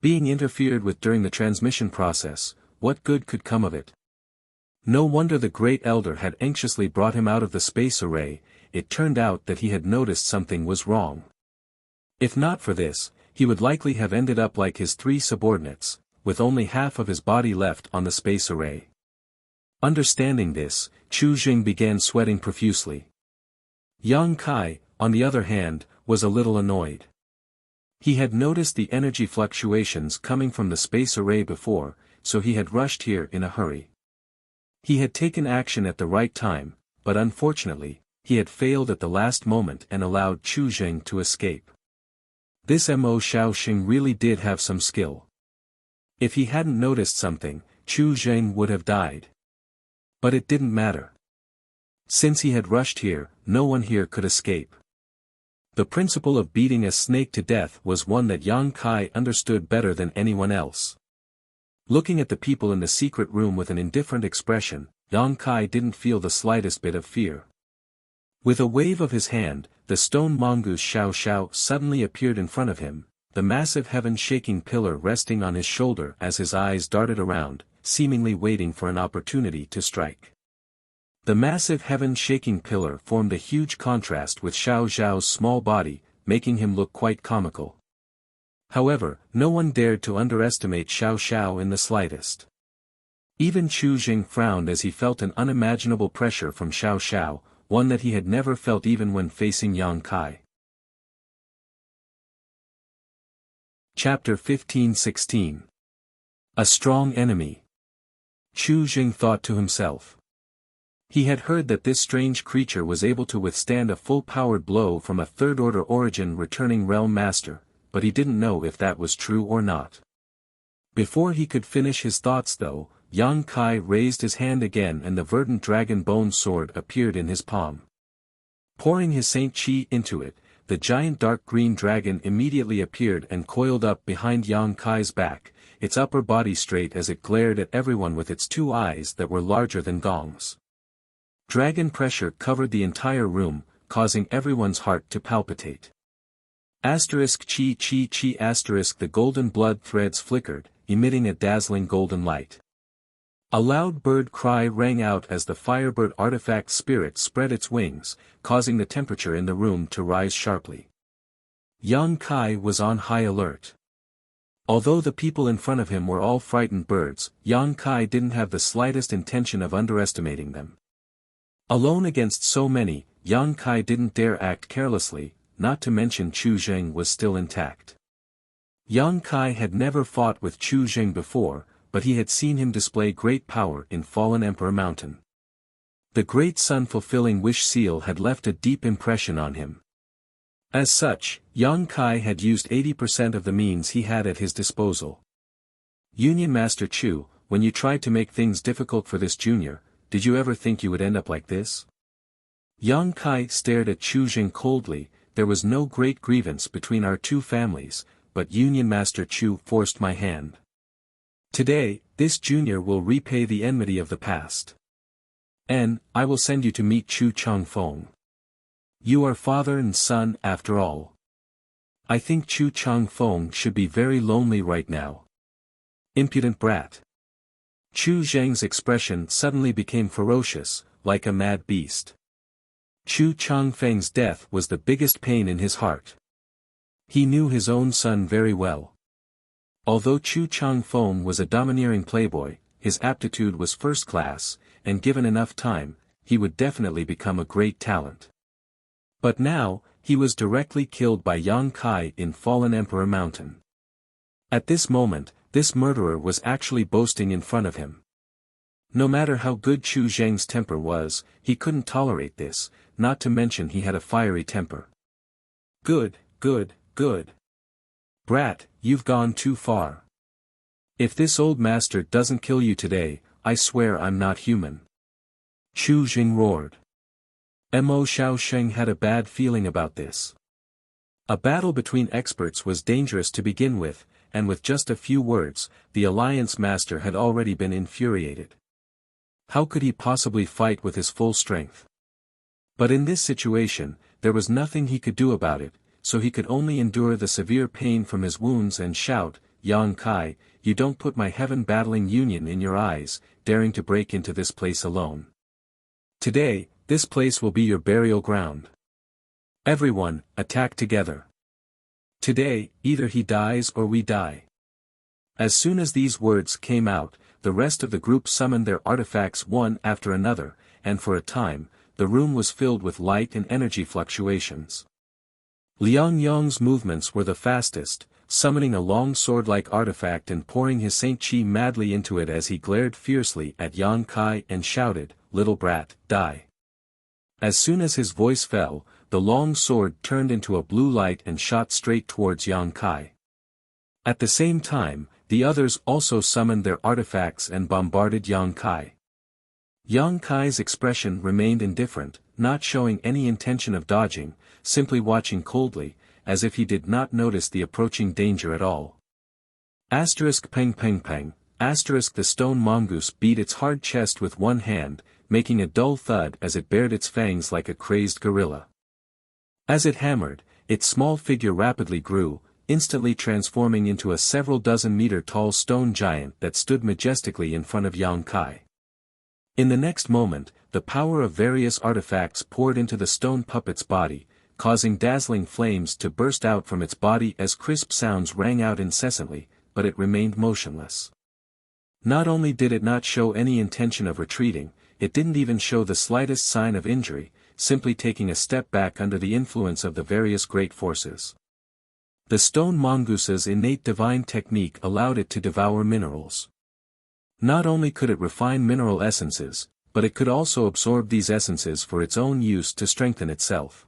Being interfered with during the transmission process, what good could come of it? No wonder the great elder had anxiously brought him out of the space array. It turned out that he had noticed something was wrong. If not for this, he would likely have ended up like his 3 subordinates, with only half of his body left on the space array. Understanding this, Chu Jing began sweating profusely. Yang Kai, on the other hand, was a little annoyed. He had noticed the energy fluctuations coming from the space array before, so he had rushed here in a hurry. He had taken action at the right time, but unfortunately, he had failed at the last moment and allowed Chu Jing to escape. This Mo Xiaosheng really did have some skill. If he hadn't noticed something, Chu Jing would have died. But it didn't matter. Since he had rushed here, no one here could escape. The principle of beating a snake to death was one that Yang Kai understood better than anyone else. Looking at the people in the secret room with an indifferent expression, Yang Kai didn't feel the slightest bit of fear. With a wave of his hand, the stone mongoose Xiao Xiao suddenly appeared in front of him, the massive heaven-shaking pillar resting on his shoulder as his eyes darted around, seemingly waiting for an opportunity to strike. The massive heaven-shaking pillar formed a huge contrast with Xiao Xiao's small body, making him look quite comical. However, no one dared to underestimate Xiao Xiao in the slightest. Even Chu Jing frowned as he felt an unimaginable pressure from Xiao Xiao, one that he had never felt even when facing Yang Kai. Chapter 15-16. A strong enemy. Chu Jing thought to himself. He had heard that this strange creature was able to withstand a full-powered blow from a third-order origin returning realm master, but he didn't know if that was true or not. Before he could finish his thoughts though, Yang Kai raised his hand again and the verdant dragon bone sword appeared in his palm. Pouring his Saint Chi into it, the giant dark green dragon immediately appeared and coiled up behind Yang Kai's back, its upper body straight as it glared at everyone with its 2 eyes that were larger than gongs. Dragon pressure covered the entire room, causing everyone's heart to palpitate. Asterisk chi chi chi asterisk the golden blood threads flickered, emitting a dazzling golden light. A loud bird cry rang out as the firebird artifact spirit spread its wings, causing the temperature in the room to rise sharply. Yang Kai was on high alert. Although the people in front of him were all frightened birds, Yang Kai didn't have the slightest intention of underestimating them. Alone against so many, Yang Kai didn't dare act carelessly, not to mention Chu Jing was still intact. Yang Kai had never fought with Chu Jing before, but he had seen him display great power in Fallen Emperor Mountain. The great sun-fulfilling wish seal had left a deep impression on him. As such, Yang Kai had used 80% of the means he had at his disposal. Union Master Chu, when you tried to make things difficult for this junior, did you ever think you would end up like this? Yang Kai stared at Chu Jing coldly. There was no great grievance between our 2 families, but Union Master Chu forced my hand. Today, this junior will repay the enmity of the past. And, I will send you to meet Chu Changfeng. You are father and son after all. I think Chu Changfeng should be very lonely right now. Impudent brat. Chu Zheng's expression suddenly became ferocious, like a mad beast. Chu Changfeng's death was the biggest pain in his heart. He knew his own son very well. Although Chu Changfeng was a domineering playboy, his aptitude was first class, and given enough time, he would definitely become a great talent. But now, he was directly killed by Yang Kai in Fallen Emperor Mountain. At this moment, this murderer was actually boasting in front of him. No matter how good Chu Zheng's temper was, he couldn't tolerate this, not to mention he had a fiery temper. Good, good, good. Brat, you've gone too far. If this old master doesn't kill you today, I swear I'm not human. Chu Jing roared. Mo Xiaosheng had a bad feeling about this. A battle between experts was dangerous to begin with, and with just a few words, the alliance master had already been infuriated. How could he possibly fight with his full strength? But in this situation, there was nothing he could do about it, so he could only endure the severe pain from his wounds and shout, Yang Kai, you don't put my heaven battling union in your eyes, daring to break into this place alone. Today, this place will be your burial ground. Everyone, attack together. Today, either he dies or we die. As soon as these words came out, the rest of the group summoned their artifacts one after another, and for a time, the room was filled with light and energy fluctuations. Liang Yong's movements were the fastest, summoning a long sword-like artifact and pouring his Saint Chi madly into it as he glared fiercely at Yang Kai and shouted, "Little brat, die." As soon as his voice fell, the long sword turned into a blue light and shot straight towards Yang Kai. At the same time, the others also summoned their artifacts and bombarded Yang Kai. Yang Kai's expression remained indifferent, not showing any intention of dodging, simply watching coldly, as if he did not notice the approaching danger at all. Peng peng peng, the stone mongoose beat its hard chest with one hand, making a dull thud as it bared its fangs like a crazed gorilla. As it hammered, its small figure rapidly grew, instantly transforming into a several dozen meter tall stone giant that stood majestically in front of Yang Kai. In the next moment, the power of various artifacts poured into the stone puppet's body, causing dazzling flames to burst out from its body as crisp sounds rang out incessantly, but it remained motionless. Not only did it not show any intention of retreating, it didn't even show the slightest sign of injury, simply taking a step back under the influence of the various great forces. The stone mongoose's innate divine technique allowed it to devour minerals. Not only could it refine mineral essences, but it could also absorb these essences for its own use to strengthen itself.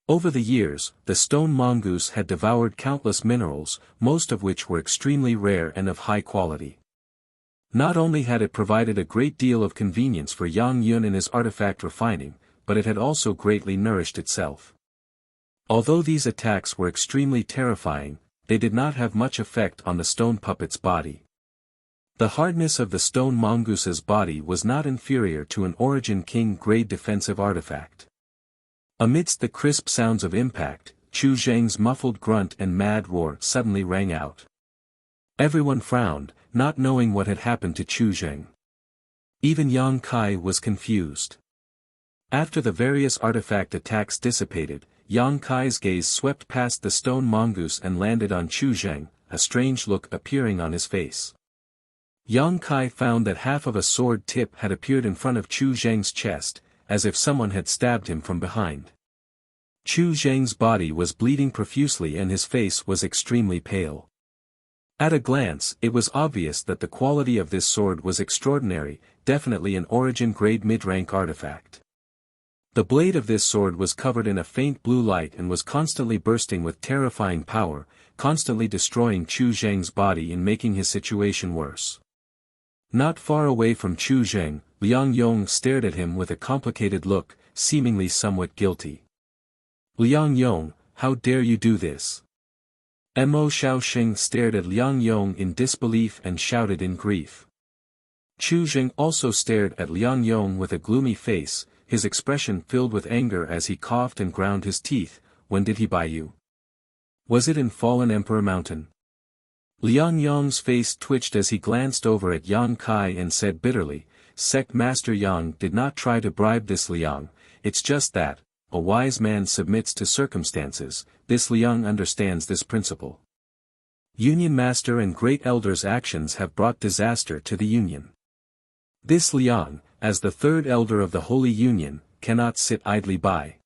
Over the years, the stone mongoose had devoured countless minerals, most of which were extremely rare and of high quality. Not only had it provided a great deal of convenience for Yang Yun in his artifact refining, but it had also greatly nourished itself. Although these attacks were extremely terrifying, they did not have much effect on the stone puppet's body. The hardness of the stone mongoose's body was not inferior to an Origin King grade defensive artifact. Amidst the crisp sounds of impact, Chu Zheng's muffled grunt and mad roar suddenly rang out. Everyone frowned, not knowing what had happened to Chu Zheng. Even Yang Kai was confused. After the various artifact attacks dissipated, Yang Kai's gaze swept past the stone mongoose and landed on Chu Zheng, a strange look appearing on his face. Yang Kai found that half of a sword tip had appeared in front of Chu Zheng's chest, as if someone had stabbed him from behind. Chu Zheng's body was bleeding profusely and his face was extremely pale. At a glance, it was obvious that the quality of this sword was extraordinary, definitely an Origin-grade mid-rank artifact. The blade of this sword was covered in a faint blue light and was constantly bursting with terrifying power, constantly destroying Chu Zheng's body and making his situation worse. Not far away from Chu Zheng, Liang Yong stared at him with a complicated look, seemingly somewhat guilty. Liang Yong, how dare you do this? Mo Xiaoxing stared at Liang Yong in disbelief and shouted in grief. Chu Zheng also stared at Liang Yong with a gloomy face, his expression filled with anger as he coughed and ground his teeth. When did he buy you? Was it in Fallen Emperor Mountain? Liang Yong's face twitched as he glanced over at Yang Kai and said bitterly, Sect Master Yang did not try to bribe this Liang, it's just that, a wise man submits to circumstances. This Liang understands this principle. Union Master and Great Elder's actions have brought disaster to the Union. This Liang, as the third elder of the Holy Union, cannot sit idly by.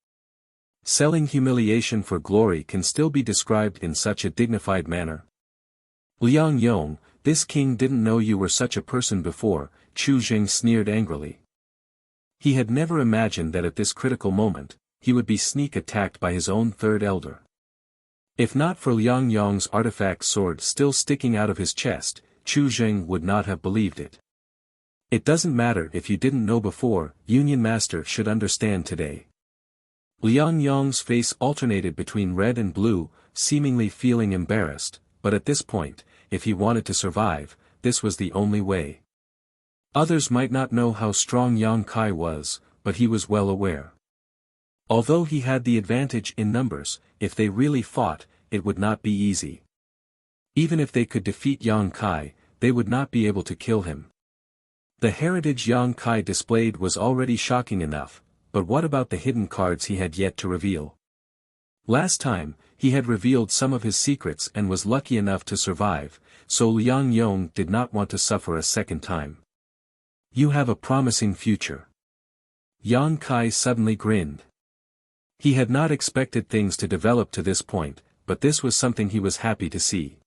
Selling humiliation for glory can still be described in such a dignified manner. Liang Yong, this king didn't know you were such a person before, Chu Jing sneered angrily. He had never imagined that at this critical moment, he would be sneak attacked by his own third elder. If not for Liang Yong's artifact sword still sticking out of his chest, Chu Jing would not have believed it. It doesn't matter if you didn't know before, Union Master should understand today. Liang Yong's face alternated between red and blue, seemingly feeling embarrassed, but at this point, if he wanted to survive, this was the only way. Others might not know how strong Yang Kai was, but he was well aware. Although he had the advantage in numbers, if they really fought, it would not be easy. Even if they could defeat Yang Kai, they would not be able to kill him. The heritage Yang Kai displayed was already shocking enough, but what about the hidden cards he had yet to reveal? Last time, he had revealed some of his secrets and was lucky enough to survive, so Liang Yong did not want to suffer a second time. You have a promising future. Yang Kai suddenly grinned. He had not expected things to develop to this point, but this was something he was happy to see.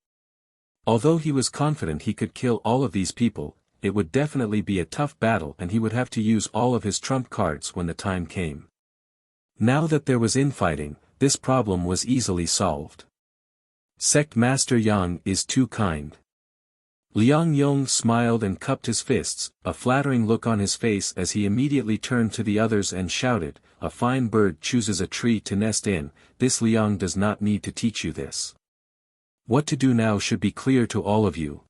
Although he was confident he could kill all of these people, it would definitely be a tough battle and he would have to use all of his trump cards when the time came. Now that there was infighting, this problem was easily solved. Sect Master Yang is too kind. Liang Yong smiled and cupped his fists, a flattering look on his face as he immediately turned to the others and shouted, "A fine bird chooses a tree to nest in, this Liang does not need to teach you this. What to do now should be clear to all of you."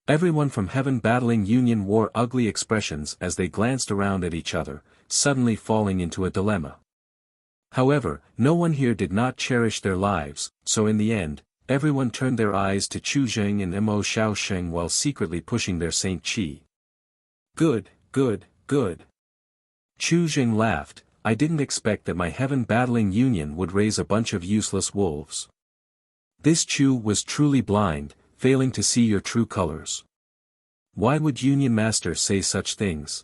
Everyone from Heaven Battling Union wore ugly expressions as they glanced around at each other, suddenly falling into a dilemma. However, no one here did not cherish their lives, so in the end, everyone turned their eyes to Chu Jing and Mo Shaosheng while secretly pushing their Saint Qi. Good, good, good. Chu Jing laughed, I didn't expect that my Heaven Battling Union would raise a bunch of useless wolves. This Chu was truly blind, failing to see your true colors. Why would Union Master say such things?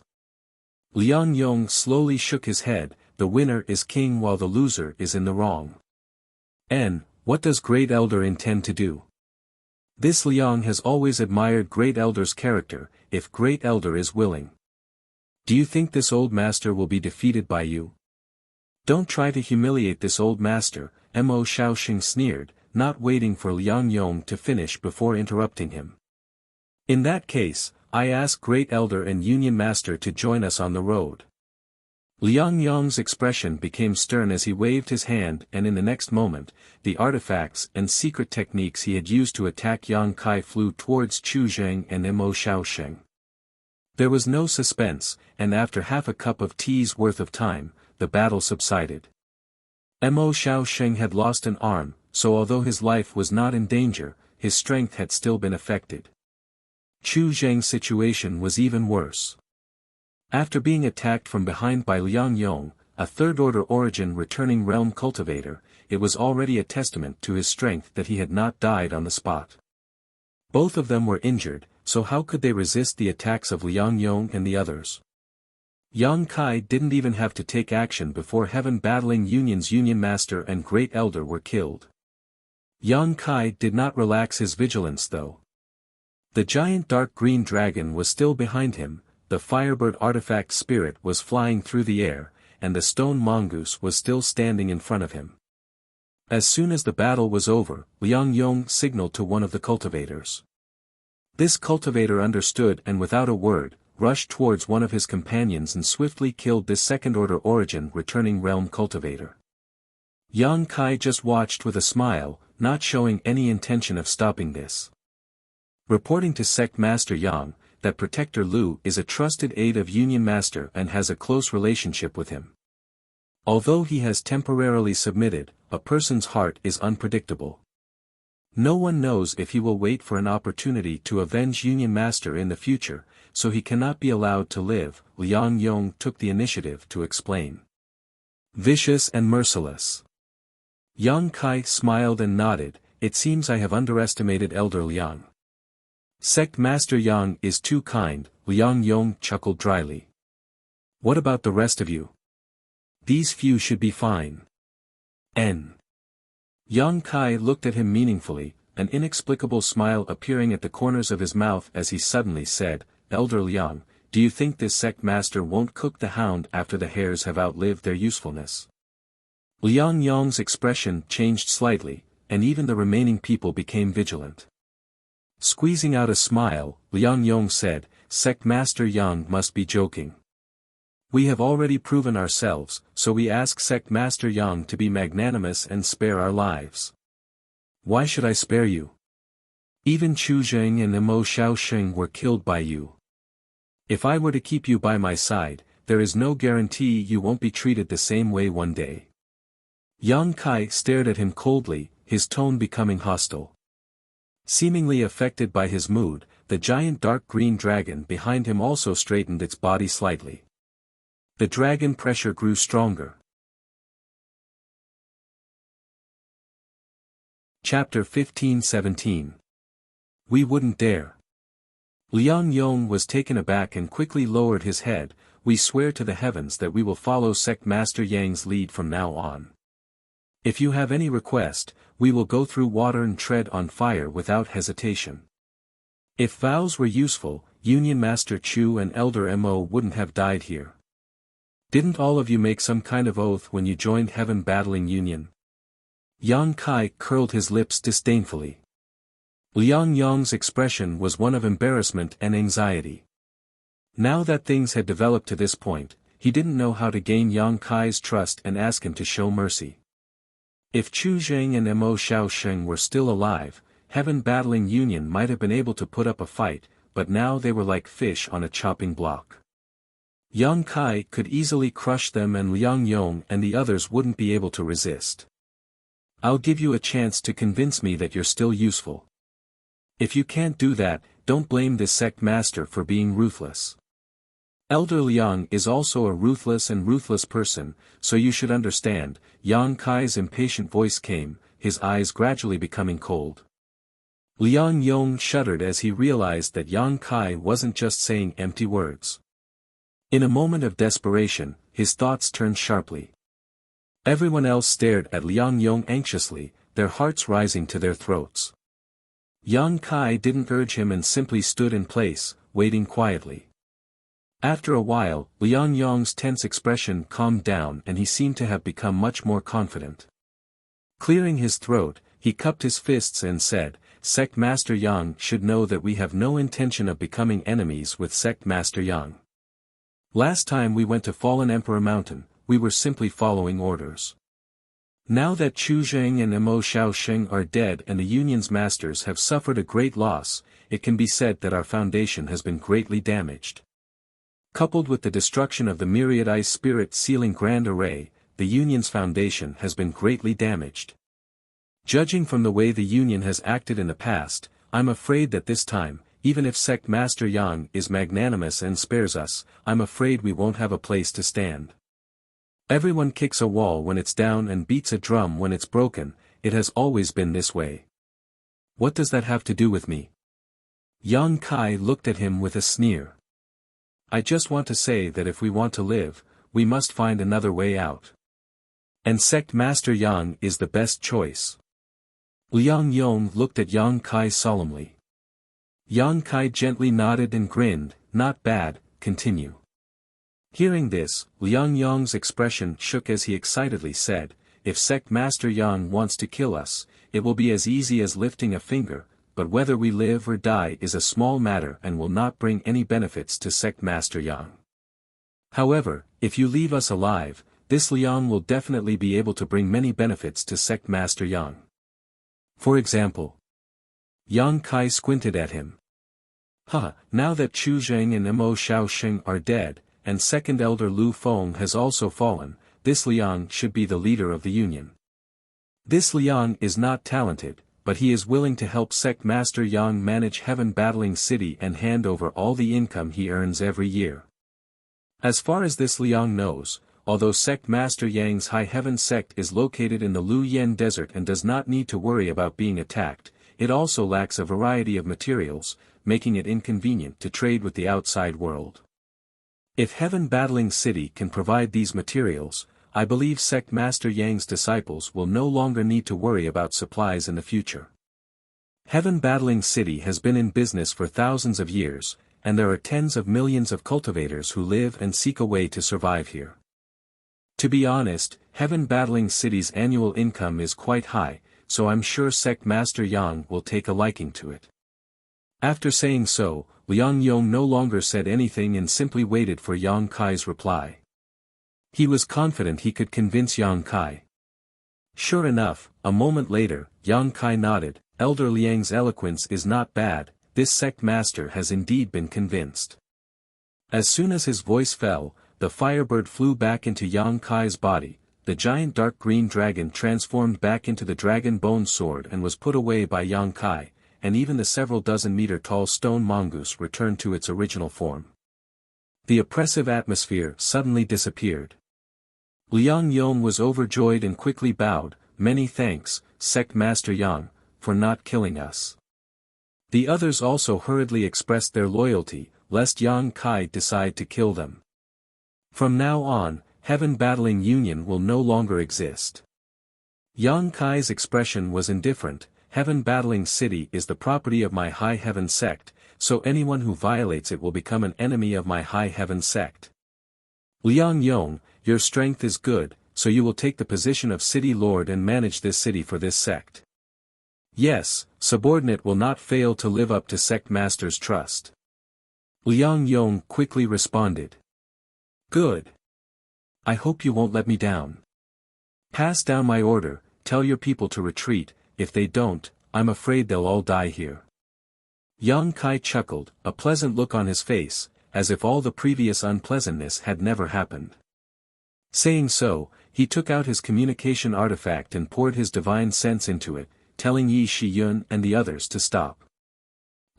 Liang Yong slowly shook his head, the winner is king while the loser is in the wrong. What does Great Elder intend to do? This Liang has always admired Great Elder's character, if Great Elder is willing. Do you think this old master will be defeated by you? Don't try to humiliate this old master, Mo Shaoxing sneered, not waiting for Liang Yong to finish before interrupting him. In that case, I ask Great Elder and Union Master to join us on the road. Liang Yong's expression became stern as he waved his hand and in the next moment, the artifacts and secret techniques he had used to attack Yang Kai flew towards Chu Zheng and Mo Shaoxing. There was no suspense, and after half a cup of tea's worth of time, the battle subsided. Mo Shaoxing had lost an arm, so although his life was not in danger, his strength had still been affected. Chu Zheng's situation was even worse. After being attacked from behind by Liang Yong, a third-order origin returning realm cultivator, it was already a testament to his strength that he had not died on the spot. Both of them were injured, so how could they resist the attacks of Liang Yong and the others? Yang Kai didn't even have to take action before Heaven Battling Union's Union Master and Great Elder were killed. Yang Kai did not relax his vigilance though. The giant dark green dragon was still behind him, the firebird artifact spirit was flying through the air, and the stone mongoose was still standing in front of him. As soon as the battle was over, Liang Yong signaled to one of the cultivators. This cultivator understood and without a word, rushed towards one of his companions and swiftly killed this second-order origin returning realm cultivator. Yang Kai just watched with a smile, not showing any intention of stopping this. Reporting to Sect Master Yang, that Protector Lu is a trusted aide of Union Master and has a close relationship with him. Although he has temporarily submitted, a person's heart is unpredictable. No one knows if he will wait for an opportunity to avenge Union Master in the future, so he cannot be allowed to live, Liang Yong took the initiative to explain. Vicious and merciless. Yang Kai smiled and nodded. It seems I have underestimated Elder Liang. Sect Master Yang is too kind, Liang Yong chuckled dryly. What about the rest of you? These few should be fine. Yang Kai looked at him meaningfully, an inexplicable smile appearing at the corners of his mouth as he suddenly said, Elder Liang, do you think this sect master won't cook the hound after the hares have outlived their usefulness? Liang Yong's expression changed slightly, and even the remaining people became vigilant. Squeezing out a smile, Liang Yong said, Sect Master Yang must be joking. We have already proven ourselves, so we ask Sect Master Yang to be magnanimous and spare our lives. Why should I spare you? Even Chu Zheng and Mo Shaoxing were killed by you. If I were to keep you by my side, there is no guarantee you won't be treated the same way one day. Yang Kai stared at him coldly, his tone becoming hostile. Seemingly affected by his mood, the giant dark green dragon behind him also straightened its body slightly. The dragon pressure grew stronger. Chapter 15-17. We wouldn't dare. Liang Yong was taken aback and quickly lowered his head. We swear to the heavens that we will follow Sect Master Yang's lead from now on. If you have any request, we will go through water and tread on fire without hesitation. If vows were useful, Union Master Chu and Elder Mo wouldn't have died here. Didn't all of you make some kind of oath when you joined Heaven Battling Union? Yang Kai curled his lips disdainfully. Liang Yong's expression was one of embarrassment and anxiety. Now that things had developed to this point, he didn't know how to gain Yang Kai's trust and ask him to show mercy. If Chu Zheng and Mo Shaoxing were still alive, Heaven Battling Union might have been able to put up a fight, but now they were like fish on a chopping block. Yang Kai could easily crush them and Liang Yong and the others wouldn't be able to resist. I'll give you a chance to convince me that you're still useful. If you can't do that, don't blame this sect master for being ruthless. Elder Liang is also a ruthless person, so you should understand. Yang Kai's impatient voice came, his eyes gradually becoming cold. Liang Yong shuddered as he realized that Yang Kai wasn't just saying empty words. In a moment of desperation, his thoughts turned sharply. Everyone else stared at Liang Yong anxiously, their hearts rising to their throats. Yang Kai didn't urge him and simply stood in place, waiting quietly. After a while, Liang Yong's tense expression calmed down and he seemed to have become much more confident. Clearing his throat, he cupped his fists and said, Sect Master Yang should know that we have no intention of becoming enemies with Sect Master Yang. Last time we went to Fallen Emperor Mountain, we were simply following orders. Now that Chu Zheng and Mo Shaoxing are dead and the Union's masters have suffered a great loss, it can be said that our foundation has been greatly damaged. Coupled with the destruction of the myriad ice spirit sealing Grand Array, the Union's foundation has been greatly damaged. Judging from the way the Union has acted in the past, I'm afraid that this time, even if Sect Master Yang is magnanimous and spares us, I'm afraid we won't have a place to stand. Everyone kicks a wall when it's down and beats a drum when it's broken, it has always been this way. What does that have to do with me? Yang Kai looked at him with a sneer. I just want to say that if we want to live, we must find another way out. And Sect Master Yang is the best choice. Liang Yong looked at Yang Kai solemnly. Yang Kai gently nodded and grinned, not bad, continue. Hearing this, Liang Yong's expression shook as he excitedly said, if Sect Master Yang wants to kill us, it will be as easy as lifting a finger, but whether we live or die is a small matter and will not bring any benefits to Sect Master Yang. However, if you leave us alive, this Liang will definitely be able to bring many benefits to Sect Master Yang. For example, Yang Kai squinted at him. Now that Chu Zheng and Mo Shaoxing are dead, and Second Elder Lu Feng has also fallen, this Liang should be the leader of the Union. This Liang is not talented, but he is willing to help Sect Master Yang manage Heaven Battling City and hand over all the income he earns every year. As far as this Liang knows, although Sect Master Yang's High Heaven sect is located in the Lu Yen Desert and does not need to worry about being attacked, it also lacks a variety of materials, making it inconvenient to trade with the outside world. If Heaven Battling City can provide these materials, I believe Sect Master Yang's disciples will no longer need to worry about supplies in the future. Heaven Battling City has been in business for thousands of years, and there are tens of millions of cultivators who live and seek a way to survive here. To be honest, Heaven Battling City's annual income is quite high, so I'm sure Sect Master Yang will take a liking to it. After saying so, Liang Yong no longer said anything and simply waited for Yang Kai's reply. He was confident he could convince Yang Kai. Sure enough, a moment later, Yang Kai nodded. Elder Liang's eloquence is not bad, this sect master has indeed been convinced. As soon as his voice fell, the firebird flew back into Yang Kai's body, the giant dark green dragon transformed back into the dragon bone sword and was put away by Yang Kai, and even the several dozen meter tall stone mongoose returned to its original form. The oppressive atmosphere suddenly disappeared. Liang Yong was overjoyed and quickly bowed, "Many thanks, Sect Master Yang, for not killing us." The others also hurriedly expressed their loyalty, lest Yang Kai decide to kill them. From now on, Heaven Battling Union will no longer exist. Yang Kai's expression was indifferent. Heaven Battling City is the property of my High Heaven sect, so anyone who violates it will become an enemy of my High Heaven sect. Liang Yong, your strength is good, so you will take the position of city lord and manage this city for this sect. Yes, subordinate will not fail to live up to sect master's trust. Liang Yong quickly responded. Good. I hope you won't let me down. Pass down my order, tell your people to retreat, if they don't, I'm afraid they'll all die here. Yang Kai chuckled, a pleasant look on his face, as if all the previous unpleasantness had never happened. Saying so, he took out his communication artifact and poured his divine sense into it, telling Yi Shiyun and the others to stop.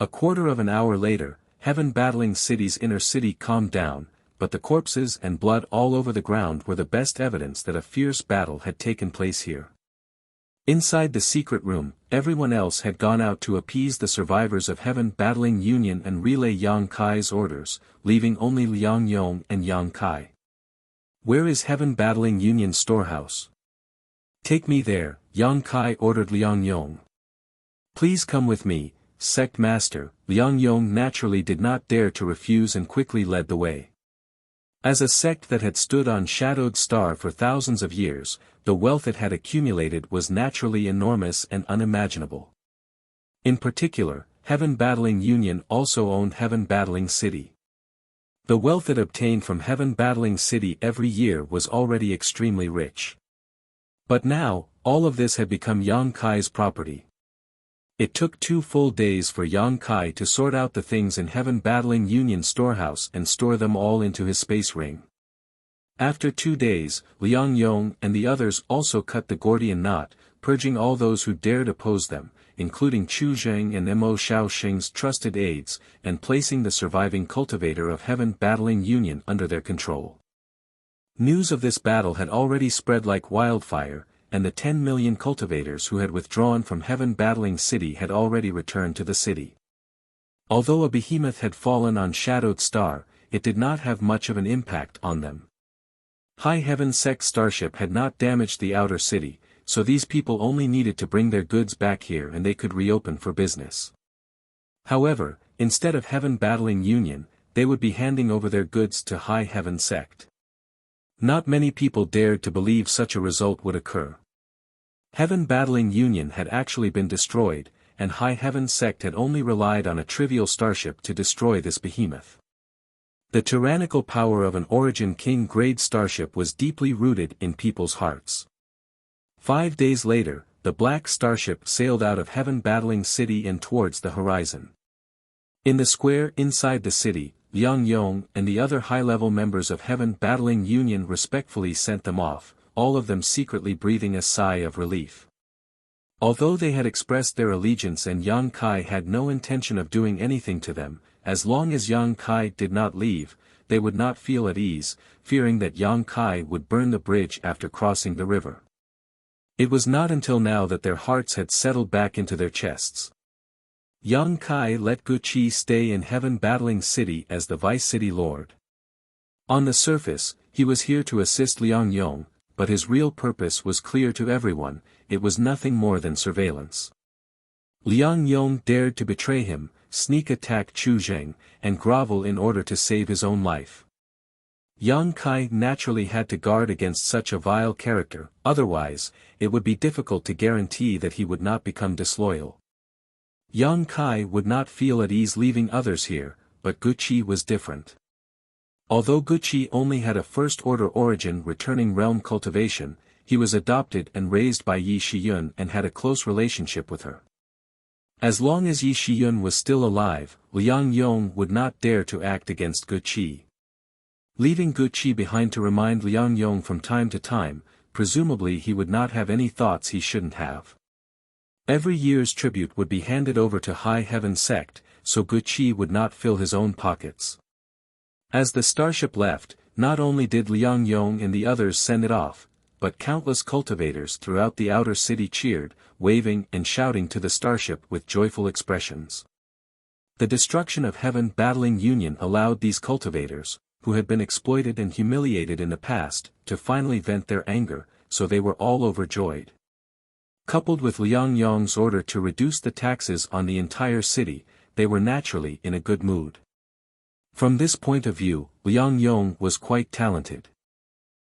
A quarter of an hour later, Heaven Battling City's inner city calmed down, but the corpses and blood all over the ground were the best evidence that a fierce battle had taken place here. Inside the secret room, everyone else had gone out to appease the survivors of Heaven Battling Union and relay Yang Kai's orders, leaving only Liang Yong and Yang Kai. Where is Heaven Battling Union storehouse? Take me there, Yang Kai ordered Liang Yong. Please come with me, sect master. Liang Yong naturally did not dare to refuse and quickly led the way. As a sect that had stood on Shadowed Star for thousands of years, the wealth it had accumulated was naturally enormous and unimaginable. In particular, Heaven Battling Union also owned Heaven Battling City. The wealth it obtained from Heaven Battling City every year was already extremely rich. But now, all of this had become Yang Kai's property. It took 2 full days for Yang Kai to sort out the things in Heaven Battling Union storehouse and store them all into his space ring. After 2 days, Liang Yong and the others also cut the Gordian knot, purging all those who dared oppose them, including Chu Zheng and Mo Shaoxing's trusted aides, and placing the surviving cultivator of Heaven Battling Union under their control. News of this battle had already spread like wildfire, and the 10 million cultivators who had withdrawn from Heaven Battling City had already returned to the city. Although a behemoth had fallen on Shadowed Star, it did not have much of an impact on them. High Heaven Sect starship had not damaged the outer city, so these people only needed to bring their goods back here and they could reopen for business. However, instead of Heaven Battling Union, they would be handing over their goods to High Heaven Sect. Not many people dared to believe such a result would occur. Heaven Battling Union had actually been destroyed, and High Heaven Sect had only relied on a trivial starship to destroy this behemoth. The tyrannical power of an Origin King grade starship was deeply rooted in people's hearts. 5 days later, the black starship sailed out of Heaven Battling City and towards the horizon. In the square inside the city, Liang Yong and the other high-level members of Heaven Battling Union respectfully sent them off, all of them secretly breathing a sigh of relief. Although they had expressed their allegiance and Yang Kai had no intention of doing anything to them, as long as Yang Kai did not leave, they would not feel at ease, fearing that Yang Kai would burn the bridge after crossing the river. It was not until now that their hearts had settled back into their chests. Yang Kai let Guqi stay in Heaven Battling City as the Vice-City Lord. On the surface, he was here to assist Liang Yong, but his real purpose was clear to everyone: it was nothing more than surveillance. Liang Yong dared to betray him, sneak attack Chu Zheng, and grovel in order to save his own life. Yang Kai naturally had to guard against such a vile character, otherwise, it would be difficult to guarantee that he would not become disloyal. Yang Kai would not feel at ease leaving others here, but Guqi was different. Although Guqi only had a first-order origin returning realm cultivation, he was adopted and raised by Yi Shiyun and had a close relationship with her. As long as Yi Shiyun was still alive, Liang Yong would not dare to act against Guqi. Leaving Guqi behind to remind Liang Yong from time to time, presumably he would not have any thoughts he shouldn't have. Every year's tribute would be handed over to High Heaven Sect, so Guqi would not fill his own pockets. As the starship left, not only did Liang Yong and the others send it off, but countless cultivators throughout the outer city cheered, waving and shouting to the starship with joyful expressions. The destruction of Heaven Battling Union allowed these cultivators, who had been exploited and humiliated in the past, to finally vent their anger, so they were all overjoyed. Coupled with Liang Yong's order to reduce the taxes on the entire city, they were naturally in a good mood. From this point of view, Liang Yong was quite talented.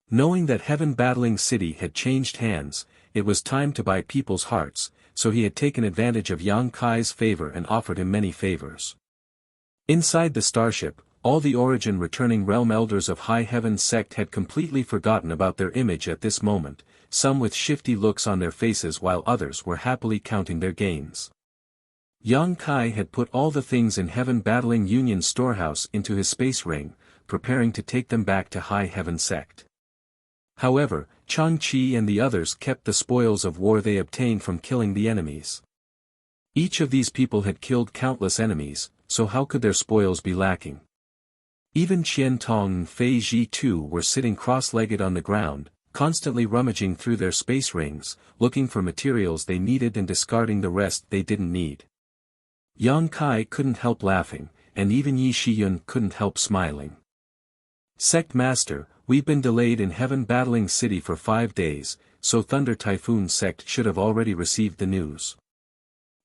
Knowing that Heaven Battling City had changed hands, it was time to buy people's hearts, so he had taken advantage of Yang Kai's favor and offered him many favors. Inside the starship, all the origin returning realm elders of High Heaven Sect had completely forgotten about their image at this moment, some with shifty looks on their faces while others were happily counting their gains. Yang Kai had put all the things in Heaven Battling Union storehouse into his space ring, preparing to take them back to High Heaven Sect. However, Chang Chi and the others kept the spoils of war they obtained from killing the enemies. Each of these people had killed countless enemies, so how could their spoils be lacking? Even Qian Tong and Fei Ji too were sitting cross-legged on the ground, constantly rummaging through their space rings, looking for materials they needed and discarding the rest they didn't need. Yang Kai couldn't help laughing, and even Yi Shiyun couldn't help smiling. Sect Master, we've been delayed in Heaven Battling City for 5 days, so Thunder Typhoon Sect should have already received the news.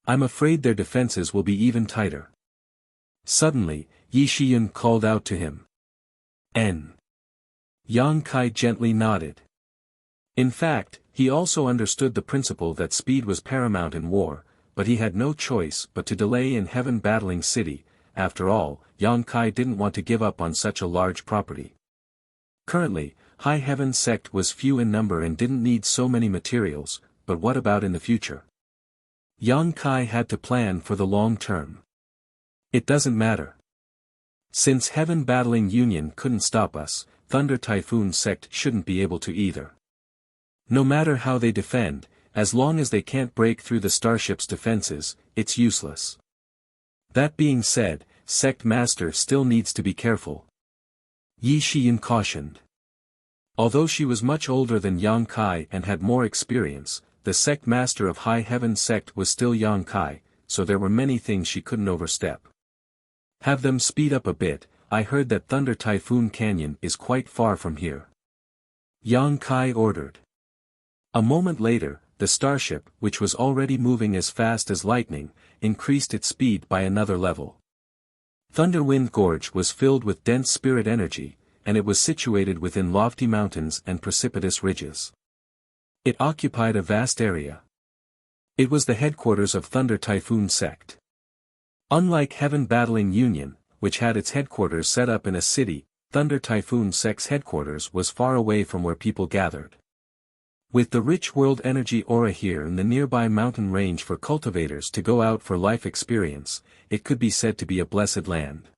I'm afraid their defenses will be even tighter. Suddenly, Yi Shiyun called out to him. N. Yang Kai gently nodded. In fact, he also understood the principle that speed was paramount in war, but he had no choice but to delay in Heaven Battling City. After all, Yang Kai didn't want to give up on such a large property. Currently, High Heaven Sect was few in number and didn't need so many materials, but what about in the future? Yang Kai had to plan for the long term. It doesn't matter. Since Heaven Battling Union couldn't stop us, Thunder Typhoon Sect shouldn't be able to either. No matter how they defend, as long as they can't break through the starship's defenses, it's useless. That being said, Sect Master still needs to be careful. Yi Shiyun cautioned. Although she was much older than Yang Kai and had more experience, the Sect Master of High Heaven Sect was still Yang Kai, so there were many things she couldn't overstep. Have them speed up a bit. I heard that Thunder Typhoon Canyon is quite far from here. Yang Kai ordered. A moment later, the starship, which was already moving as fast as lightning, increased its speed by another level. Thunderwind Gorge was filled with dense spirit energy, and it was situated within lofty mountains and precipitous ridges. It occupied a vast area. It was the headquarters of Thunder Typhoon Sect. Unlike Heaven Battling Union, which had its headquarters set up in a city, Thunder Typhoon Sect's headquarters was far away from where people gathered. With the rich world energy aura here and the nearby mountain range for cultivators to go out for life experience, it could be said to be a blessed land.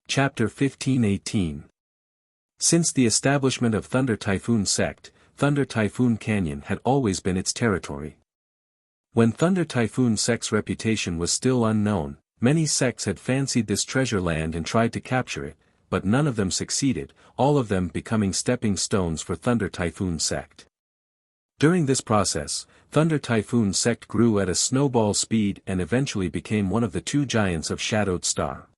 Chapter 15:18. Since the establishment of Thunder Typhoon Sect, Thunder Typhoon Canyon had always been its territory. When Thunder Typhoon Sect's reputation was still unknown, Many sects had fancied this treasure land and tried to capture it, but none of them succeeded, all of them becoming stepping stones for Thunder Typhoon sect. During this process, Thunder Typhoon sect grew at a snowball speed and eventually became one of the two giants of Shadowed Star.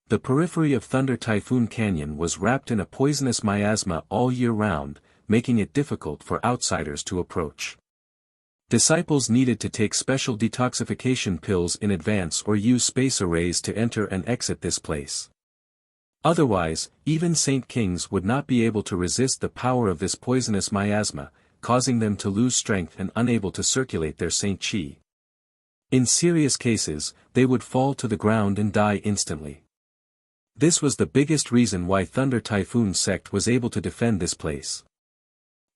The periphery of Thunder Typhoon Canyon was wrapped in a poisonous miasma all year round, making it difficult for outsiders to approach. Disciples needed to take special detoxification pills in advance or use space arrays to enter and exit this place. Otherwise, even Saint Kings would not be able to resist the power of this poisonous miasma, causing them to lose strength and unable to circulate their Saint Chi. In serious cases, they would fall to the ground and die instantly. This was the biggest reason why Thunder Typhoon sect was able to defend this place.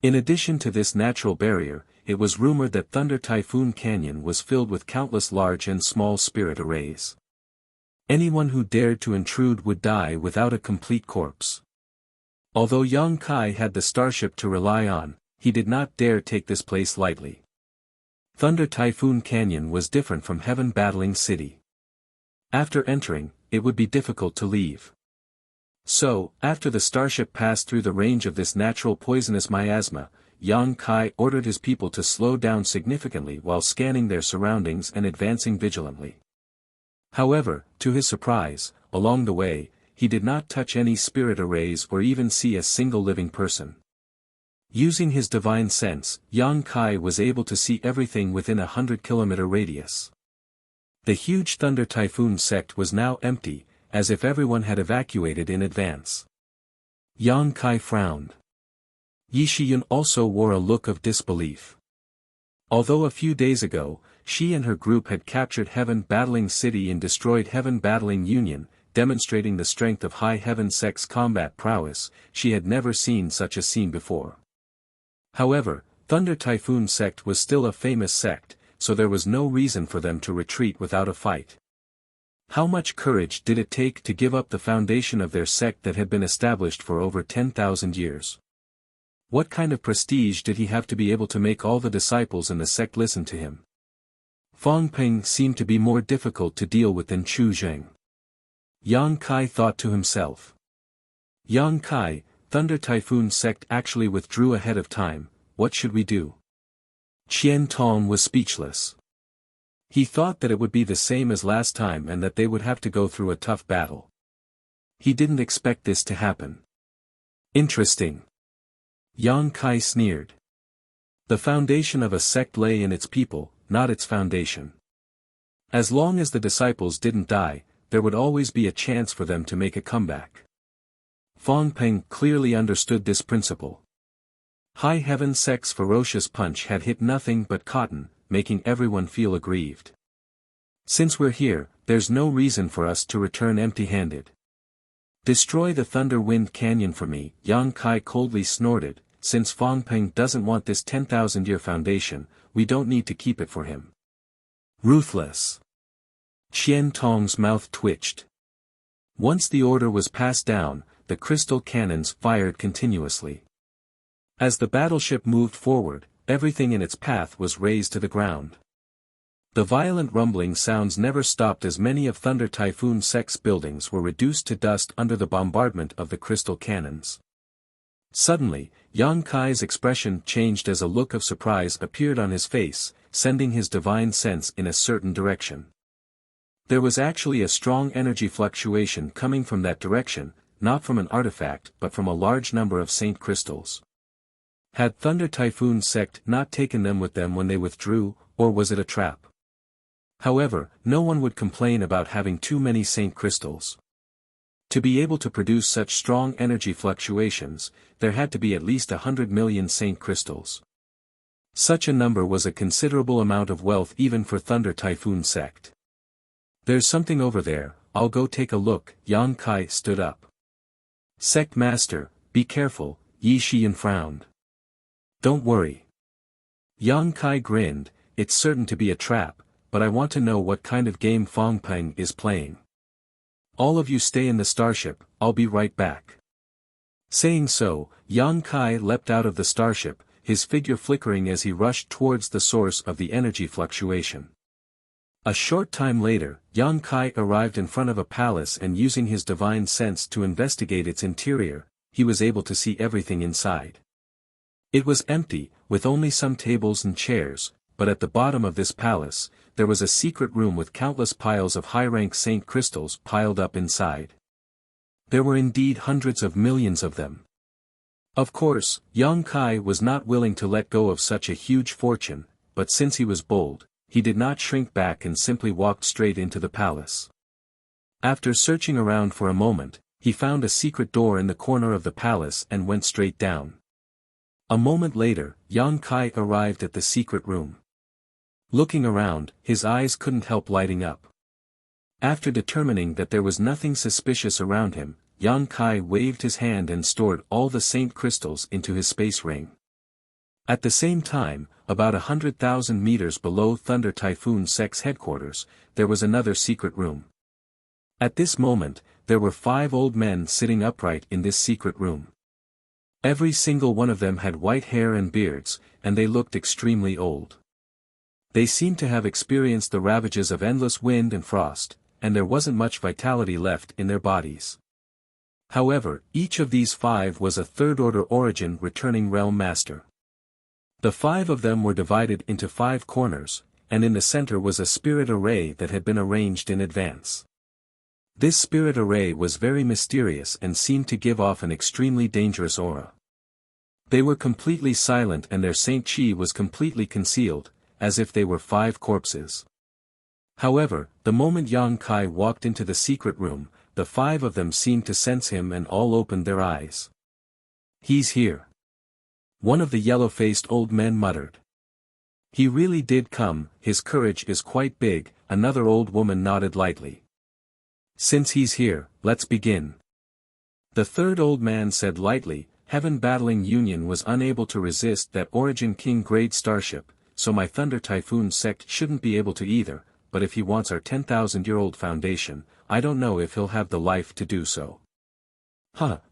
In addition to this natural barrier, it was rumored that Thunder Typhoon Canyon was filled with countless large and small spirit arrays. Anyone who dared to intrude would die without a complete corpse. Although Yang Kai had the starship to rely on, he did not dare take this place lightly. Thunder Typhoon Canyon was different from Heaven Battling City. After entering, it would be difficult to leave. So, after the starship passed through the range of this natural poisonous miasma, Yang Kai ordered his people to slow down significantly while scanning their surroundings and advancing vigilantly. However, to his surprise, along the way, he did not touch any spirit arrays or even see a single living person. Using his divine sense, Yang Kai was able to see everything within a 100-kilometer radius. The huge Thunder Typhoon sect was now empty, as if everyone had evacuated in advance. Yang Kai frowned. Yi Shiyun also wore a look of disbelief. Although a few days ago, she and her group had captured Heaven Battling City and destroyed Heaven Battling Union, demonstrating the strength of High Heaven sect's combat prowess, she had never seen such a scene before. However, Thunder Typhoon sect was still a famous sect, so there was no reason for them to retreat without a fight. How much courage did it take to give up the foundation of their sect that had been established for over 10,000 years? What kind of prestige did he have to be able to make all the disciples in the sect listen to him? Fang Ping seemed to be more difficult to deal with than Chu Zheng. Yang Kai thought to himself. Yang Kai, Thunder Typhoon sect actually withdrew ahead of time, what should we do? Qian Tong was speechless. He thought that it would be the same as last time and that they would have to go through a tough battle. He didn't expect this to happen. Interesting. Yang Kai sneered. The foundation of a sect lay in its people, not its foundation. As long as the disciples didn't die, there would always be a chance for them to make a comeback. Fang Peng clearly understood this principle. High Heaven sect's ferocious punch had hit nothing but cotton, making everyone feel aggrieved. Since we're here, there's no reason for us to return empty-handed. Destroy the Thunder Wind Canyon for me, Yang Kai coldly snorted, since Fang Peng doesn't want this 10,000-year foundation, we don't need to keep it for him. Ruthless. Qian Tong's mouth twitched. Once the order was passed down, the crystal cannons fired continuously. As the battleship moved forward, everything in its path was razed to the ground. The violent rumbling sounds never stopped as many of Thunder Typhoon sect's buildings were reduced to dust under the bombardment of the crystal cannons. Suddenly, Yang Kai's expression changed as a look of surprise appeared on his face, sending his divine sense in a certain direction. There was actually a strong energy fluctuation coming from that direction, not from an artifact but from a large number of saint crystals. Had Thunder Typhoon sect not taken them with them when they withdrew, or was it a trap? However, no one would complain about having too many saint crystals. To be able to produce such strong energy fluctuations, there had to be at least 100 million saint crystals. Such a number was a considerable amount of wealth even for Thunder Typhoon sect. There's something over there, I'll go take a look, Yang Kai stood up. Sect Master, be careful, Yi Shiyun frowned. Don't worry. Yang Kai grinned, it's certain to be a trap, but I want to know what kind of game Fang Peng is playing. All of you stay in the starship, I'll be right back. Saying so, Yang Kai leapt out of the starship, his figure flickering as he rushed towards the source of the energy fluctuation. A short time later, Yang Kai arrived in front of a palace, and using his divine sense to investigate its interior, he was able to see everything inside. It was empty, with only some tables and chairs, but at the bottom of this palace, there was a secret room with countless piles of high-rank saint crystals piled up inside. There were indeed hundreds of millions of them. Of course, Yang Kai was not willing to let go of such a huge fortune, but since he was bold, he did not shrink back and simply walked straight into the palace. After searching around for a moment, he found a secret door in the corner of the palace and went straight down. A moment later, Yang Kai arrived at the secret room. Looking around, his eyes couldn't help lighting up. After determining that there was nothing suspicious around him, Yang Kai waved his hand and stored all the saint crystals into his space ring. At the same time, about 100,000 meters below Thunder Typhoon Sect's headquarters, there was another secret room. At this moment, there were 5 old men sitting upright in this secret room. Every single one of them had white hair and beards, and they looked extremely old. They seemed to have experienced the ravages of endless wind and frost, and there wasn't much vitality left in their bodies. However, each of these 5 was a third-order origin returning realm master. The 5 of them were divided into 5 corners, and in the center was a spirit array that had been arranged in advance. This spirit array was very mysterious and seemed to give off an extremely dangerous aura. They were completely silent and their Saint Chi was completely concealed, as if they were 5 corpses. However, the moment Yang Kai walked into the secret room, the 5 of them seemed to sense him and all opened their eyes. "He's here," one of the yellow-faced old men muttered. "He really did come, his courage is quite big," another old woman nodded lightly. "Since he's here, let's begin." The third old man said lightly, "Heaven Battling Union was unable to resist that Origin King grade starship, so my Thunder Typhoon sect shouldn't be able to either, but if he wants our 10,000-year-old foundation, I don't know if he'll have the life to do so.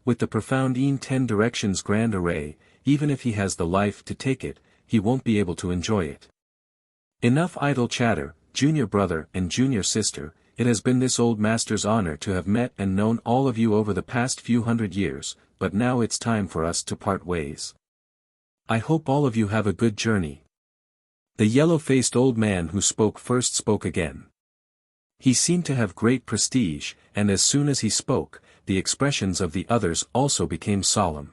With the profound 10 directions grand array, even if he has the life to take it, he won't be able to enjoy it. Enough idle chatter, junior brother and junior sister, it has been this old master's honor to have met and known all of you over the past few hundred years, but now it's time for us to part ways. I hope all of you have a good journey." The yellow-faced old man who spoke first spoke again. He seemed to have great prestige, and as soon as he spoke, the expressions of the others also became solemn.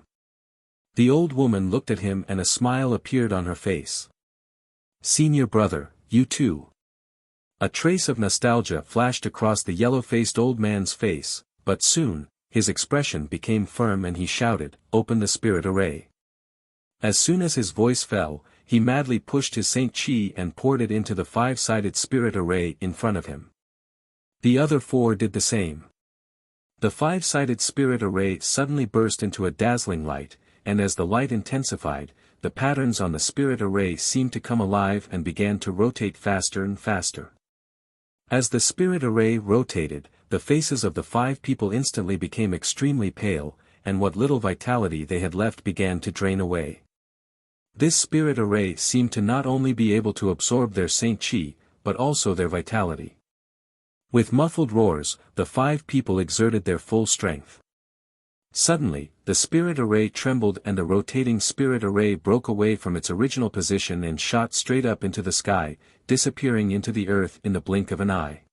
The old woman looked at him and a smile appeared on her face. "Senior brother, you too." A trace of nostalgia flashed across the yellow-faced old man's face, but soon, his expression became firm and he shouted, "Open the spirit array." As soon as his voice fell, he madly pushed his Saint Chi and poured it into the 5-sided spirit array in front of him. The other 4 did the same. The 5-sided spirit array suddenly burst into a dazzling light, and as the light intensified, the patterns on the spirit array seemed to come alive and began to rotate faster and faster. As the spirit array rotated, the faces of the 5 people instantly became extremely pale, and what little vitality they had left began to drain away. This spirit array seemed to not only be able to absorb their Saint Chi, but also their vitality. With muffled roars, the 5 people exerted their full strength. Suddenly, the spirit array trembled and the rotating spirit array broke away from its original position and shot straight up into the sky, disappearing into the earth in the blink of an eye.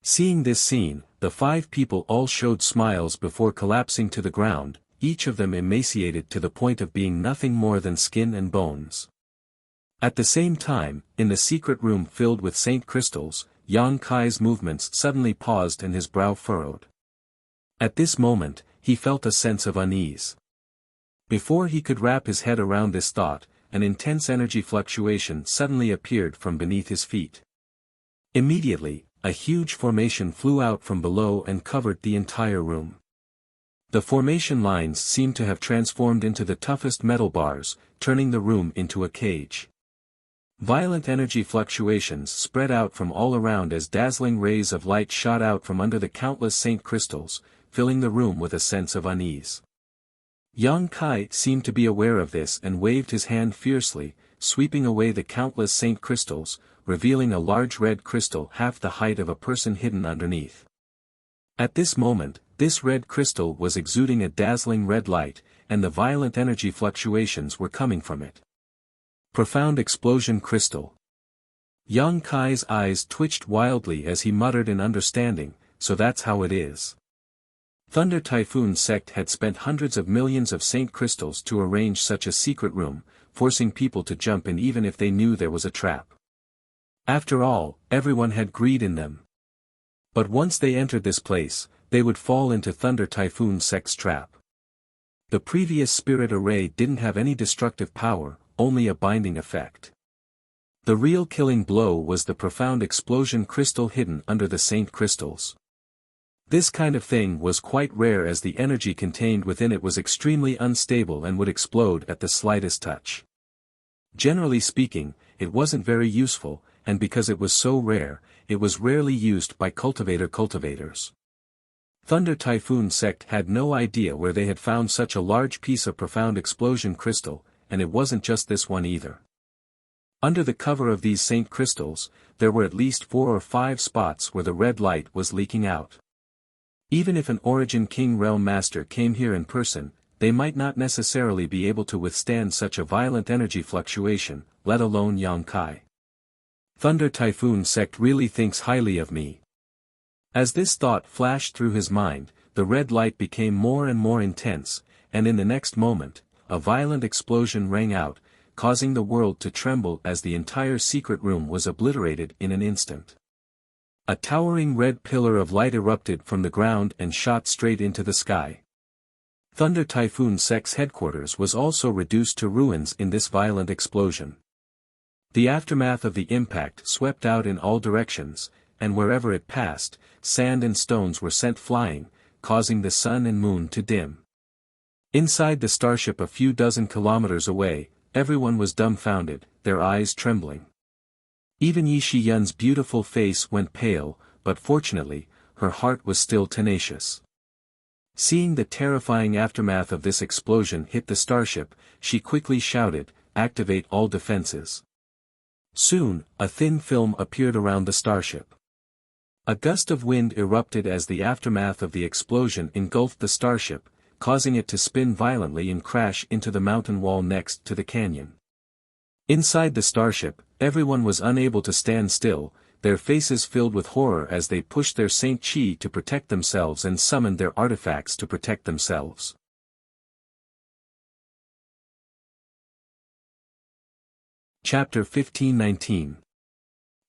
Seeing this scene, the 5 people all showed smiles before collapsing to the ground, each of them emaciated to the point of being nothing more than skin and bones. At the same time, in the secret room filled with saint crystals, Yang Kai's movements suddenly paused and his brow furrowed. At this moment, he felt a sense of unease. Before he could wrap his head around this thought, an intense energy fluctuation suddenly appeared from beneath his feet. Immediately, a huge formation flew out from below and covered the entire room. The formation lines seemed to have transformed into the toughest metal bars, turning the room into a cage. Violent energy fluctuations spread out from all around as dazzling rays of light shot out from under the countless saint crystals, filling the room with a sense of unease. Yang Kai seemed to be aware of this and waved his hand fiercely, sweeping away the countless saint crystals, revealing a large red crystal half the height of a person hidden underneath. At this moment, this red crystal was exuding a dazzling red light, and the violent energy fluctuations were coming from it. Profound Explosion Crystal. Yang Kai's eyes twitched wildly as he muttered in understanding, so that's how it is. Thunder Typhoon sect had spent hundreds of millions of saint crystals to arrange such a secret room, forcing people to jump in even if they knew there was a trap. After all, everyone had greed in them. But once they entered this place, they would fall into Thunder Typhoon sect's trap. The previous spirit array didn't have any destructive power, only a binding effect. The real killing blow was the Profound Explosion Crystal hidden under the saint crystals. This kind of thing was quite rare as the energy contained within it was extremely unstable and would explode at the slightest touch. Generally speaking, it wasn't very useful, and because it was so rare, it was rarely used by cultivators. Thunder Typhoon sect had no idea where they had found such a large piece of Profound Explosion Crystal, and it wasn't just this one either. Under the cover of these saint crystals, there were at least 4 or 5 spots where the red light was leaking out. Even if an Origin King Realm Master came here in person, they might not necessarily be able to withstand such a violent energy fluctuation, let alone Yang Kai. Thunder Typhoon sect really thinks highly of me. As this thought flashed through his mind, the red light became more and more intense, and in the next moment, a violent explosion rang out, causing the world to tremble as the entire secret room was obliterated in an instant. A towering red pillar of light erupted from the ground and shot straight into the sky. Thunder Typhoon sect's headquarters was also reduced to ruins in this violent explosion. The aftermath of the impact swept out in all directions, and wherever it passed, sand and stones were sent flying, causing the sun and moon to dim. Inside the starship a few dozen kilometers away, everyone was dumbfounded, their eyes trembling. Even Yi Shiyun's beautiful face went pale, but fortunately, her heart was still tenacious. Seeing the terrifying aftermath of this explosion hit the starship, she quickly shouted, "Activate all defenses." Soon, a thin film appeared around the starship. A gust of wind erupted as the aftermath of the explosion engulfed the starship, causing it to spin violently and crash into the mountain wall next to the canyon. Inside the starship, everyone was unable to stand still, their faces filled with horror as they pushed their Saint Chi to protect themselves and summoned their artifacts to protect themselves. Chapter 1519.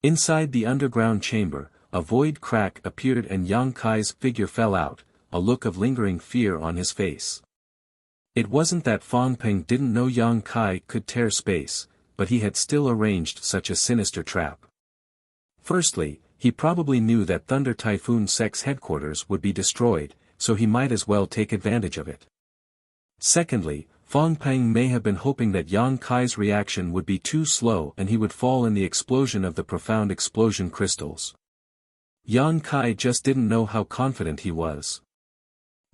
Inside the underground chamber, a void crack appeared and Yang Kai's figure fell out, a look of lingering fear on his face. It wasn't that Fang Peng didn't know Yang Kai could tear space, but he had still arranged such a sinister trap. Firstly, he probably knew that Thunder Typhoon sect's headquarters would be destroyed, so he might as well take advantage of it. Secondly, Fang Peng may have been hoping that Yang Kai's reaction would be too slow and he would fall in the explosion of the Profound Explosion crystals. Yang Kai just didn't know how confident he was.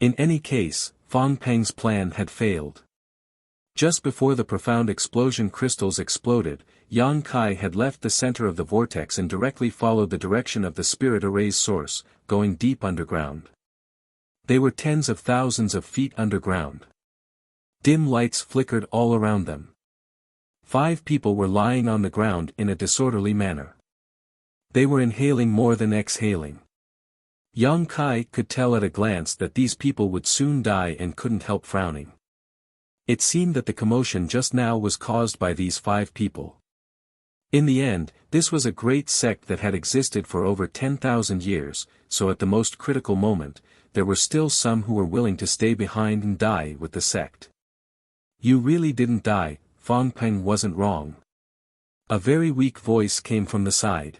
In any case, Fang Peng's plan had failed. Just before the Profound Explosion crystals exploded, Yang Kai had left the center of the vortex and directly followed the direction of the spirit array's source, going deep underground. They were tens of thousands of feet underground. Dim lights flickered all around them. 5 people were lying on the ground in a disorderly manner. They were inhaling more than exhaling. Yang Kai could tell at a glance that these people would soon die and couldn't help frowning. It seemed that the commotion just now was caused by these 5 people. In the end, this was a great sect that had existed for over 10,000 years, so at the most critical moment, there were still some who were willing to stay behind and die with the sect. "You really didn't die," Fang Peng wasn't wrong. A very weak voice came from the side.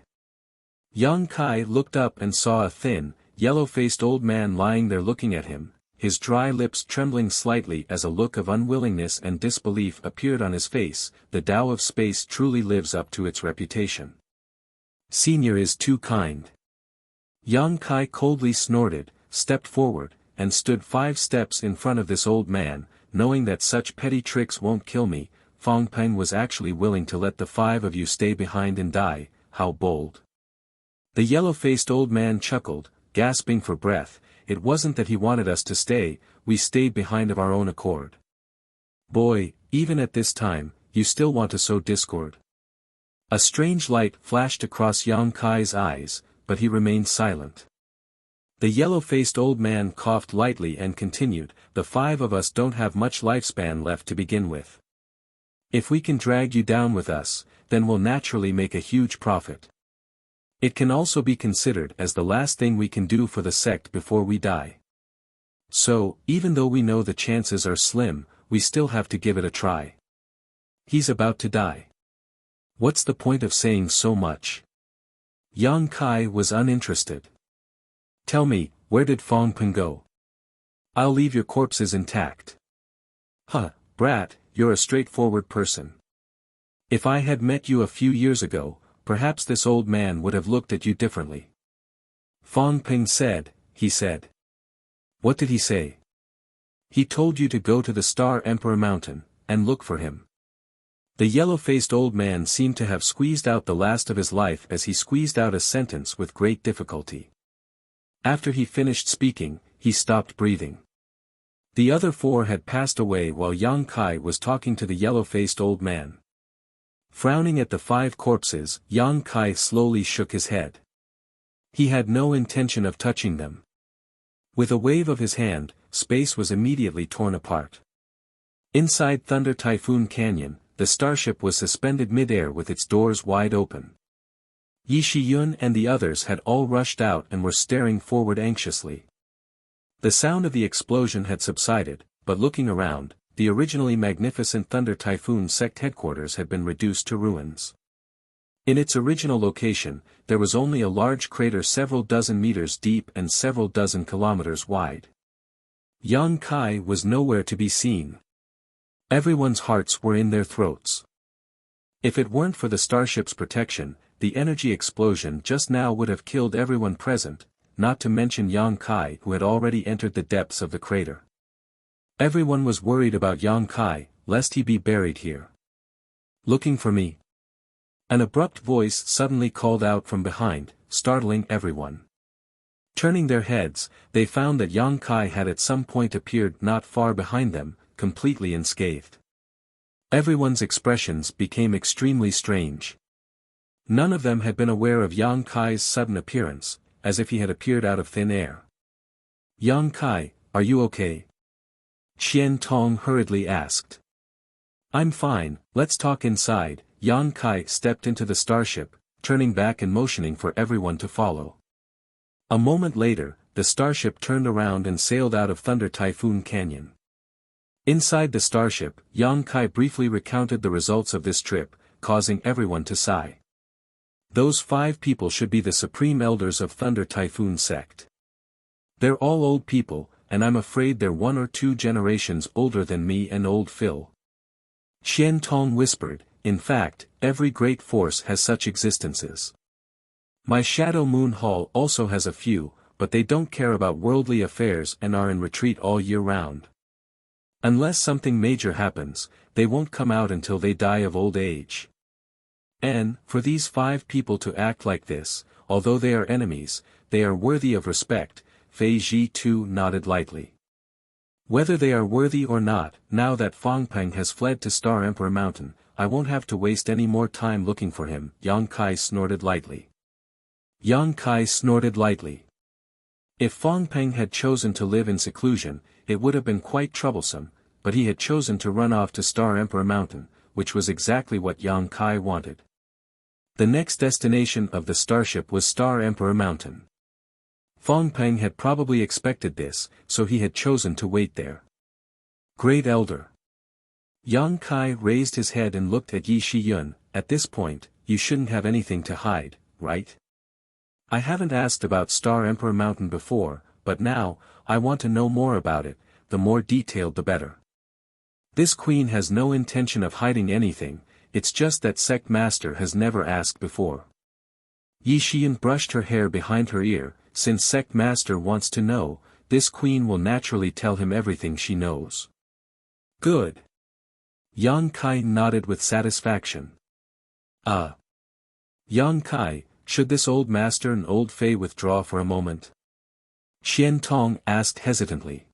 Yang Kai looked up and saw a thin, yellow-faced old man lying there looking at him, his dry lips trembling slightly as a look of unwillingness and disbelief appeared on his face. The Tao of space truly lives up to its reputation. "Senior is too kind." Yang Kai coldly snorted, stepped forward, and stood 5 steps in front of this old man, knowing that such petty tricks won't kill me. Fang Peng was actually willing to let the 5 of you stay behind and die, how bold. The yellow-faced old man chuckled, gasping for breath. It wasn't that he wanted us to stay, we stayed behind of our own accord. Boy, even at this time, you still want to sow discord. A strange light flashed across Yang Kai's eyes, but he remained silent. The yellow-faced old man coughed lightly and continued, the 5 of us don't have much lifespan left to begin with. If we can drag you down with us, then we'll naturally make a huge profit. It can also be considered as the last thing we can do for the sect before we die. So, even though we know the chances are slim, we still have to give it a try. He's about to die. What's the point of saying so much? Yang Kai was uninterested. Tell me, where did Fong Peng go? I'll leave your corpses intact. Huh, brat, you're a straightforward person. If I had met you a few years ago, perhaps this old man would have looked at you differently. Fong Peng said, he said. What did he say? He told you to go to the Star Emperor Mountain, and look for him. The yellow-faced old man seemed to have squeezed out the last of his life as he squeezed out a sentence with great difficulty. After he finished speaking, he stopped breathing. The other 4 had passed away while Yang Kai was talking to the yellow-faced old man. Frowning at the 5 corpses, Yang Kai slowly shook his head. He had no intention of touching them. With a wave of his hand, space was immediately torn apart. Inside Thunder Typhoon Canyon, the starship was suspended mid-air with its doors wide open. Yi Shiyun and the others had all rushed out and were staring forward anxiously. The sound of the explosion had subsided, but looking around, the originally magnificent Thunder Typhoon sect headquarters had been reduced to ruins. In its original location, there was only a large crater several dozen meters deep and several dozen kilometers wide. Yang Kai was nowhere to be seen. Everyone's hearts were in their throats. If it weren't for the starship's protection, the energy explosion just now would have killed everyone present, not to mention Yang Kai who had already entered the depths of the crater. Everyone was worried about Yang Kai, lest he be buried here. Looking for me? An abrupt voice suddenly called out from behind, startling everyone. Turning their heads, they found that Yang Kai had at some point appeared not far behind them, completely unscathed. Everyone's expressions became extremely strange. None of them had been aware of Yang Kai's sudden appearance, as if he had appeared out of thin air. Yang Kai, are you okay? Qian Tong hurriedly asked. I'm fine, let's talk inside. Yang Kai stepped into the starship, turning back and motioning for everyone to follow. A moment later, the starship turned around and sailed out of Thunder Typhoon Canyon. Inside the starship, Yang Kai briefly recounted the results of this trip, causing everyone to sigh. Those 5 people should be the supreme elders of Thunder Typhoon sect. They're all old people, and I'm afraid they're 1 or 2 generations older than me and old Phil. Qian Tong whispered, in fact, every great force has such existences. My Shadow Moon Hall also has a few, but they don't care about worldly affairs and are in retreat all year round. Unless something major happens, they won't come out until they die of old age. And, for these 5 people to act like this, although they are enemies, they are worthy of respect. Fei Ji too nodded lightly. Whether they are worthy or not, now that Fong Peng has fled to Star Emperor Mountain, I won't have to waste any more time looking for him. Yang Kai snorted lightly. Yang Kai snorted lightly. If Fong Peng had chosen to live in seclusion, it would have been quite troublesome, but he had chosen to run off to Star Emperor Mountain, which was exactly what Yang Kai wanted. The next destination of the starship was Star Emperor Mountain. Fong Peng had probably expected this, so he had chosen to wait there. Great Elder. Yang Kai raised his head and looked at Yi Shiyun. At this point, you shouldn't have anything to hide, right? I haven't asked about Star Emperor Mountain before, but now, I want to know more about it, the more detailed the better. This queen has no intention of hiding anything, it's just that Sect Master has never asked before. Yi Shiyun brushed her hair behind her ear. Since Sect Master wants to know, this queen will naturally tell him everything she knows. Good. Yang Kai nodded with satisfaction. Yang Kai, should this old master and old Fei withdraw for a moment? Qian Tong asked hesitantly.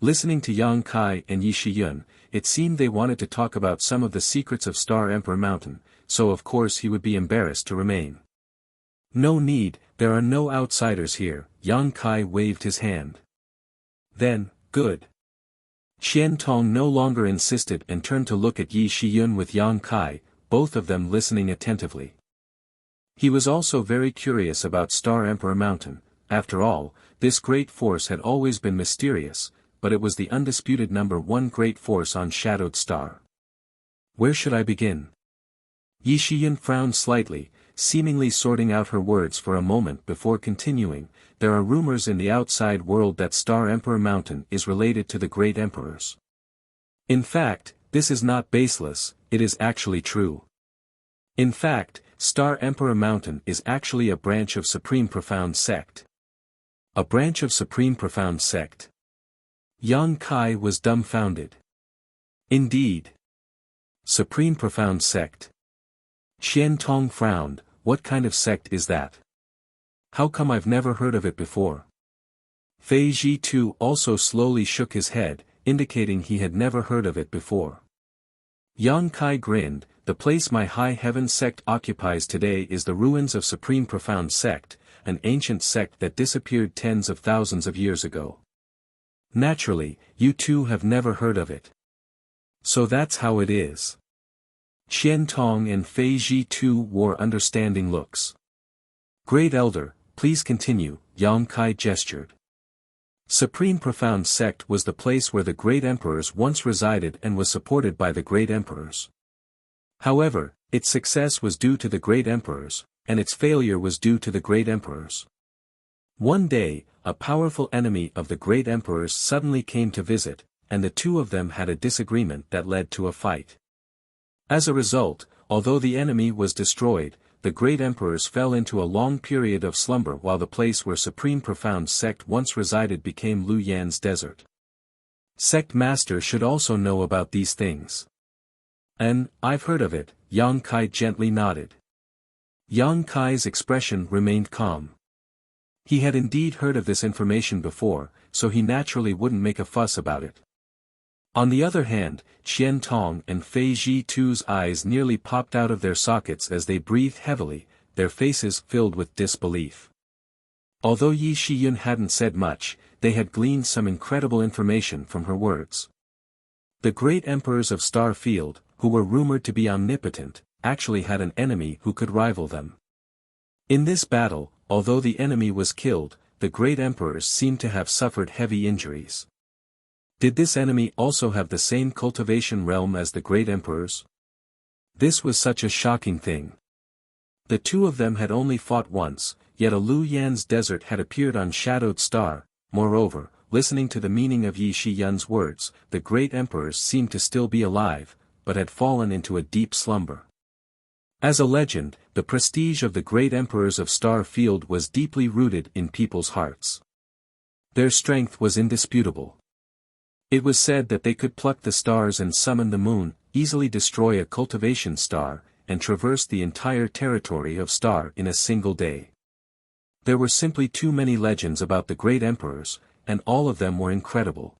Listening to Yang Kai and Yi Shiyun, it seemed they wanted to talk about some of the secrets of Star Emperor Mountain, so of course he would be embarrassed to remain. No need, there are no outsiders here, Yang Kai waved his hand. Then, good. Qian Tong no longer insisted and turned to look at Yi Shiyun with Yang Kai, both of them listening attentively. He was also very curious about Star Emperor Mountain. After all, this great force had always been mysterious, but it was the undisputed #1 great force on Shadowed Star. Where should I begin? Yi Shiyun frowned slightly, seemingly sorting out her words for a moment before continuing. There are rumors in the outside world that Star Emperor Mountain is related to the great emperors. In fact, this is not baseless, it is actually true. In fact, Star Emperor Mountain is actually a branch of Supreme Profound Sect. A branch of Supreme Profound Sect. Yang Kai was dumbfounded. Indeed. Supreme Profound Sect. Qian Tong frowned, what kind of sect is that? How come I've never heard of it before? Fei Ji too also slowly shook his head, indicating he had never heard of it before. Yang Kai grinned, the place my high heaven sect occupies today is the ruins of Supreme Profound Sect, an ancient sect that disappeared tens of thousands of years ago. Naturally, you two have never heard of it. So that's how it is. Qian Tong and Fei Ji too wore understanding looks. Great Elder, please continue, Yang Kai gestured. Supreme Profound Sect was the place where the great emperors once resided and was supported by the great emperors. However, its success was due to the great emperors, and its failure was due to the great emperors. One day, a powerful enemy of the great emperors suddenly came to visit, and the two of them had a disagreement that led to a fight. As a result, although the enemy was destroyed, the great emperors fell into a long period of slumber while the place where Supreme Profound Sect once resided became Lu Yan's desert. Sect Master should also know about these things. I've heard of it, Yang Kai gently nodded. Yang Kai's expression remained calm. He had indeed heard of this information before, so he naturally wouldn't make a fuss about it. On the other hand, Qian Tong and Fei Ji too's eyes nearly popped out of their sockets as they breathed heavily, their faces filled with disbelief. Although Yi Shiyun hadn't said much, they had gleaned some incredible information from her words. The great emperors of Star Field, who were rumored to be omnipotent, actually had an enemy who could rival them. In this battle, although the enemy was killed, the great emperors seemed to have suffered heavy injuries. Did this enemy also have the same cultivation realm as the great emperors? This was such a shocking thing. The two of them had only fought once, yet a Lu Yan's desert had appeared on Shadowed Star. Moreover, listening to the meaning of Yi Shiyun's words, the great emperors seemed to still be alive, but had fallen into a deep slumber. As a legend, the prestige of the great emperors of Star Field was deeply rooted in people's hearts. Their strength was indisputable. It was said that they could pluck the stars and summon the moon, easily destroy a cultivation star, and traverse the entire territory of Star in a single day. There were simply too many legends about the great emperors, and all of them were incredible.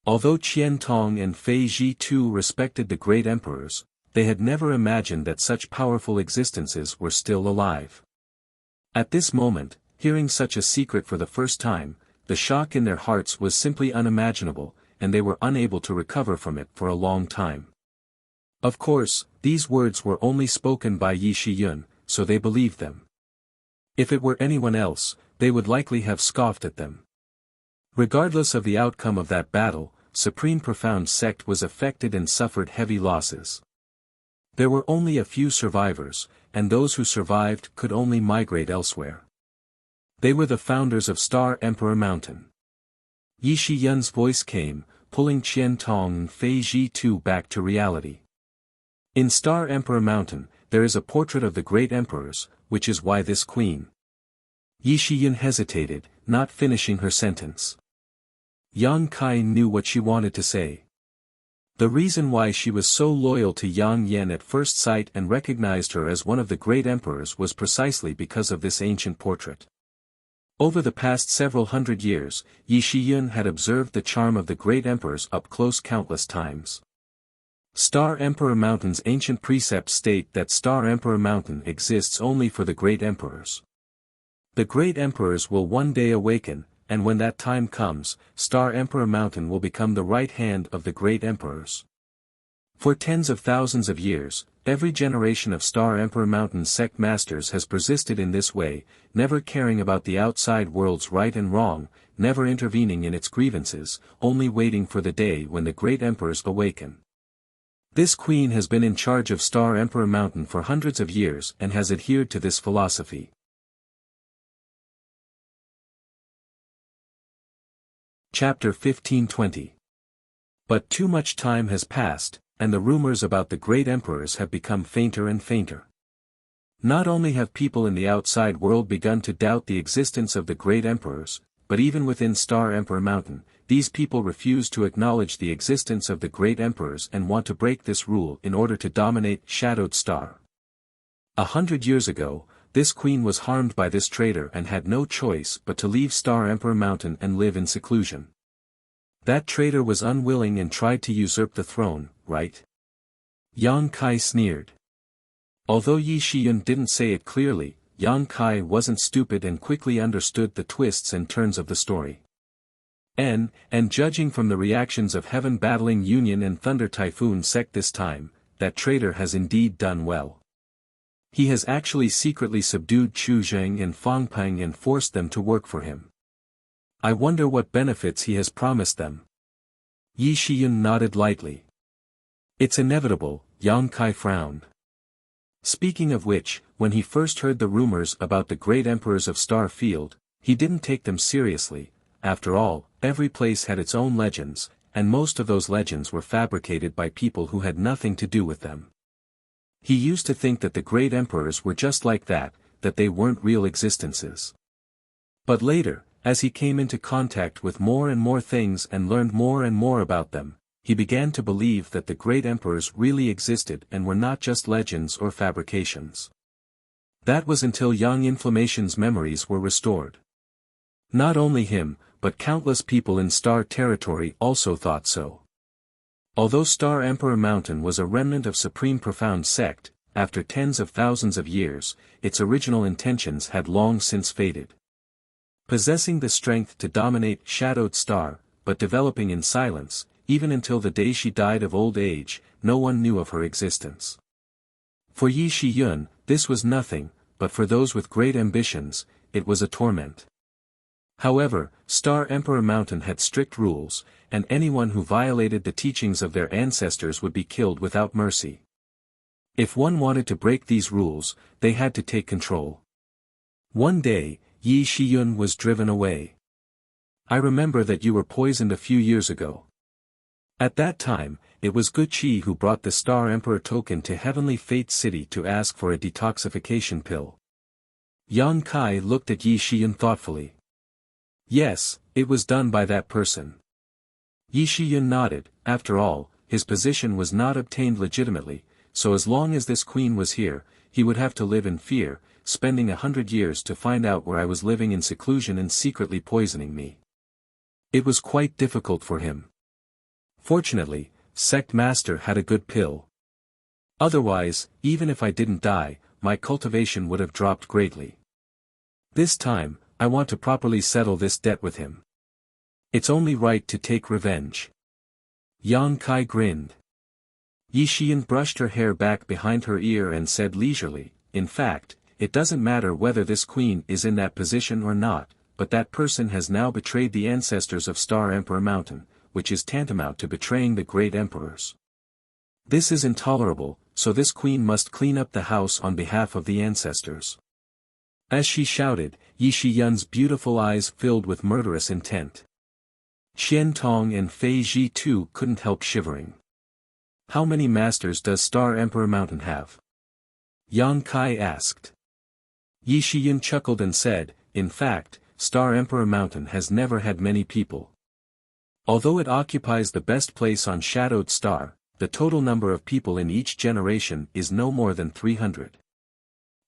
Although Qian Tong and Fei Ji too respected the great emperors, they had never imagined that such powerful existences were still alive. At this moment, hearing such a secret for the first time, the shock in their hearts was simply unimaginable, and they were unable to recover from it for a long time. Of course, these words were only spoken by Yi Shiyun, so they believed them. If it were anyone else, they would likely have scoffed at them. Regardless of the outcome of that battle, Supreme Profound Sect was affected and suffered heavy losses. There were only a few survivors, and those who survived could only migrate elsewhere. They were the founders of Star Emperor Mountain. Yi Shiyun's voice came, pulling Qian Tong and Fei Ji too back to reality. In Star Emperor Mountain, there is a portrait of the great emperors, which is why this queen. Yi Shiyun hesitated, not finishing her sentence. Yang Kai knew what she wanted to say. The reason why she was so loyal to Yang Yan at first sight and recognized her as one of the great emperors was precisely because of this ancient portrait. Over the past several hundred years, Yi Shiyun had observed the charm of the great emperors up close countless times. Star Emperor Mountain's ancient precepts state that Star Emperor Mountain exists only for the great emperors. The great emperors will one day awaken, and when that time comes, Star Emperor Mountain will become the right hand of the great emperors. For tens of thousands of years, every generation of Star Emperor Mountain sect masters has persisted in this way, never caring about the outside world's right and wrong, never intervening in its grievances, only waiting for the day when the great emperors awaken. This queen has been in charge of Star Emperor Mountain for hundreds of years and has adhered to this philosophy. Chapter 1520. But too much time has passed, and the rumors about the great emperors have become fainter and fainter. Not only have people in the outside world begun to doubt the existence of the great emperors, but even within Star Emperor Mountain, these people refuse to acknowledge the existence of the great emperors and want to break this rule in order to dominate Shadowed Star. 100 years ago, this queen was harmed by this traitor and had no choice but to leave Star Emperor Mountain and live in seclusion. That traitor was unwilling and tried to usurp the throne, right? Yang Kai sneered. Although Yi Shiyun didn't say it clearly, Yang Kai wasn't stupid and quickly understood the twists and turns of the story. And judging from the reactions of Heaven Battling Union and Thunder Typhoon sect this time, that traitor has indeed done well. He has actually secretly subdued Chu Zheng and Fang Peng and forced them to work for him. I wonder what benefits he has promised them. Yi Shiyun nodded lightly. It's inevitable, Yang Kai frowned. Speaking of which, when he first heard the rumors about the great emperors of Star Field, he didn't take them seriously. After all, every place had its own legends, and most of those legends were fabricated by people who had nothing to do with them. He used to think that the great emperors were just like that they weren't real existences. But later, as he came into contact with more and more things and learned more and more about them, he began to believe that the great emperors really existed and were not just legends or fabrications. That was until young Inflammation's memories were restored. Not only him, but countless people in Star Territory also thought so. Although Star Emperor Mountain was a remnant of Supreme Profound Sect, after tens of thousands of years, its original intentions had long since faded. Possessing the strength to dominate Shadowed Star, but developing in silence, even until the day she died of old age, no one knew of her existence. For Yi Shiyun, this was nothing, but for those with great ambitions, it was a torment. However, Star Emperor Mountain had strict rules, and anyone who violated the teachings of their ancestors would be killed without mercy. If one wanted to break these rules, they had to take control. One day, Yi Shiyun was driven away. I remember that you were poisoned a few years ago. At that time, it was Gu Qi who brought the Star Emperor token to Heavenly Fate City to ask for a detoxification pill. Yang Kai looked at Yi Shiyun thoughtfully. Yes, it was done by that person. Yi Shiyun nodded. After all, his position was not obtained legitimately, so as long as this queen was here, he would have to live in fear, spending 100 years to find out where I was living in seclusion and secretly poisoning me. It was quite difficult for him. Fortunately, Sect Master had a good pill. Otherwise, even if I didn't die, my cultivation would have dropped greatly. This time, I want to properly settle this debt with him. It's only right to take revenge. Yang Kai grinned. Yi Shiyun brushed her hair back behind her ear and said leisurely, in fact, it doesn't matter whether this queen is in that position or not, but that person has now betrayed the ancestors of Star Emperor Mountain, which is tantamount to betraying the great emperors. This is intolerable, so this queen must clean up the house on behalf of the ancestors. As she shouted, Yi Shiyun's beautiful eyes filled with murderous intent. Xian Tong and Fei Ji too couldn't help shivering. How many masters does Star Emperor Mountain have? Yang Kai asked. Yi Shiyun chuckled and said, in fact, Star Emperor Mountain has never had many people. Although it occupies the best place on Shadowed Star, the total number of people in each generation is no more than 300.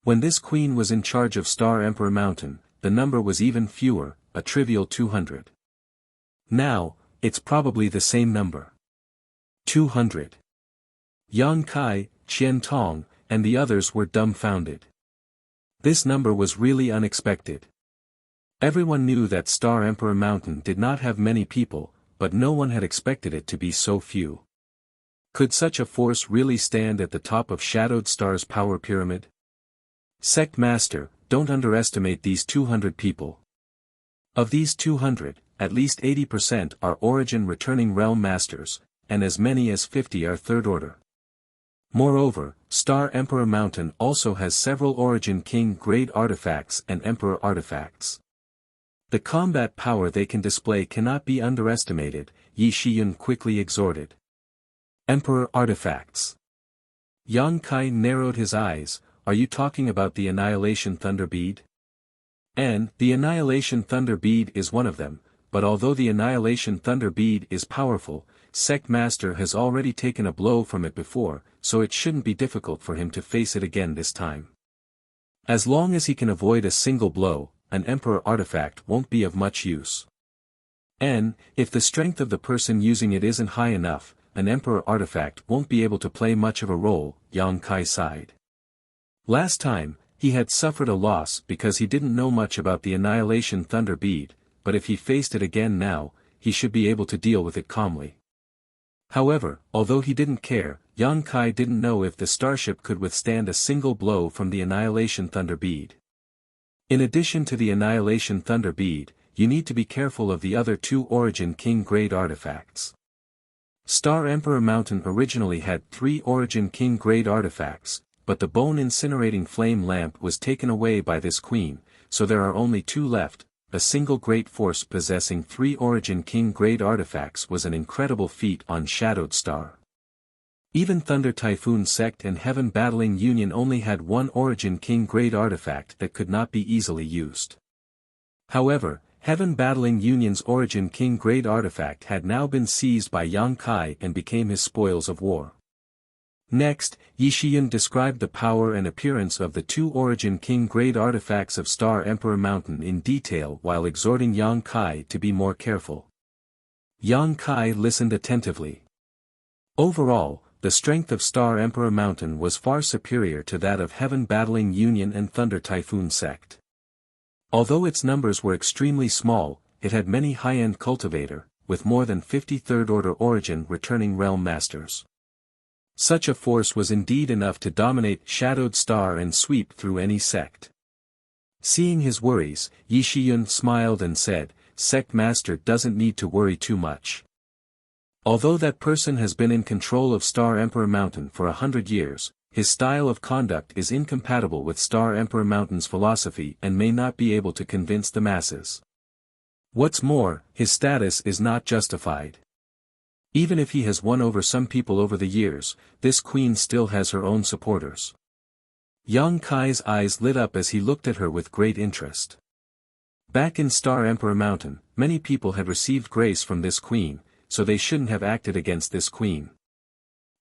When this queen was in charge of Star Emperor Mountain, the number was even fewer, a trivial 200. Now, it's probably the same number. 200. Yang Kai, Qian Tong, and the others were dumbfounded. This number was really unexpected. Everyone knew that Star Emperor Mountain did not have many people, but no one had expected it to be so few. Could such a force really stand at the top of Shadowed Star's power pyramid? Sect Master, don't underestimate these 200 people. Of these 200, at least 80% are Origin Returning Realm Masters, and as many as 50 are Third Order. Moreover, Star Emperor Mountain also has several Origin King grade artifacts and Emperor artifacts. The combat power they can display cannot be underestimated, Yi Shiyun quickly exhorted. Emperor artifacts. Yang Kai narrowed his eyes. Are you talking about the Annihilation Thunder Bead? The Annihilation Thunder Bead is one of them, but although the Annihilation Thunder Bead is powerful, Sect Master has already taken a blow from it before, so it shouldn't be difficult for him to face it again this time. As long as he can avoid a single blow, an Emperor artifact won't be of much use. If the strength of the person using it isn't high enough, an Emperor artifact won't be able to play much of a role, Yang Kai sighed. Last time, he had suffered a loss because he didn't know much about the Annihilation Thunder Bead, but if he faced it again now, he should be able to deal with it calmly. However, although he didn't care, Yang Kai didn't know if the starship could withstand a single blow from the Annihilation Thunder Bead. In addition to the Annihilation Thunder Bead, you need to be careful of the other two Origin King grade artifacts. Star Emperor Mountain originally had 3 Origin King grade artifacts, but the Bone Incinerating Flame Lamp was taken away by this queen, so there are only 2 left. A single great force possessing 3 Origin King grade artifacts was an incredible feat on Shadowed Star. Even Thunder Typhoon Sect and Heaven Battling Union only had 1 Origin King grade artifact that could not be easily used. However, Heaven Battling Union's Origin King grade artifact had now been seized by Yang Kai and became his spoils of war. Next, Yi Shiyun described the power and appearance of the 2 Origin King grade artifacts of Star Emperor Mountain in detail while exhorting Yang Kai to be more careful. Yang Kai listened attentively. Overall, the strength of Star Emperor Mountain was far superior to that of Heaven Battling Union and Thunder Typhoon Sect. Although its numbers were extremely small, it had many high-end cultivator, with more than 50 Third Order Origin Returning Realm Masters. Such a force was indeed enough to dominate Shadowed Star and sweep through any sect. Seeing his worries, Yi Shiyun smiled and said, Sect Master doesn't need to worry too much. Although that person has been in control of Star Emperor Mountain for 100 years, his style of conduct is incompatible with Star Emperor Mountain's philosophy and may not be able to convince the masses. What's more, his status is not justified. Even if he has won over some people over the years, this queen still has her own supporters. Yang Kai's eyes lit up as he looked at her with great interest. Back in Star Emperor Mountain, many people had received grace from this queen, so they shouldn't have acted against this queen.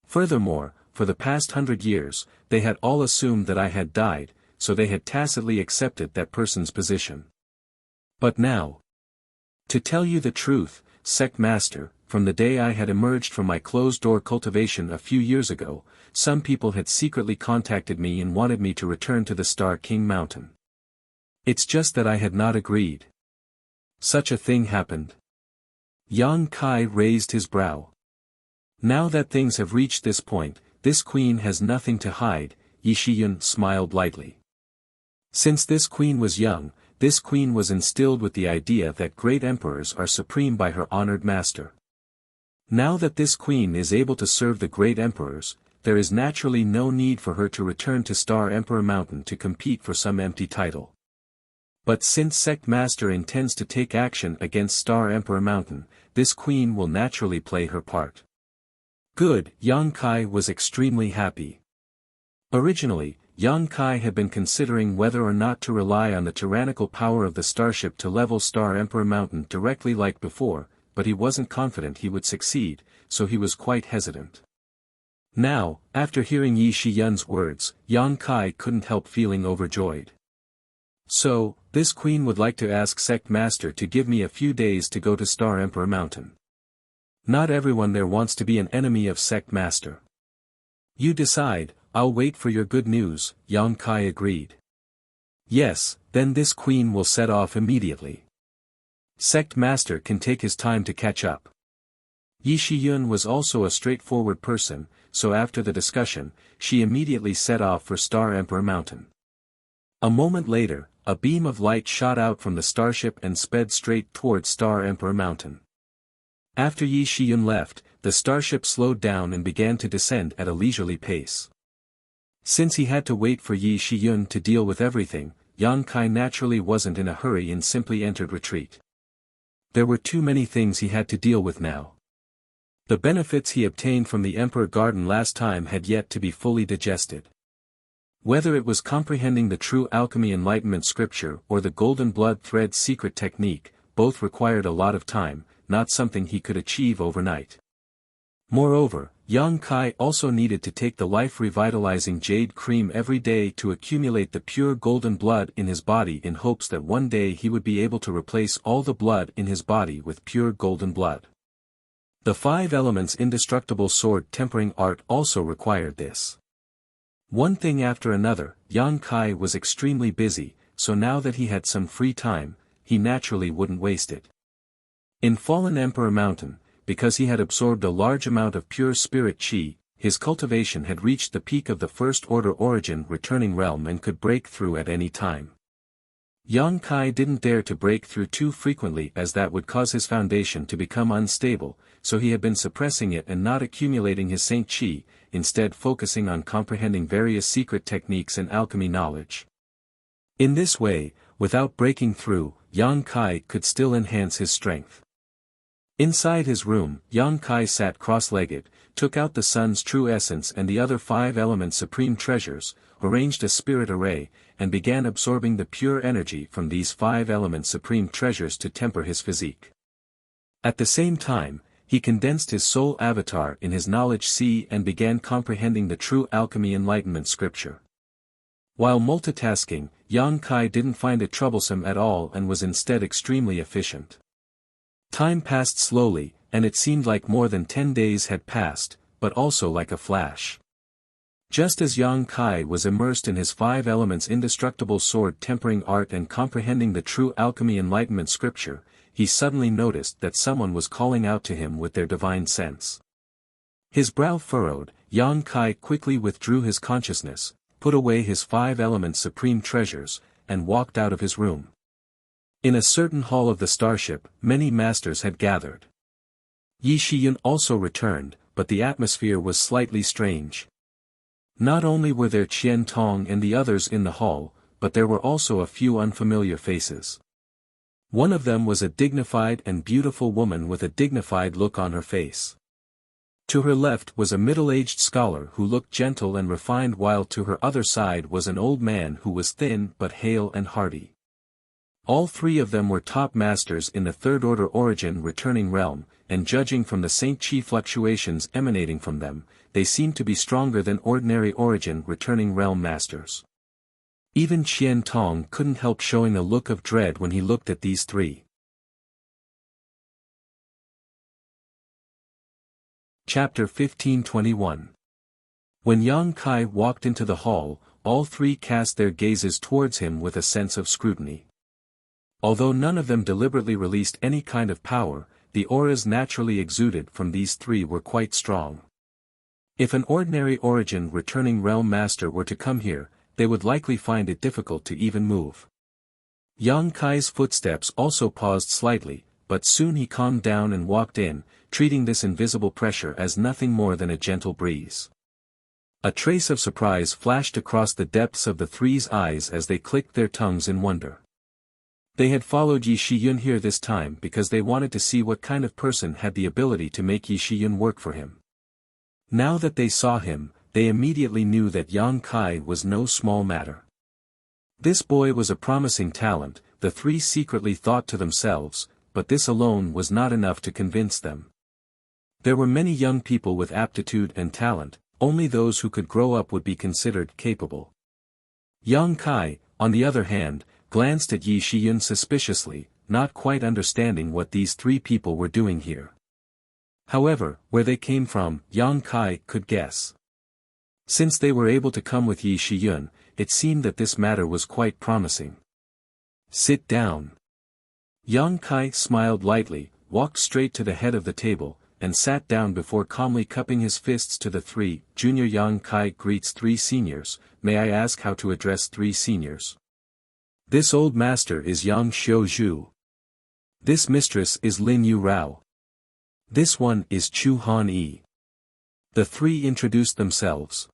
Furthermore, for the past 100 years, they had all assumed that I had died, so they had tacitly accepted that person's position. But now, to tell you the truth, Sect Master, from the day I had emerged from my closed-door cultivation a few years ago, some people had secretly contacted me and wanted me to return to the Star King Mountain. It's just that I had not agreed. Such a thing happened. Yang Kai raised his brow. Now that things have reached this point, this queen has nothing to hide, Yi Shiyun smiled lightly. Since this queen was young, this queen was instilled with the idea that great emperors are supreme by her honored master. Now that this queen is able to serve the great emperors, there is naturally no need for her to return to Star Emperor Mountain to compete for some empty title. But since Sect Master intends to take action against Star Emperor Mountain, this queen will naturally play her part. Good, Yang Kai was extremely happy. Originally, Yang Kai had been considering whether or not to rely on the tyrannical power of the starship to level Star Emperor Mountain directly like before, but he wasn't confident he would succeed, so he was quite hesitant. Now, after hearing Yi Shiyun's words, Yang Kai couldn't help feeling overjoyed. So, this queen would like to ask Sect Master to give me a few days to go to Star Emperor Mountain. Not everyone there wants to be an enemy of Sect Master. You decide, I'll wait for your good news, Yang Kai agreed. Yes, then this queen will set off immediately. Sect Master can take his time to catch up. Yi Shiyun was also a straightforward person, so after the discussion, she immediately set off for Star Emperor Mountain. A moment later, a beam of light shot out from the starship and sped straight towards Star Emperor Mountain. After Yi Shiyun left, the starship slowed down and began to descend at a leisurely pace. Since he had to wait for Yi Shiyun to deal with everything, Yang Kai naturally wasn't in a hurry and simply entered retreat. There were too many things he had to deal with now. The benefits he obtained from the Emperor Garden last time had yet to be fully digested. Whether it was comprehending the true alchemy enlightenment scripture or the golden blood thread secret technique, both required a lot of time, not something he could achieve overnight. Moreover, Yang Kai also needed to take the life-revitalizing jade cream every day to accumulate the pure golden blood in his body in hopes that one day he would be able to replace all the blood in his body with pure golden blood. The 5 elements indestructible sword tempering art also required this. One thing after another, Yang Kai was extremely busy, so now that he had some free time, he naturally wouldn't waste it. In Fallen Emperor Mountain, because he had absorbed a large amount of pure spirit chi, his cultivation had reached the peak of the First Order Origin returning realm and could break through at any time. Yang Kai didn't dare to break through too frequently as that would cause his foundation to become unstable, so he had been suppressing it and not accumulating his Saint Chi, instead focusing on comprehending various secret techniques and alchemy knowledge. In this way, without breaking through, Yang Kai could still enhance his strength. Inside his room, Yang Kai sat cross-legged, took out the sun's true essence and the other 5 elements supreme treasures, arranged a spirit array, and began absorbing the pure energy from these 5 elements supreme treasures to temper his physique. At the same time, he condensed his soul avatar in his knowledge sea and began comprehending the true alchemy enlightenment scripture. While multitasking, Yang Kai didn't find it troublesome at all and was instead extremely efficient. Time passed slowly, and it seemed like more than 10 days had passed, but also like a flash. Just as Yang Kai was immersed in his 5 elements indestructible sword tempering art and comprehending the true alchemy enlightenment scripture, he suddenly noticed that someone was calling out to him with their divine sense. His brow furrowed, Yang Kai quickly withdrew his consciousness, put away his 5 elements supreme treasures, and walked out of his room. In a certain hall of the starship, many masters had gathered. Yi Shiyun also returned, but the atmosphere was slightly strange. Not only were there Qian Tong and the others in the hall, but there were also a few unfamiliar faces. One of them was a dignified and beautiful woman with a dignified look on her face. To her left was a middle-aged scholar who looked gentle and refined, while to her other side was an old man who was thin but hale and hearty. All 3 of them were top masters in the Third Order Origin returning realm, and judging from the Saint Chi fluctuations emanating from them, they seemed to be stronger than ordinary Origin returning realm masters. Even Qian Tong couldn't help showing a look of dread when he looked at these 3. Chapter 1521. When Yang Kai walked into the hall, all 3 cast their gazes towards him with a sense of scrutiny. Although none of them deliberately released any kind of power, the auras naturally exuded from these 3 were quite strong. If an ordinary Origin returning realm master were to come here, they would likely find it difficult to even move. Yang Kai's footsteps also paused slightly, but soon he calmed down and walked in, treating this invisible pressure as nothing more than a gentle breeze. A trace of surprise flashed across the depths of the 3's eyes as they clicked their tongues in wonder. They had followed Yi Shiyun here this time because they wanted to see what kind of person had the ability to make Yi Shiyun work for him. Now that they saw him, they immediately knew that Yang Kai was no small matter. This boy was a promising talent, the 3 secretly thought to themselves, but this alone was not enough to convince them. There were many young people with aptitude and talent, only those who could grow up would be considered capable. Yang Kai, on the other hand, glanced at Yi Shiyun suspiciously, not quite understanding what these three people were doing here. However, where they came from, Yang Kai could guess. Since they were able to come with Yi Shiyun, it seemed that this matter was quite promising. "Sit down." Yang Kai smiled lightly, walked straight to the head of the table, and sat down before calmly cupping his fists to the three. Junior Yang Kai greets three seniors. May I ask how to address three seniors? This old master is Yang Xiuzhu. This mistress is Lin Yu Rao. This one is Chu Han Yi. The three introduced themselves.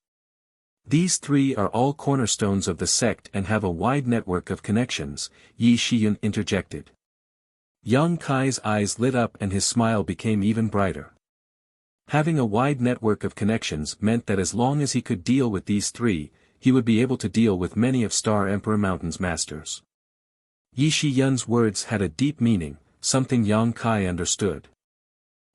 These three are all cornerstones of the sect and have a wide network of connections, Yi Shiyun interjected. Yang Kai's eyes lit up and his smile became even brighter. Having a wide network of connections meant that as long as he could deal with these three, he would be able to deal with many of Star Emperor Mountain's masters. Yi Shiyun's words had a deep meaning, something Yang Kai understood.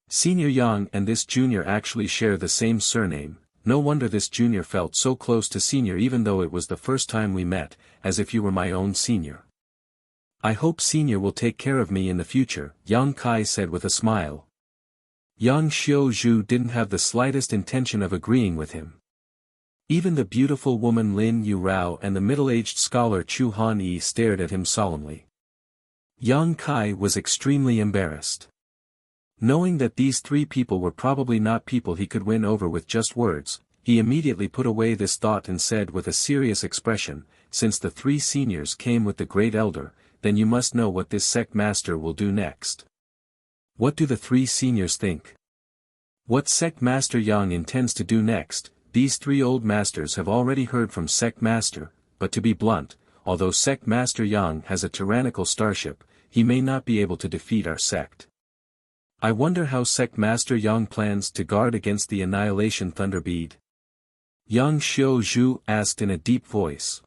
Senior Yang and this junior actually share the same surname. No wonder this junior felt so close to senior even though it was the first time we met, as if you were my own senior. I hope senior will take care of me in the future, Yang Kai said with a smile. Yang Xiuzhu didn't have the slightest intention of agreeing with him. Even the beautiful woman Lin Yu Rao and the middle-aged scholar Chu Han Yi stared at him solemnly. Yang Kai was extremely embarrassed. Knowing that these three people were probably not people he could win over with just words, he immediately put away this thought and said with a serious expression, "Since the three seniors came with the great elder, then you must know what this sect master will do next." What do the three seniors think? What sect master Yang intends to do next? These three old masters have already heard from sect master, but to be blunt, although sect master Yang has a tyrannical starship, he may not be able to defeat our sect. I wonder how sect master Yang plans to guard against the annihilation thunder bead? Yang Xiuzhu asked in a deep voice.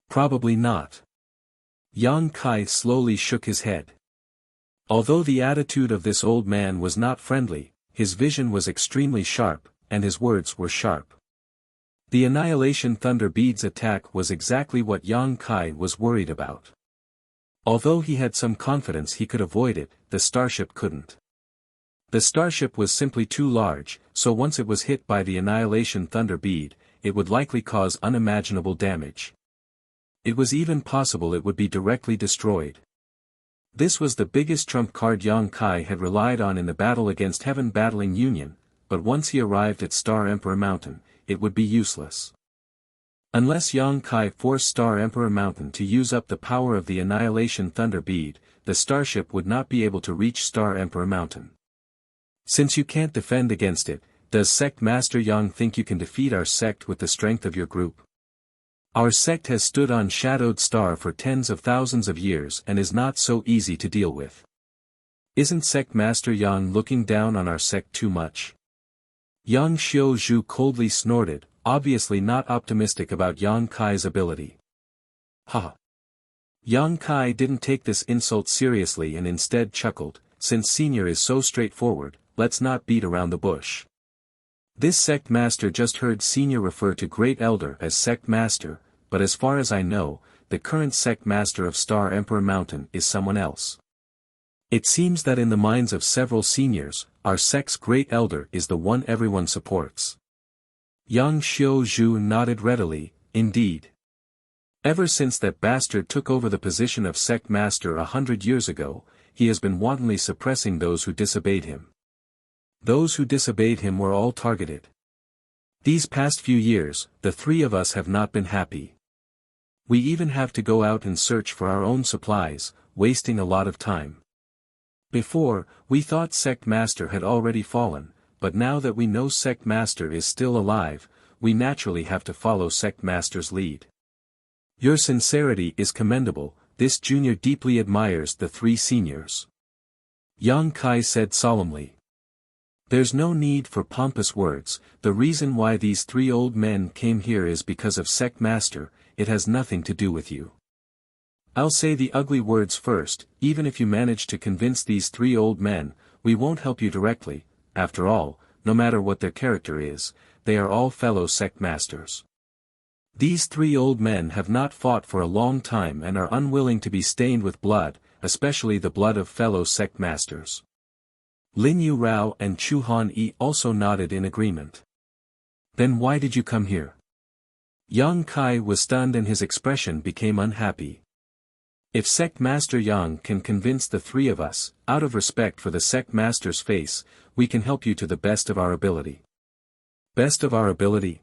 Probably not. Yang Kai slowly shook his head. Although the attitude of this old man was not friendly, his vision was extremely sharp, and his words were sharp. The annihilation thunder bead's attack was exactly what Yang Kai was worried about. Although he had some confidence he could avoid it, the starship couldn't. The starship was simply too large, so once it was hit by the annihilation thunder bead, it would likely cause unimaginable damage. It was even possible it would be directly destroyed. This was the biggest trump card Yang Kai had relied on in the battle against Heaven Battling Union, but once he arrived at Star Emperor Mountain, it would be useless. Unless Yang Kai forced Star Emperor Mountain to use up the power of the annihilation thunder bead, the starship would not be able to reach Star Emperor Mountain. Since you can't defend against it, does Sect Master Yang think you can defeat our sect with the strength of your group? Our sect has stood on Shadowed Star for tens of thousands of years and is not so easy to deal with. Isn't Sect Master Yang looking down on our sect too much? Yang Xiuzhu coldly snorted, obviously not optimistic about Yang Kai's ability. Ha! Yang Kai didn't take this insult seriously and instead chuckled, since senior is so straightforward, let's not beat around the bush. This sect master just heard senior refer to great elder as sect master, but as far as I know, the current sect master of Star Emperor Mountain is someone else. It seems that in the minds of several seniors, our sect's great elder is the one everyone supports. Yang Xiuzhu nodded readily, indeed. Ever since that bastard took over the position of sect master 100 years ago, he has been wantonly suppressing those who disobeyed him. Those who disobeyed him were all targeted. These past few years, the three of us have not been happy. We even have to go out and search for our own supplies, wasting a lot of time. Before, we thought Sect Master had already fallen, but now that we know Sect Master is still alive, we naturally have to follow Sect Master's lead. Your sincerity is commendable, this junior deeply admires the three seniors. Yang Kai said solemnly. There's no need for pompous words, the reason why these three old men came here is because of Sect Master, it has nothing to do with you. I'll say the ugly words first. Even if you manage to convince these three old men, we won't help you directly. After all, no matter what their character is, they are all fellow sect masters. These three old men have not fought for a long time and are unwilling to be stained with blood, especially the blood of fellow sect masters. Lin Yu Rao and Chu Han Yi also nodded in agreement. Then why did you come here? Yang Kai was stunned and his expression became unhappy. If Sect Master Yang can convince the three of us, out of respect for the Sect Master's face, we can help you to the best of our ability. Best of our ability?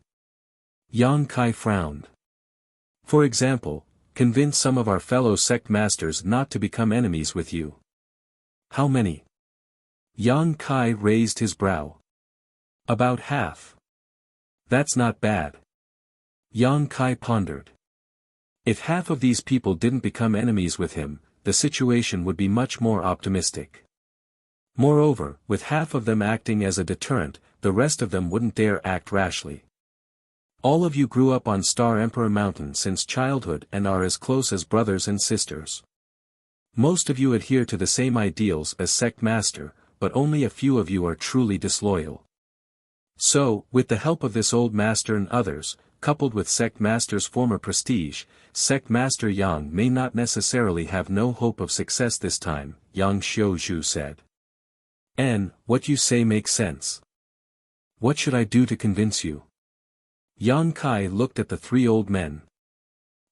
Yang Kai frowned. For example, convince some of our fellow Sect Masters not to become enemies with you. How many? Yang Kai raised his brow. About half. That's not bad. Yang Kai pondered. If half of these people didn't become enemies with him, the situation would be much more optimistic. Moreover, with half of them acting as a deterrent, the rest of them wouldn't dare act rashly. All of you grew up on Star Emperor Mountain since childhood and are as close as brothers and sisters. Most of you adhere to the same ideals as Sect Master, but only a few of you are truly disloyal. So, with the help of this old master and others, coupled with Sect Master's former prestige, Sect Master Yang may not necessarily have no hope of success this time, Yang Xiuzhu said. What you say makes sense. What should I do to convince you? Yang Kai looked at the three old men.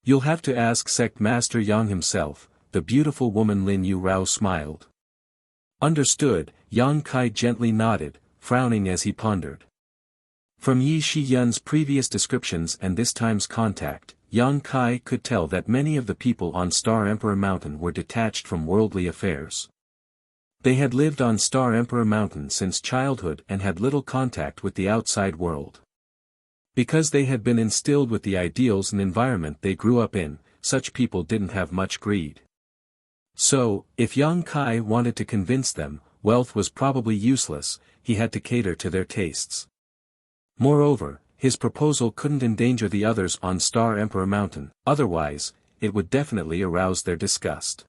You'll have to ask Sect Master Yang himself, the beautiful woman Lin Yu Rao smiled. Understood, Yang Kai gently nodded, frowning as he pondered. From Yi Shiyun's previous descriptions and this time's contact, Yang Kai could tell that many of the people on Star Emperor Mountain were detached from worldly affairs. They had lived on Star Emperor Mountain since childhood and had little contact with the outside world. Because they had been instilled with the ideals and environment they grew up in, such people didn't have much greed. So, if Yang Kai wanted to convince them, wealth was probably useless, he had to cater to their tastes. Moreover, his proposal couldn't endanger the others on Star Emperor Mountain, otherwise, it would definitely arouse their disgust.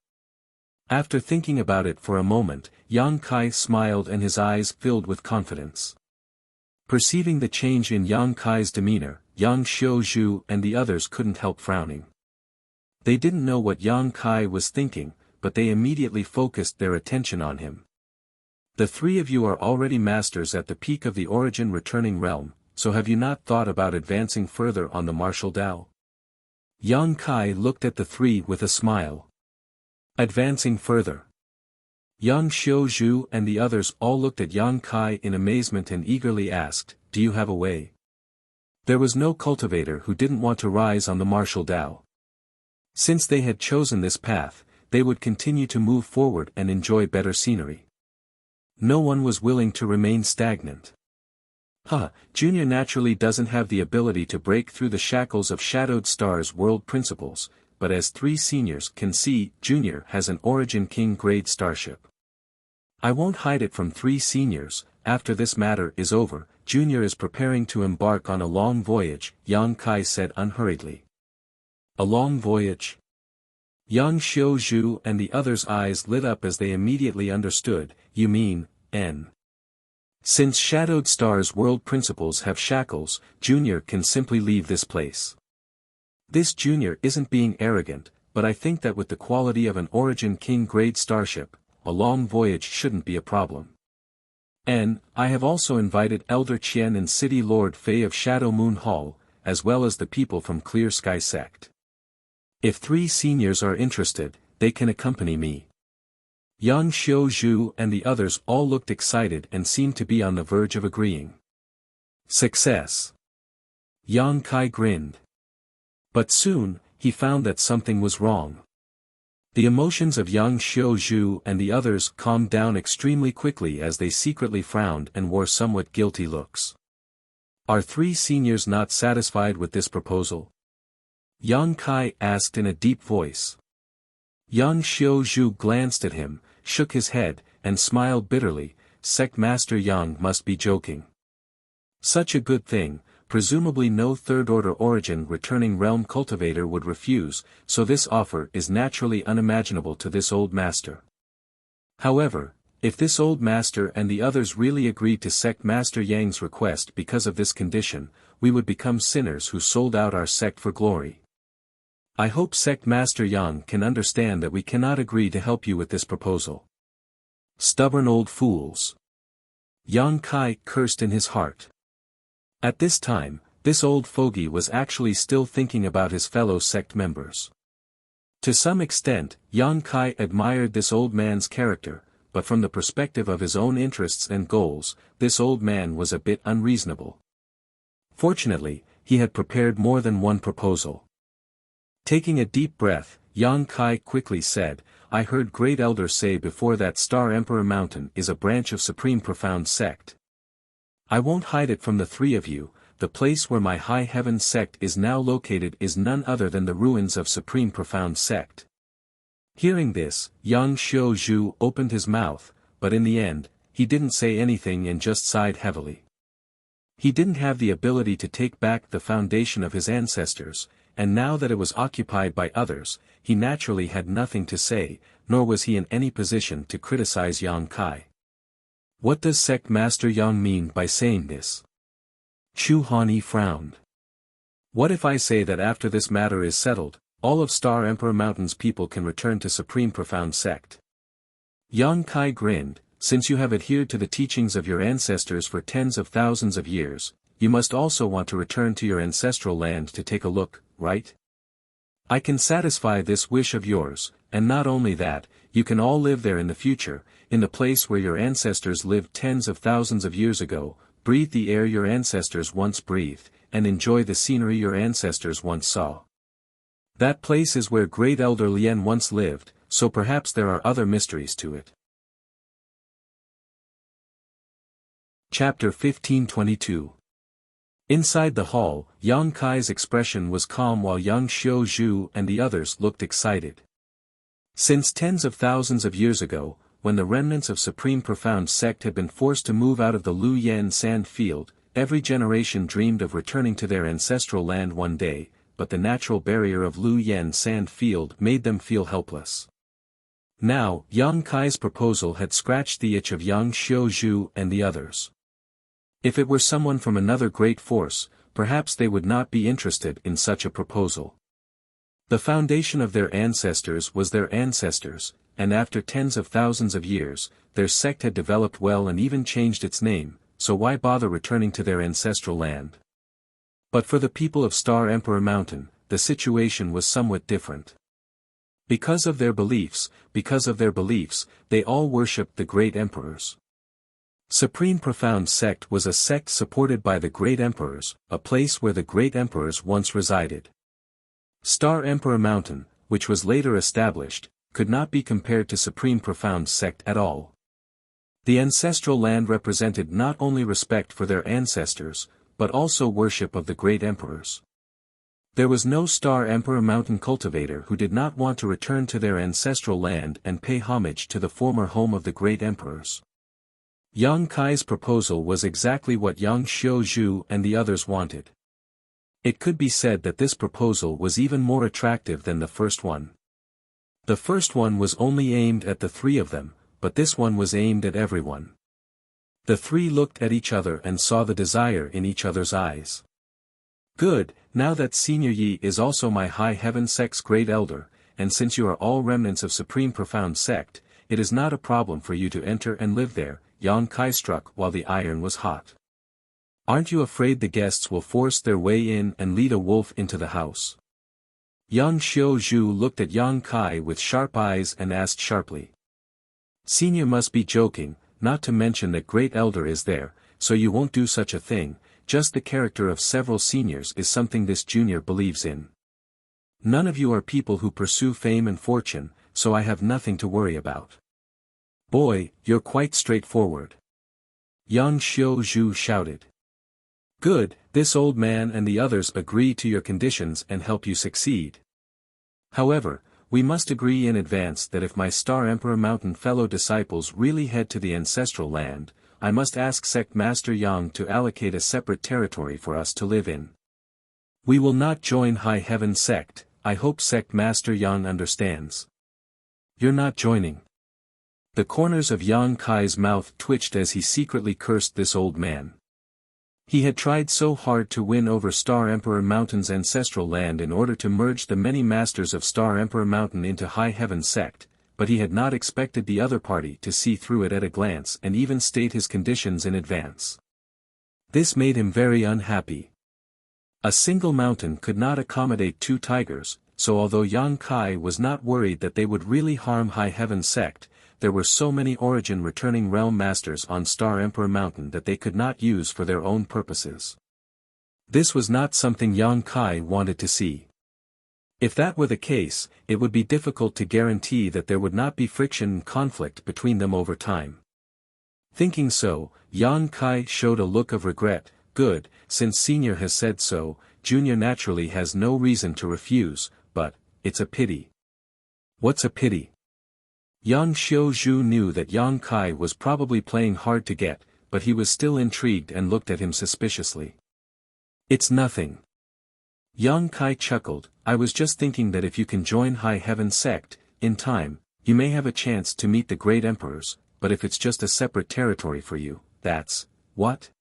After thinking about it for a moment, Yang Kai smiled and his eyes filled with confidence. Perceiving the change in Yang Kai's demeanor, Yang Xiuzhu and the others couldn't help frowning. They didn't know what Yang Kai was thinking, but they immediately focused their attention on him. The three of you are already masters at the peak of the origin returning realm, so have you not thought about advancing further on the martial Tao? Yang Kai looked at the three with a smile. Advancing further. Yang Xiuzhu and the others all looked at Yang Kai in amazement and eagerly asked, do you have a way? There was no cultivator who didn't want to rise on the martial Tao. Since they had chosen this path, they would continue to move forward and enjoy better scenery. No one was willing to remain stagnant. Junior naturally doesn't have the ability to break through the shackles of Shadowed Star's world principles, but as three seniors can see, Junior has an Origin King grade starship. I won't hide it from three seniors, after this matter is over, Junior is preparing to embark on a long voyage, Yang Kai said unhurriedly. A long voyage? Yang Xiuzhu and the others' eyes lit up as they immediately understood, you mean, Since Shadowed Star's world principles have shackles, Junior can simply leave this place. This Junior isn't being arrogant, but I think that with the quality of an Origin King grade starship, a long voyage shouldn't be a problem. I have also invited Elder Qian and City Lord Fei of Shadow Moon Hall, as well as the people from Clear Sky Sect. If three seniors are interested, they can accompany me. Yang Xiuzhu and the others all looked excited and seemed to be on the verge of agreeing. Success. Yang Kai grinned. But soon, he found that something was wrong. The emotions of Yang Xiuzhu and the others calmed down extremely quickly as they secretly frowned and wore somewhat guilty looks. Are three seniors not satisfied with this proposal? Yang Kai asked in a deep voice. Yang Xiuzhu glanced at him, shook his head, and smiled bitterly, Sect Master Yang must be joking. Such a good thing, presumably no third-order origin returning realm cultivator would refuse, so this offer is naturally unimaginable to this old master. However, if this old master and the others really agreed to sect Master Yang's request because of this condition, we would become sinners who sold out our sect for glory. I hope sect Master Yang can understand that we cannot agree to help you with this proposal. Stubborn old fools. Yang Kai cursed in his heart. At this time, this old fogey was actually still thinking about his fellow sect members. To some extent, Yang Kai admired this old man's character, but from the perspective of his own interests and goals, this old man was a bit unreasonable. Fortunately, he had prepared more than one proposal. Taking a deep breath, Yang Kai quickly said, I heard Great Elder say before that Star Emperor Mountain is a branch of Supreme Profound Sect. I won't hide it from the three of you, the place where my High Heaven Sect is now located is none other than the ruins of Supreme Profound Sect. Hearing this, Yang Xiuzhu opened his mouth, but in the end, he didn't say anything and just sighed heavily. He didn't have the ability to take back the foundation of his ancestors, and now that it was occupied by others, he naturally had nothing to say, nor was he in any position to criticize Yang Kai. What does Sect Master Yang mean by saying this? Chu Hanyi frowned. What if I say that after this matter is settled, all of Star Emperor Mountain's people can return to Supreme Profound Sect? Yang Kai grinned, since you have adhered to the teachings of your ancestors for tens of thousands of years, you must also want to return to your ancestral land to take a look, right? I can satisfy this wish of yours, and not only that, you can all live there in the future, in the place where your ancestors lived tens of thousands of years ago, breathe the air your ancestors once breathed, and enjoy the scenery your ancestors once saw. That place is where Great Elder Lien once lived, so perhaps there are other mysteries to it. Chapter 1522. Inside the hall, Yang Kai's expression was calm while Yang Xiuzhu and the others looked excited. Since tens of thousands of years ago, when the remnants of Supreme Profound Sect had been forced to move out of the Lu Yan sand field, every generation dreamed of returning to their ancestral land one day, but the natural barrier of Lu Yan sand field made them feel helpless. Now, Yang Kai's proposal had scratched the itch of Yang Xiuzhu and the others. If it were someone from another great force, perhaps they would not be interested in such a proposal. The foundation of their ancestors was their ancestors, and after tens of thousands of years, their sect had developed well and even changed its name, so why bother returning to their ancestral land? But for the people of Star Emperor Mountain, the situation was somewhat different. Because of their beliefs, they all worshipped the great emperors. Supreme Profound Sect was a sect supported by the great emperors, a place where the great emperors once resided. Star Emperor Mountain, which was later established, could not be compared to Supreme Profound Sect at all. The ancestral land represented not only respect for their ancestors, but also worship of the great emperors. There was no Star Emperor Mountain cultivator who did not want to return to their ancestral land and pay homage to the former home of the great emperors. Yang Kai's proposal was exactly what Yang Xiuzhu and the others wanted. It could be said that this proposal was even more attractive than the first one. The first one was only aimed at the three of them, but this one was aimed at everyone. The three looked at each other and saw the desire in each other's eyes. Good, now that Senior Yi is also my High Heaven Sect's Great Elder, and since you are all remnants of Supreme Profound Sect, it is not a problem for you to enter and live there, Yang Kai struck while the iron was hot. Aren't you afraid the guests will force their way in and lead a wolf into the house? Yang Xiuzhu looked at Yang Kai with sharp eyes and asked sharply. Senior must be joking, not to mention that Great Elder is there, so you won't do such a thing, just the character of several seniors is something this junior believes in. None of you are people who pursue fame and fortune, so I have nothing to worry about. Boy, you're quite straightforward. Yang Xiuzhu shouted. Good, this old man and the others agree to your conditions and help you succeed. However, we must agree in advance that if my Star Emperor Mountain fellow disciples really head to the ancestral land, I must ask Sect Master Yang to allocate a separate territory for us to live in. We will not join High Heaven Sect, I hope Sect Master Yang understands. You're not joining. The corners of Yang Kai's mouth twitched as he secretly cursed this old man. He had tried so hard to win over Star Emperor Mountain's ancestral land in order to merge the many masters of Star Emperor Mountain into High Heaven Sect, but he had not expected the other party to see through it at a glance and even state his conditions in advance. This made him very unhappy. A single mountain could not accommodate 2 tigers, so although Yang Kai was not worried that they would really harm High Heaven Sect, there were so many origin returning realm masters on Star Emperor Mountain that they could not use for their own purposes. This was not something Yang Kai wanted to see. If that were the case, it would be difficult to guarantee that there would not be friction and conflict between them over time. Thinking so, Yang Kai showed a look of regret. Good, since Senior has said so, Junior naturally has no reason to refuse, but, it's a pity. What's a pity? Yang Xiaozhu knew that Yang Kai was probably playing hard to get, but he was still intrigued and looked at him suspiciously. It's nothing. Yang Kai chuckled, I was just thinking that if you can join High Heaven Sect, in time, you may have a chance to meet the great emperors, but if it's just a separate territory for you, that's, what?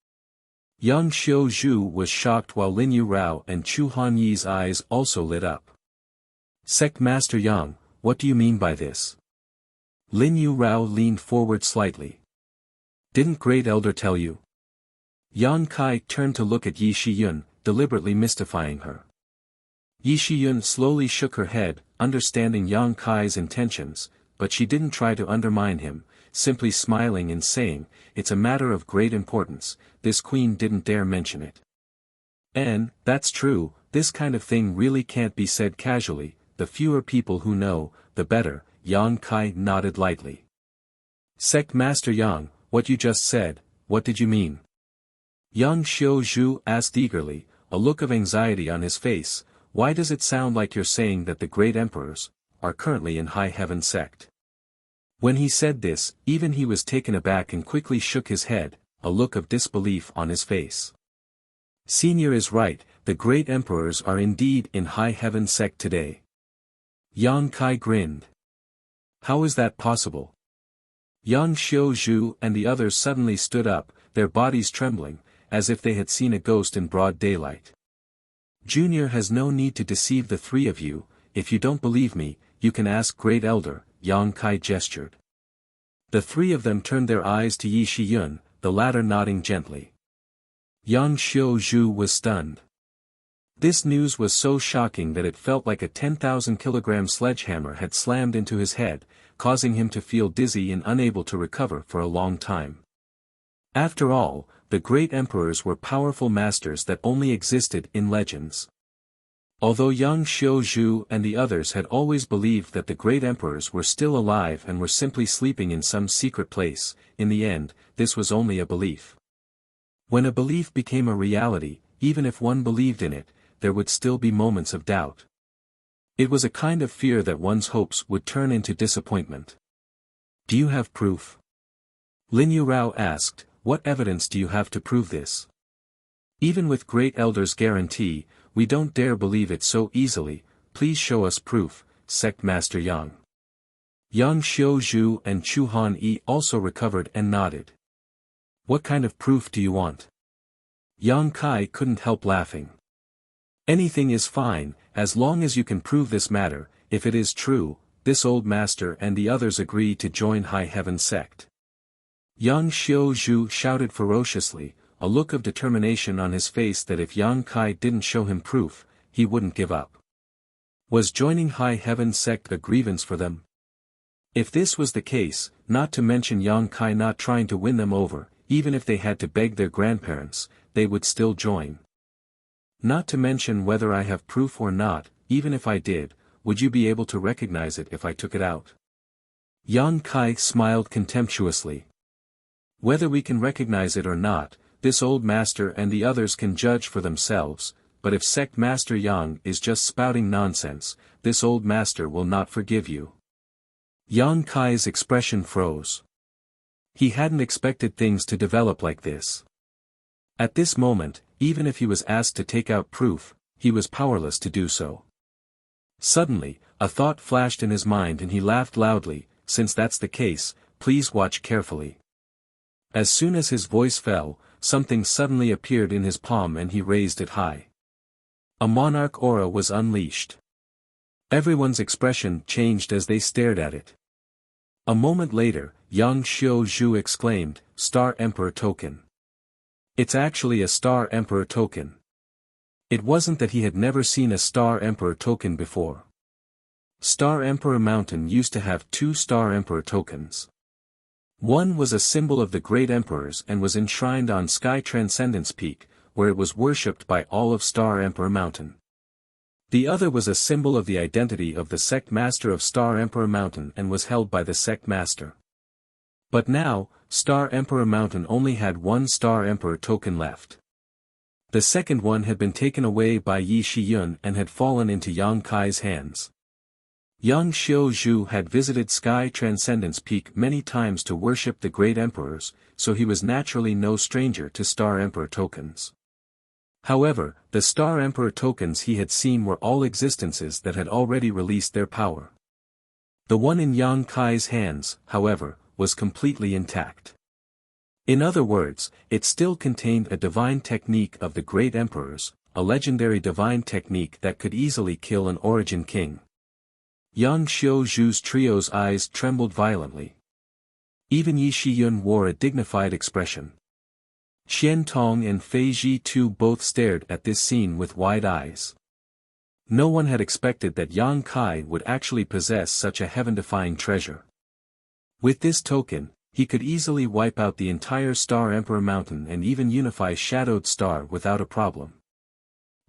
Yang Xiaozhu was shocked while Lin Yu Rao and Chu Hanyi's eyes also lit up. Sect Master Yang, what do you mean by this? Lin Yu Rao leaned forward slightly. Didn't Great Elder tell you? Yang Kai turned to look at Yi Shiyun, deliberately mystifying her. Yi Shiyun slowly shook her head, understanding Yang Kai's intentions, but she didn't try to undermine him, simply smiling and saying, it's a matter of great importance, this queen didn't dare mention it. And, that's true, this kind of thing really can't be said casually, the fewer people who know, the better, Yang Kai nodded lightly. Sect Master Yang, what you just said, what did you mean? Yang Xiaozhu asked eagerly, a look of anxiety on his face, why does it sound like you're saying that the great emperors are currently in High Heaven Sect? When he said this, even he was taken aback and quickly shook his head, a look of disbelief on his face. Senior is right, the great emperors are indeed in High Heaven Sect today. Yang Kai grinned. How is that possible? Yang Xiaozhu and the others suddenly stood up, their bodies trembling, as if they had seen a ghost in broad daylight. Junior has no need to deceive the 3 of you, if you don't believe me, you can ask Great Elder, Yang Kai gestured. The 3 of them turned their eyes to Yi Shiyun, the latter nodding gently. Yang Xiaozhu was stunned. This news was so shocking that it felt like a 10,000-kilogram sledgehammer had slammed into his head, causing him to feel dizzy and unable to recover for a long time. After all, the great emperors were powerful masters that only existed in legends. Although Yang Xiaozhu and the others had always believed that the great emperors were still alive and were simply sleeping in some secret place, in the end, this was only a belief. When a belief became a reality, even if one believed in it, there would still be moments of doubt. It was a kind of fear that one's hopes would turn into disappointment. Do you have proof? Lin Yu Rao asked, what evidence do you have to prove this? Even with Great Elder's guarantee, we don't dare believe it so easily, please show us proof, Sect Master Yang. Yang Xiaozhu and Chu Han-yi also recovered and nodded. What kind of proof do you want? Yang Kai couldn't help laughing. Anything is fine, as long as you can prove this matter, if it is true, this old master and the others agree to join High Heaven Sect. Yang Xiaozhu shouted ferociously, a look of determination on his face that if Yang Kai didn't show him proof, he wouldn't give up. Was joining High Heaven Sect a grievance for them? If this was the case, not to mention Yang Kai not trying to win them over, even if they had to beg their grandparents, they would still join. Not to mention whether I have proof or not, even if I did, would you be able to recognize it if I took it out? Yang Kai smiled contemptuously. Whether we can recognize it or not, this old master and the others can judge for themselves, but if Sect Master Yang is just spouting nonsense, this old master will not forgive you. Yang Kai's expression froze. He hadn't expected things to develop like this. At this moment, even if he was asked to take out proof, he was powerless to do so. Suddenly, a thought flashed in his mind and he laughed loudly. Since that's the case, please watch carefully. As soon as his voice fell, something suddenly appeared in his palm and he raised it high. A monarch aura was unleashed. Everyone's expression changed as they stared at it. A moment later, Yang Xiu exclaimed, "Star Emperor token." It's actually a Star Emperor token. It wasn't that he had never seen a Star Emperor token before. Star Emperor Mountain used to have 2 Star Emperor tokens. One was a symbol of the great emperors and was enshrined on Sky Transcendence Peak, where it was worshipped by all of Star Emperor Mountain. The other was a symbol of the identity of the sect master of Star Emperor Mountain and was held by the sect master. But now, Star Emperor Mountain only had 1 Star Emperor token left. The second one had been taken away by Yi Shiyun and had fallen into Yang Kai's hands. Yang Xiu had visited Sky Transcendence Peak many times to worship the great emperors, so he was naturally no stranger to Star Emperor tokens. However, the Star Emperor tokens he had seen were all existences that had already released their power. The one in Yang Kai's hands, however, was completely intact. In other words, it still contained a divine technique of the great emperors, a legendary divine technique that could easily kill an origin king. Yang Xiu's trio's eyes trembled violently. Even Yi Shiyun wore a dignified expression. Xian Tong and Fei Ji too both stared at this scene with wide eyes. No one had expected that Yang Kai would actually possess such a heaven-defying treasure. With this token, he could easily wipe out the entire Star Emperor Mountain and even unify Shadowed Star without a problem.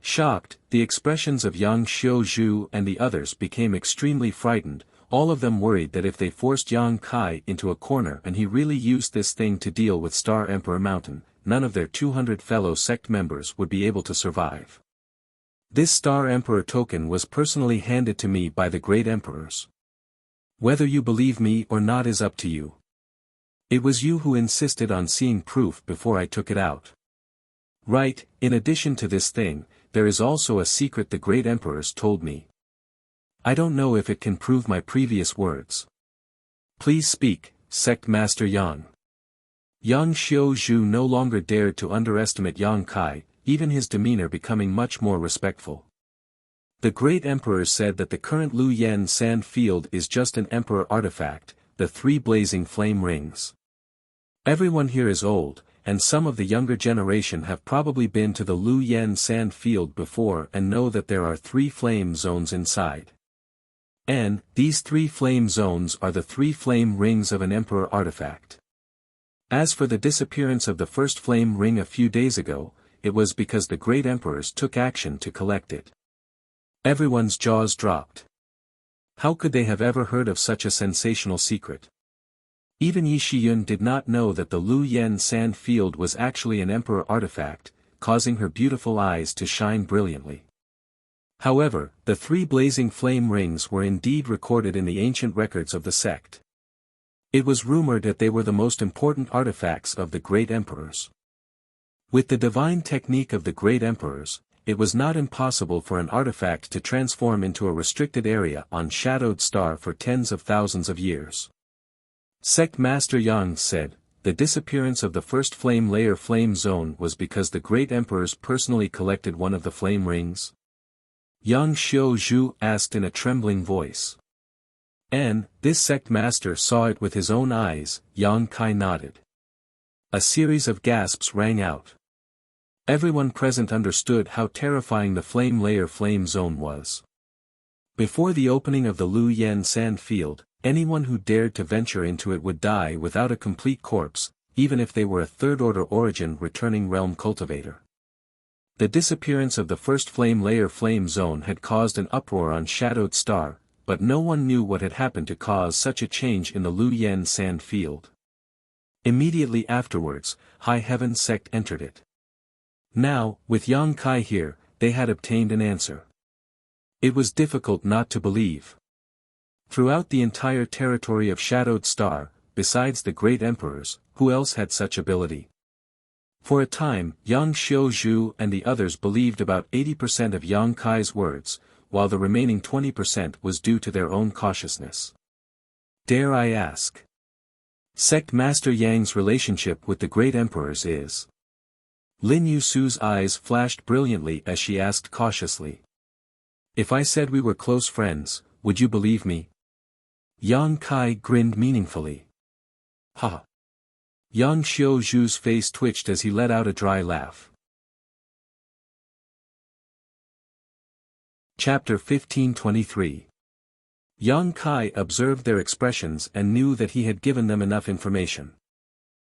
Shocked, the expressions of Yang Xiu and the others became extremely frightened, all of them worried that if they forced Yang Kai into a corner and he really used this thing to deal with Star Emperor Mountain, none of their 200 fellow sect members would be able to survive. This Star Emperor token was personally handed to me by the great emperors. Whether you believe me or not is up to you. It was you who insisted on seeing proof before I took it out. Right, in addition to this thing, there is also a secret the great emperors told me. I don't know if it can prove my previous words. Please speak, Sect Master Yang. Yang Xiu no longer dared to underestimate Yang Kai, even his demeanor becoming much more respectful. The great emperors said that the current Lu Yen sand field is just an emperor artifact, the 3 blazing flame rings. Everyone here is old, and some of the younger generation have probably been to the Lu Yen sand field before and know that there are 3 flame zones inside. And, these 3 flame zones are the 3 flame rings of an emperor artifact. As for the disappearance of the first flame ring a few days ago, it was because the great emperors took action to collect it. Everyone's jaws dropped. How could they have ever heard of such a sensational secret? Even Yi Shiyun did not know that the Lu Yen sand field was actually an emperor artifact, causing her beautiful eyes to shine brilliantly. However, the 3 blazing flame rings were indeed recorded in the ancient records of the sect. It was rumored that they were the most important artifacts of the great emperors. With the divine technique of the great emperors, it was not impossible for an artifact to transform into a restricted area on Shadowed Star for tens of thousands of years. Sect Master Yang said, the disappearance of the first flame layer flame zone was because the great emperors personally collected one of the flame rings? Yang Xiu asked in a trembling voice. And, this sect master saw it with his own eyes, Yang Kai nodded. A series of gasps rang out. Everyone present understood how terrifying the flame layer flame zone was. Before the opening of the Lu Yen sand field, anyone who dared to venture into it would die without a complete corpse, even if they were a third-order origin returning realm cultivator. The disappearance of the first flame layer flame zone had caused an uproar on Shadowed Star, but no one knew what had happened to cause such a change in the Lu Yen sand field. Immediately afterwards, High Heaven sect entered it. Now, with Yang Kai here, they had obtained an answer. It was difficult not to believe. Throughout the entire territory of Shadowed Star, besides the great emperors, who else had such ability? For a time, Yang Xiuzhu and the others believed about 80% of Yang Kai's words, while the remaining 20% was due to their own cautiousness. Dare I ask? Sect Master Yang's relationship with the great emperors is. Lin Yusu's eyes flashed brilliantly as she asked cautiously. If I said we were close friends, would you believe me? Yang Kai grinned meaningfully. Ha! Yang Xiuzhu's face twitched as he let out a dry laugh. Chapter 1523. Yang Kai observed their expressions and knew that he had given them enough information.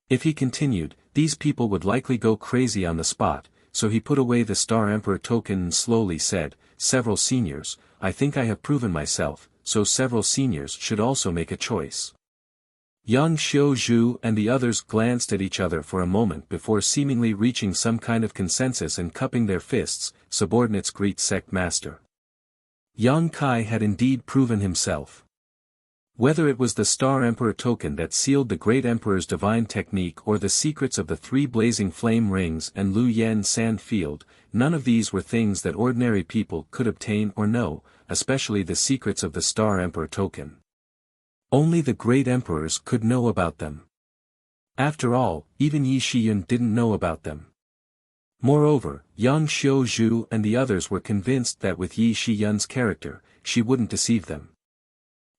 If he continued, these people would likely go crazy on the spot, so he put away the Star Emperor token and slowly said, "Several seniors, I think I have proven myself, so several seniors should also make a choice." Yang Xiuzhu and the others glanced at each other for a moment before seemingly reaching some kind of consensus and cupping their fists. Subordinates greet Sect Master. Yang Kai had indeed proven himself. Whether it was the Star Emperor token that sealed the great emperor's divine technique or the secrets of the 3 blazing flame rings and Lu Yan sand field, none of these were things that ordinary people could obtain or know, especially the secrets of the Star Emperor token. Only the great emperors could know about them. After all, even Yi Shiyun didn't know about them. Moreover, Yang Xiuzhu and the others were convinced that with Yi Shiyun's character, she wouldn't deceive them.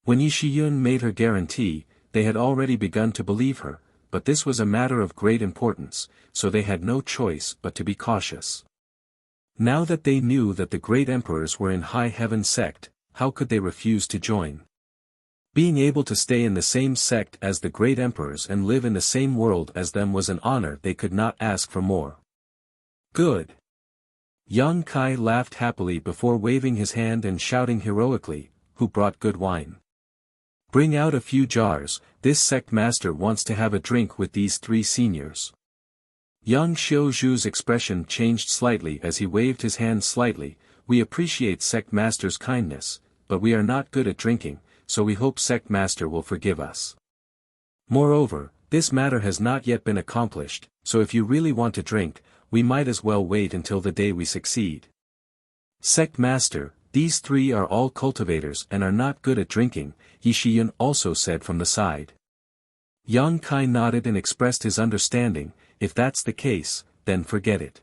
When Yi Shiyun made her guarantee, they had already begun to believe her, but this was a matter of great importance, so they had no choice but to be cautious. Now that they knew that the great emperors were in High Heaven sect, how could they refuse to join? Being able to stay in the same sect as the great emperors and live in the same world as them was an honor they could not ask for more. Good. Yang Kai laughed happily before waving his hand and shouting heroically, "Who brought good wine? Bring out a few jars, this sect master wants to have a drink with these 3 seniors." Yang Xiuzhu's expression changed slightly as he waved his hand slightly. "We appreciate sect master's kindness, but we are not good at drinking, so we hope sect master will forgive us. Moreover, this matter has not yet been accomplished, so if you really want to drink, we might as well wait until the day we succeed." "Sect master, these 3 are all cultivators and are not good at drinking," Yi Shiyun also said from the side. Yang Kai nodded and expressed his understanding. "If that's the case, then forget it.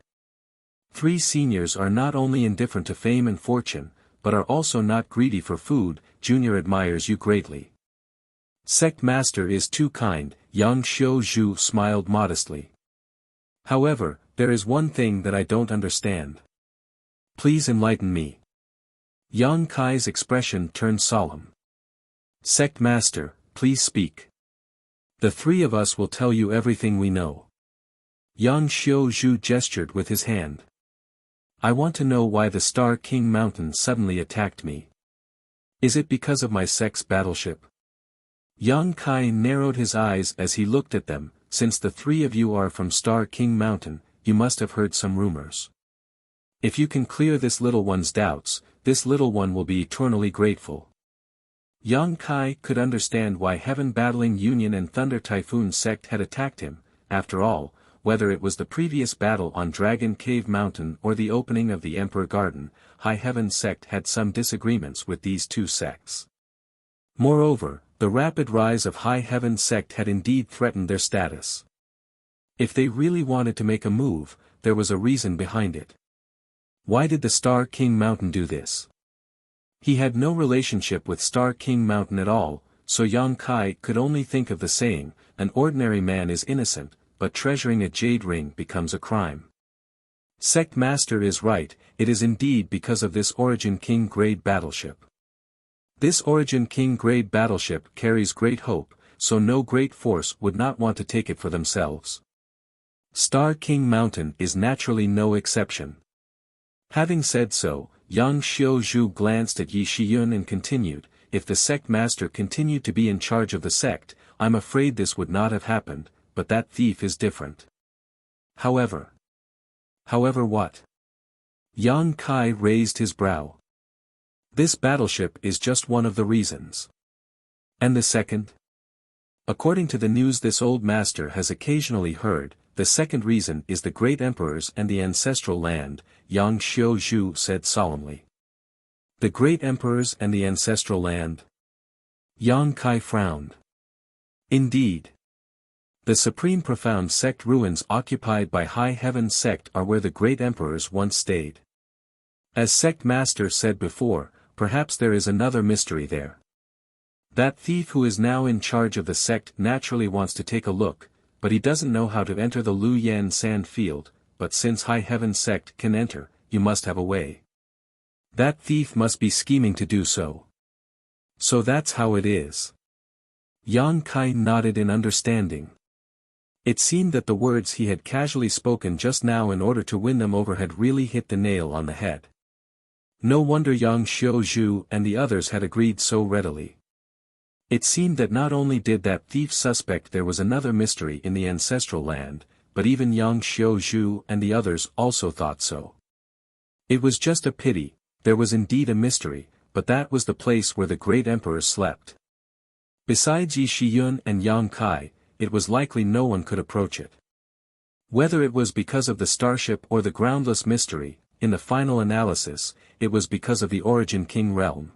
3 seniors are not only indifferent to fame and fortune, but are also not greedy for food. Junior admires you greatly." "Sect master is too kind," Yang Xiuzhu smiled modestly. "However, there is one thing that I don't understand. Please enlighten me." Yang Kai's expression turned solemn. "Sect master, please speak. The 3 of us will tell you everything we know." Yang Xiuzhu gestured with his hand. "I want to know why the Star King Mountain suddenly attacked me. Is it because of my sect's battleship?" Yang Kai narrowed his eyes as he looked at them. "Since the 3 of you are from Star King Mountain, you must have heard some rumors. If you can clear this little one's doubts, this little one will be eternally grateful." Yang Kai could understand why Heaven Battling Union and Thunder Typhoon sect had attacked him. After all, whether it was the previous battle on Dragon Cave Mountain or the opening of the Emperor Garden, High Heaven sect had some disagreements with these 2 sects. Moreover, the rapid rise of High Heaven sect had indeed threatened their status. If they really wanted to make a move, there was a reason behind it. Why did the Star King Mountain do this? He had no relationship with Star King Mountain at all, so Yang Kai could only think of the saying, "An ordinary man is innocent, but treasuring a jade ring becomes a crime." Sect Master is right, it is indeed because of this Origin King grade battleship. This Origin King grade battleship carries great hope, so no great force would not want to take it for themselves. Star King Mountain is naturally no exception. Having said so, Yang Xiuzhu glanced at Yi Shiyun and continued, "If the sect master continued to be in charge of the sect, I'm afraid this would not have happened, but that thief is different." However what? Yang Kai raised his brow. "This battleship is just one of the reasons." "And the second?" According to the news this old master has occasionally heard, the second reason is the great emperors and the ancestral land, Yang Xiuzhu said solemnly. The great emperors and the ancestral land? Yang Kai frowned. Indeed. The supreme profound sect ruins occupied by High Heaven sect are where the great emperors once stayed. As sect master said before, perhaps there is another mystery there. That thief who is now in charge of the sect naturally wants to take a look, but he doesn't know how to enter the Lu Yan sand field, but since High Heaven sect can enter, you must have a way. That thief must be scheming to do so. So that's how it is. Yang Kai nodded in understanding. It seemed that the words he had casually spoken just now in order to win them over had really hit the nail on the head. No wonder Yang Xiuzhu and the others had agreed so readily. It seemed that not only did that thief suspect there was another mystery in the ancestral land, but even Yang Xiuzhu and the others also thought so. It was just a pity, there was indeed a mystery, but that was the place where the great emperor slept. Besides Yi Shiyun and Yang Kai, it was likely no one could approach it. Whether it was because of the starship or the groundless mystery, in the final analysis, it was because of the Origin King realm.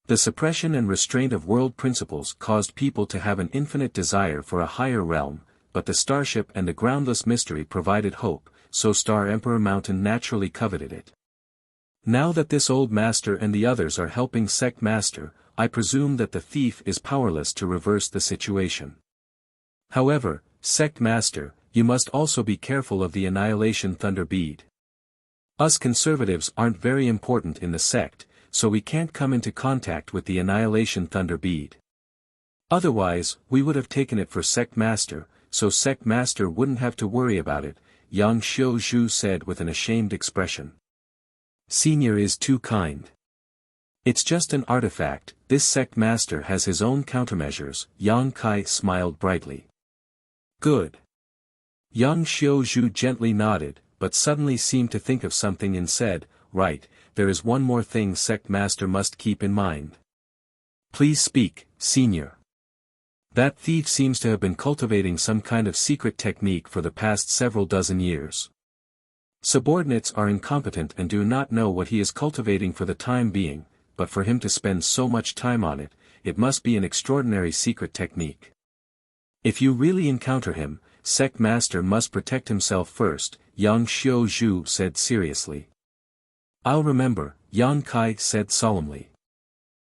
The suppression and restraint of world principles caused people to have an infinite desire for a higher realm, but the starship and the groundless mystery provided hope, so Star Emperor Mountain naturally coveted it. Now that this old master and the others are helping sect master, I presume that the thief is powerless to reverse the situation. However, sect master, you must also be careful of the Annihilation Thunder Bead. Us conservatives aren't very important in the sect, so we can't come into contact with the Annihilation Thunder Bead. Otherwise, we would have taken it for sect master, so sect master wouldn't have to worry about it, Yang Xiuzhu said with an ashamed expression. Senior is too kind. It's just an artifact, this sect master has his own countermeasures, Yang Kai smiled brightly. Good. Yang Xiuzhu gently nodded, but suddenly seemed to think of something and said, right, there is one more thing sect master must keep in mind. Please speak, senior. That thief seems to have been cultivating some kind of secret technique for the past several dozen years. Subordinates are incompetent and do not know what he is cultivating for the time being, but for him to spend so much time on it, it must be an extraordinary secret technique. If you really encounter him, sect master must protect himself first, Yang Xiuzhu said seriously. I'll remember, Yang Kai said solemnly.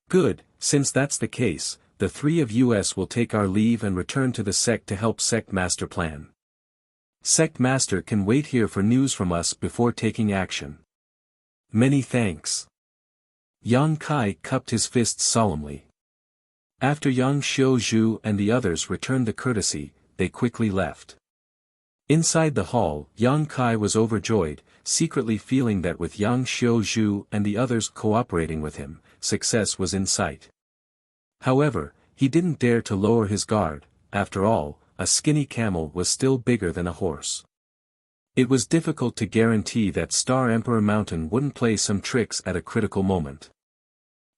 Good, since that's the case, the three of us will take our leave and return to the sect to help sect master plan. Sect master can wait here for news from us before taking action. Many thanks. Yang Kai cupped his fists solemnly. After Yang Xiuzhu and the others returned the courtesy, they quickly left. Inside the hall, Yang Kai was overjoyed, secretly feeling that with Yang Xiuzhu and the others cooperating with him, success was in sight. However, he didn't dare to lower his guard, after all, a skinny camel was still bigger than a horse. It was difficult to guarantee that Star Emperor Mountain wouldn't play some tricks at a critical moment.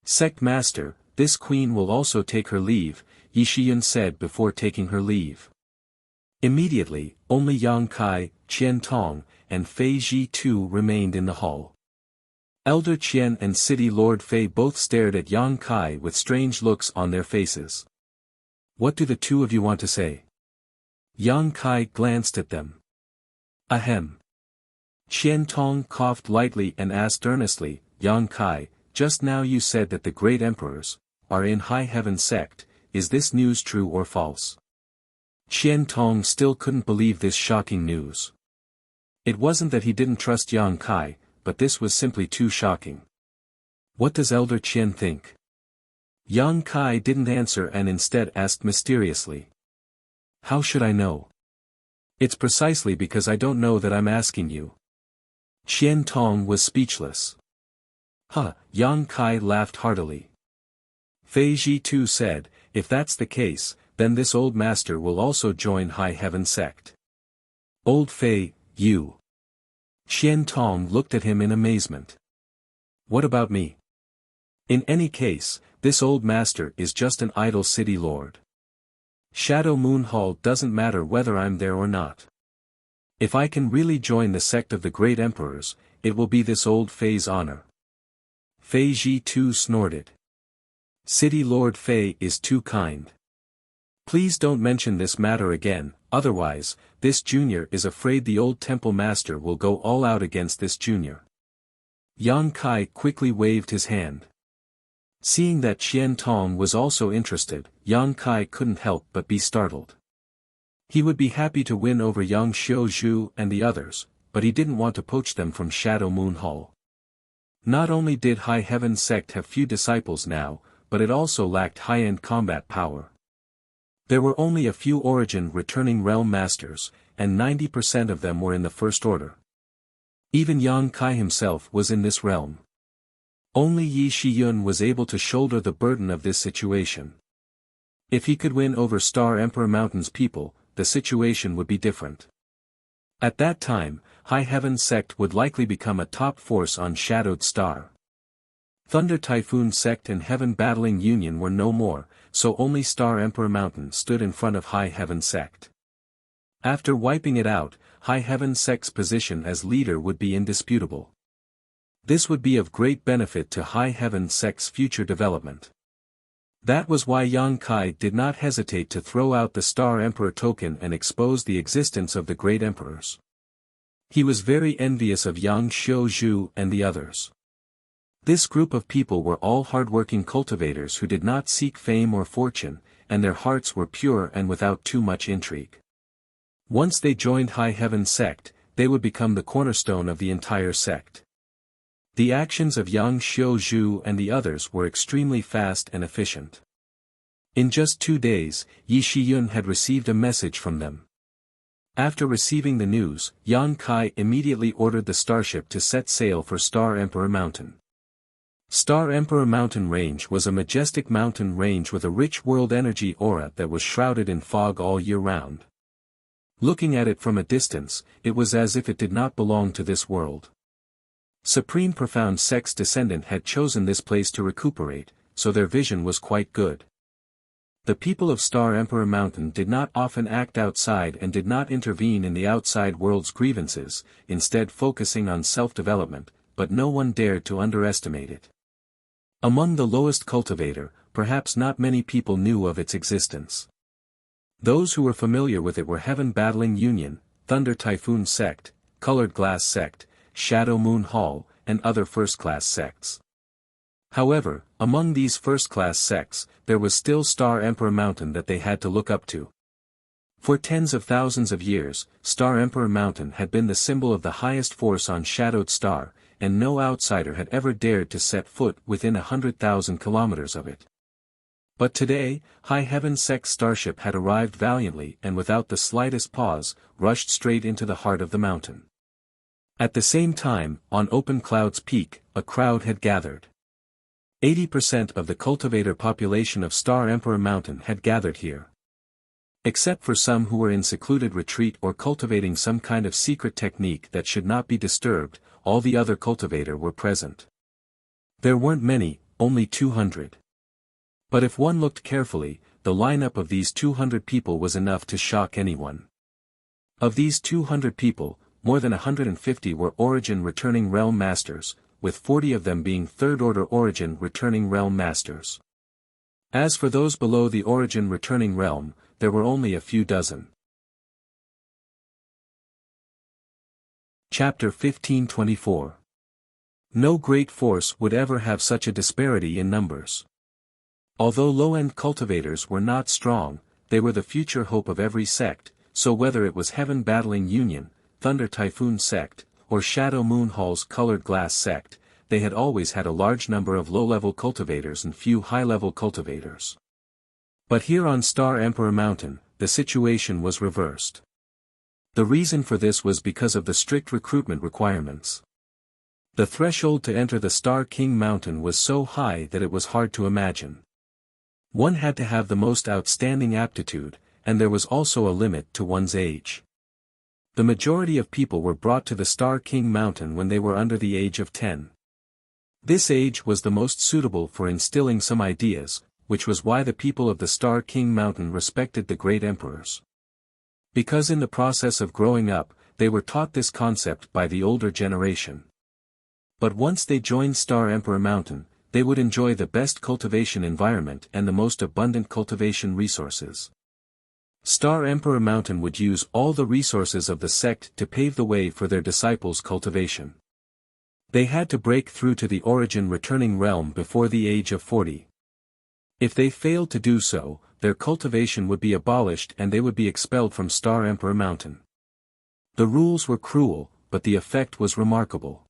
Sect master, this queen will also take her leave, Yi Shiyun said before taking her leave. Immediately, only Yang Kai, Qian Tong, and Fei Ji too remained in the hall. Elder Qian and City Lord Fei both stared at Yang Kai with strange looks on their faces. What do the two of you want to say? Yang Kai glanced at them. Ahem. Qian Tong coughed lightly and asked earnestly, Yang Kai, just now you said that the great emperors are in High Heaven sect, is this news true or false? Qian Tong still couldn't believe this shocking news. It wasn't that he didn't trust Yang Kai, but this was simply too shocking. What does Elder Qian think? Yang Kai didn't answer and instead asked mysteriously. How should I know? It's precisely because I don't know that I'm asking you. Qian Tong was speechless. Huh, Yang Kai laughed heartily. Fei Ji too said, if that's the case, then this old master will also join High Heaven sect. Old Fei, you. Qian Tong looked at him in amazement. What about me? In any case, this old master is just an idle city lord. Shadow Moon Hall doesn't matter whether I'm there or not. If I can really join the sect of the great emperors, it will be this old Fei's honor. Fei Ji too snorted. City Lord Fei is too kind. Please don't mention this matter again, otherwise, this junior is afraid the old temple master will go all out against this junior. Yang Kai quickly waved his hand. Seeing that Qian Tong was also interested, Yang Kai couldn't help but be startled. He would be happy to win over Yang Xiuzhu and the others, but he didn't want to poach them from Shadow Moon Hall. Not only did High Heaven sect have few disciples now, but it also lacked high-end combat power. There were only a few origin returning realm masters, and 90% of them were in the First Order. Even Yang Kai himself was in this realm. Only Yi Shiyun was able to shoulder the burden of this situation. If he could win over Star Emperor Mountain's people, the situation would be different. At that time, High Heaven sect would likely become a top force on Shadowed Star. Thunder Typhoon sect and Heaven Battling Union were no more, so only Star Emperor Mountain stood in front of High Heaven sect. After wiping it out, High Heaven sect's position as leader would be indisputable. This would be of great benefit to High Heaven sect's future development. That was why Yang Kai did not hesitate to throw out the Star Emperor token and expose the existence of the great emperors. He was very envious of Yang Xiuzhu and the others. This group of people were all hard-working cultivators who did not seek fame or fortune, and their hearts were pure and without too much intrigue. Once they joined High Heaven sect, they would become the cornerstone of the entire sect. The actions of Yang Xiuzhu and the others were extremely fast and efficient. In just 2 days, Yi Shiyun had received a message from them. After receiving the news, Yang Kai immediately ordered the starship to set sail for Star Emperor Mountain. Star Emperor Mountain Range was a majestic mountain range with a rich world energy aura that was shrouded in fog all year round. Looking at it from a distance, it was as if it did not belong to this world. Supreme Profound Sect's descendant had chosen this place to recuperate, so their vision was quite good. The people of Star Emperor Mountain did not often act outside and did not intervene in the outside world's grievances, instead focusing on self-development, but no one dared to underestimate it. Among the lowest cultivator, perhaps not many people knew of its existence. Those who were familiar with it were Heaven Battling Union, Thunder Typhoon Sect, Colored Glass Sect, Shadow Moon Hall, and other first-class sects. However, among these first-class sects, there was still Star Emperor Mountain that they had to look up to. For tens of thousands of years, Star Emperor Mountain had been the symbol of the highest force on Shadowed Star, and no outsider had ever dared to set foot within 100,000 kilometers of it. But today, High Heaven Sect's starship had arrived valiantly and without the slightest pause, rushed straight into the heart of the mountain. At the same time, on Open Cloud's peak, a crowd had gathered. 80% of the cultivator population of Star Emperor Mountain had gathered here. Except for some who were in secluded retreat or cultivating some kind of secret technique that should not be disturbed, all the other cultivator were present. There weren't many, only 200. But if one looked carefully, the lineup of these 200 people was enough to shock anyone. Of these 200 people, more than 150 were Origin Returning Realm Masters, with 40 of them being Third Order Origin Returning Realm Masters. As for those below the Origin Returning Realm, there were only a few dozen. Chapter 1524. No great force would ever have such a disparity in numbers. Although low-end cultivators were not strong, they were the future hope of every sect, so whether it was Heaven Battling Union, Thunder Typhoon Sect, or Shadow Moon Hall's Colored Glass Sect, they had always had a large number of low-level cultivators and few high-level cultivators. But here on Star Emperor Mountain, the situation was reversed. The reason for this was because of the strict recruitment requirements. The threshold to enter the Star King Mountain was so high that it was hard to imagine. One had to have the most outstanding aptitude, and there was also a limit to one's age. The majority of people were brought to the Star King Mountain when they were under the age of 10. This age was the most suitable for instilling some ideas, which was why the people of the Star King Mountain respected the great emperors. Because in the process of growing up, they were taught this concept by the older generation. But once they joined Star Emperor Mountain, they would enjoy the best cultivation environment and the most abundant cultivation resources. Star Emperor Mountain would use all the resources of the sect to pave the way for their disciples' cultivation. They had to break through to the origin returning realm before the age of 40. If they failed to do so, their cultivation would be abolished and they would be expelled from Star Emperor Mountain. The rules were cruel, but the effect was remarkable.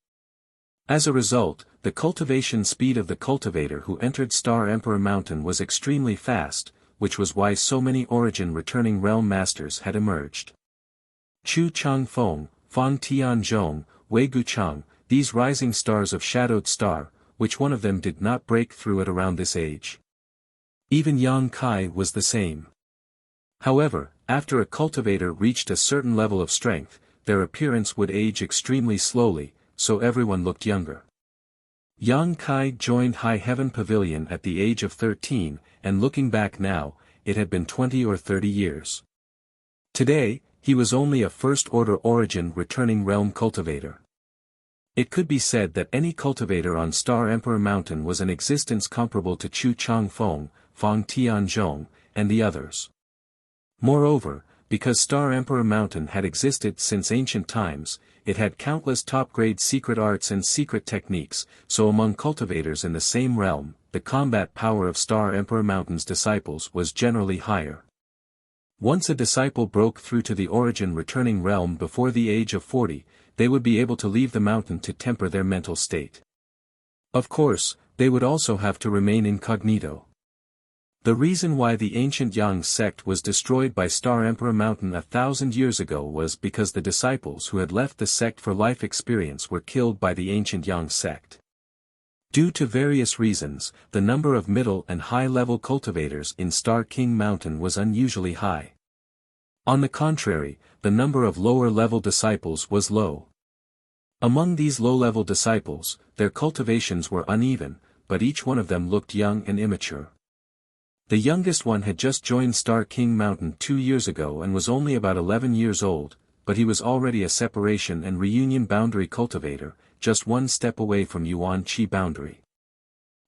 As a result, the cultivation speed of the cultivator who entered Star Emperor Mountain was extremely fast, which was why so many origin returning realm masters had emerged. Chu Chang Feng, Fang Tian Zhong, Wei Gu Chang, these rising stars of Shadowed Star, which one of them did not break through at around this age? Even Yang Kai was the same. However, after a cultivator reached a certain level of strength, their appearance would age extremely slowly, so everyone looked younger. Yang Kai joined High Heaven Pavilion at the age of 13, and looking back now, it had been 20 or 30 years. Today, he was only a first-order origin returning realm cultivator. It could be said that any cultivator on Star Emperor Mountain was an existence comparable to Chu Chang Feng, Fang Tian Zhong, and the others. Moreover, because Star Emperor Mountain had existed since ancient times, it had countless top-grade secret arts and secret techniques, so among cultivators in the same realm, the combat power of Star Emperor Mountain's disciples was generally higher. Once a disciple broke through to the origin returning realm before the age of 40, they would be able to leave the mountain to temper their mental state. Of course, they would also have to remain incognito. The reason why the ancient Yang sect was destroyed by Star Emperor Mountain 1,000 years ago was because the disciples who had left the sect for life experience were killed by the ancient Yang sect. Due to various reasons, the number of middle and high-level cultivators in Star King Mountain was unusually high. On the contrary, the number of lower-level disciples was low. Among these low-level disciples, their cultivations were uneven, but each one of them looked young and immature. The youngest one had just joined Star King Mountain 2 years ago and was only about 11 years old, but he was already a separation and reunion boundary cultivator, just one step away from Yuan Qi boundary.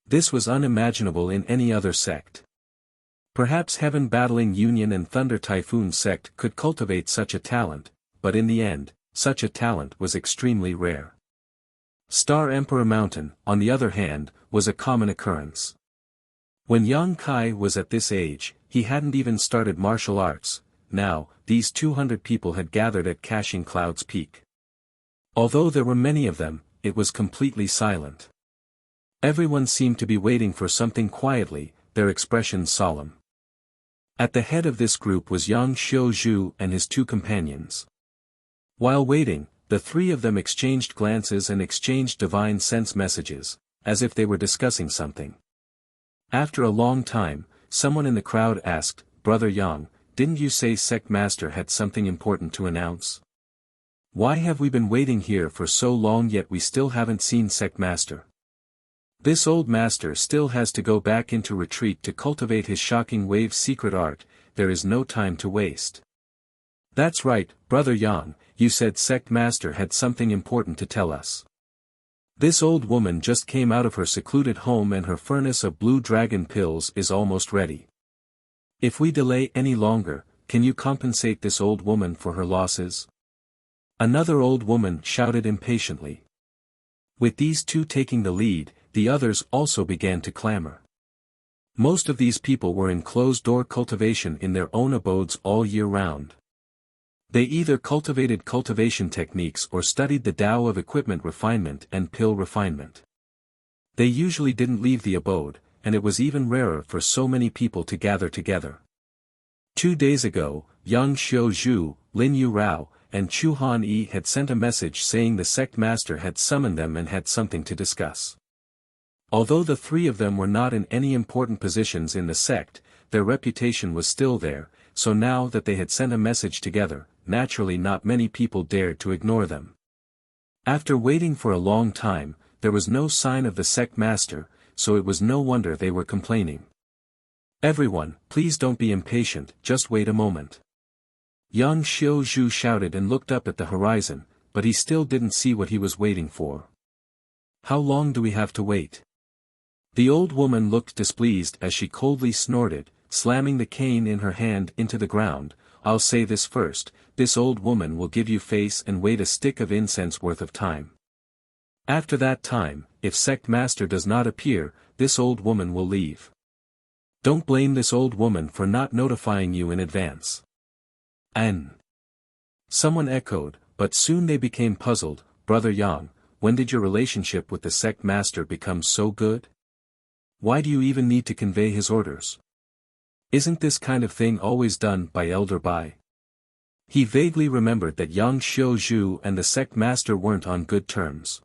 This was unimaginable in any other sect. Perhaps Heaven Battling Union and Thunder Typhoon sect could cultivate such a talent, but in the end, such a talent was extremely rare. Star Emperor Mountain, on the other hand, was a common occurrence. When Yang Kai was at this age, he hadn't even started martial arts. Now, these 200 people had gathered at Caching Cloud's peak. Although there were many of them, it was completely silent. Everyone seemed to be waiting for something quietly, their expressions solemn. At the head of this group was Yang Xiuzhu and his 2 companions. While waiting, the 3 of them exchanged glances and exchanged divine sense messages, as if they were discussing something. After a long time, someone in the crowd asked, "Brother Yang, didn't you say Sect Master had something important to announce? Why have we been waiting here for so long yet we still haven't seen Sect Master? This old master still has to go back into retreat to cultivate his shocking wave secret art, there is no time to waste." "That's right, Brother Yang, you said Sect Master had something important to tell us. This old woman just came out of her secluded home and her furnace of blue dragon pills is almost ready. If we delay any longer, can you compensate this old woman for her losses?" Another old woman shouted impatiently. With these 2 taking the lead, the others also began to clamor. Most of these people were in closed-door cultivation in their own abodes all year round. They either cultivated cultivation techniques or studied the Tao of equipment refinement and pill refinement. They usually didn't leave the abode, and it was even rarer for so many people to gather together. 2 days ago, Yang Xiuzhu, Lin Yu Rao, and Chu Han Yi had sent a message saying the sect master had summoned them and had something to discuss. Although the 3 of them were not in any important positions in the sect, their reputation was still there, so now that they had sent a message together, naturally not many people dared to ignore them. After waiting for a long time, there was no sign of the sect master, so it was no wonder they were complaining. Everyone, please don't be impatient, just wait a moment. Yang Xiaozhu shouted and looked up at the horizon, but he still didn't see what he was waiting for. How long do we have to wait? The old woman looked displeased as she coldly snorted, slamming the cane in her hand into the ground. I'll say this first, this old woman will give you face and wait a stick of incense worth of time. After that time, if sect master does not appear, this old woman will leave. Don't blame this old woman for not notifying you in advance. Someone echoed, but soon they became puzzled. Brother Yang, when did your relationship with the sect master become so good? Why do you even need to convey his orders? Isn't this kind of thing always done by Elder Bai? He vaguely remembered that Yang Xiaozhu and the sect master weren't on good terms.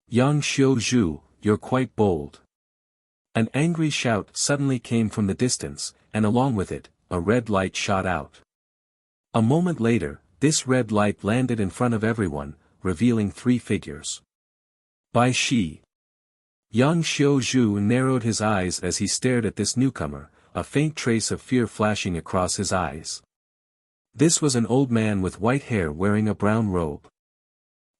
Yang Xiaozhu, you're quite bold. An angry shout suddenly came from the distance, and along with it, a red light shot out. A moment later, this red light landed in front of everyone, revealing three figures. Bai Shi. Yang Xiaozhu narrowed his eyes as he stared at this newcomer, a faint trace of fear flashing across his eyes. This was an old man with white hair wearing a brown robe.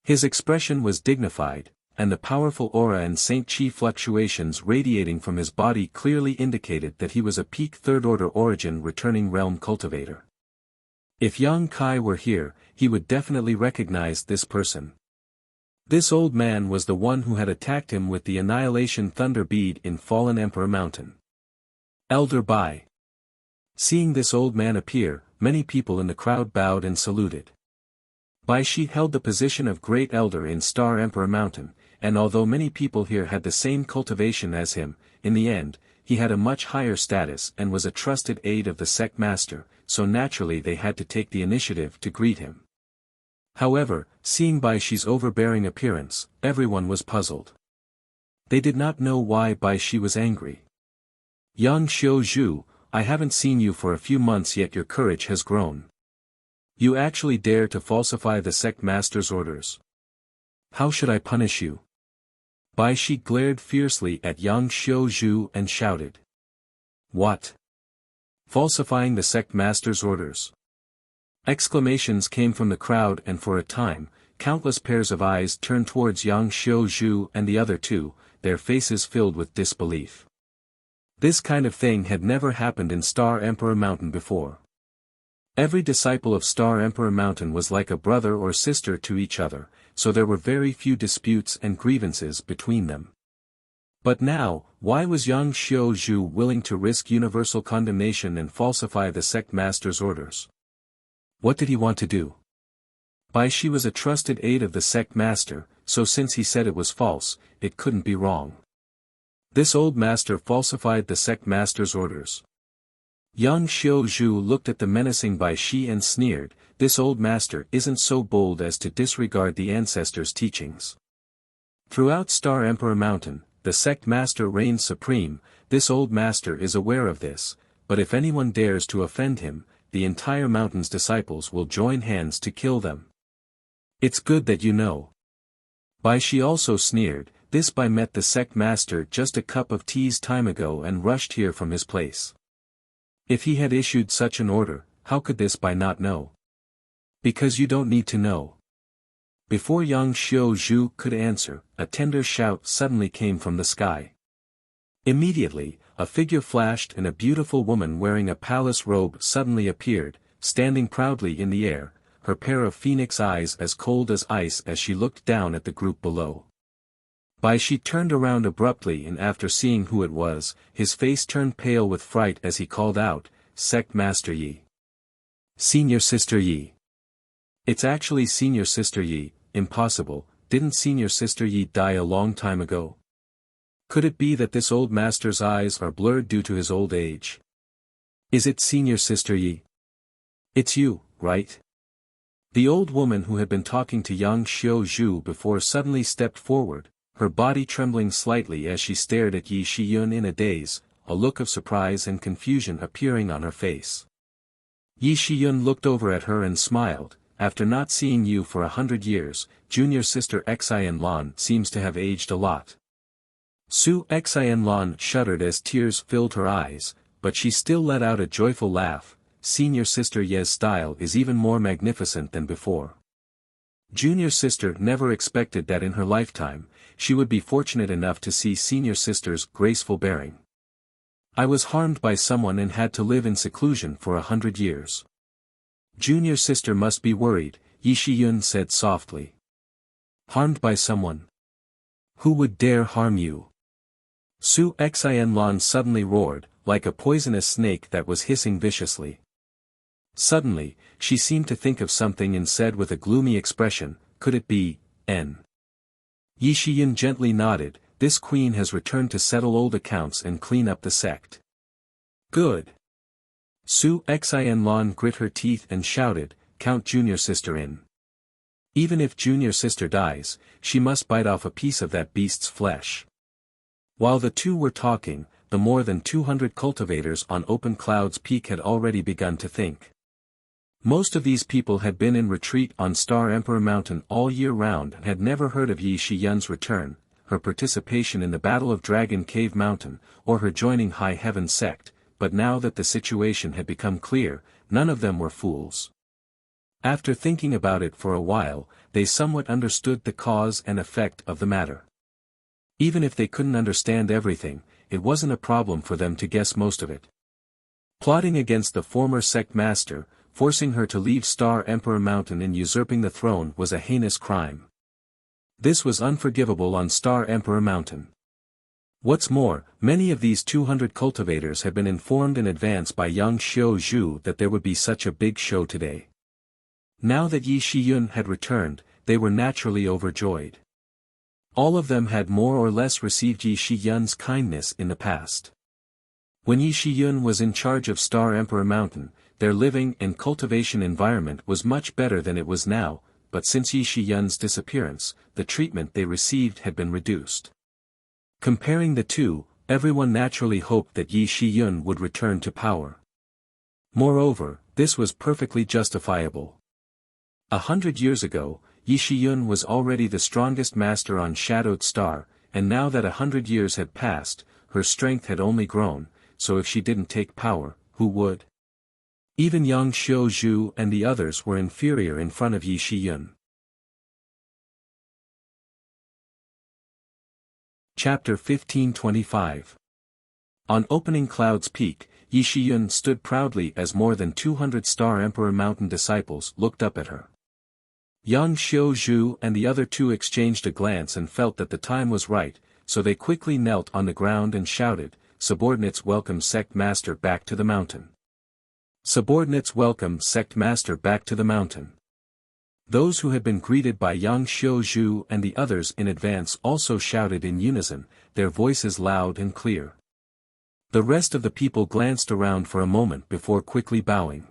His expression was dignified, and the powerful aura and Saint Chi fluctuations radiating from his body clearly indicated that he was a peak third-order origin returning realm cultivator. If Yang Kai were here, he would definitely recognize this person. This old man was the one who had attacked him with the Annihilation Thunder Bead in Fallen Emperor Mountain. Elder Bai. Seeing this old man appear, many people in the crowd bowed and saluted. Bai Shi held the position of Great Elder in Star Emperor Mountain, and although many people here had the same cultivation as him, in the end, he had a much higher status and was a trusted aide of the sect master, so naturally they had to take the initiative to greet him. However, seeing Bai Shi's overbearing appearance, everyone was puzzled. They did not know why Bai Shi was angry. Yang Xiaozhu, I haven't seen you for a few months yet your courage has grown. You actually dare to falsify the sect master's orders. How should I punish you? Bai Shi glared fiercely at Yang Xiaozhu and shouted. What? Falsifying the sect master's orders? Exclamations came from the crowd and for a time, countless pairs of eyes turned towards Yang Xiaozhu and the other two, their faces filled with disbelief. This kind of thing had never happened in Star Emperor Mountain before. Every disciple of Star Emperor Mountain was like a brother or sister to each other, so there were very few disputes and grievances between them. But now, why was Yang Xiaozhu willing to risk universal condemnation and falsify the sect master's orders? What did he want to do? Bai Shi was a trusted aide of the sect master, so since he said it was false, it couldn't be wrong. This old master falsified the sect master's orders. Yang Xiaozhu looked at the menacing Bai Shi and sneered, this old master isn't so bold as to disregard the ancestors' teachings. Throughout Star Emperor Mountain, the sect master reigns supreme, this old master is aware of this, but if anyone dares to offend him, the entire mountain's disciples will join hands to kill them. It's good that you know. Bai Shi also sneered, this Bai met the sect master just a cup of tea's time ago and rushed here from his place. If he had issued such an order, how could this Bai not know? Because you don't need to know. Before Yang Xiaozhu could answer, a tender shout suddenly came from the sky. Immediately, a figure flashed and a beautiful woman wearing a palace robe suddenly appeared, standing proudly in the air, her pair of phoenix eyes as cold as ice as she looked down at the group below. Bai Shi turned around abruptly and after seeing who it was, his face turned pale with fright as he called out, Sect Master Yi. Senior Sister Yi. It's actually Senior Sister Yi, impossible, didn't Senior Sister Yi die a long time ago? Could it be that this old master's eyes are blurred due to his old age? Is it Senior Sister Yi? It's you, right? The old woman who had been talking to Yang Xiaozhu before suddenly stepped forward, her body trembling slightly as she stared at Yi Shiyun in a daze, a look of surprise and confusion appearing on her face. Yi Shiyun looked over at her and smiled, after not seeing you for 100 years, junior sister Xian Lan seems to have aged a lot. Su Xian Lan shuddered as tears filled her eyes, but she still let out a joyful laugh. Senior sister Ye's style is even more magnificent than before. Junior sister never expected that in her lifetime, she would be fortunate enough to see senior sister's graceful bearing. I was harmed by someone and had to live in seclusion for 100 years. Junior sister must be worried, Yi Shiyun said softly. Harmed by someone? Who would dare harm you? Su Xianlong suddenly roared, like a poisonous snake that was hissing viciously. Suddenly, she seemed to think of something and said with a gloomy expression, could it be, N? Yi Shiyun gently nodded, this queen has returned to settle old accounts and clean up the sect. Good. Su Xianlong grit her teeth and shouted, count junior sister in. Even if junior sister dies, she must bite off a piece of that beast's flesh. While the two were talking, the more than 200 cultivators on Open Cloud's Peak had already begun to think. Most of these people had been in retreat on Star Emperor Mountain all year round and had never heard of Yi Shiyun's return, her participation in the Battle of Dragon Cave Mountain, or her joining High Heaven sect, but now that the situation had become clear, none of them were fools. After thinking about it for a while, they somewhat understood the cause and effect of the matter. Even if they couldn't understand everything, it wasn't a problem for them to guess most of it. Plotting against the former sect master, forcing her to leave Star Emperor Mountain and usurping the throne was a heinous crime. This was unforgivable on Star Emperor Mountain. What's more, many of these 200 cultivators had been informed in advance by young Xiao Zhu that there would be such a big show today. Now that Yi Shiyun had returned, they were naturally overjoyed. All of them had more or less received Yi Shiyun's kindness in the past. When Yi Shiyun was in charge of Star Emperor Mountain, their living and cultivation environment was much better than it was now, but since Yi Shiyun's disappearance, the treatment they received had been reduced. Comparing the two, everyone naturally hoped that Yi Shiyun would return to power. Moreover, this was perfectly justifiable. 100 years ago, Yi Shiyun was already the strongest master on Shadowed Star, and now that 100 years had passed, her strength had only grown, so if she didn't take power, who would? Even young Xiao Zhu and the others were inferior in front of Yi Shiyun. Chapter 1525. On Opening Cloud's Peak, Yi Shiyun stood proudly as more than 200 Star Emperor Mountain disciples looked up at her. Young Xiao Zhu and the other two exchanged a glance and felt that the time was right, so they quickly knelt on the ground and shouted, "Subordinates welcome Sect Master back to the mountain. Subordinates welcome Sect Master back to the mountain." Those who had been greeted by young Xiao Zhu and the others in advance also shouted in unison, their voices loud and clear. The rest of the people glanced around for a moment before quickly bowing.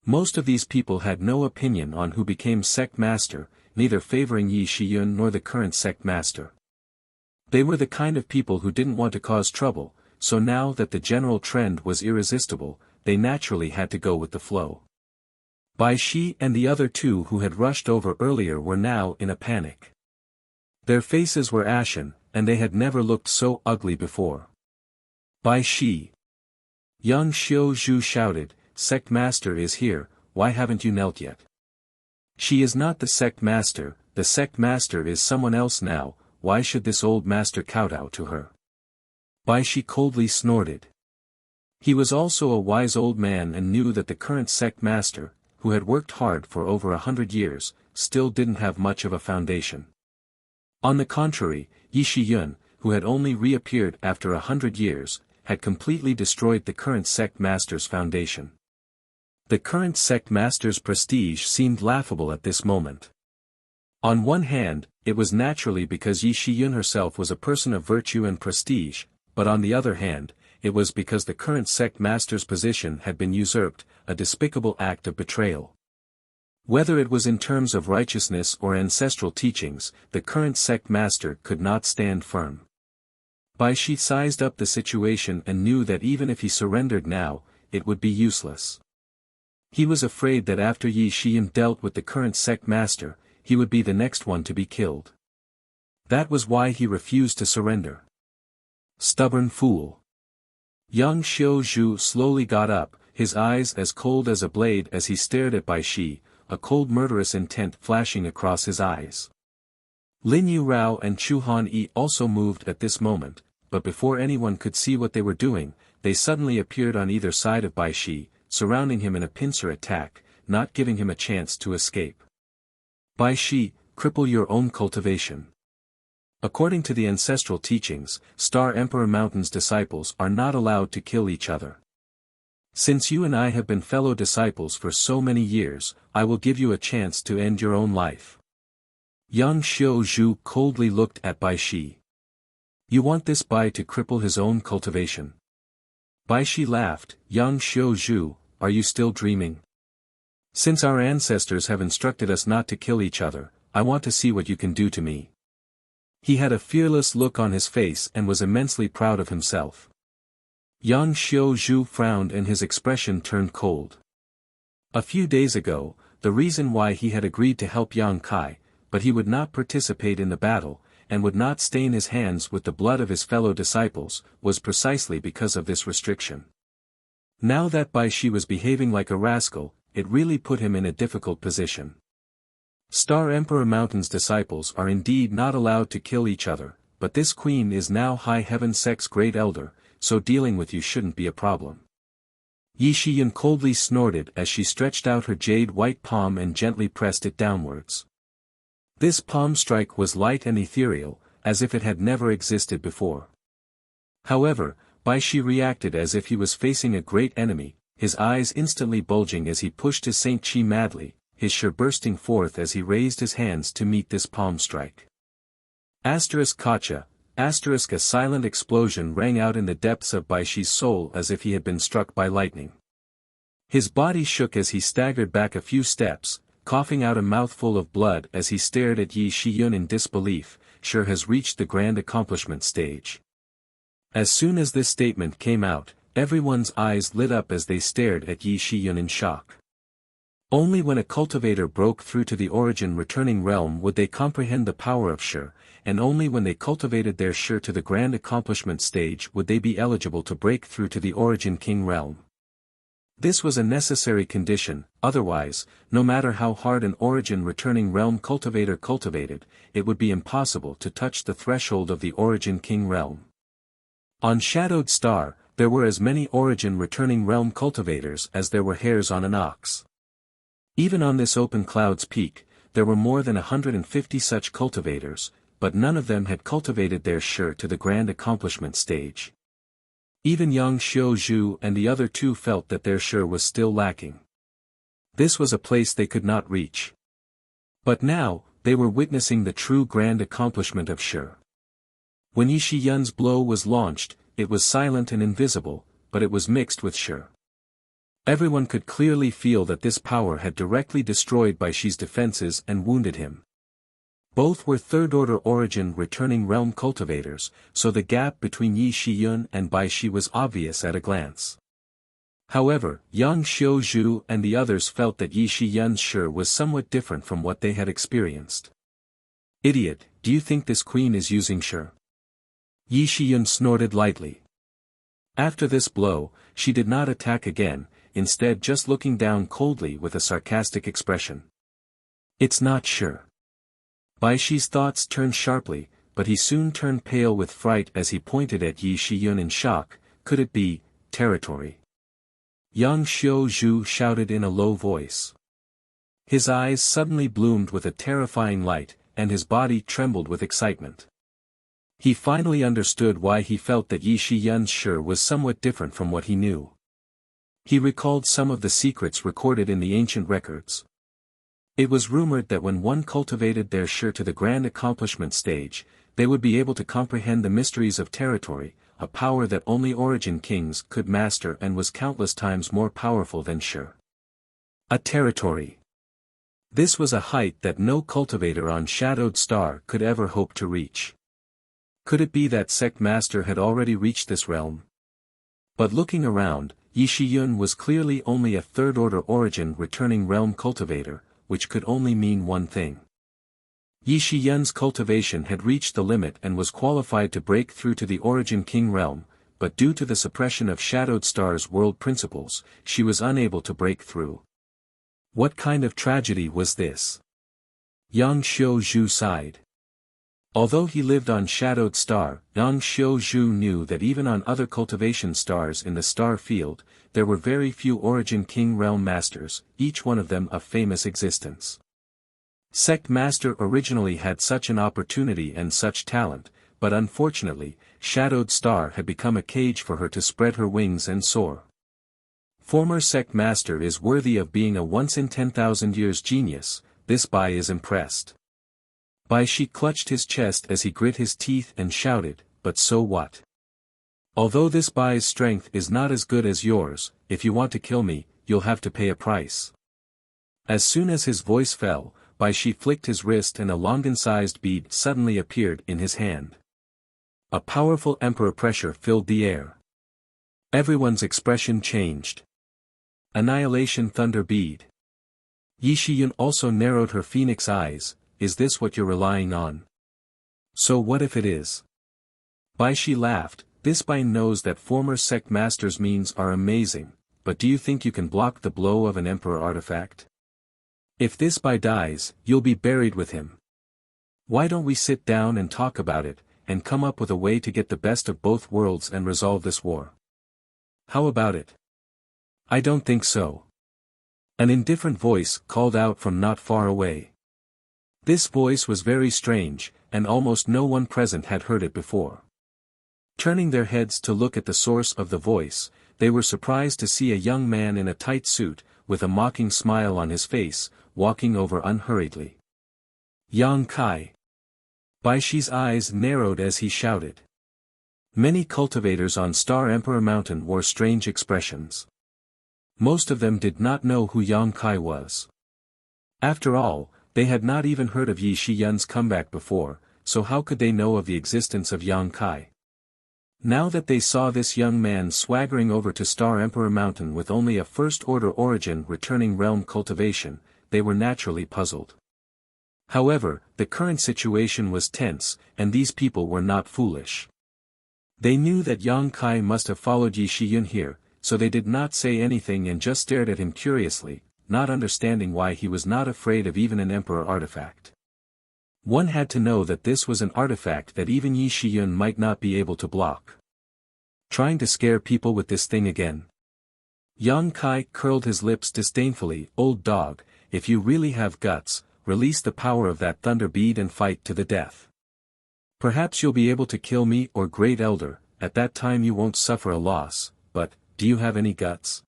Most of these people had no opinion on who became sect master, neither favoring Yi Shiyun nor the current sect master. They were the kind of people who didn't want to cause trouble, so now that the general trend was irresistible, they naturally had to go with the flow. Bai Shi and the other two who had rushed over earlier were now in a panic. Their faces were ashen, and they had never looked so ugly before. Bai Shi. Young Xiao Zhu shouted, "Sect Master is here, why haven't you knelt yet?" "She is not the sect master, the sect master is someone else now, why should this old master kowtow to her?" Bai Shi coldly snorted. He was also a wise old man and knew that the current sect master, who had worked hard for over 100 years, still didn't have much of a foundation. On the contrary, Yi Shiyun, who had only reappeared after 100 years, had completely destroyed the current sect master's foundation. The current sect master's prestige seemed laughable at this moment. On one hand, it was naturally because Yi Shiyun herself was a person of virtue and prestige, but on the other hand, it was because the current sect master's position had been usurped, a despicable act of betrayal. Whether it was in terms of righteousness or ancestral teachings, the current sect master could not stand firm. Bai Shi sized up the situation and knew that even if he surrendered now, it would be useless. He was afraid that after Yi Shiyun dealt with the current sect master, he would be the next one to be killed. That was why he refused to surrender. Stubborn fool. Yang Xiaozhu slowly got up, his eyes as cold as a blade as he stared at Bai Shi, a cold murderous intent flashing across his eyes. Lin Yu Rao and Chu Han Yi also moved at this moment, but before anyone could see what they were doing, they suddenly appeared on either side of Bai Shi, surrounding him in a pincer attack, not giving him a chance to escape. Bai Shi, cripple your own cultivation. According to the ancestral teachings, Star Emperor Mountain's disciples are not allowed to kill each other. Since you and I have been fellow disciples for so many years, I will give you a chance to end your own life. Yang Xiaozhu coldly looked at Bai Shi. You want this Bai to cripple his own cultivation? Bai Shi laughed. Yang Xiaozhu, are you still dreaming? Since our ancestors have instructed us not to kill each other, I want to see what you can do to me. He had a fearless look on his face and was immensely proud of himself. Yang Xiaozhu frowned and his expression turned cold. A few days ago, the reason why he had agreed to help Yang Kai, but he would not participate in the battle, and would not stain his hands with the blood of his fellow disciples, was precisely because of this restriction. Now that Bai Shi was behaving like a rascal, it really put him in a difficult position. Star Emperor Mountain's disciples are indeed not allowed to kill each other, but this queen is now High Heaven Sect's great elder, so dealing with you shouldn't be a problem. Yi Shiyun coldly snorted as she stretched out her jade-white palm and gently pressed it downwards. This palm strike was light and ethereal, as if it had never existed before. However, Bai Shi reacted as if he was facing a great enemy, his eyes instantly bulging as he pushed his Saint Chi madly, his shirt bursting forth as he raised his hands to meet this palm strike. Kacha, a silent explosion rang out in the depths of Bai Shi's soul as if he had been struck by lightning. His body shook as he staggered back a few steps, coughing out a mouthful of blood as he stared at Yi Shiyun in disbelief. Sure has reached the grand accomplishment stage. As soon as this statement came out, everyone's eyes lit up as they stared at Yi Shiyun in shock. Only when a cultivator broke through to the origin returning realm would they comprehend the power of Shi, and only when they cultivated their Shi to the grand accomplishment stage would they be eligible to break through to the origin king realm. This was a necessary condition, otherwise, no matter how hard an origin returning realm cultivator cultivated, it would be impossible to touch the threshold of the origin king realm. On Shadowed Star, there were as many origin returning realm cultivators as there were hairs on an ox. Even on this open cloud's peak, there were more than 150 such cultivators, but none of them had cultivated their Shi to the grand accomplishment stage. Even Yang Xiaozhu and the other two felt that their Shi was still lacking. This was a place they could not reach. But now, they were witnessing the true grand accomplishment of Shi. When Yi Shiyun's blow was launched, it was silent and invisible, but it was mixed with Shi. Everyone could clearly feel that this power had directly destroyed Bai Shi's defenses and wounded him. Both were third-order origin returning realm cultivators, so the gap between Yi Shiyun and Bai Shi was obvious at a glance. However, Yang Xiaozhu and the others felt that Yi Shiyun's Shi was somewhat different from what they had experienced. Idiot, do you think this queen is using Shi? Yi Shiyun snorted lightly. After this blow, she did not attack again, instead just looking down coldly with a sarcastic expression. It's not Shi. Bai Shi's thoughts turned sharply, but he soon turned pale with fright as he pointed at Yi Shiyun in shock. Could it be territory? Yang Xiaozhu shouted in a low voice. His eyes suddenly bloomed with a terrifying light, and his body trembled with excitement. He finally understood why he felt that Yi Shiyun's Shi was somewhat different from what he knew. He recalled some of the secrets recorded in the ancient records. It was rumored that when one cultivated their Shi to the grand accomplishment stage, they would be able to comprehend the mysteries of territory, a power that only origin kings could master and was countless times more powerful than Shi. A territory. This was a height that no cultivator on Shadowed Star could ever hope to reach. Could it be that sect master had already reached this realm? But looking around, Yi Shiyun was clearly only a third-order origin returning realm cultivator, which could only mean one thing. Yi Shiyun's cultivation had reached the limit and was qualified to break through to the origin king realm, but due to the suppression of Shadowed Star's world principles, she was unable to break through. What kind of tragedy was this? Yang Xiaozhu sighed. Although he lived on Shadowed Star, Yang Xiaozhu knew that even on other cultivation stars in the star field, there were very few Origin King Realm Masters, each one of them of famous existence. Sect Master originally had such an opportunity and such talent, but unfortunately, Shadowed Star had become a cage for her to spread her wings and soar. Former Sect Master is worthy of being a once-in-10,000 years genius, this Bai is impressed. Bai Shi clutched his chest as he grit his teeth and shouted, but so what? Although this Bai's strength is not as good as yours, if you want to kill me, you'll have to pay a price. As soon as his voice fell, Bai Shi flicked his wrist and a longan-sized bead suddenly appeared in his hand. A powerful emperor pressure filled the air. Everyone's expression changed. Annihilation Thunder Bead. Yi Shiyun also narrowed her phoenix eyes. Is this what you're relying on? So what if it is? Bai Shi laughed. This Bai knows that former sect masters' means are amazing, but do you think you can block the blow of an emperor artifact? If this Bai dies, you'll be buried with him. Why don't we sit down and talk about it, and come up with a way to get the best of both worlds and resolve this war? How about it? I don't think so. An indifferent voice called out from not far away. This voice was very strange, and almost no one present had heard it before. Turning their heads to look at the source of the voice, they were surprised to see a young man in a tight suit, with a mocking smile on his face, walking over unhurriedly. Yang Kai. Bai Shi's eyes narrowed as he shouted. Many cultivators on Star Emperor Mountain wore strange expressions. Most of them did not know who Yang Kai was. After all, they had not even heard of Yi Shiyun's comeback before, so how could they know of the existence of Yang Kai? Now that they saw this young man swaggering over to Star Emperor Mountain with only a first-order origin returning realm cultivation, they were naturally puzzled. However, the current situation was tense, and these people were not foolish. They knew that Yang Kai must have followed Yi Shiyun here, so they did not say anything and just stared at him curiously, not understanding why he was not afraid of even an emperor artifact. One had to know that this was an artifact that even Yi Shiyun might not be able to block. Trying to scare people with this thing again. Yang Kai curled his lips disdainfully. Old dog, if you really have guts, release the power of that thunder bead and fight to the death. Perhaps you'll be able to kill me or Great Elder, at that time you won't suffer a loss, but, do you have any guts?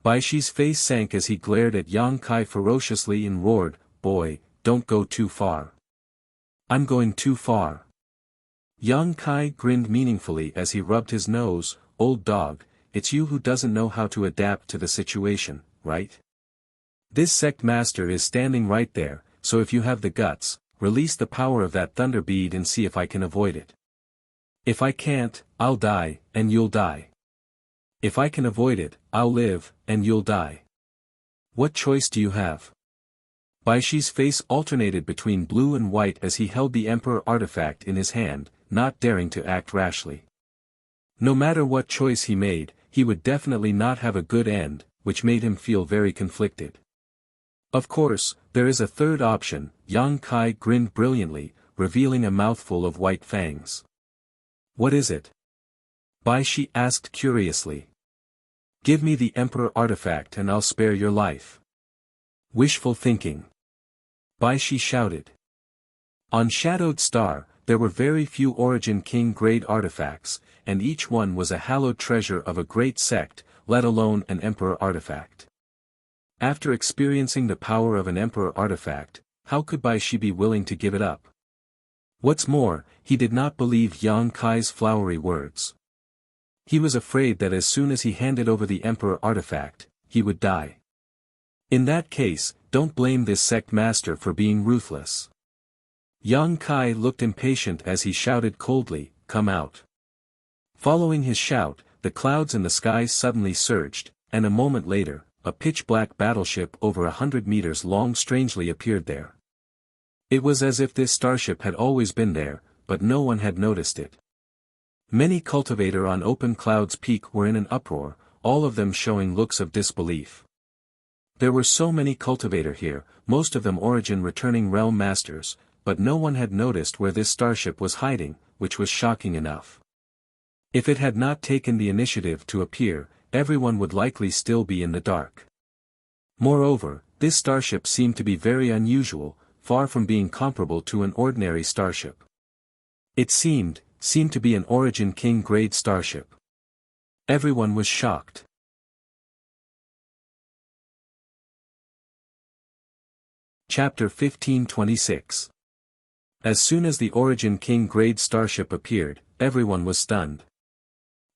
Bai Shi's face sank as he glared at Yang Kai ferociously and roared, boy, don't go too far. I'm going too far. Yang Kai grinned meaningfully as he rubbed his nose. Old dog, it's you who doesn't know how to adapt to the situation, right? This sect master is standing right there, so if you have the guts, release the power of that thunder bead and see if I can avoid it. If I can't, I'll die, and you'll die. If I can avoid it, I'll live, and you'll die. What choice do you have? Bai Shi's face alternated between blue and white as he held the Emperor artifact in his hand, not daring to act rashly. No matter what choice he made, he would definitely not have a good end, which made him feel very conflicted. Of course, there is a third option. Yang Kai grinned brilliantly, revealing a mouthful of white fangs. What is it? Bai Shi asked curiously. Give me the Emperor artifact and I'll spare your life. Wishful thinking. Bai Shi shouted. On Shadowed Star, there were very few Origin King grade artifacts, and each one was a hallowed treasure of a great sect, let alone an Emperor artifact. After experiencing the power of an Emperor artifact, how could Bai Shi be willing to give it up? What's more, he did not believe Yang Kai's flowery words. He was afraid that as soon as he handed over the Emperor artifact, he would die. In that case, don't blame this sect master for being ruthless. Yang Kai looked impatient as he shouted coldly, come out. Following his shout, the clouds in the sky suddenly surged, and a moment later, a pitch-black battleship over 100 meters long strangely appeared there. It was as if this starship had always been there, but no one had noticed it. Many cultivator on Open Cloud's peak were in an uproar, all of them showing looks of disbelief. There were so many cultivator here, most of them Origin returning realm masters, but no one had noticed where this starship was hiding, which was shocking enough. If it had not taken the initiative to appear, everyone would likely still be in the dark. Moreover, this starship seemed to be very unusual, far from being comparable to an ordinary starship. It seemed to be an Origin King grade starship. Everyone was shocked. Chapter 1526. As soon as the Origin King grade starship appeared, everyone was stunned.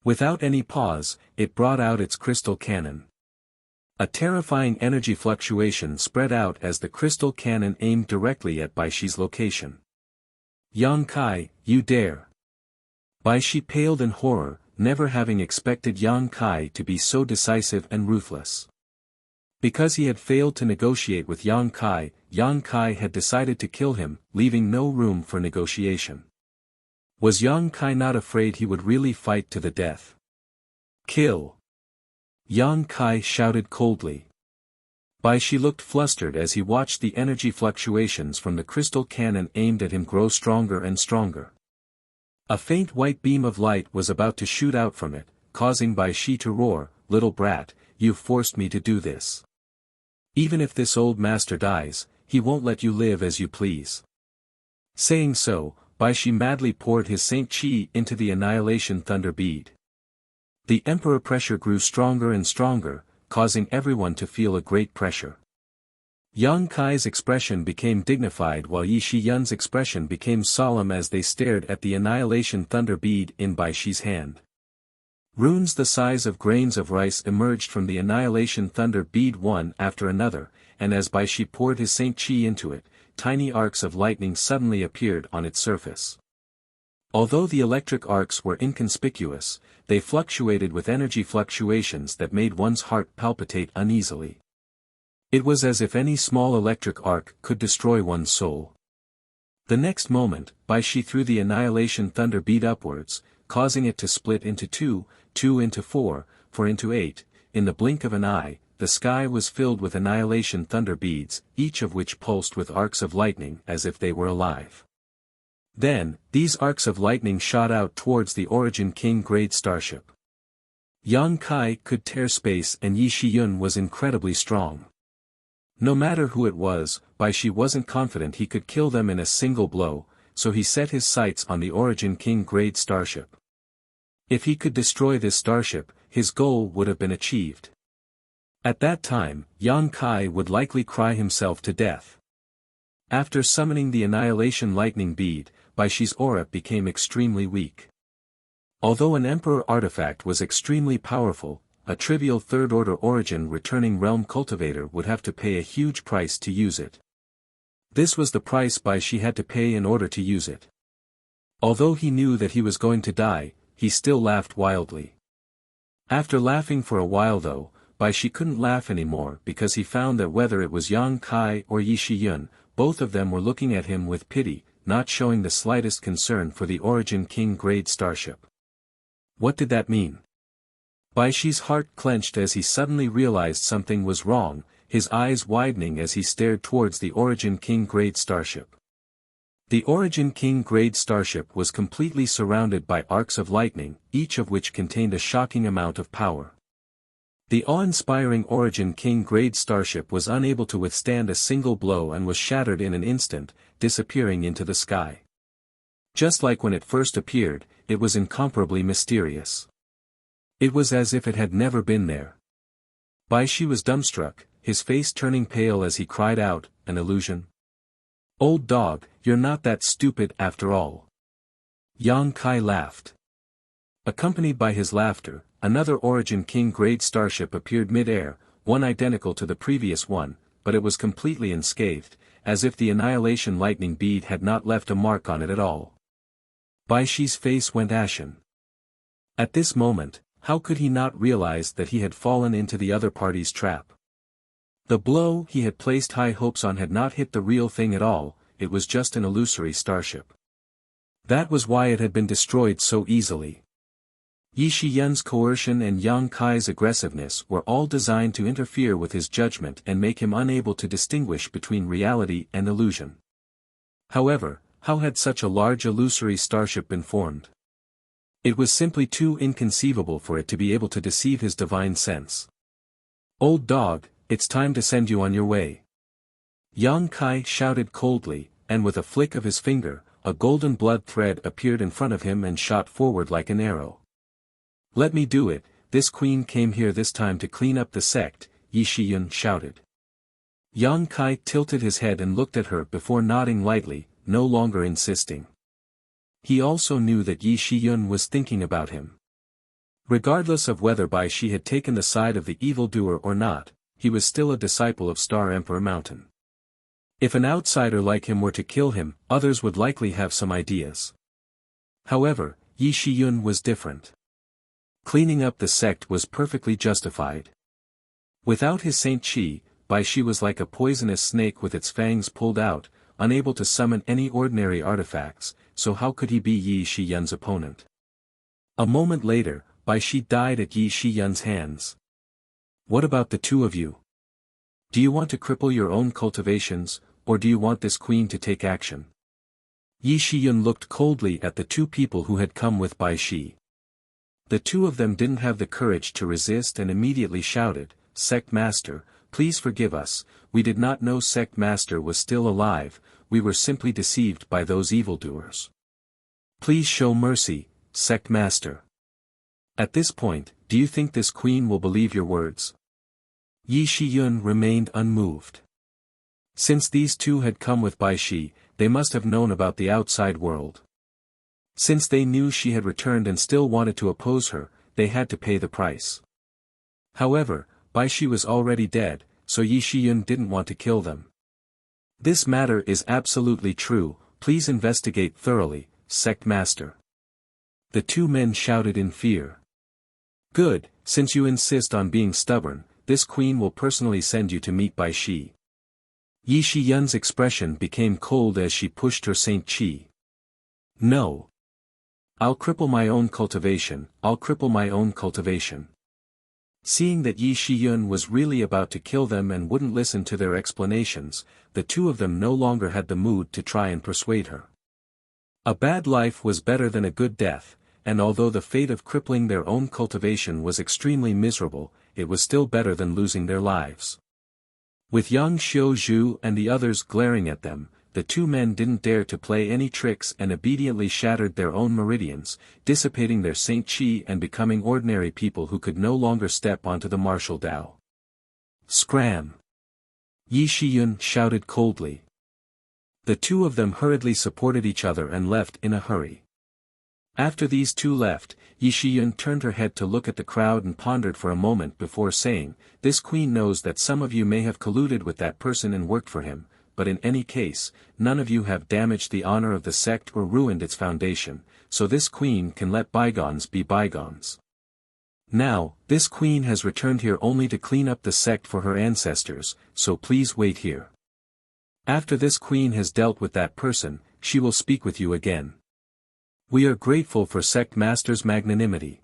Without any pause, it brought out its crystal cannon. A terrifying energy fluctuation spread out as the crystal cannon aimed directly at Baishi's location. Yang Kai, you dare! Baishi paled in horror, never having expected Yang Kai to be so decisive and ruthless. Because he had failed to negotiate with Yang Kai had decided to kill him, leaving no room for negotiation. Was Yang Kai not afraid he would really fight to the death? Kill! Yang Kai shouted coldly. Baishi looked flustered as he watched the energy fluctuations from the crystal cannon aimed at him grow stronger and stronger. A faint white beam of light was about to shoot out from it, causing Baishi to roar, "Little brat, you've forced me to do this. Even if this old master dies, he won't let you live as you please." Saying so, Baishi madly poured his Saint Chi into the Annihilation Thunder bead. The Emperor pressure grew stronger and stronger, causing everyone to feel a great pressure. Yang Kai's expression became dignified while Yi Shiyun's expression became solemn as they stared at the Annihilation Thunder bead in Baishi's hand. Runes the size of grains of rice emerged from the Annihilation Thunder bead one after another, and as Baishi poured his Saint Chi into it, tiny arcs of lightning suddenly appeared on its surface. Although the electric arcs were inconspicuous, they fluctuated with energy fluctuations that made one's heart palpitate uneasily. It was as if any small electric arc could destroy one's soul. The next moment, Baishi threw the Annihilation Thunder bead upwards, causing it to split into two into four into 8, in the blink of an eye. The sky was filled with Annihilation Thunder beads, each of which pulsed with arcs of lightning as if they were alive. Then, these arcs of lightning shot out towards the Origin King grade starship. Yang Kai could tear space and Yi Shiyun was incredibly strong. No matter who it was, Baishi wasn't confident he could kill them in a single blow, so he set his sights on the Origin King grade starship. If he could destroy this starship, his goal would have been achieved. At that time, Yang Kai would likely cry himself to death. After summoning the Annihilation Lightning Bead, Baishi's aura became extremely weak. Although an Emperor artifact was extremely powerful, a trivial third-order Origin returning realm cultivator would have to pay a huge price to use it. This was the price Baishi had to pay in order to use it. Although he knew that he was going to die, he still laughed wildly. After laughing for a while though, Baishi couldn't laugh anymore because he found that whether it was Yang Kai or Yi Shiyun, both of them were looking at him with pity, not showing the slightest concern for the Origin King grade starship. What did that mean? Baishi's heart clenched as he suddenly realized something was wrong, his eyes widening as he stared towards the Origin King grade starship. The Origin King grade starship was completely surrounded by arcs of lightning, each of which contained a shocking amount of power. The awe-inspiring Origin King grade starship was unable to withstand a single blow and was shattered in an instant, disappearing into the sky. Just like when it first appeared, it was incomparably mysterious. It was as if it had never been there. Baishi was dumbstruck, his face turning pale as he cried out, "An illusion? Old dog, you're not that stupid after all." Yang Kai laughed. Accompanied by his laughter, another Origin King grade starship appeared mid-air, one identical to the previous one, but it was completely unscathed, as if the Annihilation Lightning Bead had not left a mark on it at all. Baishi's face went ashen. At this moment, how could he not realize that he had fallen into the other party's trap? The blow he had placed high hopes on had not hit the real thing at all, it was just an illusory starship. That was why it had been destroyed so easily. Yi Shiyun's coercion and Yang Kai's aggressiveness were all designed to interfere with his judgment and make him unable to distinguish between reality and illusion. However, how had such a large illusory starship been formed? It was simply too inconceivable for it to be able to deceive his divine sense. "Old dog, it's time to send you on your way." Yang Kai shouted coldly, and with a flick of his finger, a golden blood thread appeared in front of him and shot forward like an arrow. "Let me do it, this queen came here this time to clean up the sect," Yi Shiyun shouted. Yang Kai tilted his head and looked at her before nodding lightly, no longer insisting. He also knew that Yi Shiyun was thinking about him. Regardless of whether Bai Shi had taken the side of the evildoer or not, he was still a disciple of Star Emperor Mountain. If an outsider like him were to kill him, others would likely have some ideas. However, Yi Shiyun was different. Cleaning up the sect was perfectly justified. Without his Saint Chi, Bai Shi was like a poisonous snake with its fangs pulled out, unable to summon any ordinary artifacts, so how could he be Yi Shiyun's opponent? A moment later, Bai Shi died at Yi Shiyun's hands. "What about the two of you? Do you want to cripple your own cultivations, or do you want this queen to take action?" Yi Shiyun looked coldly at the two people who had come with Bai Shi. The two of them didn't have the courage to resist and immediately shouted, "Sect Master, please forgive us, we did not know Sect Master was still alive, we were simply deceived by those evildoers. Please show mercy, Sect Master." At this point, do you think this queen will believe your words? Yi Shiyun remained unmoved. Since these two had come with Bai Shi, they must have known about the outside world. Since they knew she had returned and still wanted to oppose her, they had to pay the price. However, Bai Shi was already dead, so Yi Shiyun didn't want to kill them. "This matter is absolutely true, please investigate thoroughly, Sect Master." The two men shouted in fear. "Good, since you insist on being stubborn, this queen will personally send you to meet Bai Shi." Yi Shiyun's expression became cold as she pushed her Saint Chi. "No. I'll cripple my own cultivation, I'll cripple my own cultivation." Seeing that Yi Shiyun was really about to kill them and wouldn't listen to their explanations, the two of them no longer had the mood to try and persuade her. A bad life was better than a good death, and although the fate of crippling their own cultivation was extremely miserable, it was still better than losing their lives. With Yang Xiuzhu and the others glaring at them, the two men didn't dare to play any tricks and obediently shattered their own meridians, dissipating their Saint Chi and becoming ordinary people who could no longer step onto the martial Tao. "Scram!" Yi Shiyun shouted coldly. The two of them hurriedly supported each other and left in a hurry. After these two left, Yi Shiyun turned her head to look at the crowd and pondered for a moment before saying, "This queen knows that some of you may have colluded with that person and worked for him, but in any case, none of you have damaged the honor of the sect or ruined its foundation, so this queen can let bygones be bygones. Now, this queen has returned here only to clean up the sect for her ancestors, so please wait here. After this queen has dealt with that person, she will speak with you again. We are grateful for Sect Master's magnanimity.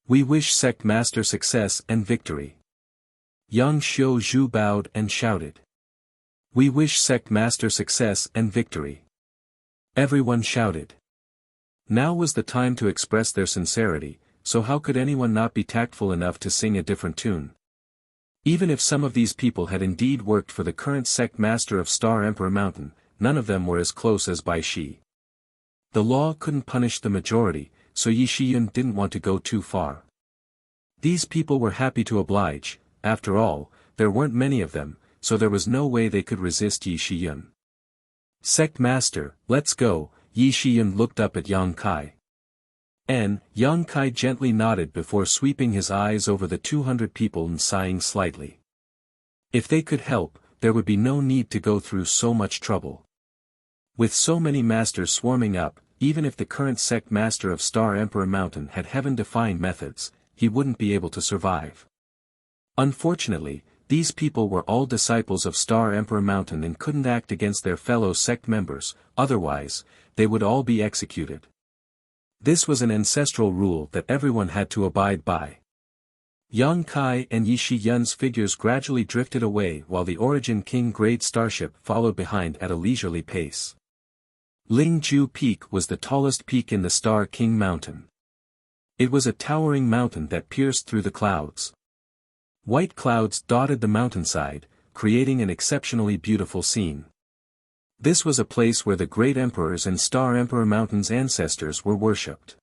We wish Sect Master success and victory." Yang Xiuzhu bowed and shouted. "We wish Sect Master success and victory." Everyone shouted. Now was the time to express their sincerity, so how could anyone not be tactful enough to sing a different tune? Even if some of these people had indeed worked for the current Sect Master of Star Emperor Mountain, none of them were as close as Bai Shi. The law couldn't punish the majority, so Yi Shiyun didn't want to go too far. These people were happy to oblige, after all, there weren't many of them, so there was no way they could resist Yi Shiyun. "Sect Master, let's go," Yi Shiyun looked up at Yang Kai. Yang Kai gently nodded before sweeping his eyes over the 200 people and sighing slightly. If they could help, there would be no need to go through so much trouble. With so many masters swarming up, even if the current Sect Master of Star Emperor Mountain had heaven-defying methods, he wouldn't be able to survive. Unfortunately, These people were all disciples of Star Emperor Mountain and couldn't act against their fellow sect members, otherwise, they would all be executed. This was an ancestral rule that everyone had to abide by. Yang Kai and Yi Shiyun's figures gradually drifted away while the Origin King Grade starship followed behind at a leisurely pace. Lingju Peak was the tallest peak in the Star King Mountain. It was a towering mountain that pierced through the clouds. White clouds dotted the mountainside, creating an exceptionally beautiful scene. This was a place where the great emperors and Star Emperor Mountain's ancestors were worshipped.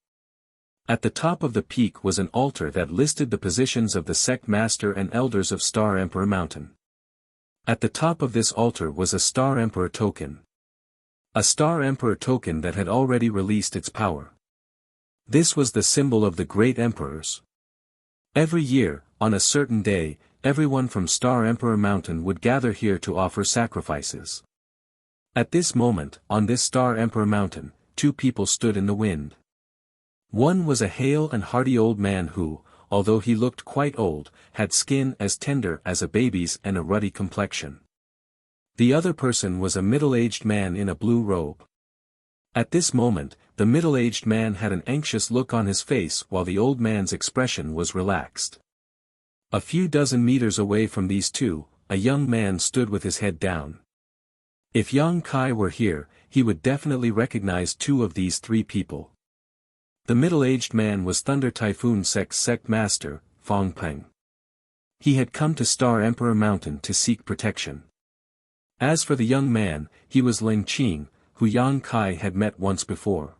At the top of the peak was an altar that listed the positions of the sect master and elders of Star Emperor Mountain. At the top of this altar was a Star Emperor token. A Star Emperor token that had already released its power. This was the symbol of the great emperors. Every year, on a certain day, everyone from Star Emperor Mountain would gather here to offer sacrifices. At this moment, on this Star Emperor Mountain, two people stood in the wind. One was a hale and hearty old man who, although he looked quite old, had skin as tender as a baby's and a ruddy complexion. The other person was a middle-aged man in a blue robe. At this moment, the middle-aged man had an anxious look on his face while the old man's expression was relaxed. A few dozen meters away from these two, a young man stood with his head down. If Yang Kai were here, he would definitely recognize two of these three people. The middle-aged man was Thunder Typhoon sect master, Fong Peng. He had come to Star Emperor Mountain to seek protection. As for the young man, he was Ling Qing, who Yang Kai had met once before.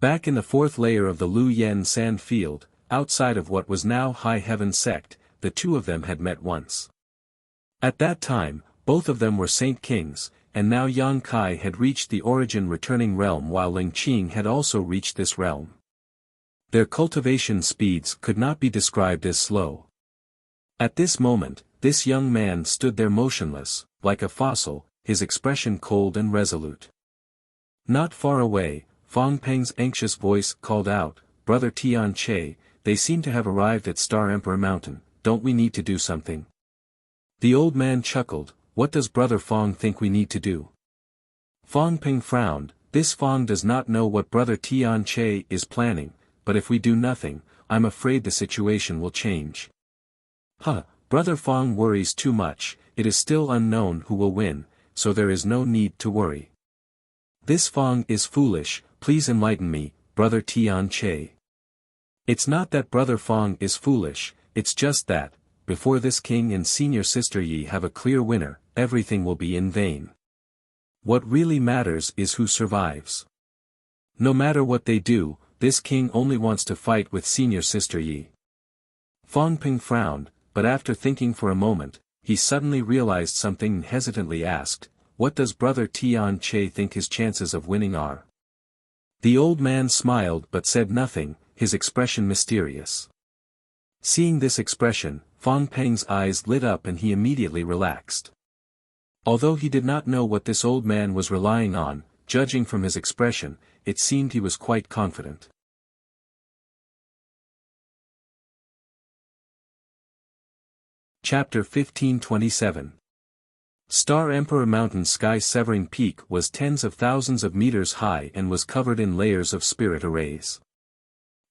Back in the fourth layer of the Lu Yen sand field, outside of what was now High Heaven sect, the two of them had met once. At that time, both of them were Saint Kings, and now Yang Kai had reached the Origin returning realm while Ling Qing had also reached this realm. Their cultivation speeds could not be described as slow. At this moment, this young man stood there motionless, like a fossil, his expression cold and resolute. Not far away, Fong Peng's anxious voice called out, "Brother Tian Che, they seem to have arrived at Star Emperor Mountain, don't we need to do something?" The old man chuckled, "What does Brother Fong think we need to do?" Fong Peng frowned, "This Fong does not know what Brother Tian Che is planning, but if we do nothing, I'm afraid the situation will change. Brother Fong worries too much, it is still unknown who will win, so there is no need to worry. This Fong is foolish, please enlighten me, Brother Tian Che." It's not that Brother Fong is foolish, it's just that, before this king and senior sister Yi have a clear winner, everything will be in vain. What really matters is who survives. No matter what they do, this king only wants to fight with senior sister Yi. Fong Peng frowned, but after thinking for a moment, he suddenly realized something and hesitantly asked, "What does Brother Tian Che think his chances of winning are?" The old man smiled but said nothing, his expression mysterious. Seeing this expression, Fong Peng's eyes lit up and he immediately relaxed. Although he did not know what this old man was relying on, judging from his expression, it seemed he was quite confident. Chapter 1527. Star Emperor Mountain's sky-severing peak was tens of thousands of meters high and was covered in layers of spirit arrays.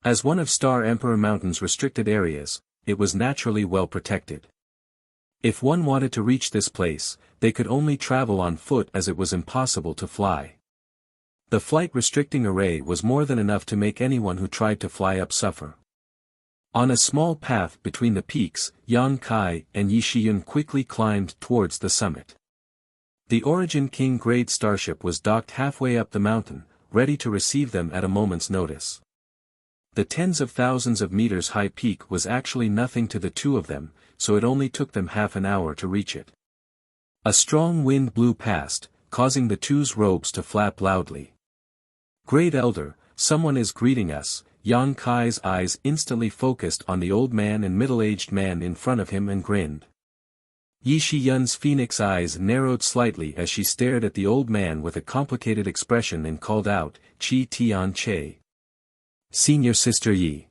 As one of Star Emperor Mountain's restricted areas, it was naturally well protected. If one wanted to reach this place, they could only travel on foot as it was impossible to fly. The flight-restricting array was more than enough to make anyone who tried to fly up suffer. On a small path between the peaks, Yang Kai and Yi Shiyun quickly climbed towards the summit. The Origin King Grade starship was docked halfway up the mountain, ready to receive them at a moment's notice. The tens of thousands of meters high peak was actually nothing to the two of them, so it only took them half an hour to reach it. A strong wind blew past, causing the two's robes to flap loudly. "Great Elder, someone is greeting us." Yang Kai's eyes instantly focused on the old man and middle-aged man in front of him and grinned. Yi Shiyun's phoenix eyes narrowed slightly as she stared at the old man with a complicated expression and called out, "Qi Tian Che. Senior Sister Yi."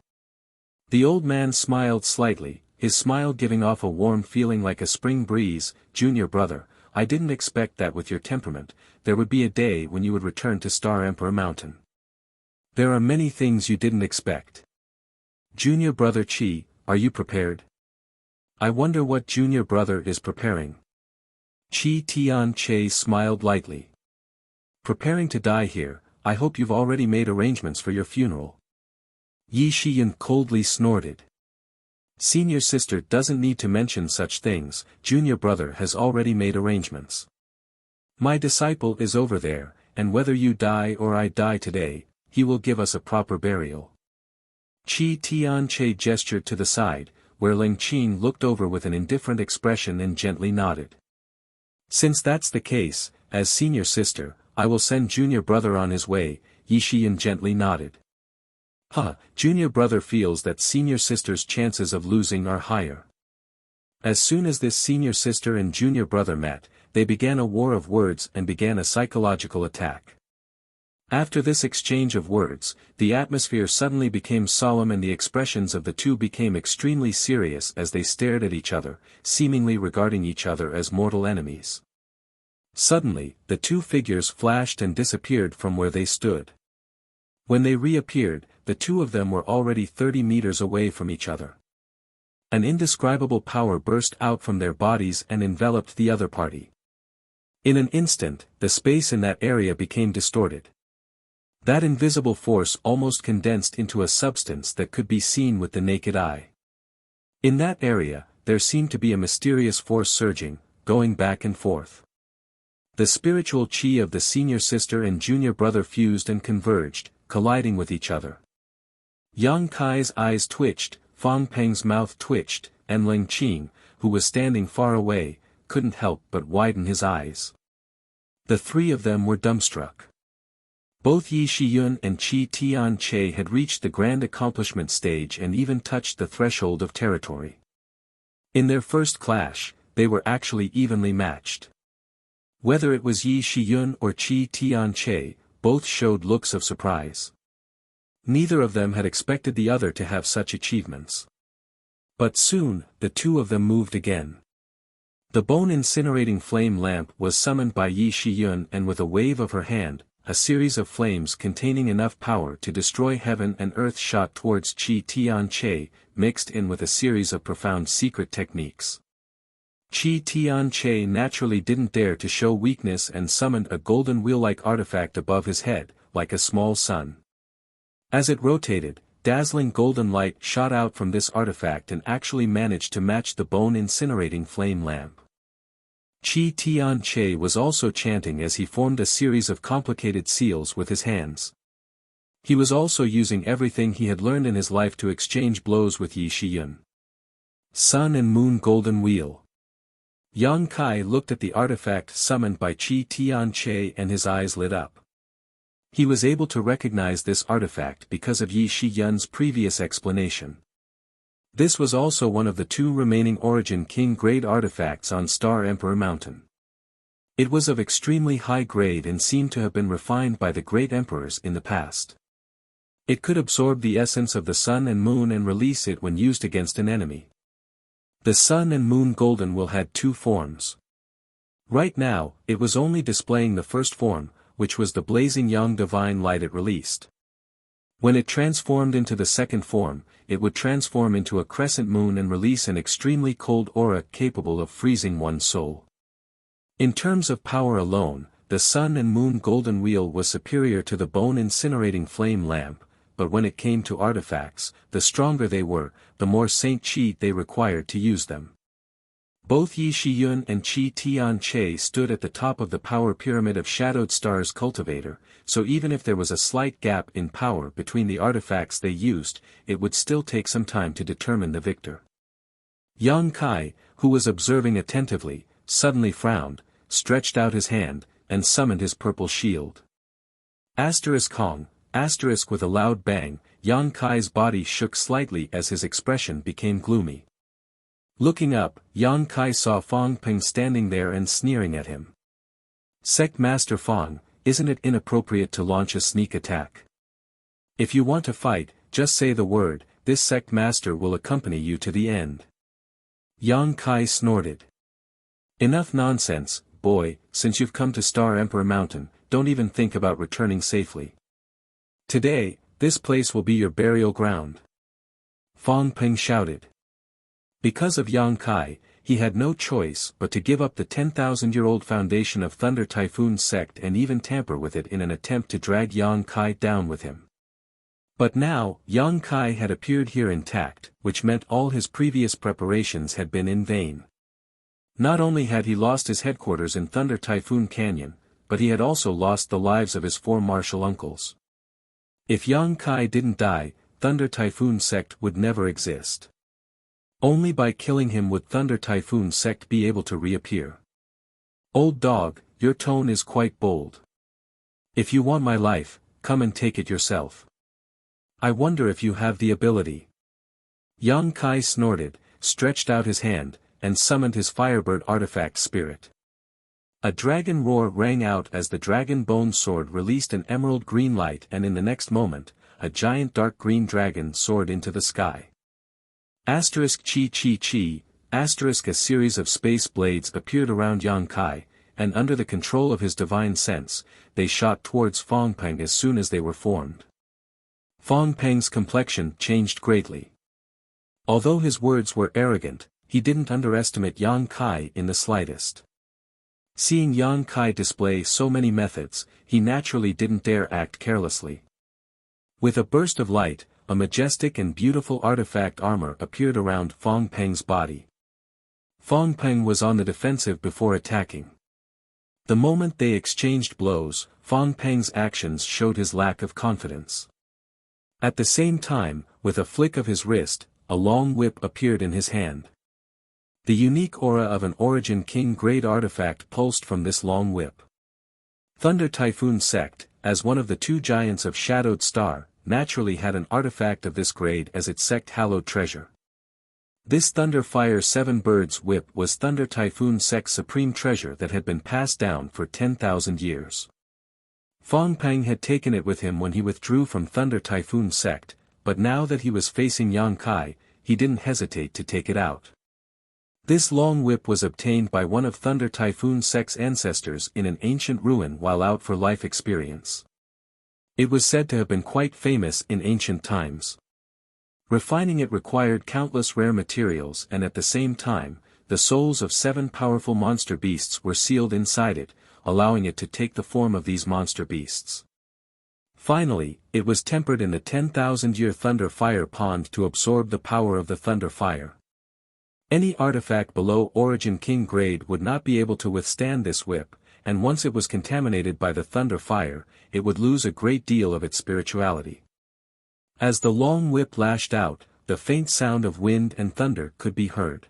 The old man smiled slightly, his smile giving off a warm feeling like a spring breeze. "Junior brother, I didn't expect that with your temperament, there would be a day when you would return to Star Emperor Mountain. There are many things you didn't expect. Junior brother Chi, are you prepared? I wonder what junior brother is preparing." Chi Tian-che smiled lightly. "Preparing to die here, I hope you've already made arrangements for your funeral." Yi Shiyun coldly snorted. "Senior sister doesn't need to mention such things, junior brother has already made arrangements. My disciple is over there, and whether you die or I die today, he will give us a proper burial." Chi Tian-che gestured to the side, where Ling Qing looked over with an indifferent expression and gently nodded. "Since that's the case, as senior sister, I will send junior brother on his way," Yi Shiyun gently nodded. Junior brother feels that senior sister's chances of losing are higher. As soon as this senior sister and junior brother met, they began a war of words and began a psychological attack. After this exchange of words, the atmosphere suddenly became solemn and the expressions of the two became extremely serious as they stared at each other, seemingly regarding each other as mortal enemies. Suddenly, the two figures flashed and disappeared from where they stood. When they reappeared, the two of them were already 30 meters away from each other. An indescribable power burst out from their bodies and enveloped the other party. In an instant, the space in that area became distorted. That invisible force almost condensed into a substance that could be seen with the naked eye. In that area, there seemed to be a mysterious force surging, going back and forth. The spiritual chi of the senior sister and junior brother fused and converged, colliding with each other. Yang Kai's eyes twitched, Fang Peng's mouth twitched, and Ling Qing, who was standing far away, couldn't help but widen his eyes. The three of them were dumbstruck. Both Yi Shiyun and Chi Tian-che had reached the grand accomplishment stage and even touched the threshold of territory. In their first clash, they were actually evenly matched. Whether it was Yi Shiyun or Chi Tian-che, both showed looks of surprise. Neither of them had expected the other to have such achievements. But soon, the two of them moved again. The bone-incinerating flame lamp was summoned by Yi Shiyun and with a wave of her hand, a series of flames containing enough power to destroy heaven and earth shot towards Chi Tian-che, mixed in with a series of profound secret techniques. Chi Tian-che naturally didn't dare to show weakness and summoned a golden wheel-like artifact above his head, like a small sun. As it rotated, dazzling golden light shot out from this artifact and actually managed to match the bone-incinerating flame lamp. Chi Tian-che was also chanting as he formed a series of complicated seals with his hands. He was also using everything he had learned in his life to exchange blows with Yi Shiyun. Sun and Moon Golden Wheel. Yang Kai looked at the artifact summoned by Chi Tian-che and his eyes lit up. He was able to recognize this artifact because of Yi Shiyun's previous explanation. This was also one of the two remaining Origin King grade artifacts on Star Emperor Mountain. It was of extremely high grade and seemed to have been refined by the great emperors in the past. It could absorb the essence of the sun and moon and release it when used against an enemy. The sun and moon golden will had two forms. Right now, it was only displaying the first form, which was the blazing young divine light it released. When it transformed into the second form, it would transform into a crescent moon and release an extremely cold aura capable of freezing one's soul. In terms of power alone, the sun and moon golden wheel was superior to the bone-incinerating flame lamp, but when it came to artifacts, the stronger they were, the more Saint Chi they required to use them. Both Yi Shiyun and Chi Tian-che stood at the top of the power pyramid of Shadowed Stars Cultivator, so even if there was a slight gap in power between the artifacts they used, it would still take some time to determine the victor. Yang Kai, who was observing attentively, suddenly frowned, stretched out his hand, and summoned his purple shield. Kong, with a loud bang, Yang Kai's body shook slightly as his expression became gloomy. Looking up, Yang Kai saw Fang Peng standing there and sneering at him. Sect Master Fang, isn't it inappropriate to launch a sneak attack? If you want to fight, just say the word, this Sect Master will accompany you to the end. Yang Kai snorted. Enough nonsense, boy, since you've come to Star Emperor Mountain, don't even think about returning safely. Today, this place will be your burial ground. Fong Peng shouted. Because of Yang Kai, he had no choice but to give up the 10,000-year-old foundation of Thunder Typhoon sect and even tamper with it in an attempt to drag Yang Kai down with him. But now, Yang Kai had appeared here intact, which meant all his previous preparations had been in vain. Not only had he lost his headquarters in Thunder Typhoon Canyon, but he had also lost the lives of his 4 martial uncles. If Yang Kai didn't die, Thunder Typhoon sect would never exist. Only by killing him would Thunder Typhoon sect be able to reappear. Old dog, your tone is quite bold. If you want my life, come and take it yourself. I wonder if you have the ability. Yang Kai snorted, stretched out his hand, and summoned his Firebird artifact spirit. A dragon roar rang out as the dragon bone sword released an emerald green light, and in the next moment, a giant dark green dragon soared into the sky. Asterisk chi chi chi, asterisk a series of space blades appeared around Yang Kai, and under the control of his divine sense, they shot towards Fong Peng as soon as they were formed. Fong Peng's complexion changed greatly. Although his words were arrogant, he didn't underestimate Yang Kai in the slightest. Seeing Yang Kai display so many methods, he naturally didn't dare act carelessly. With a burst of light, a majestic and beautiful artifact armor appeared around Fong Peng's body. Fong Peng was on the defensive before attacking. The moment they exchanged blows, Fong Peng's actions showed his lack of confidence. At the same time, with a flick of his wrist, a long whip appeared in his hand. The unique aura of an Origin King grade artifact pulsed from this long whip. Thunder Typhoon sect, as one of the 2 giants of Shadowed Star, naturally had an artifact of this grade as its sect-hallowed treasure. This Thunder Fire 7 Birds whip was Thunder Typhoon sect's supreme treasure that had been passed down for 10,000 years. Fong Peng had taken it with him when he withdrew from Thunder Typhoon sect, but now that he was facing Yang Kai, he didn't hesitate to take it out. This long whip was obtained by one of Thunder Typhoon sect's ancestors in an ancient ruin while out for life experience. It was said to have been quite famous in ancient times. Refining it required countless rare materials, and at the same time, the souls of 7 powerful monster beasts were sealed inside it, allowing it to take the form of these monster beasts. Finally, it was tempered in the 10,000-year Thunder Fire Pond to absorb the power of the Thunder Fire. Any artifact below Origin King grade would not be able to withstand this whip, and once it was contaminated by the Thunder Fire, it would lose a great deal of its spirituality. As the long whip lashed out, the faint sound of wind and thunder could be heard.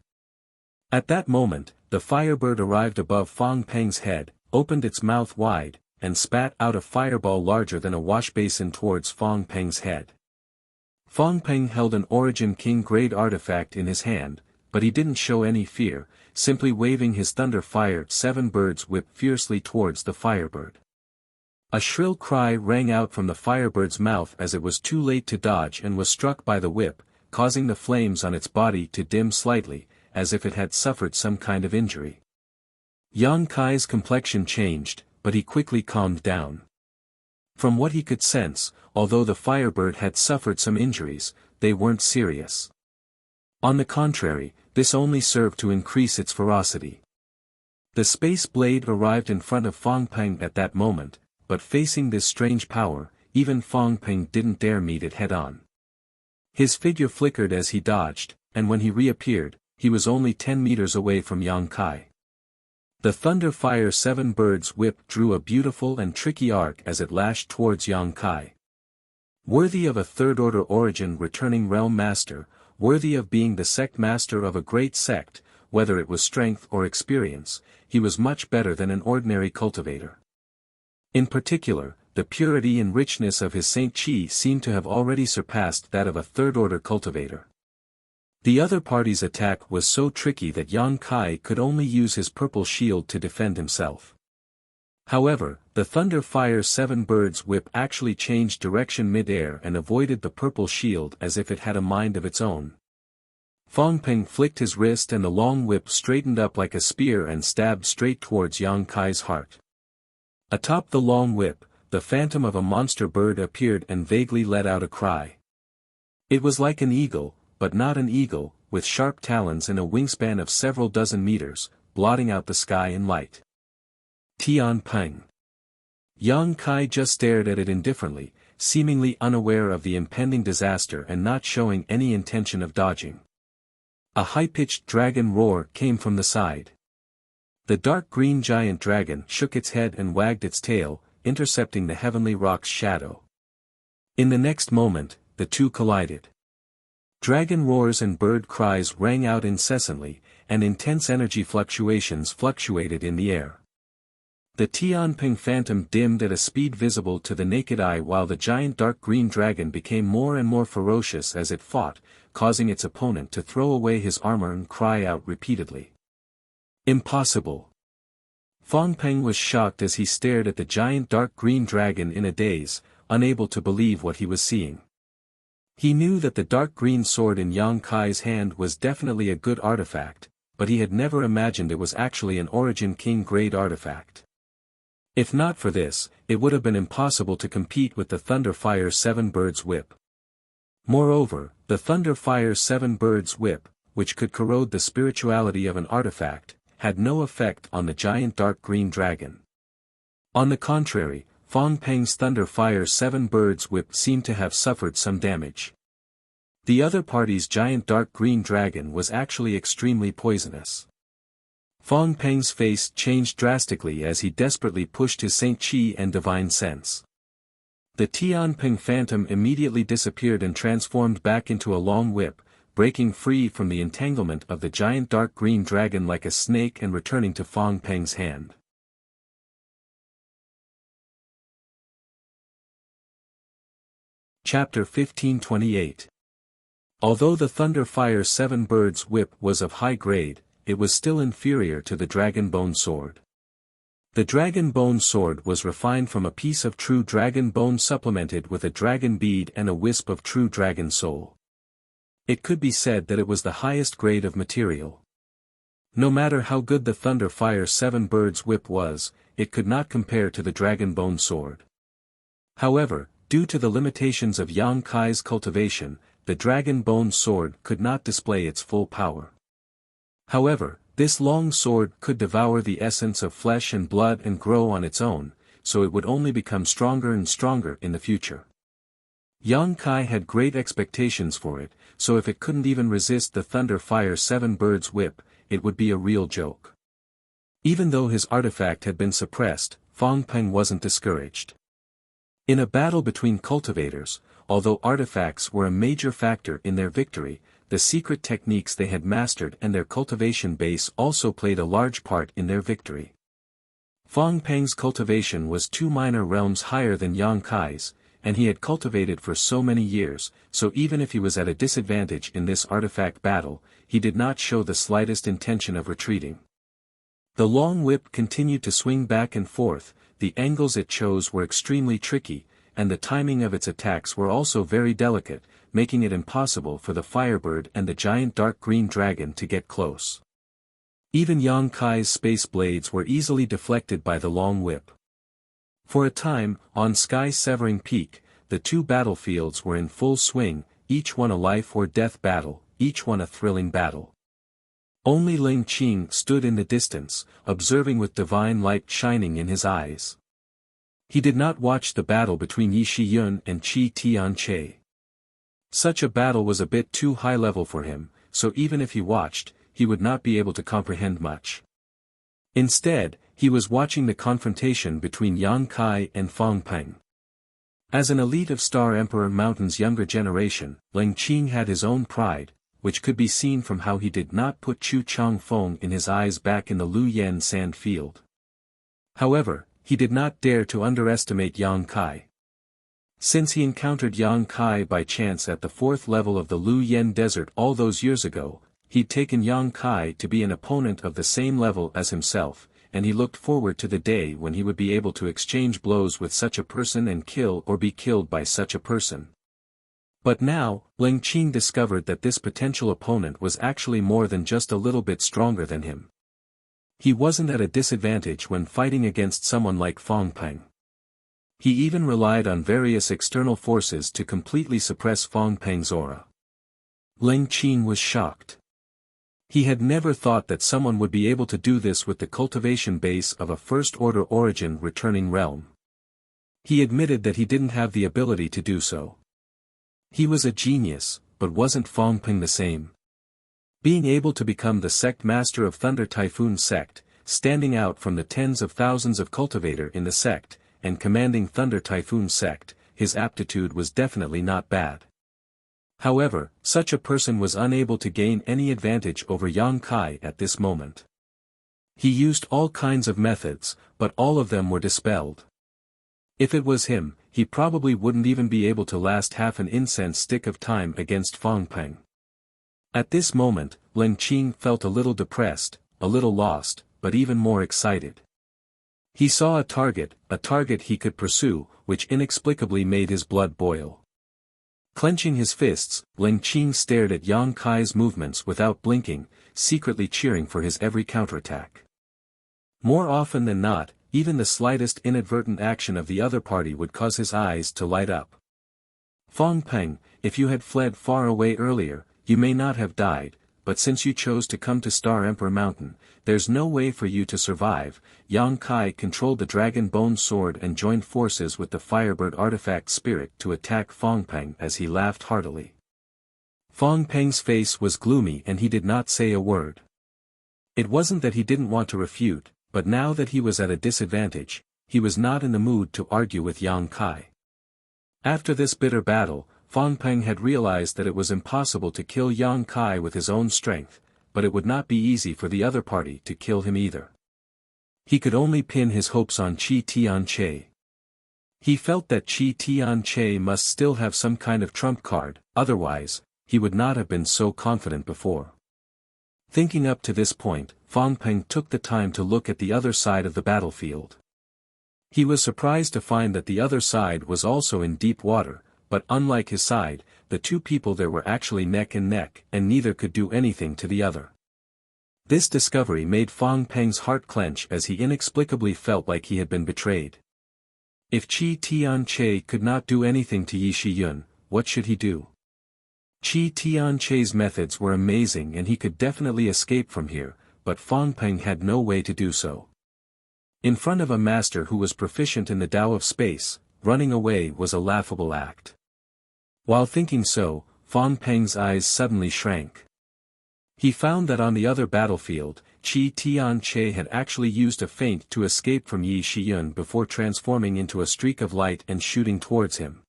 At that moment, the Firebird arrived above Fong Peng's head, opened its mouth wide, and spat out a fireball larger than a washbasin towards Fong Peng's head. Fong Peng held an Origin King grade artifact in his hand, but he didn't show any fear, simply waving his Thunder Fire 7 Birds whip fiercely towards the Firebird. A shrill cry rang out from the Firebird's mouth as it was too late to dodge and was struck by the whip, causing the flames on its body to dim slightly, as if it had suffered some kind of injury. Yang Kai's complexion changed, but he quickly calmed down. From what he could sense, although the Firebird had suffered some injuries, they weren't serious. On the contrary, this only served to increase its ferocity. The Space Blade arrived in front of Fong Peng at that moment, but facing this strange power, even Fong Peng didn't dare meet it head-on. His figure flickered as he dodged, and when he reappeared, he was only 10 meters away from Yang Kai. The Thunder Fire 7 Birds whip drew a beautiful and tricky arc as it lashed towards Yang Kai. Worthy of a third-order origin returning realm master, worthy of being the sect master of a great sect, whether it was strength or experience, he was much better than an ordinary cultivator. In particular, the purity and richness of his Saint Chi seemed to have already surpassed that of a third-order cultivator. The other party's attack was so tricky that Yang Kai could only use his purple shield to defend himself. However, the Thunder Fire 7 Birds whip actually changed direction mid-air and avoided the purple shield as if it had a mind of its own. Fang Peng flicked his wrist and the long whip straightened up like a spear and stabbed straight towards Yang Kai's heart. Atop the long whip, the phantom of a monster bird appeared and vaguely let out a cry. It was like an eagle, but not an eagle, with sharp talons and a wingspan of several dozen meters, blotting out the sky in light. Tian Peng. Yang Kai just stared at it indifferently, seemingly unaware of the impending disaster and not showing any intention of dodging. A high-pitched dragon roar came from the side. The dark green giant dragon shook its head and wagged its tail, intercepting the heavenly rock's shadow. In the next moment, the two collided. Dragon roars and bird cries rang out incessantly, and intense energy fluctuations fluctuated in the air. The Tianping phantom dimmed at a speed visible to the naked eye while the giant dark green dragon became more and more ferocious as it fought, causing its opponent to throw away his armor and cry out repeatedly. Impossible! Fang Peng was shocked as he stared at the giant dark green dragon in a daze, unable to believe what he was seeing. He knew that the dark green sword in Yang Kai's hand was definitely a good artifact, but he had never imagined it was actually an Origin King-grade artifact. If not for this, it would have been impossible to compete with the Thunderfire 7 Birds Whip. Moreover, the Thunderfire 7 Birds Whip, which could corrode the spirituality of an artifact, had no effect on the giant dark green dragon. On the contrary, Fang Peng's Thunderfire 7 Birds Whip seemed to have suffered some damage. The other party's giant dark green dragon was actually extremely poisonous. Fang Peng's face changed drastically as he desperately pushed his Saint Chi and Divine Sense. The Tianping phantom immediately disappeared and transformed back into a long whip, breaking free from the entanglement of the giant dark green dragon like a snake and returning to Fang Peng's hand. Chapter 1528. Although the Thunderfire 7 Birds Whip was of high grade, it was still inferior to the Dragon Bone Sword. The Dragon Bone Sword was refined from a piece of true dragon bone supplemented with a dragon bead and a wisp of true dragon soul. It could be said that it was the highest grade of material. No matter how good the Thunderfire 7 Birds Whip was, it could not compare to the Dragon Bone Sword. However, due to the limitations of Yang Kai's cultivation, the Dragon Bone Sword could not display its full power. However, this long sword could devour the essence of flesh and blood and grow on its own, so it would only become stronger and stronger in the future. Yang Kai had great expectations for it, so if it couldn't even resist the Thunderfire 7 Birds Whip, it would be a real joke. Even though his artifact had been suppressed, Fang Peng wasn't discouraged. In a battle between cultivators, although artifacts were a major factor in their victory, the secret techniques they had mastered and their cultivation base also played a large part in their victory. Fang Peng's cultivation was 2 minor realms higher than Yang Kai's, and he had cultivated for so many years, so even if he was at a disadvantage in this artifact battle, he did not show the slightest intention of retreating. The long whip continued to swing back and forth, the angles it chose were extremely tricky, and the timing of its attacks were also very delicate, making it impossible for the Firebird and the giant dark green dragon to get close. Even Yang Kai's space blades were easily deflected by the long whip. For a time, on sky-severing peak, the two battlefields were in full swing, each one a life or death battle, each one a thrilling battle. Only Ling Qing stood in the distance, observing with divine light shining in his eyes. He did not watch the battle between Yi Shiyun and Qi Tianche. Such a battle was a bit too high level for him, so even if he watched, he would not be able to comprehend much. Instead, he was watching the confrontation between Yang Kai and Fang Peng. As an elite of Star Emperor Mountain's younger generation, Ling Qing had his own pride, which could be seen from how he did not put Chu Chang Feng in his eyes back in the Lu Yen sand field. However, he did not dare to underestimate Yang Kai. Since he encountered Yang Kai by chance at the 4th level of the Lu Yen Desert all those years ago, he'd taken Yang Kai to be an opponent of the same level as himself, and he looked forward to the day when he would be able to exchange blows with such a person and kill or be killed by such a person. But now, Ling Qing discovered that this potential opponent was actually more than just a little bit stronger than him. He wasn't at a disadvantage when fighting against someone like Fang Peng. He even relied on various external forces to completely suppress Fang Peng's aura. Ling Qing was shocked. He had never thought that someone would be able to do this with the cultivation base of a first-order origin returning realm. He admitted that he didn't have the ability to do so. He was a genius, but wasn't Fang Peng the same? Being able to become the sect master of Thunder Typhoon sect, standing out from the tens of thousands of cultivator in the sect, and commanding Thunder Typhoon sect, his aptitude was definitely not bad. However, such a person was unable to gain any advantage over Yang Kai at this moment. He used all kinds of methods, but all of them were dispelled. If it was him, he probably wouldn't even be able to last half an incense stick of time against Fang Peng. At this moment, Ling Qing felt a little depressed, a little lost, but even more excited. He saw a target he could pursue, which inexplicably made his blood boil. Clenching his fists, Ling Qing stared at Yang Kai's movements without blinking, secretly cheering for his every counterattack. More often than not, even the slightest inadvertent action of the other party would cause his eyes to light up. Fang Peng, if you had fled far away earlier, you may not have died, but since you chose to come to Star Emperor Mountain, there's no way for you to survive. Yang Kai controlled the Dragon Bone Sword and joined forces with the Firebird Artifact Spirit to attack Fang Peng as he laughed heartily. Fang Peng's face was gloomy and he did not say a word. It wasn't that he didn't want to refute, but now that he was at a disadvantage, he was not in the mood to argue with Yang Kai. After this bitter battle, Fang Peng had realized that it was impossible to kill Yang Kai with his own strength, but it would not be easy for the other party to kill him either. He could only pin his hopes on Qi Tianche. He felt that Qi Tianche must still have some kind of trump card, otherwise, he would not have been so confident before. Thinking up to this point, Fang Peng took the time to look at the other side of the battlefield. He was surprised to find that the other side was also in deep water, but unlike his side, the two people there were actually neck and neck, and neither could do anything to the other. This discovery made Fang Peng's heart clench as he inexplicably felt like he had been betrayed. If Qi Tianche could not do anything to Yi Shiyun, what should he do? Qi Tianche's methods were amazing and he could definitely escape from here, but Fang Peng had no way to do so. In front of a master who was proficient in the Tao of space, running away was a laughable act. While thinking so, Fang Peng's eyes suddenly shrank. He found that on the other battlefield, Qi Tianche had actually used a feint to escape from Yi Shiyun before transforming into a streak of light and shooting towards him.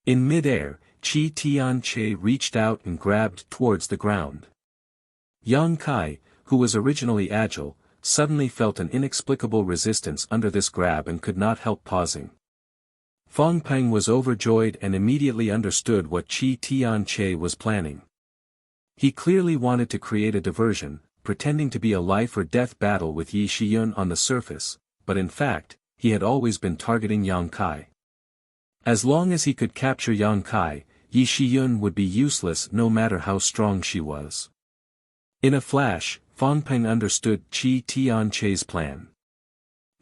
In mid-air, Qi Tianche reached out and grabbed towards the ground. Yang Kai, who was originally agile, suddenly felt an inexplicable resistance under this grab and could not help pausing. Fang Peng was overjoyed and immediately understood what Qi Tianche was planning. He clearly wanted to create a diversion, pretending to be a life-or-death battle with Yi Shiyun on the surface, but in fact, he had always been targeting Yang Kai. As long as he could capture Yang Kai, Yi Shiyun would be useless no matter how strong she was. In a flash, Fang Peng understood Qi Tianche's plan.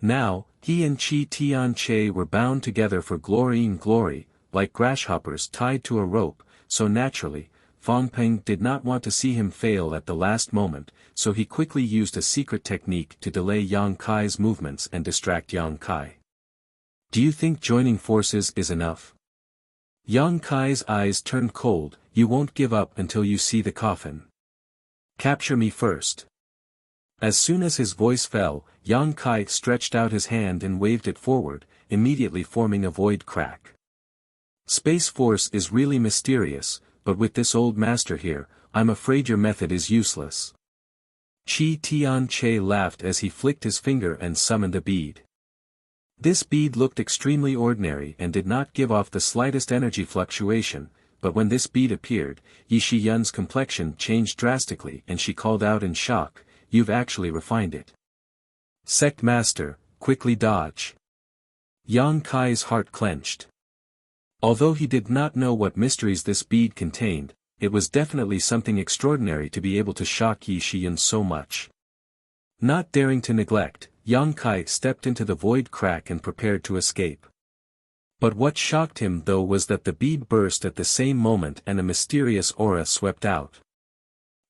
Now, he and Qi Tianche were bound together for glory and glory, like grasshoppers tied to a rope, so naturally, Fang Peng did not want to see him fail at the last moment, so he quickly used a secret technique to delay Yang Kai's movements and distract Yang Kai. Do you think joining forces is enough? Yang Kai's eyes turned cold. You won't give up until you see the coffin. Capture me first. As soon as his voice fell, Yang Kai stretched out his hand and waved it forward, immediately forming a void crack. Space Force is really mysterious, but with this old master here, I'm afraid your method is useless. Qi Tianche laughed as he flicked his finger and summoned a bead. This bead looked extremely ordinary and did not give off the slightest energy fluctuation, but when this bead appeared, Yi Shiyun's complexion changed drastically and she called out in shock, "You've actually refined it. Sect Master, quickly dodge." Yang Kai's heart clenched. Although he did not know what mysteries this bead contained, it was definitely something extraordinary to be able to shock Yi Shiyun so much. Not daring to neglect, Yang Kai stepped into the void crack and prepared to escape. But what shocked him though was that the bead burst at the same moment and a mysterious aura swept out.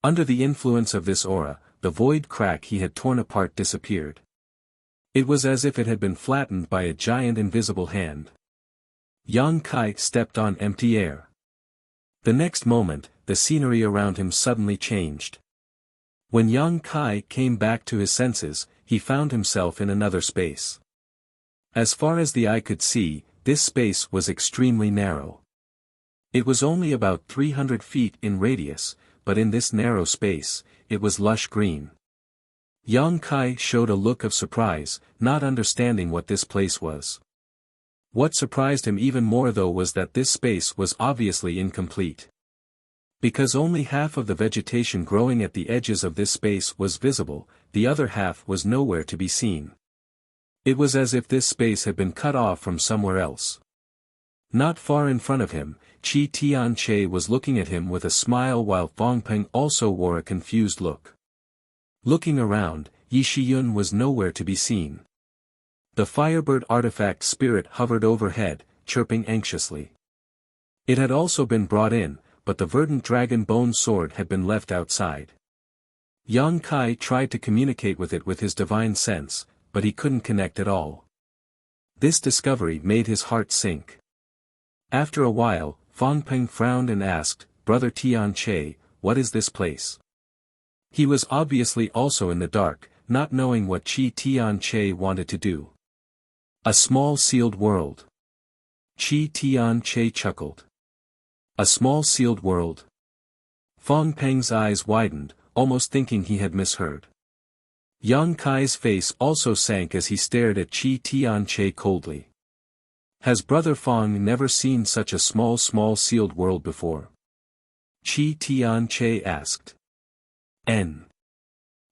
Under the influence of this aura, the void crack he had torn apart disappeared. It was as if it had been flattened by a giant invisible hand. Yang Kai stepped on empty air. The next moment, the scenery around him suddenly changed. When Yang Kai came back to his senses, he found himself in another space. As far as the eye could see, this space was extremely narrow. It was only about 300 feet in radius, but in this narrow space, it was lush green. Yang Kai showed a look of surprise, not understanding what this place was. What surprised him even more though was that this space was obviously incomplete. Because only half of the vegetation growing at the edges of this space was visible, the other half was nowhere to be seen. It was as if this space had been cut off from somewhere else. Not far in front of him, Qi Tianche was looking at him with a smile while Fang Peng also wore a confused look. Looking around, Yi Shiyun was nowhere to be seen. The Firebird artifact spirit hovered overhead, chirping anxiously. It had also been brought in, but the verdant dragon bone sword had been left outside. Yang Kai tried to communicate with it with his divine sense, but he couldn't connect at all. This discovery made his heart sink. After a while, Fang Peng frowned and asked, "Brother Tianche, what is this place?" He was obviously also in the dark, not knowing what Qi Tianche wanted to do. A small sealed world. Qi Tianche chuckled. A small sealed world. Fang Peng's eyes widened, almost thinking he had misheard. Yang Kai's face also sank as he stared at Qi Tianche coldly. Has Brother Fang never seen such a small sealed world before? Qi Tianche asked.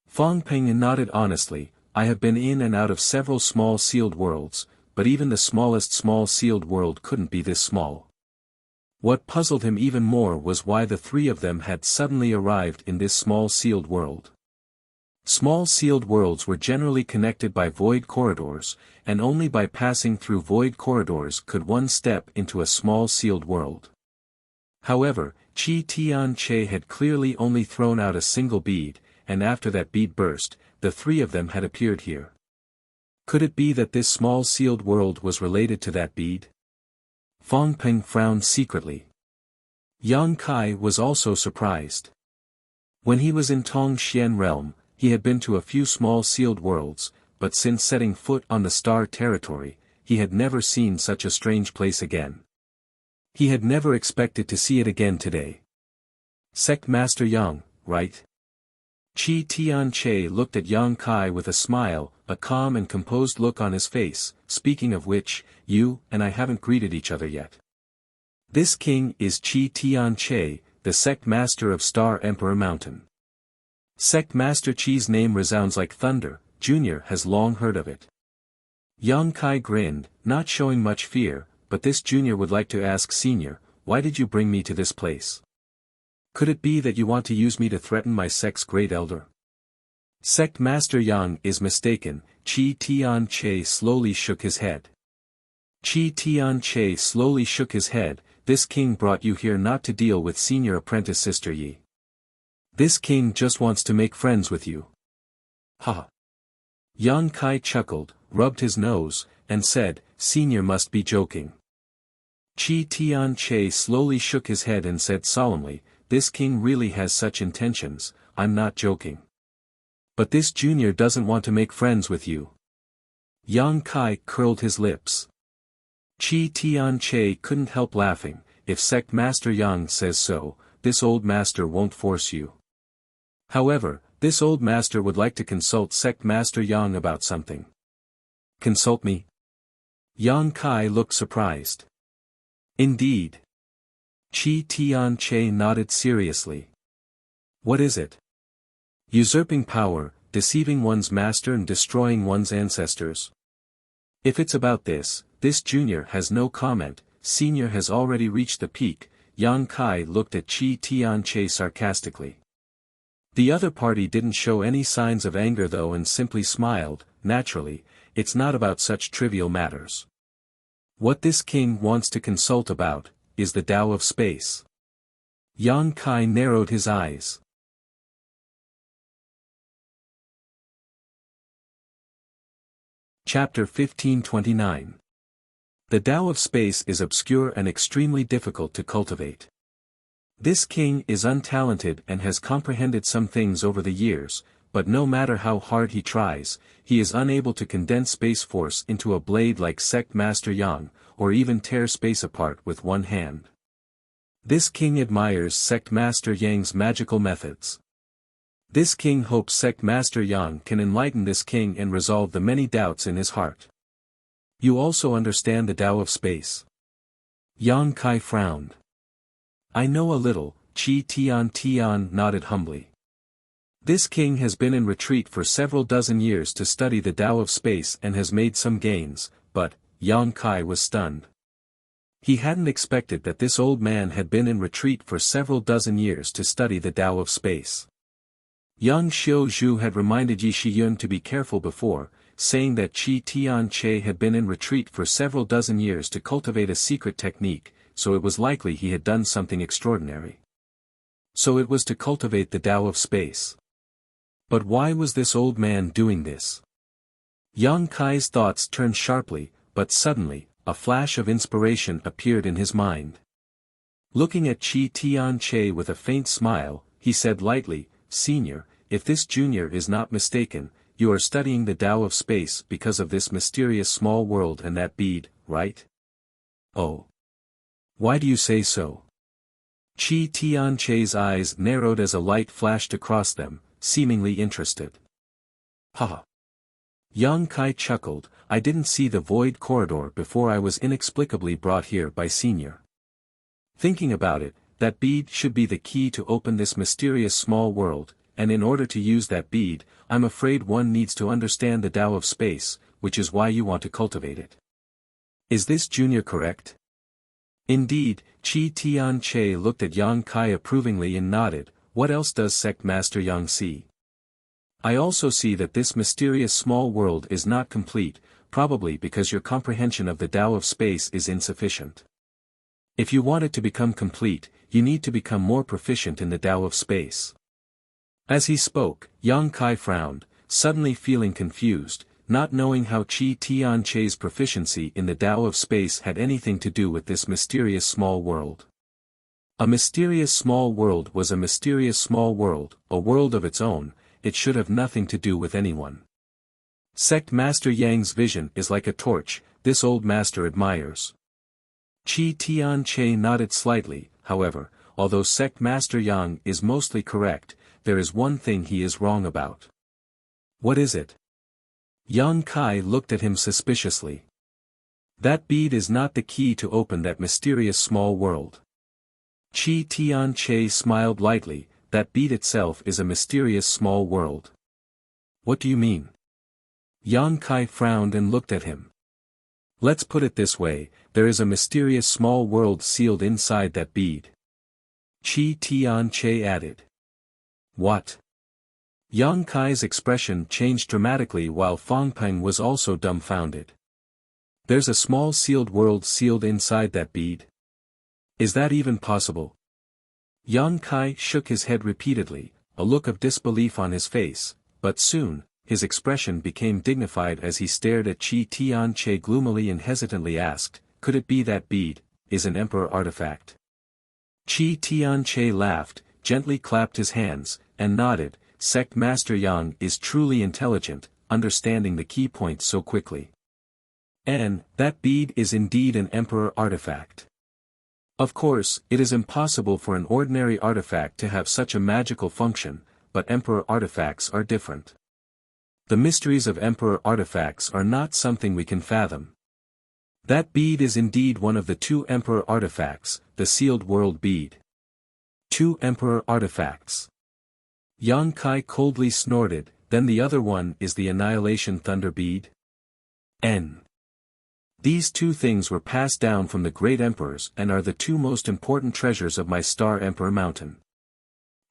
Fang Peng nodded honestly, I have been in and out of several small sealed worlds, but even the smallest small sealed world couldn't be this small. What puzzled him even more was why the three of them had suddenly arrived in this small sealed world. Small sealed worlds were generally connected by void corridors, and only by passing through void corridors could one step into a small sealed world. However, Qi Tianche had clearly only thrown out a single bead, and after that bead burst, the three of them had appeared here. Could it be that this small sealed world was related to that bead? Fang Peng frowned secretly. Yang Kai was also surprised. When he was in Tong Xian realm, he had been to a few small sealed worlds, but since setting foot on the star territory, he had never seen such a strange place again. He had never expected to see it again today. Sect Master Yang, right? Qi Tianche looked at Yang Kai with a smile, a calm and composed look on his face, speaking of which, you and I haven't greeted each other yet. This king is Qi Tianche, the sect master of Star Emperor Mountain. Sect Master Qi's name resounds like thunder, Junior has long heard of it. Yang Kai grinned, not showing much fear, but this Junior would like to ask Senior, why did you bring me to this place? Could it be that you want to use me to threaten my sect's great elder? Sect Master Yang is mistaken, Qi Tianche slowly shook his head. Qi Tianche slowly shook his head, this king brought you here not to deal with senior apprentice Sister Yi. This king just wants to make friends with you. Ha! Yang Kai chuckled, rubbed his nose, and said, Senior must be joking. Qi Tianche slowly shook his head and said solemnly, this king really has such intentions, I'm not joking. But this junior doesn't want to make friends with you. Yang Kai curled his lips. Qi Tianche couldn't help laughing, if Sect Master Yang says so, this old master won't force you. However, this old master would like to consult Sect Master Yang about something. Consult me? Yang Kai looked surprised. Indeed. Qi Tianche nodded seriously. What is it? Usurping power, deceiving one's master and destroying one's ancestors. If it's about this junior has no comment, Senior has already reached the peak. Yang Kai looked at Qi Tianche sarcastically. The other party didn't show any signs of anger though and simply smiled. Naturally, it's not about such trivial matters. What this king wants to consult about is the Tao of space. Yang Kai narrowed his eyes. Chapter 1529. The Tao of space is obscure and extremely difficult to cultivate. This king is untalented and has comprehended some things over the years, but no matter how hard he tries, he is unable to condense space force into a blade like Sect Master Yang, or even tear space apart with one hand. This king admires Sect Master Yang's magical methods. This king hopes Sect Master Yang can enlighten this king and resolve the many doubts in his heart. You also understand the Tao of space? Yang Kai frowned. I know a little, Qi Tian nodded humbly. This king has been in retreat for several dozen years to study the Tao of space and has made some gains, but, Yang Kai was stunned. He hadn't expected that this old man had been in retreat for several dozen years to study the Tao of space. Young Xiu Zhu had reminded Yi Shiyun to be careful before, saying that Qi Tianche had been in retreat for several dozen years to cultivate a secret technique, so it was likely he had done something extraordinary. So it was to cultivate the Tao of space. But why was this old man doing this? Yang Kai's thoughts turned sharply, but suddenly, a flash of inspiration appeared in his mind. Looking at Qi Tianche with a faint smile, he said lightly, Senior, if this junior is not mistaken, you are studying the Tao of space because of this mysterious small world and that bead, right? Oh. Why do you say so? Qi Tianche's eyes narrowed as a light flashed across them, seemingly interested. Ha! Yang Kai chuckled, I didn't see the void corridor before I was inexplicably brought here by Senior. Thinking about it, that bead should be the key to open this mysterious small world, and in order to use that bead, I'm afraid one needs to understand the Tao of space, which is why you want to cultivate it. Is this junior correct? Indeed, Qi Tianche looked at Yang Kai approvingly and nodded. What else does Sect Master Yang see? I also see that this mysterious small world is not complete, probably because your comprehension of the Tao of space is insufficient. If you want it to become complete, you need to become more proficient in the Tao of space. As he spoke, Yang Kai frowned, suddenly feeling confused, not knowing how Qi Tianche's proficiency in the Tao of space had anything to do with this mysterious small world. A mysterious small world was a mysterious small world, a world of its own, it should have nothing to do with anyone. Sect Master Yang's vision is like a torch, this old master admires. Qi Tianche nodded slightly, however, although Sect Master Yang is mostly correct, there is one thing he is wrong about. What is it? Yang Kai looked at him suspiciously. That bead is not the key to open that mysterious small world. Qi Tianche smiled lightly, that bead itself is a mysterious small world. What do you mean? Yang Kai frowned and looked at him. Let's put it this way, there is a mysterious small world sealed inside that bead. Qi Tianche added. What? Yang Kai's expression changed dramatically while Fangpeng was also dumbfounded. There's a small sealed world sealed inside that bead. Is that even possible? Yang Kai shook his head repeatedly, a look of disbelief on his face, but soon, his expression became dignified as he stared at Qi Tianche gloomily and hesitantly asked, could it be that bead, is an emperor artifact? Qi Tianche laughed, gently clapped his hands, and nodded, Sect Master Yang is truly intelligent, understanding the key points so quickly. And, that bead is indeed an emperor artifact. Of course, it is impossible for an ordinary artifact to have such a magical function, but emperor artifacts are different. The mysteries of emperor artifacts are not something we can fathom. That bead is indeed one of the two emperor artifacts, the sealed world bead. 2 emperor artifacts. Yang Kai coldly snorted, then the other one is the annihilation thunder bead? N. These two things were passed down from the great emperors and are the two most important treasures of my Star Emperor Mountain.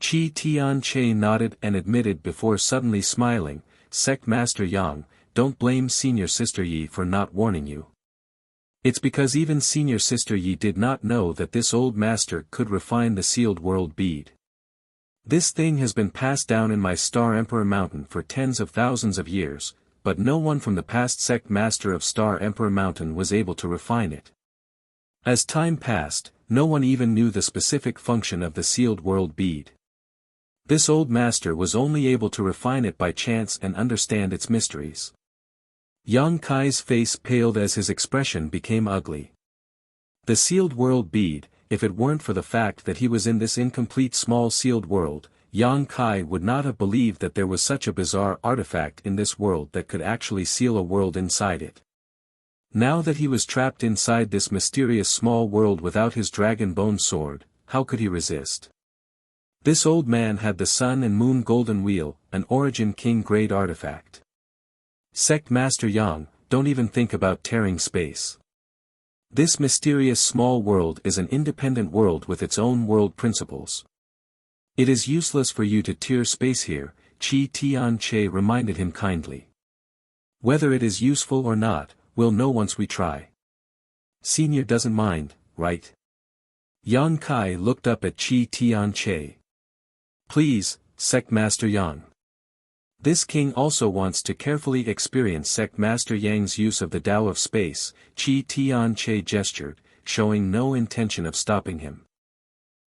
Qi Tianche nodded and admitted before suddenly smiling, Sect Master Yang, don't blame Senior Sister Yi for not warning you. It's because even Senior Sister Yi did not know that this old master could refine the sealed world bead. This thing has been passed down in my Star Emperor Mountain for tens of thousands of years, but no one from the past sect master of Star Emperor Mountain was able to refine it. As time passed, no one even knew the specific function of the sealed world bead. This old master was only able to refine it by chance and understand its mysteries. Yang Kai's face paled as his expression became ugly. The sealed world bead, if it weren't for the fact that he was in this incomplete small sealed world, Yang Kai would not have believed that there was such a bizarre artifact in this world that could actually seal a world inside it. Now that he was trapped inside this mysterious small world without his dragon bone sword, how could he resist? This old man had the sun and moon golden wheel, an origin king grade artifact. Sect Master Yang, don't even think about tearing space. This mysterious small world is an independent world with its own world principles. It is useless for you to tear space here, Qi Tianche reminded him kindly. Whether it is useful or not, we'll know once we try. Senior doesn't mind, right? Yang Kai looked up at Qi Tianche. Please, Sect Master Yang. This king also wants to carefully experience Sect Master Yang's use of the Tao of space, Qi Tianche gestured, showing no intention of stopping him.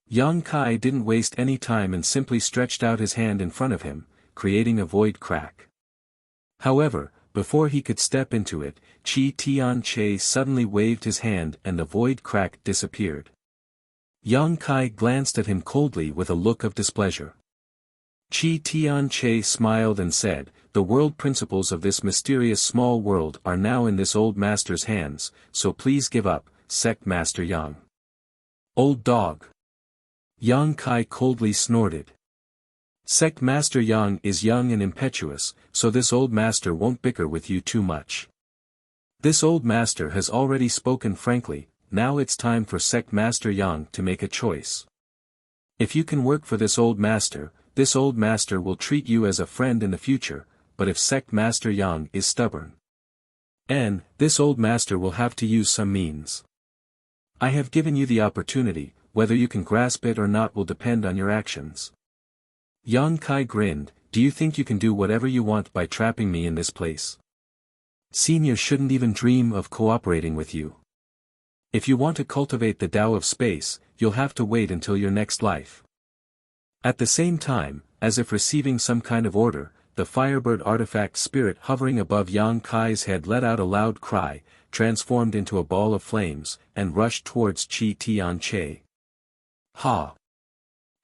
Yang Kai didn't waste any time and simply stretched out his hand in front of him, creating a void crack. However, before he could step into it, Qi Tianche suddenly waved his hand and the void crack disappeared. Yang Kai glanced at him coldly with a look of displeasure. Qi Tianche smiled and said, the world principles of this mysterious small world are now in this old master's hands, so please give up, Sect Master Yang. Old dog. Yang Kai coldly snorted. Sect Master Yang is young and impetuous, so this old master won't bicker with you too much. This old master has already spoken frankly, now it's time for Sect Master Yang to make a choice. If you can work for this old master will treat you as a friend in the future, but if Sect Master Yang is stubborn, this old master will have to use some means. I have given you the opportunity, whether you can grasp it or not will depend on your actions. Yang Kai grinned, do you think you can do whatever you want by trapping me in this place? Senior shouldn't even dream of cooperating with you. If you want to cultivate the Tao of space, you'll have to wait until your next life. At the same time, as if receiving some kind of order, the Firebird artifact spirit hovering above Yang Kai's head let out a loud cry, transformed into a ball of flames, and rushed towards Qi Tianche. Ha!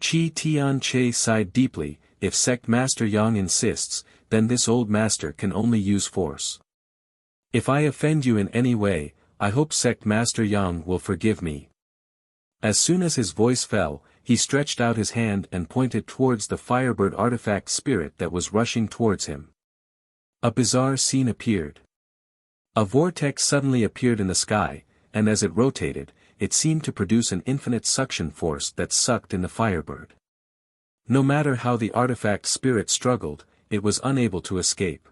Qi Tianche sighed deeply, if Sect Master Yang insists, then this old master can only use force. If I offend you in any way, I hope Sect Master Yang will forgive me. As soon as his voice fell, he stretched out his hand and pointed towards the Firebird artifact spirit that was rushing towards him. A bizarre scene appeared. A vortex suddenly appeared in the sky, and as it rotated, it seemed to produce an infinite suction force that sucked in the Firebird. No matter how the artifact spirit struggled, it was unable to escape.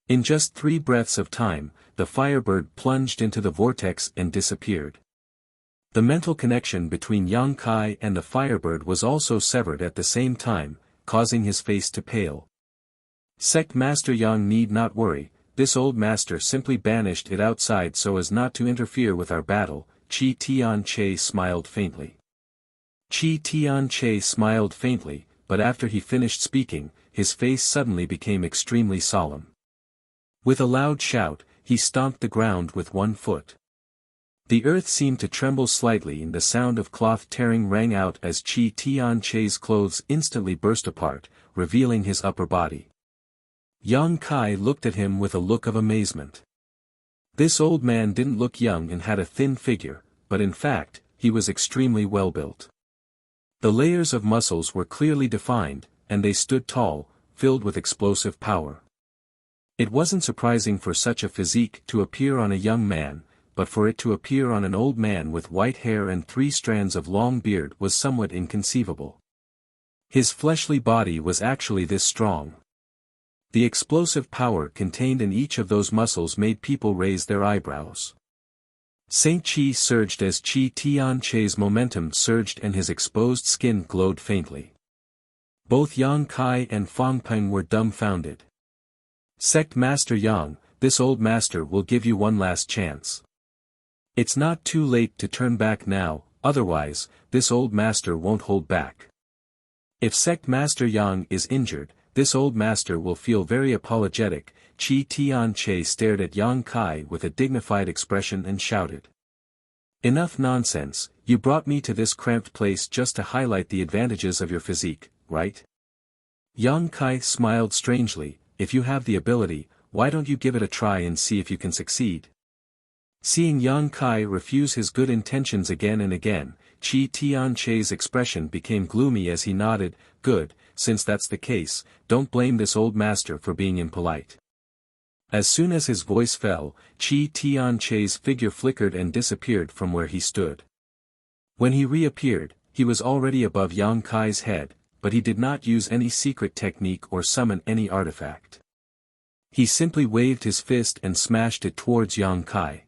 In just 3 breaths of time, the Firebird plunged into the vortex and disappeared. The mental connection between Yang Kai and the Firebird was also severed at the same time, causing his face to pale. Sect Master Yang need not worry, this old master simply banished it outside so as not to interfere with our battle, Qi Tianche smiled faintly. Qi Tianche smiled faintly, but after he finished speaking, his face suddenly became extremely solemn. With a loud shout, he stomped the ground with one foot. The earth seemed to tremble slightly and the sound of cloth tearing rang out as Qi Tianche's clothes instantly burst apart, revealing his upper body. Yang Kai looked at him with a look of amazement. This old man didn't look young and had a thin figure, but in fact, he was extremely well built. The layers of muscles were clearly defined, and they stood tall, filled with explosive power. It wasn't surprising for such a physique to appear on a young man, but for it to appear on an old man with white hair and 3 strands of long beard was somewhat inconceivable. His fleshly body was actually this strong. The explosive power contained in each of those muscles made people raise their eyebrows. Saint Chi surged as Chi Tianche's momentum surged and his exposed skin glowed faintly. Both Yang Kai and Fang Peng were dumbfounded. Sect Master Yang, this old master will give you one last chance. It's not too late to turn back now, otherwise, this old master won't hold back. If Sect Master Yang is injured, this old master will feel very apologetic. Chi Tianche stared at Yang Kai with a dignified expression and shouted. Enough nonsense, you brought me to this cramped place just to highlight the advantages of your physique, right? Yang Kai smiled strangely. If you have the ability, why don't you give it a try and see if you can succeed? Seeing Yang Kai refuse his good intentions again and again, Chi Tianche's expression became gloomy as he nodded. Good, since that's the case, don't blame this old master for being impolite. As soon as his voice fell, Chi Tianche's figure flickered and disappeared from where he stood. When he reappeared, he was already above Yang Kai's head, but he did not use any secret technique or summon any artifact. He simply waved his fist and smashed it towards Yang Kai.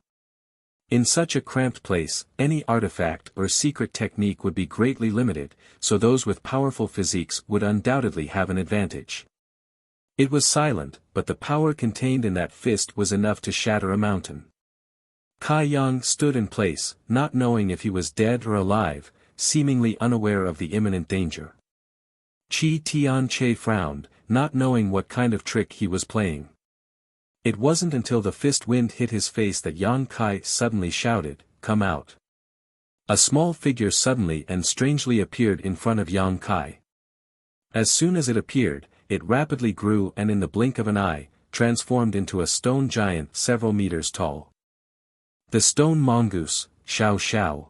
In such a cramped place, any artifact or secret technique would be greatly limited, so those with powerful physiques would undoubtedly have an advantage. It was silent, but the power contained in that fist was enough to shatter a mountain. Kai Yang stood in place, not knowing if he was dead or alive, seemingly unaware of the imminent danger. Chi Tianche frowned, not knowing what kind of trick he was playing. It wasn't until the fist wind hit his face that Yang Kai suddenly shouted, "Come out." A small figure suddenly and strangely appeared in front of Yang Kai. As soon as it appeared, it rapidly grew and in the blink of an eye, transformed into a stone giant several meters tall. The stone mongoose, Xiao Xiao.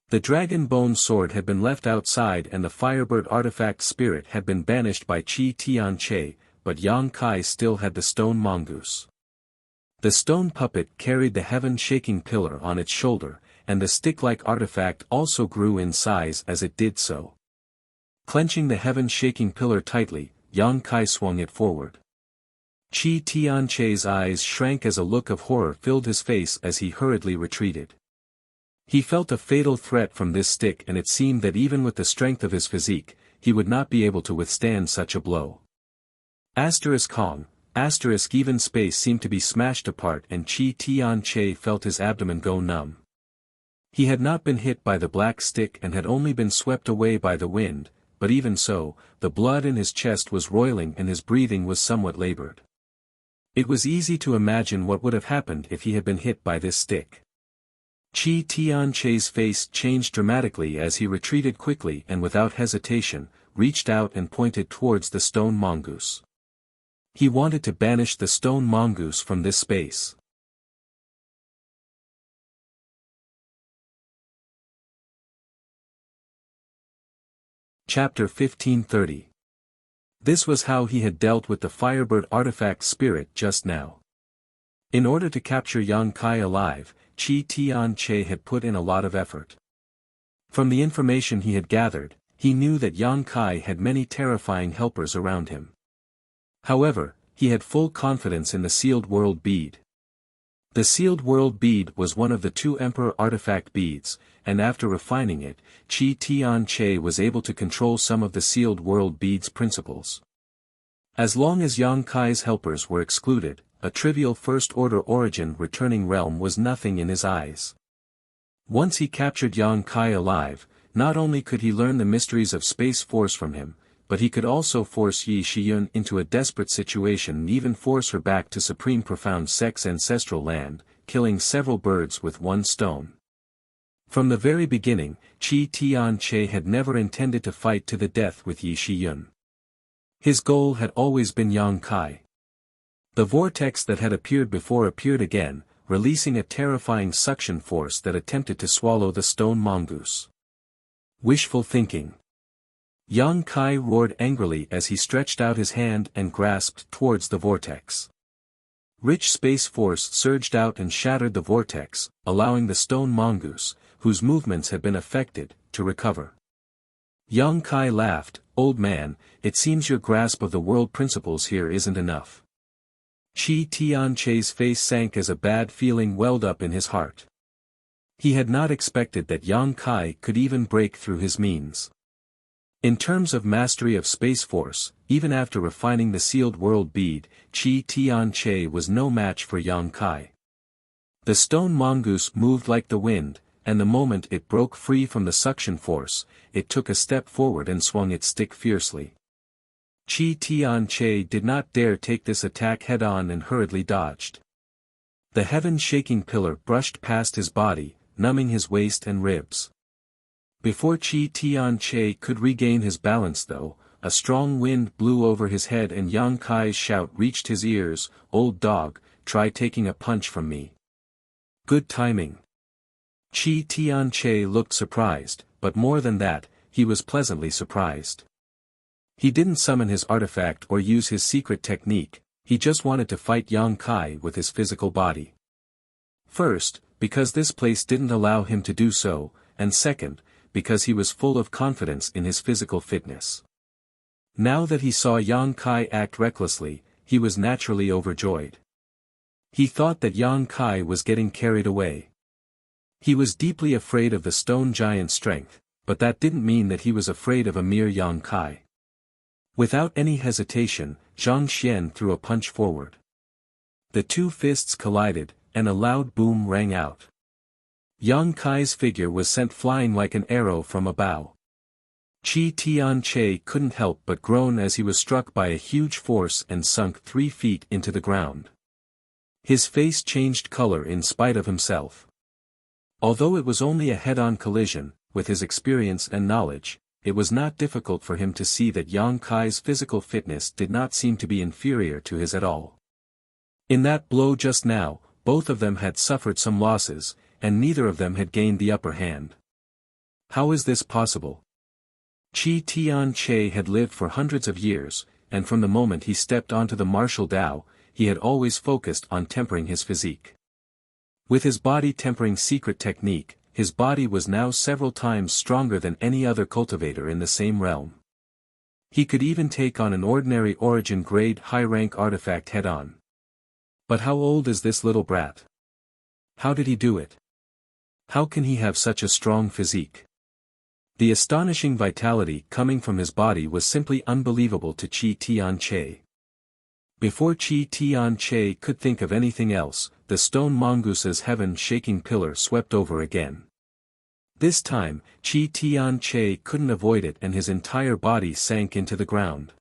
The dragon bone sword had been left outside and the firebird artifact spirit had been banished by Chi Tianche, but Yang Kai still had the stone mongoose. The stone puppet carried the heaven-shaking pillar on its shoulder, and the stick-like artifact also grew in size as it did so. Clenching the heaven-shaking pillar tightly, Yang Kai swung it forward. Chi Tianche's eyes shrank as a look of horror filled his face as he hurriedly retreated. He felt a fatal threat from this stick and it seemed that even with the strength of his physique, he would not be able to withstand such a blow. Kong, even space seemed to be smashed apart and Chi Tianche felt his abdomen go numb. He had not been hit by the black stick and had only been swept away by the wind, but even so, the blood in his chest was roiling and his breathing was somewhat labored. It was easy to imagine what would have happened if he had been hit by this stick. Chi Tianche's face changed dramatically as he retreated quickly and without hesitation, reached out and pointed towards the stone mongoose. He wanted to banish the stone mongoose from this space. Chapter 1530. This was how he had dealt with the Firebird artifact spirit just now. In order to capture Yang Kai alive, Chi Tianche had put in a lot of effort. From the information he had gathered, he knew that Yang Kai had many terrifying helpers around him. However, he had full confidence in the Sealed World Bead. The Sealed World Bead was one of the 2 Emperor artifact beads, and after refining it, Chi Tianche was able to control some of the Sealed World Bead's principles. As long as Yang Kai's helpers were excluded, a trivial first-order origin returning realm was nothing in his eyes. Once he captured Yang Kai alive, not only could he learn the mysteries of Space Force from him, but he could also force Yi Shiyun into a desperate situation and even force her back to Supreme Profound Sect's ancestral land, killing several birds with one stone. From the very beginning, Chi Tianche had never intended to fight to the death with Yi Shiyun. His goal had always been Yang Kai. The vortex that had appeared before appeared again, releasing a terrifying suction force that attempted to swallow the stone mongoose. Wishful thinking. Yang Kai roared angrily as he stretched out his hand and grasped towards the vortex. Rich space force surged out and shattered the vortex, allowing the stone mongoose, whose movements had been affected, to recover. Yang Kai laughed, "Old man, it seems your grasp of the world principles here isn't enough." Qi Tianche's face sank as a bad feeling welled up in his heart. He had not expected that Yang Kai could even break through his means. In terms of mastery of Space Force, even after refining the sealed world bead, Qi Tianche was no match for Yang Kai. The stone mongoose moved like the wind, and the moment it broke free from the suction force, it took a step forward and swung its stick fiercely. Qi Tianche did not dare take this attack head-on and hurriedly dodged. The heaven-shaking pillar brushed past his body, numbing his waist and ribs. Before Qi Tianche could regain his balance though, a strong wind blew over his head and Yang Kai's shout reached his ears, "Old dog, try taking a punch from me." Good timing. Qi Tianche looked surprised, but more than that, he was pleasantly surprised. He didn't summon his artifact or use his secret technique, he just wanted to fight Yang Kai with his physical body. First, because this place didn't allow him to do so, and second, because he was full of confidence in his physical fitness. Now that he saw Yang Kai act recklessly, he was naturally overjoyed. He thought that Yang Kai was getting carried away. He was deeply afraid of the stone giant's strength, but that didn't mean that he was afraid of a mere Yang Kai. Without any hesitation, Zhang Xian threw a punch forward. The two fists collided, and a loud boom rang out. Yang Kai's figure was sent flying like an arrow from a bow. Qi Tianche couldn't help but groan as he was struck by a huge force and sunk 3 feet into the ground. His face changed color in spite of himself. Although it was only a head-on collision, with his experience and knowledge, it was not difficult for him to see that Yang Kai's physical fitness did not seem to be inferior to his at all. In that blow just now, both of them had suffered some losses, and neither of them had gained the upper hand. How is this possible? Qi Tianche had lived for hundreds of years, and from the moment he stepped onto the martial Tao, he had always focused on tempering his physique. With his body tempering secret technique, his body was now several times stronger than any other cultivator in the same realm. He could even take on an ordinary origin grade high-rank artifact head-on. But how old is this little brat? How did he do it? How can he have such a strong physique? The astonishing vitality coming from his body was simply unbelievable to Qi Tianche. Before Qi Tianche could think of anything else, the stone mongoose's heaven-shaking pillar swept over again. This time, Qi Tianche couldn't avoid it and his entire body sank into the ground.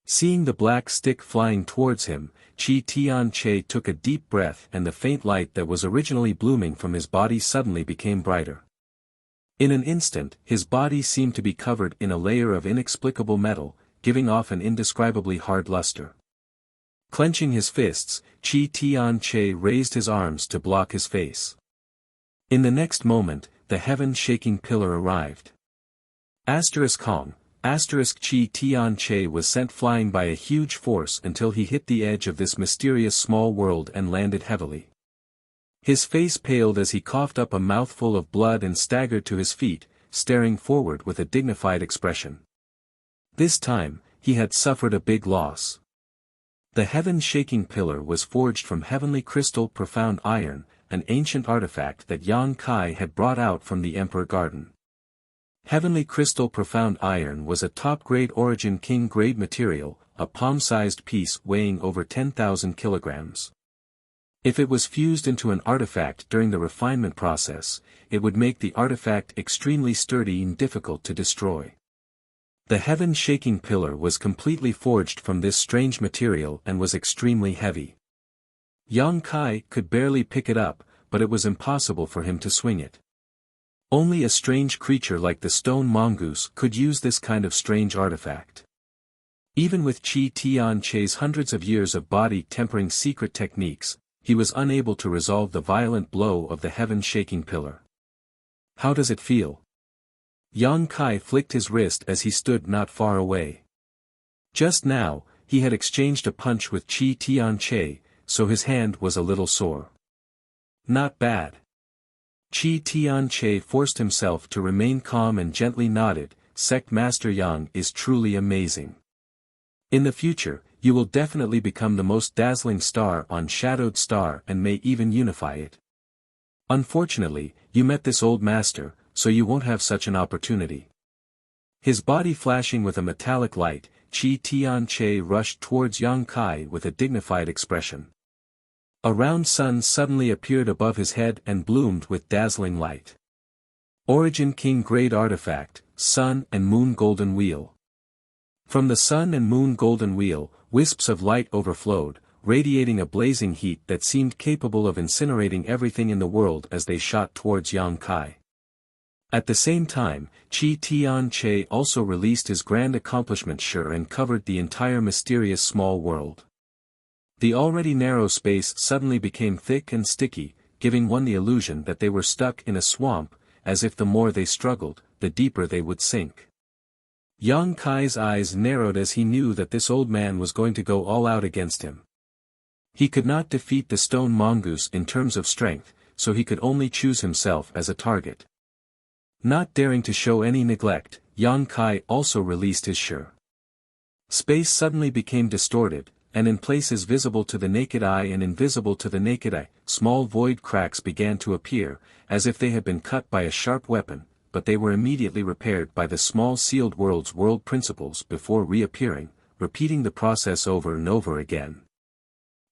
Seeing the black stick flying towards him, Qi Tianche took a deep breath and the faint light that was originally blooming from his body suddenly became brighter. In an instant, his body seemed to be covered in a layer of inexplicable metal, giving off an indescribably hard luster. Clenching his fists, Qi Tianche raised his arms to block his face. In the next moment, the heaven-shaking pillar arrived. Kong. Qi Tianche was sent flying by a huge force until he hit the edge of this mysterious small world and landed heavily. His face paled as he coughed up a mouthful of blood and staggered to his feet, staring forward with a dignified expression. This time, he had suffered a big loss. The heaven-shaking pillar was forged from heavenly crystal profound iron, an ancient artifact that Yang Kai had brought out from the Emperor Garden. Heavenly crystal profound iron was a top-grade origin king-grade material, a palm-sized piece weighing over 10,000 kilograms. If it was fused into an artifact during the refinement process, it would make the artifact extremely sturdy and difficult to destroy. The heaven-shaking pillar was completely forged from this strange material and was extremely heavy. Yang Kai could barely pick it up, but it was impossible for him to swing it. Only a strange creature like the stone mongoose could use this kind of strange artifact. Even with Qi Tianche's hundreds of years of body-tempering secret techniques, he was unable to resolve the violent blow of the heaven-shaking pillar. How does it feel? Yang Kai flicked his wrist as he stood not far away. Just now, he had exchanged a punch with Qi Tianche, so his hand was a little sore. Not bad. Qi Tianche forced himself to remain calm and gently nodded. Sect Master Yang is truly amazing. In the future, you will definitely become the most dazzling star on Shadowed Star and may even unify it. Unfortunately, you met this old master, so you won't have such an opportunity. His body flashing with a metallic light, Qi Tianche rushed towards Yang Kai with a dignified expression. A round sun suddenly appeared above his head and bloomed with dazzling light. Origin King Grade Artifact, Sun and Moon Golden Wheel. From the Sun and Moon Golden Wheel, wisps of light overflowed, radiating a blazing heat that seemed capable of incinerating everything in the world as they shot towards Yang Kai. At the same time, Qi Tianche also released his grand accomplishment Shi and covered the entire mysterious small world. The already narrow space suddenly became thick and sticky, giving one the illusion that they were stuck in a swamp, as if the more they struggled, the deeper they would sink. Yang Kai's eyes narrowed as he knew that this old man was going to go all out against him. He could not defeat the stone mongoose in terms of strength, so he could only choose himself as a target. Not daring to show any neglect, Yang Kai also released his Shi. Space suddenly became distorted, and in places visible to the naked eye and invisible to the naked eye, small void cracks began to appear, as if they had been cut by a sharp weapon, but they were immediately repaired by the small sealed world's world principles before reappearing, repeating the process over and over again.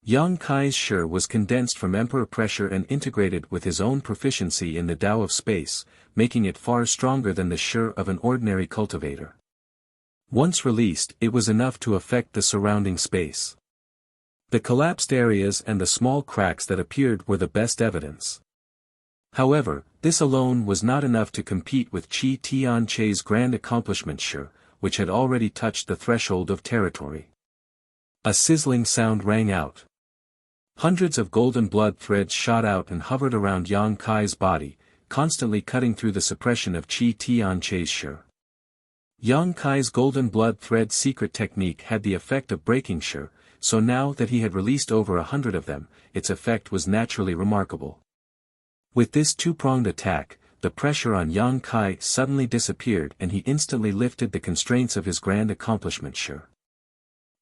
Yang Kai's Shi was condensed from emperor pressure and integrated with his own proficiency in the Tao of space, making it far stronger than the Shi of an ordinary cultivator. Once released, it was enough to affect the surrounding space. The collapsed areas and the small cracks that appeared were the best evidence. However, this alone was not enough to compete with Qi Tianche's grand accomplishment Shi, which had already touched the threshold of territory. A sizzling sound rang out. Hundreds of golden blood threads shot out and hovered around Yang Kai's body, constantly cutting through the suppression of Qi Tianche's Shi. Yang Kai's golden blood thread secret technique had the effect of breaking Shi, so now that he had released over 100 of them, its effect was naturally remarkable. With this two-pronged attack, the pressure on Yang Kai suddenly disappeared and he instantly lifted the constraints of his grand accomplishment Shi.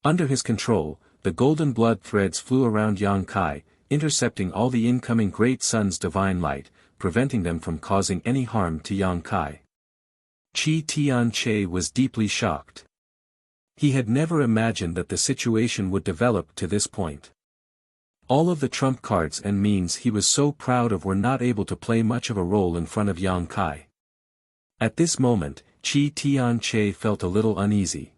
Under his control, the golden blood threads flew around Yang Kai, intercepting all the incoming Great Sun's divine light, preventing them from causing any harm to Yang Kai. Qi Tianche was deeply shocked. He had never imagined that the situation would develop to this point. All of the trump cards and means he was so proud of were not able to play much of a role in front of Yang Kai. At this moment, Qi Tianche felt a little uneasy.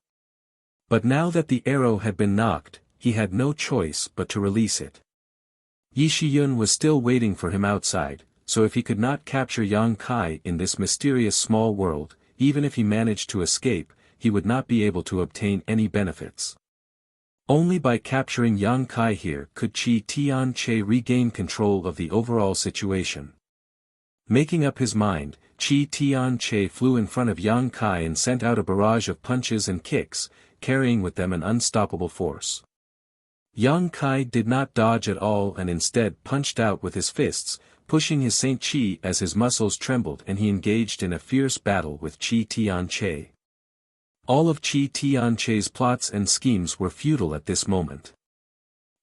But now that the arrow had been knocked, he had no choice but to release it. Yi Shiyun was still waiting for him outside, so if he could not capture Yang Kai in this mysterious small world, even if he managed to escape, he would not be able to obtain any benefits. Only by capturing Yang Kai here could Qi Tianche regain control of the overall situation. Making up his mind, Qi Tianche flew in front of Yang Kai and sent out a barrage of punches and kicks, carrying with them an unstoppable force. Yang Kai did not dodge at all and instead punched out with his fists, pushing his Saint Qi as his muscles trembled and he engaged in a fierce battle with Qi Tianche. All of Qi Tianche's plots and schemes were futile at this moment.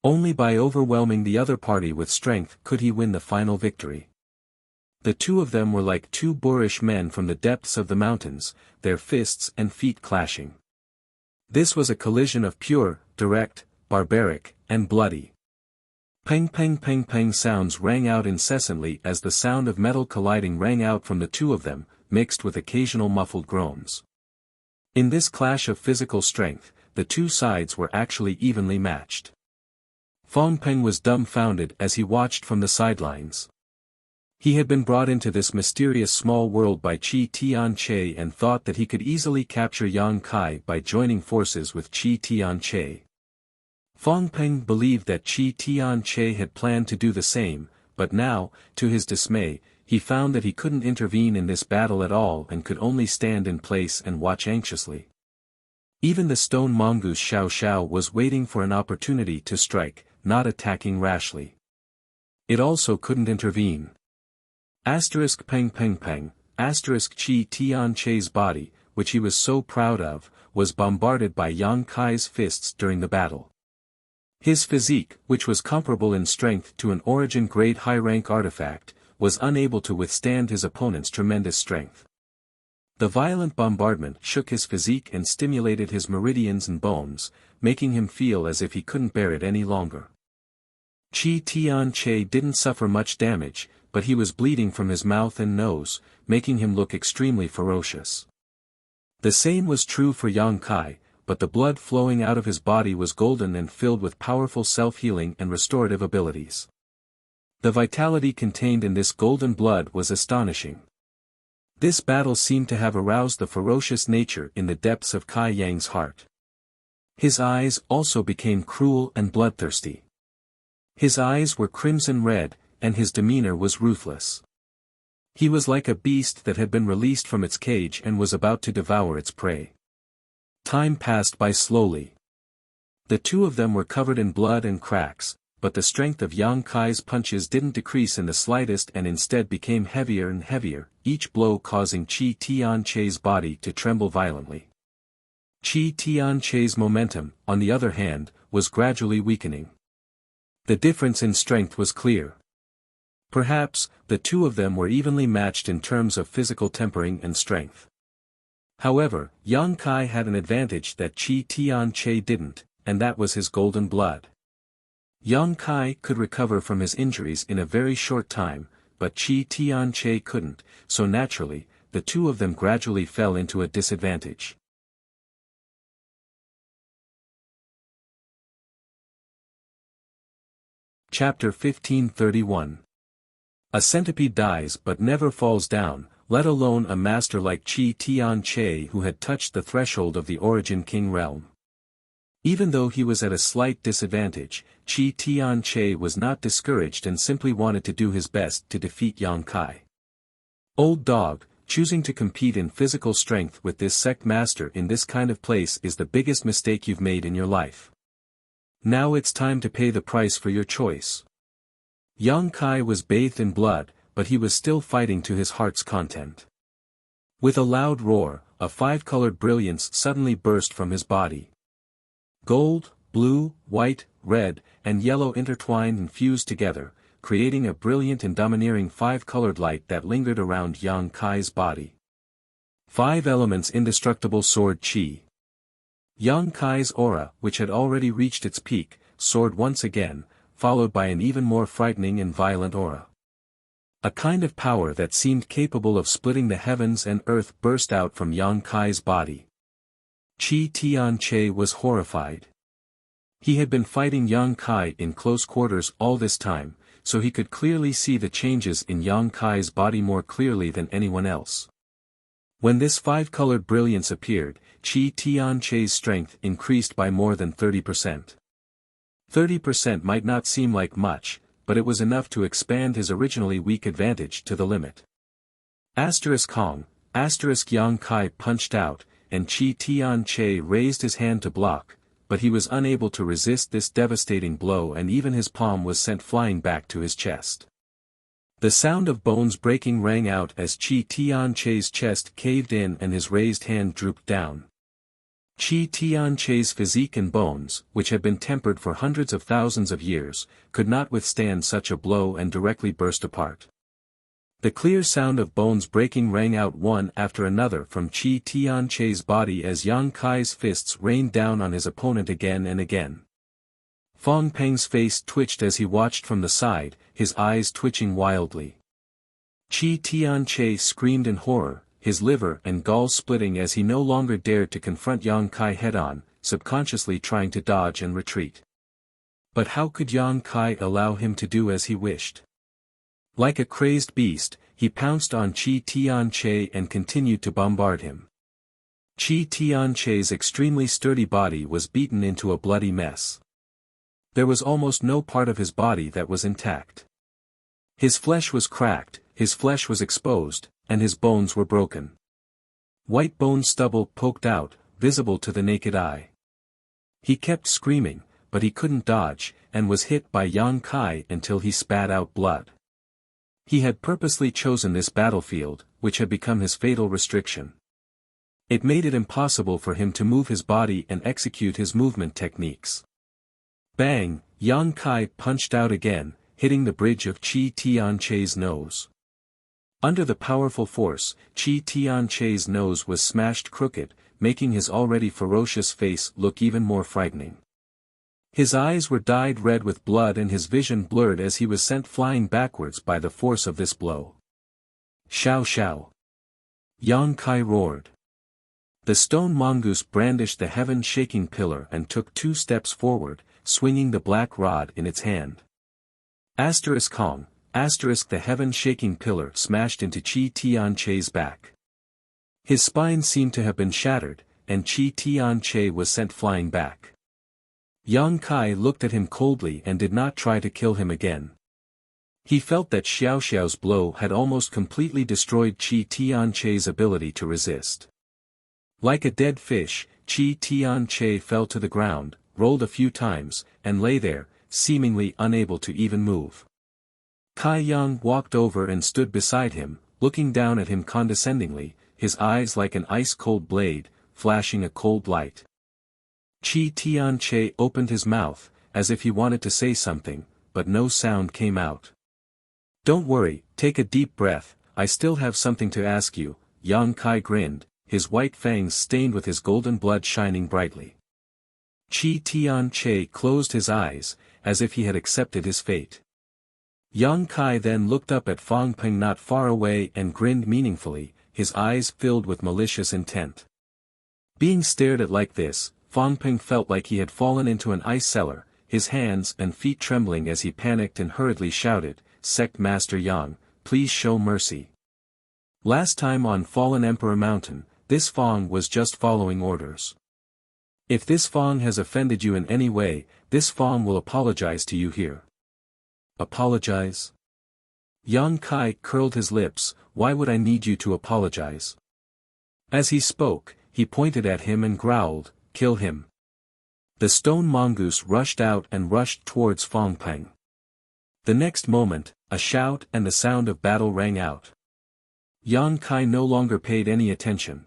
Only by overwhelming the other party with strength could he win the final victory. The two of them were like two boorish men from the depths of the mountains, their fists and feet clashing. This was a collision of pure, direct, barbaric, and bloody. Peng peng peng peng sounds rang out incessantly as the sound of metal colliding rang out from the two of them, mixed with occasional muffled groans. In this clash of physical strength, the two sides were actually evenly matched. Fong Peng was dumbfounded as he watched from the sidelines. He had been brought into this mysterious small world by Qi Tianche and thought that he could easily capture Yang Kai by joining forces with Qi Tianche. Fong Peng believed that Qi Tianche had planned to do the same, but now, to his dismay, he found that he couldn't intervene in this battle at all and could only stand in place and watch anxiously. Even the stone mongoose Xiao Xiao was waiting for an opportunity to strike, not attacking rashly. It also couldn't intervene. Asterisk peng peng peng, asterisk Qi Tianque's body, which he was so proud of, was bombarded by Yang Kai's fists during the battle. His physique, which was comparable in strength to an origin-grade high-rank artifact, was unable to withstand his opponent's tremendous strength. The violent bombardment shook his physique and stimulated his meridians and bones, making him feel as if he couldn't bear it any longer. Qi Tianque didn't suffer much damage, but he was bleeding from his mouth and nose, making him look extremely ferocious. The same was true for Yang Kai, but the blood flowing out of his body was golden and filled with powerful self-healing and restorative abilities. The vitality contained in this golden blood was astonishing. This battle seemed to have aroused the ferocious nature in the depths of Kai Yang's heart. His eyes also became cruel and bloodthirsty. His eyes were crimson red, and his demeanor was ruthless. He was like a beast that had been released from its cage and was about to devour its prey. Time passed by slowly. The two of them were covered in blood and cracks, but the strength of Yang Kai's punches didn't decrease in the slightest and instead became heavier and heavier, each blow causing Qi Tianque's body to tremble violently. Qi Tianque's momentum, on the other hand, was gradually weakening. The difference in strength was clear. Perhaps, the two of them were evenly matched in terms of physical tempering and strength. However, Yang Kai had an advantage that Qi Tianque didn't, and that was his golden blood. Yang Kai could recover from his injuries in a very short time, but Qi Tianque couldn't, so naturally, the two of them gradually fell into a disadvantage. Chapter 1531. A centipede dies but never falls down, let alone a master like Qi Tianque who had touched the threshold of the Origin King realm. Even though he was at a slight disadvantage, Qi Tianque was not discouraged and simply wanted to do his best to defeat Yang Kai. Old dog, choosing to compete in physical strength with this sect master in this kind of place is the biggest mistake you've made in your life. Now it's time to pay the price for your choice. Yang Kai was bathed in blood, but he was still fighting to his heart's content. With a loud roar, a five-colored brilliance suddenly burst from his body. Gold, blue, white, red, and yellow intertwined and fused together, creating a brilliant and domineering five-colored light that lingered around Yang Kai's body. Five elements indestructible sword Qi. Yang Kai's aura, which had already reached its peak, soared once again, followed by an even more frightening and violent aura. A kind of power that seemed capable of splitting the heavens and earth burst out from Yang Kai's body. Qi Tianque was horrified. He had been fighting Yang Kai in close quarters all this time, so he could clearly see the changes in Yang Kai's body more clearly than anyone else. When this five-colored brilliance appeared, Qi Tianque's strength increased by more than 30%. 30% might not seem like much, but it was enough to expand his originally weak advantage to the limit. Asterisk Hong, asterisk Yang Kai punched out, and Qi Tianque raised his hand to block, but he was unable to resist this devastating blow and even his palm was sent flying back to his chest. The sound of bones breaking rang out as Qi Tianque's chest caved in and his raised hand drooped down. Qi Tianque's physique and bones, which had been tempered for hundreds of thousands of years, could not withstand such a blow and directly burst apart. The clear sound of bones breaking rang out one after another from Qi Tianque's body as Yang Kai's fists rained down on his opponent again and again. Fong Peng's face twitched as he watched from the side, his eyes twitching wildly. Qi Tianque screamed in horror, his liver and gall splitting as he no longer dared to confront Yang Kai head-on, subconsciously trying to dodge and retreat. But how could Yang Kai allow him to do as he wished? Like a crazed beast, he pounced on Qi Tianque and continued to bombard him. Qi Tianque's extremely sturdy body was beaten into a bloody mess. There was almost no part of his body that was intact. His flesh was cracked, his flesh was exposed, and his bones were broken. White bone stubble poked out, visible to the naked eye. He kept screaming, but he couldn't dodge, and was hit by Yang Kai until he spat out blood. He had purposely chosen this battlefield, which had become his fatal restriction. It made it impossible for him to move his body and execute his movement techniques. Bang! Yang Kai punched out again, hitting the bridge of Qi Tianche's nose. Under the powerful force, Qi Tianche's nose was smashed crooked, making his already ferocious face look even more frightening. His eyes were dyed red with blood and his vision blurred as he was sent flying backwards by the force of this blow. Xiao xiao! Yang Kai roared. The stone mongoose brandished the heaven-shaking pillar and took 2 steps forward, swinging the black rod in its hand. Kong, the heaven-shaking pillar smashed into Qi Tianche's back. His spine seemed to have been shattered, and Qi Tianche was sent flying back. Yang Kai looked at him coldly and did not try to kill him again. He felt that Xiao Xiao's blow had almost completely destroyed Qi Tianche's ability to resist. Like a dead fish, Qi Tianche fell to the ground, rolled a few times, and lay there, seemingly unable to even move. Kai Yang walked over and stood beside him, looking down at him condescendingly, his eyes like an ice-cold blade, flashing a cold light. Qi Tianche opened his mouth, as if he wanted to say something, but no sound came out. "Don't worry, take a deep breath, I still have something to ask you," Yang Kai grinned, his white fangs stained with his golden blood shining brightly. Qi Tianche closed his eyes, as if he had accepted his fate. Yang Kai then looked up at Fang Peng not far away and grinned meaningfully, his eyes filled with malicious intent. Being stared at like this, Fang Peng felt like he had fallen into an ice cellar, his hands and feet trembling as he panicked and hurriedly shouted, "Sect Master Yang, please show mercy." Last time on Fallen Emperor Mountain, this Fang was just following orders. If this Fang has offended you in any way, this Fang will apologize to you here. Apologize? Yang Kai curled his lips, "Why would I need you to apologize?" As he spoke, he pointed at him and growled, "Kill him." The stone mongoose rushed out and rushed towards Fang Peng. The next moment, a shout and the sound of battle rang out. Yang Kai no longer paid any attention.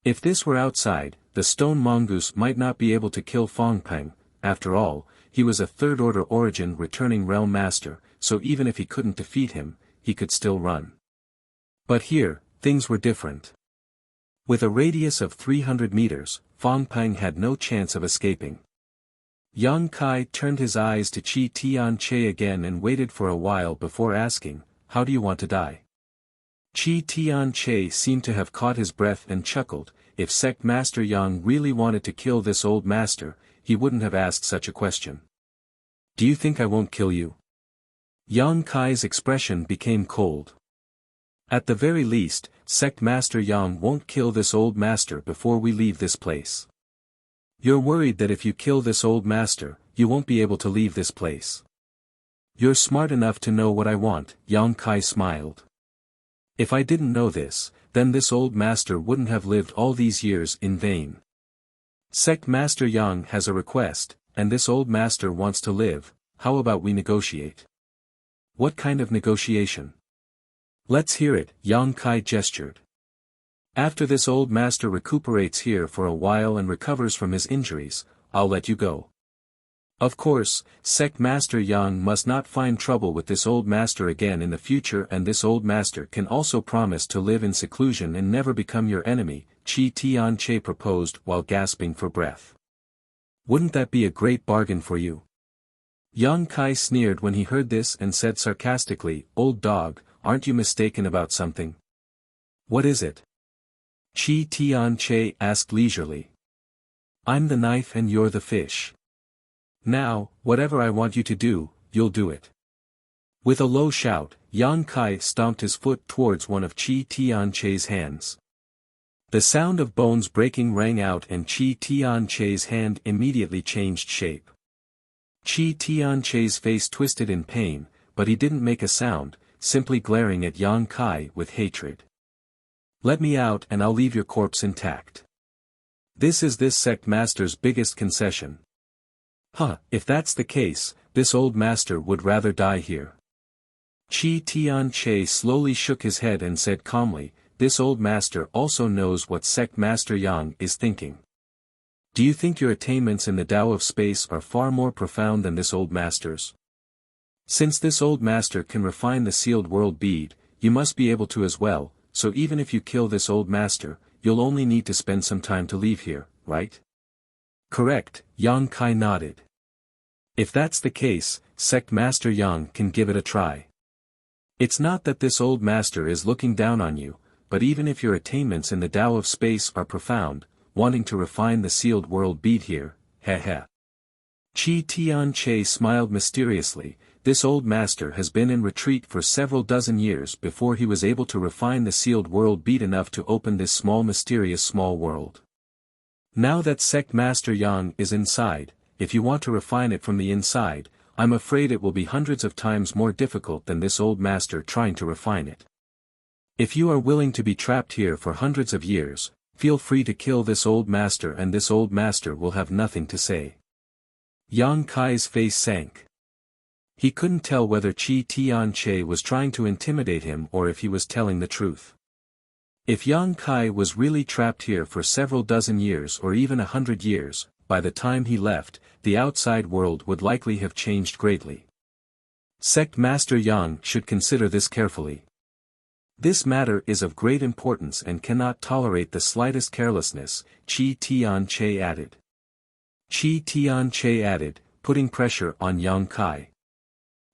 If this were outside, the stone mongoose might not be able to kill Fang Peng. After all, he was a third-order origin returning realm master, so even if he couldn't defeat him, he could still run. But here, things were different. With a radius of 300 meters, Fang Peng had no chance of escaping. Yang Kai turned his eyes to Qi Tianche again and waited for a while before asking, "How do you want to die?" Qi Tianche seemed to have caught his breath and chuckled. If Sect Master Yang really wanted to kill this old master, he wouldn't have asked such a question. "Do you think I won't kill you?" Yang Kai's expression became cold. "At the very least, Sect Master Yang won't kill this old master before we leave this place. You're worried that if you kill this old master, you won't be able to leave this place. You're smart enough to know what I want," Yang Kai smiled. "If I didn't know this, then this old master wouldn't have lived all these years in vain. Sect Master Yang has a request, and this old master wants to live. How about we negotiate?" "What kind of negotiation?" "Let's hear it," Yang Kai gestured. "After this old master recuperates here for a while and recovers from his injuries, I'll let you go. Of course, Sect Master Yang must not find trouble with this old master again in the future, and this old master can also promise to live in seclusion and never become your enemy," Qi Tianche proposed while gasping for breath. "Wouldn't that be a great bargain for you?" Yang Kai sneered when he heard this and said sarcastically, "Old dog, aren't you mistaken about something?" "What is it?" Qi Tianche asked leisurely. "I'm the knife and you're the fish. Now, whatever I want you to do, you'll do it." With a low shout, Yang Kai stomped his foot towards one of Qi Tianche's hands. The sound of bones breaking rang out and Qi Tianche's hand immediately changed shape. Qi Tianche's face twisted in pain, but he didn't make a sound, simply glaring at Yang Kai with hatred. "Let me out and I'll leave your corpse intact. This is this sect master's biggest concession." Huh, if that's the case, this old master would rather die here. Chi Tian-che slowly shook his head and said calmly, this old master also knows what sect Master Yang is thinking. Do you think your attainments in the Tao of space are far more profound than this old master's? Since this old master can refine the sealed world bead, you must be able to as well, so even if you kill this old master, you'll only need to spend some time to leave here, right? Correct, Yang Kai nodded. If that's the case, sect Master Yang can give it a try. It's not that this old master is looking down on you, but even if your attainments in the Tao of space are profound, wanting to refine the sealed world bead here, heh. Chi Tian-che smiled mysteriously. This old master has been in retreat for several dozen years before he was able to refine the sealed world bead enough to open this small mysterious small world. Now that sect Master Yang is inside, if you want to refine it from the inside, I'm afraid it will be hundreds of times more difficult than this old master trying to refine it. If you are willing to be trapped here for hundreds of years, feel free to kill this old master and this old master will have nothing to say. Yang Kai's face sank. He couldn't tell whether Chi Tian-che was trying to intimidate him or if he was telling the truth. If Yang Kai was really trapped here for several dozen years or even 100 years, by the time he left, the outside world would likely have changed greatly. Sect Master Yang should consider this carefully. This matter is of great importance and cannot tolerate the slightest carelessness, Chi Tian-che added. Chi Tian-che added, putting pressure on Yang Kai.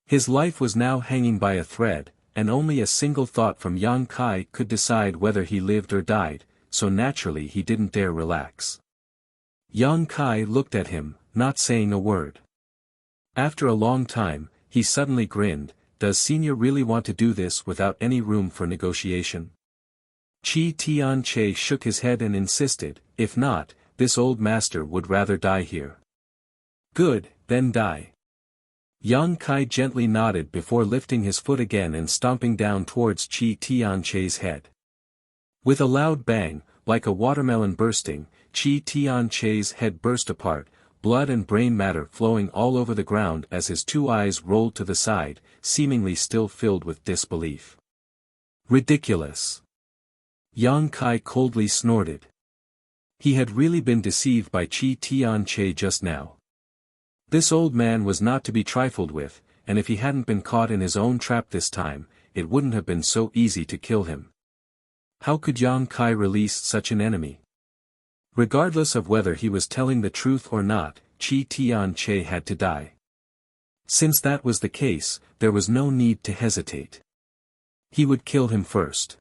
His life was now hanging by a thread, and only a single thought from Yang Kai could decide whether he lived or died, so naturally he didn't dare relax. Yang Kai looked at him, not saying a word. After a long time, he suddenly grinned. Does Senior really want to do this without any room for negotiation? Chi Tian-che shook his head and insisted, if not, this old master would rather die here. Good, then die. Yang Kai gently nodded before lifting his foot again and stomping down towards Chi Tian-che's head. With a loud bang, like a watermelon bursting, Chi Tian-che's head burst apart, blood and brain matter flowing all over the ground as his two eyes rolled to the side, seemingly still filled with disbelief. Ridiculous! Yang Kai coldly snorted. He had really been deceived by Chi Tian-che just now. This old man was not to be trifled with, and if he hadn't been caught in his own trap this time, it wouldn't have been so easy to kill him. How could Yang Kai release such an enemy? Regardless of whether he was telling the truth or not, Chi Tian-che had to die. Since that was the case, there was no need to hesitate. He would kill him first.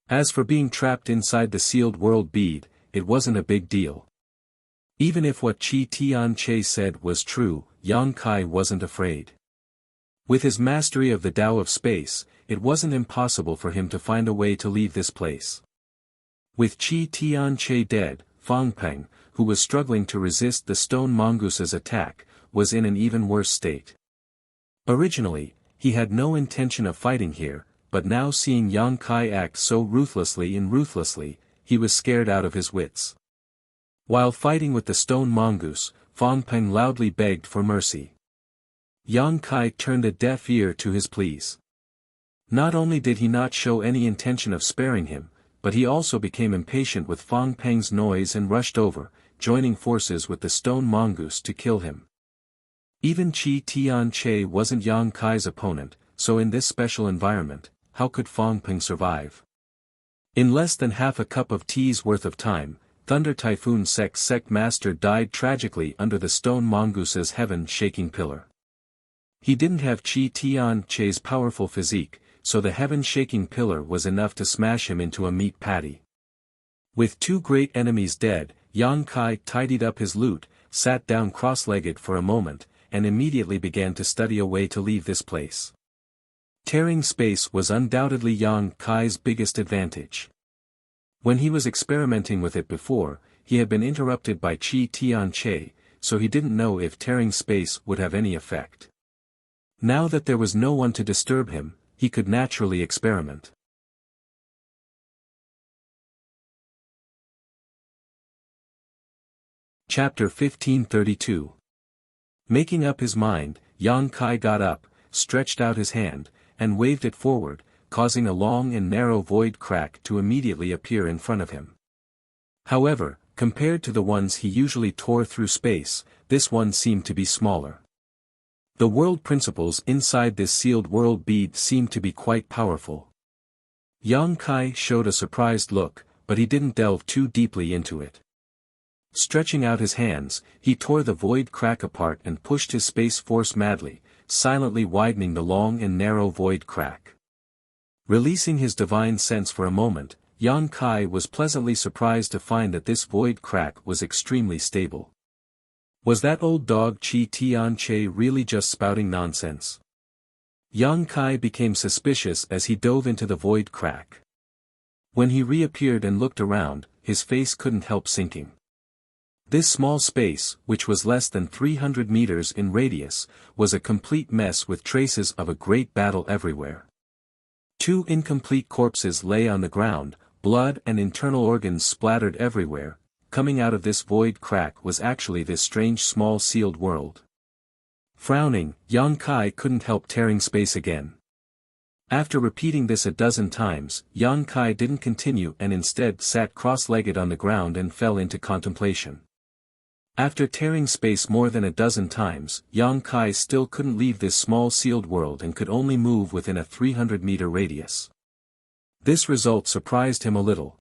As for being trapped inside the sealed world bead, it wasn't a big deal. Even if what Chi Tian-che said was true, Yang Kai wasn't afraid. With his mastery of the Tao of space, it wasn't impossible for him to find a way to leave this place. With Chi Tian-che dead, Fang Peng, who was struggling to resist the stone mongoose's attack, was in an even worse state. Originally, he had no intention of fighting here, but now seeing Yang Kai act so ruthlessly, he was scared out of his wits. While fighting with the stone mongoose, Fang Peng loudly begged for mercy. Yang Kai turned a deaf ear to his pleas. Not only did he not show any intention of sparing him, but he also became impatient with Fang Peng's noise and rushed over, joining forces with the stone mongoose to kill him. Even Chi Tian-che wasn't Yang Kai's opponent, so in this special environment, how could Fang Peng survive? In less than half a cup of tea's worth of time, Thunder Typhoon Sect Master died tragically under the stone mongoose's heaven-shaking pillar. He didn't have Chi Tian-che's powerful physique, so the heaven-shaking pillar was enough to smash him into a meat patty. With two great enemies dead, Yang Kai tidied up his loot, sat down cross-legged for a moment, and immediately began to study a way to leave this place. Tearing space was undoubtedly Yang Kai's biggest advantage. When he was experimenting with it before, he had been interrupted by Chi Tian-che, so he didn't know if tearing space would have any effect. Now that there was no one to disturb him, he could naturally experiment. Chapter 1532. Making up his mind, Yang Kai got up, stretched out his hand, and waved it forward, causing a long and narrow void crack to immediately appear in front of him. However, compared to the ones he usually tore through space, this one seemed to be smaller. The world principles inside this sealed world bead seemed to be quite powerful. Yang Kai showed a surprised look, but he didn't delve too deeply into it. Stretching out his hands, he tore the void crack apart and pushed his space force madly, silently widening the long and narrow void crack. Releasing his divine sense for a moment, Yang Kai was pleasantly surprised to find that this void crack was extremely stable. Was that old dog Chi Tianche really just spouting nonsense? Yang Kai became suspicious as he dove into the void crack. When he reappeared and looked around, his face couldn't help sinking. This small space, which was less than 300 meters in radius, was a complete mess with traces of a great battle everywhere. 2 incomplete corpses lay on the ground, blood and internal organs splattered everywhere. Coming out of this void crack was actually this strange small sealed world. Frowning, Yang Kai couldn't help tearing space again. After repeating this a dozen times, Yang Kai didn't continue and instead sat cross-legged on the ground and fell into contemplation. After tearing space more than a dozen times, Yang Kai still couldn't leave this small sealed world and could only move within a 300-meter radius. This result surprised him a little.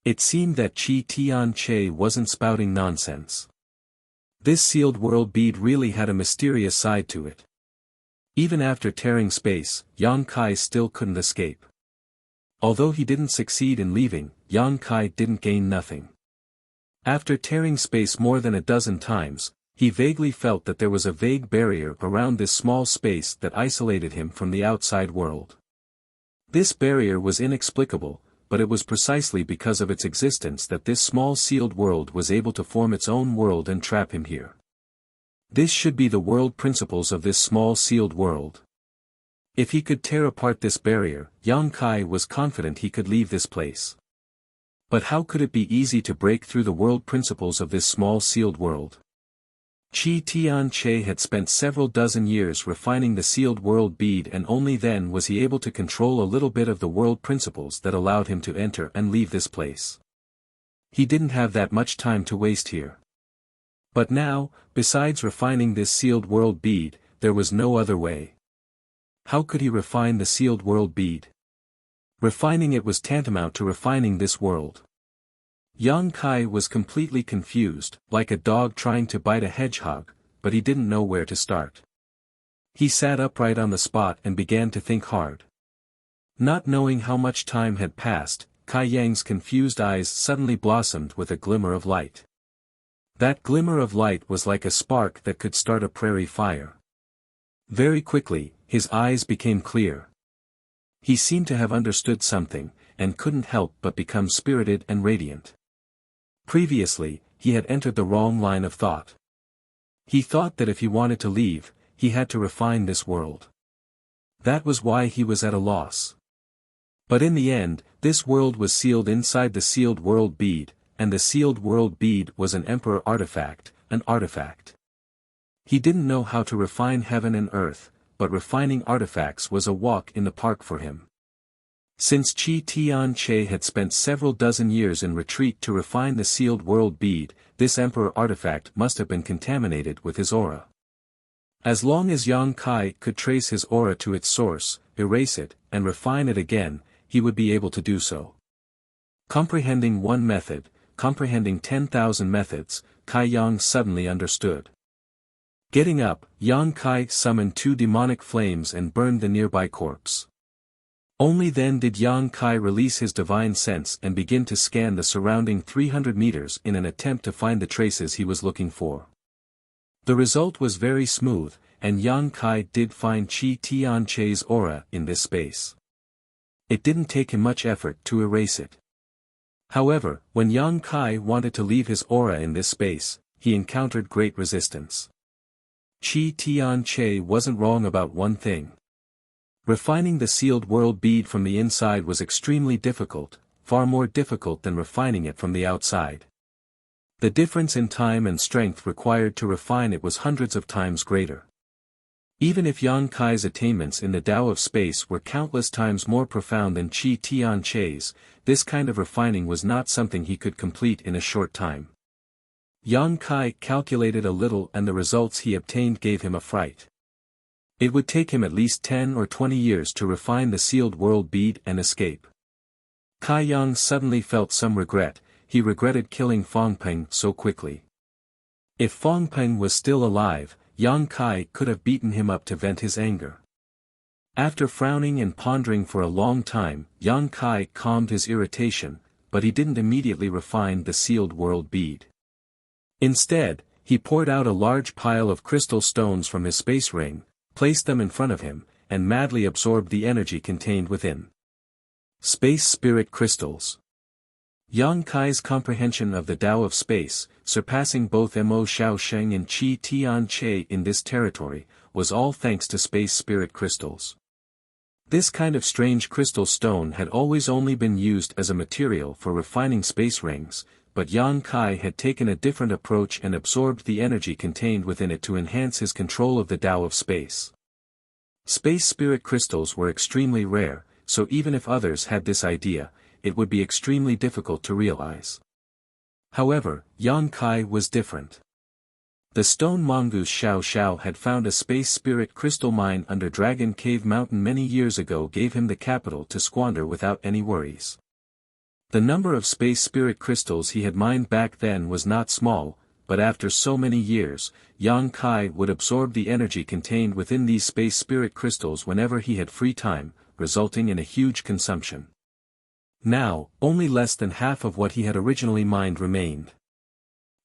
It seemed that Chi Tianche wasn't spouting nonsense. This sealed world bead really had a mysterious side to it. Even after tearing space, Yang Kai still couldn't escape. Although he didn't succeed in leaving, Yang Kai didn't gain nothing. After tearing space more than a dozen times, he vaguely felt that there was a vague barrier around this small space that isolated him from the outside world. This barrier was inexplicable, but it was precisely because of its existence that this small sealed world was able to form its own world and trap him here. This should be the world principles of this small sealed world. If he could tear apart this barrier, Yang Kai was confident he could leave this place. But how could it be easy to break through the world principles of this small sealed world? Chi Tianche had spent several dozen years refining the sealed world bead, and only then was he able to control a little bit of the world principles that allowed him to enter and leave this place. He didn't have that much time to waste here. But now, besides refining this sealed world bead, there was no other way. How could he refine the sealed world bead? Refining it was tantamount to refining this world. Yang Kai was completely confused, like a dog trying to bite a hedgehog, but he didn't know where to start. He sat upright on the spot and began to think hard. Not knowing how much time had passed, Kai Yang's confused eyes suddenly blossomed with a glimmer of light. That glimmer of light was like a spark that could start a prairie fire. Very quickly, his eyes became clear. He seemed to have understood something, and couldn't help but become spirited and radiant. Previously, he had entered the wrong line of thought. He thought that if he wanted to leave, he had to refine this world. That was why he was at a loss. But in the end, this world was sealed inside the sealed world bead, and the sealed world bead was an emperor artifact, an artifact. He didn't know how to refine heaven and earth, but refining artifacts was a walk in the park for him. Since Chi Tianche had spent several dozen years in retreat to refine the sealed world bead, this emperor artifact must have been contaminated with his aura. As long as Yang Kai could trace his aura to its source, erase it, and refine it again, he would be able to do so. Comprehending one method, comprehending 10,000 methods, Kai Yang suddenly understood. Getting up, Yang Kai summoned 2 demonic flames and burned the nearby corpse. Only then did Yang Kai release his divine sense and begin to scan the surrounding 300 meters in an attempt to find the traces he was looking for. The result was very smooth, and Yang Kai did find Chi Tianche's aura in this space. It didn't take him much effort to erase it. However, when Yang Kai wanted to leave his aura in this space, he encountered great resistance. Chi Tianche wasn't wrong about one thing. Refining the sealed world bead from the inside was extremely difficult, far more difficult than refining it from the outside. The difference in time and strength required to refine it was hundreds of times greater. Even if Yang Kai's attainments in the Tao of space were countless times more profound than Qi Tian Chei's, this kind of refining was not something he could complete in a short time. Yang Kai calculated a little and the results he obtained gave him a fright. It would take him at least 10 or 20 years to refine the sealed world bead and escape. Kai Yang suddenly felt some regret. He regretted killing Fong Peng so quickly. If Fong Peng was still alive, Yang Kai could have beaten him up to vent his anger. After frowning and pondering for a long time, Yang Kai calmed his irritation, but he didn't immediately refine the sealed world bead. Instead, he poured out a large pile of crystal stones from his space ring, placed them in front of him, and madly absorbed the energy contained within. Space Spirit Crystals. Yang Kai's comprehension of the Tao of space, surpassing both Mo Shaosheng and Qi Tian Che in this territory, was all thanks to space spirit crystals. This kind of strange crystal stone had always only been used as a material for refining space rings, but Yang Kai had taken a different approach and absorbed the energy contained within it to enhance his control of the Tao of space. Space spirit crystals were extremely rare, so even if others had this idea, it would be extremely difficult to realize. However, Yang Kai was different. The stone mongoose Xiao Xiao had found a space spirit crystal mine under Dragon Cave Mountain many years ago gave him the capital to squander without any worries. The number of space spirit crystals he had mined back then was not small, but after so many years, Yang Kai would absorb the energy contained within these space spirit crystals whenever he had free time, resulting in a huge consumption. Now, only less than half of what he had originally mined remained.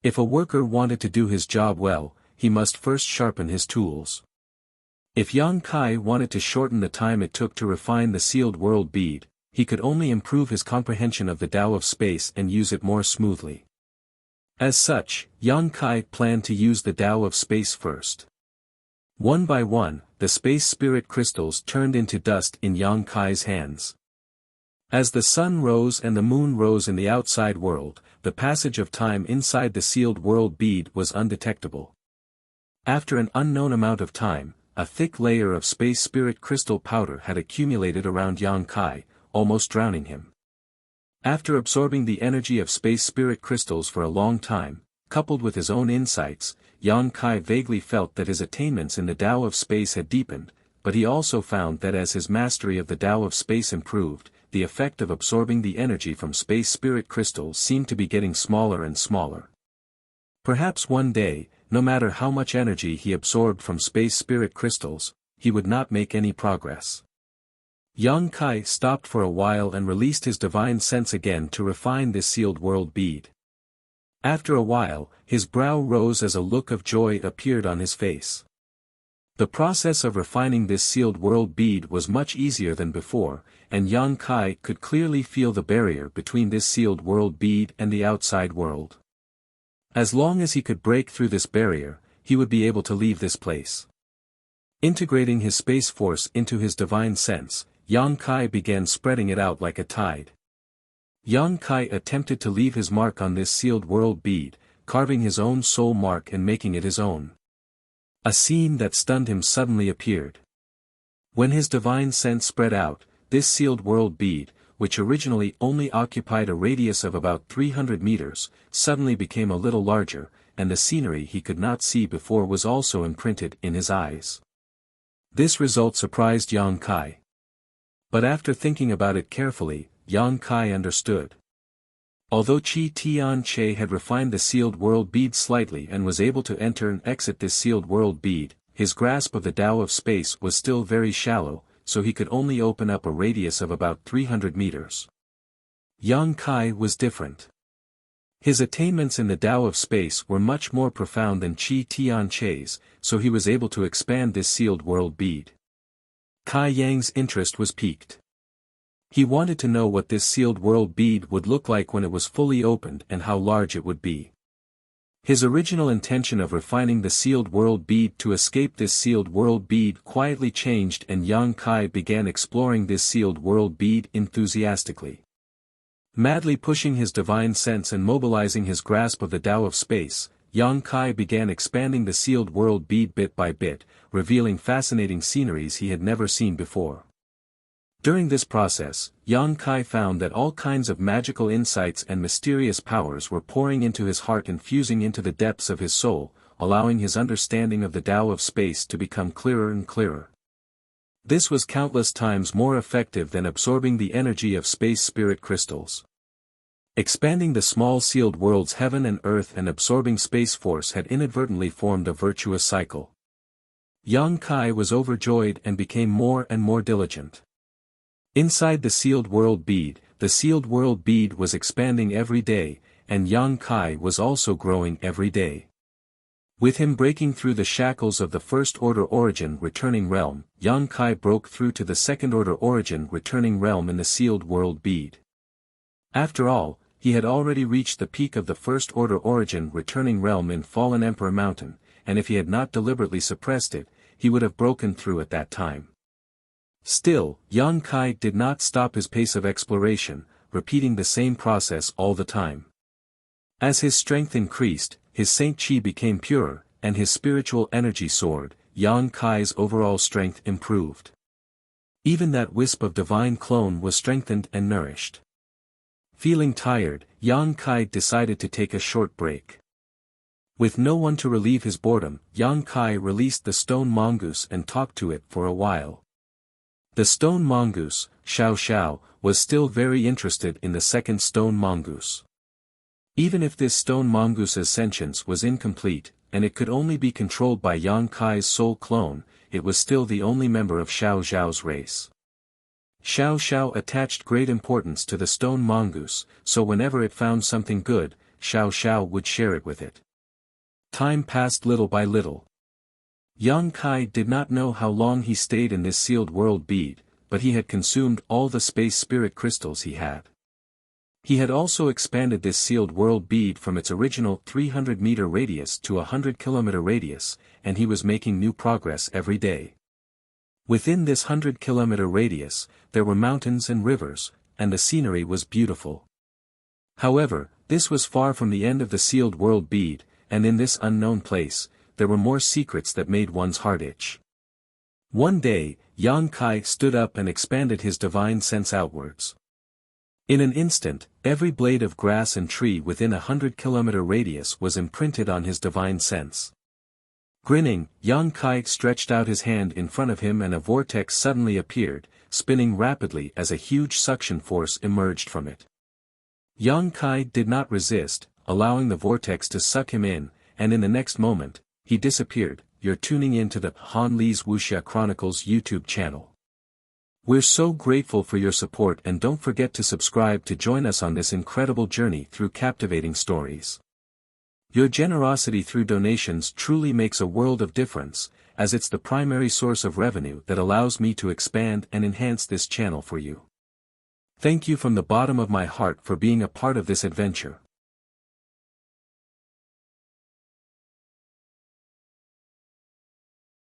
If a worker wanted to do his job well, he must first sharpen his tools. If Yang Kai wanted to shorten the time it took to refine the sealed world bead, he could only improve his comprehension of the Tao of space and use it more smoothly. As such, Yang Kai planned to use the Tao of space first. One by one, the space spirit crystals turned into dust in Yang Kai's hands. As the sun rose and the moon rose in the outside world, the passage of time inside the sealed world bead was undetectable. After an unknown amount of time, a thick layer of space spirit crystal powder had accumulated around Yang Kai, almost drowning him. After absorbing the energy of space spirit crystals for a long time, coupled with his own insights, Yang Kai vaguely felt that his attainments in the Tao of space had deepened, but he also found that as his mastery of the Tao of space improved, the effect of absorbing the energy from space spirit crystals seemed to be getting smaller and smaller. Perhaps one day, no matter how much energy he absorbed from space spirit crystals, he would not make any progress. Yang Kai stopped for a while and released his divine sense again to refine this sealed world bead. After a while, his brow rose as a look of joy appeared on his face. The process of refining this sealed world bead was much easier than before, and Yang Kai could clearly feel the barrier between this sealed world bead and the outside world. As long as he could break through this barrier, he would be able to leave this place. Integrating his space force into his divine sense, Yang Kai began spreading it out like a tide. Yang Kai attempted to leave his mark on this sealed world bead, carving his own soul mark and making it his own. A scene that stunned him suddenly appeared. When his divine sense spread out, this sealed world bead, which originally only occupied a radius of about 300 meters, suddenly became a little larger, and the scenery he could not see before was also imprinted in his eyes. This result surprised Yang Kai. But after thinking about it carefully, Yang Kai understood. Although Qi Tian Che had refined the sealed world bead slightly and was able to enter and exit this sealed world bead, his grasp of the Tao of space was still very shallow, so he could only open up a radius of about 300 meters. Yang Kai was different. His attainments in the Tao of space were much more profound than Qi Tian Che's, so he was able to expand this sealed world bead. Kai Yang's interest was piqued. He wanted to know what this sealed world bead would look like when it was fully opened and how large it would be. His original intention of refining the sealed world bead to escape this sealed world bead quietly changed, and Yang Kai began exploring this sealed world bead enthusiastically. Madly pushing his divine sense and mobilizing his grasp of the Tao of space, Yang Kai began expanding the sealed world bead bit by bit, revealing fascinating sceneries he had never seen before. During this process, Yang Kai found that all kinds of magical insights and mysterious powers were pouring into his heart and fusing into the depths of his soul, allowing his understanding of the Tao of space to become clearer and clearer. This was countless times more effective than absorbing the energy of space spirit crystals. Expanding the small sealed worlds heaven and earth and absorbing space force had inadvertently formed a virtuous cycle. Yang Kai was overjoyed and became more and more diligent. Inside the sealed world bead was expanding every day, and Yang Kai was also growing every day. With him breaking through the shackles of the first order origin returning realm, Yang Kai broke through to the second order origin returning realm in the sealed world bead. After all, he had already reached the peak of the first order origin returning realm in Fallen Emperor Mountain, and if he had not deliberately suppressed it, he would have broken through at that time. Still, Yang Kai did not stop his pace of exploration, repeating the same process all the time. As his strength increased, his Saint Chi became purer, and his spiritual energy soared. Yang Kai's overall strength improved. Even that wisp of divine clone was strengthened and nourished. Feeling tired, Yang Kai decided to take a short break. With no one to relieve his boredom, Yang Kai released the stone mongoose and talked to it for a while. The stone mongoose, Xiao Xiao, was still very interested in the second stone mongoose. Even if this stone mongoose's sentience was incomplete, and it could only be controlled by Yang Kai's soul clone, it was still the only member of Xiao Xiao's race. Xiao Xiao attached great importance to the stone mongoose, so whenever it found something good, Xiao Xiao would share it with it. Time passed little by little. Yang Kai did not know how long he stayed in this sealed world bead, but he had consumed all the space spirit crystals he had. He had also expanded this sealed world bead from its original 300-meter radius to a 100-kilometer radius, and he was making new progress every day. Within this 100-kilometer radius, there were mountains and rivers, and the scenery was beautiful. However, this was far from the end of the sealed world bead, and in this unknown place, there were more secrets that made one's heart itch. One day, Yang Kai stood up and expanded his divine sense outwards. In an instant, every blade of grass and tree within a 100-kilometer radius was imprinted on his divine sense. Grinning, Yang Kai stretched out his hand in front of him and a vortex suddenly appeared, spinning rapidly as a huge suction force emerged from it. Yang Kai did not resist, allowing the vortex to suck him in, and in the next moment, he disappeared. You're tuning in to the Han Li's Wuxia Chronicles YouTube channel. We're so grateful for your support, and don't forget to subscribe to join us on this incredible journey through captivating stories. Your generosity through donations truly makes a world of difference, as it's the primary source of revenue that allows me to expand and enhance this channel for you. Thank you from the bottom of my heart for being a part of this adventure.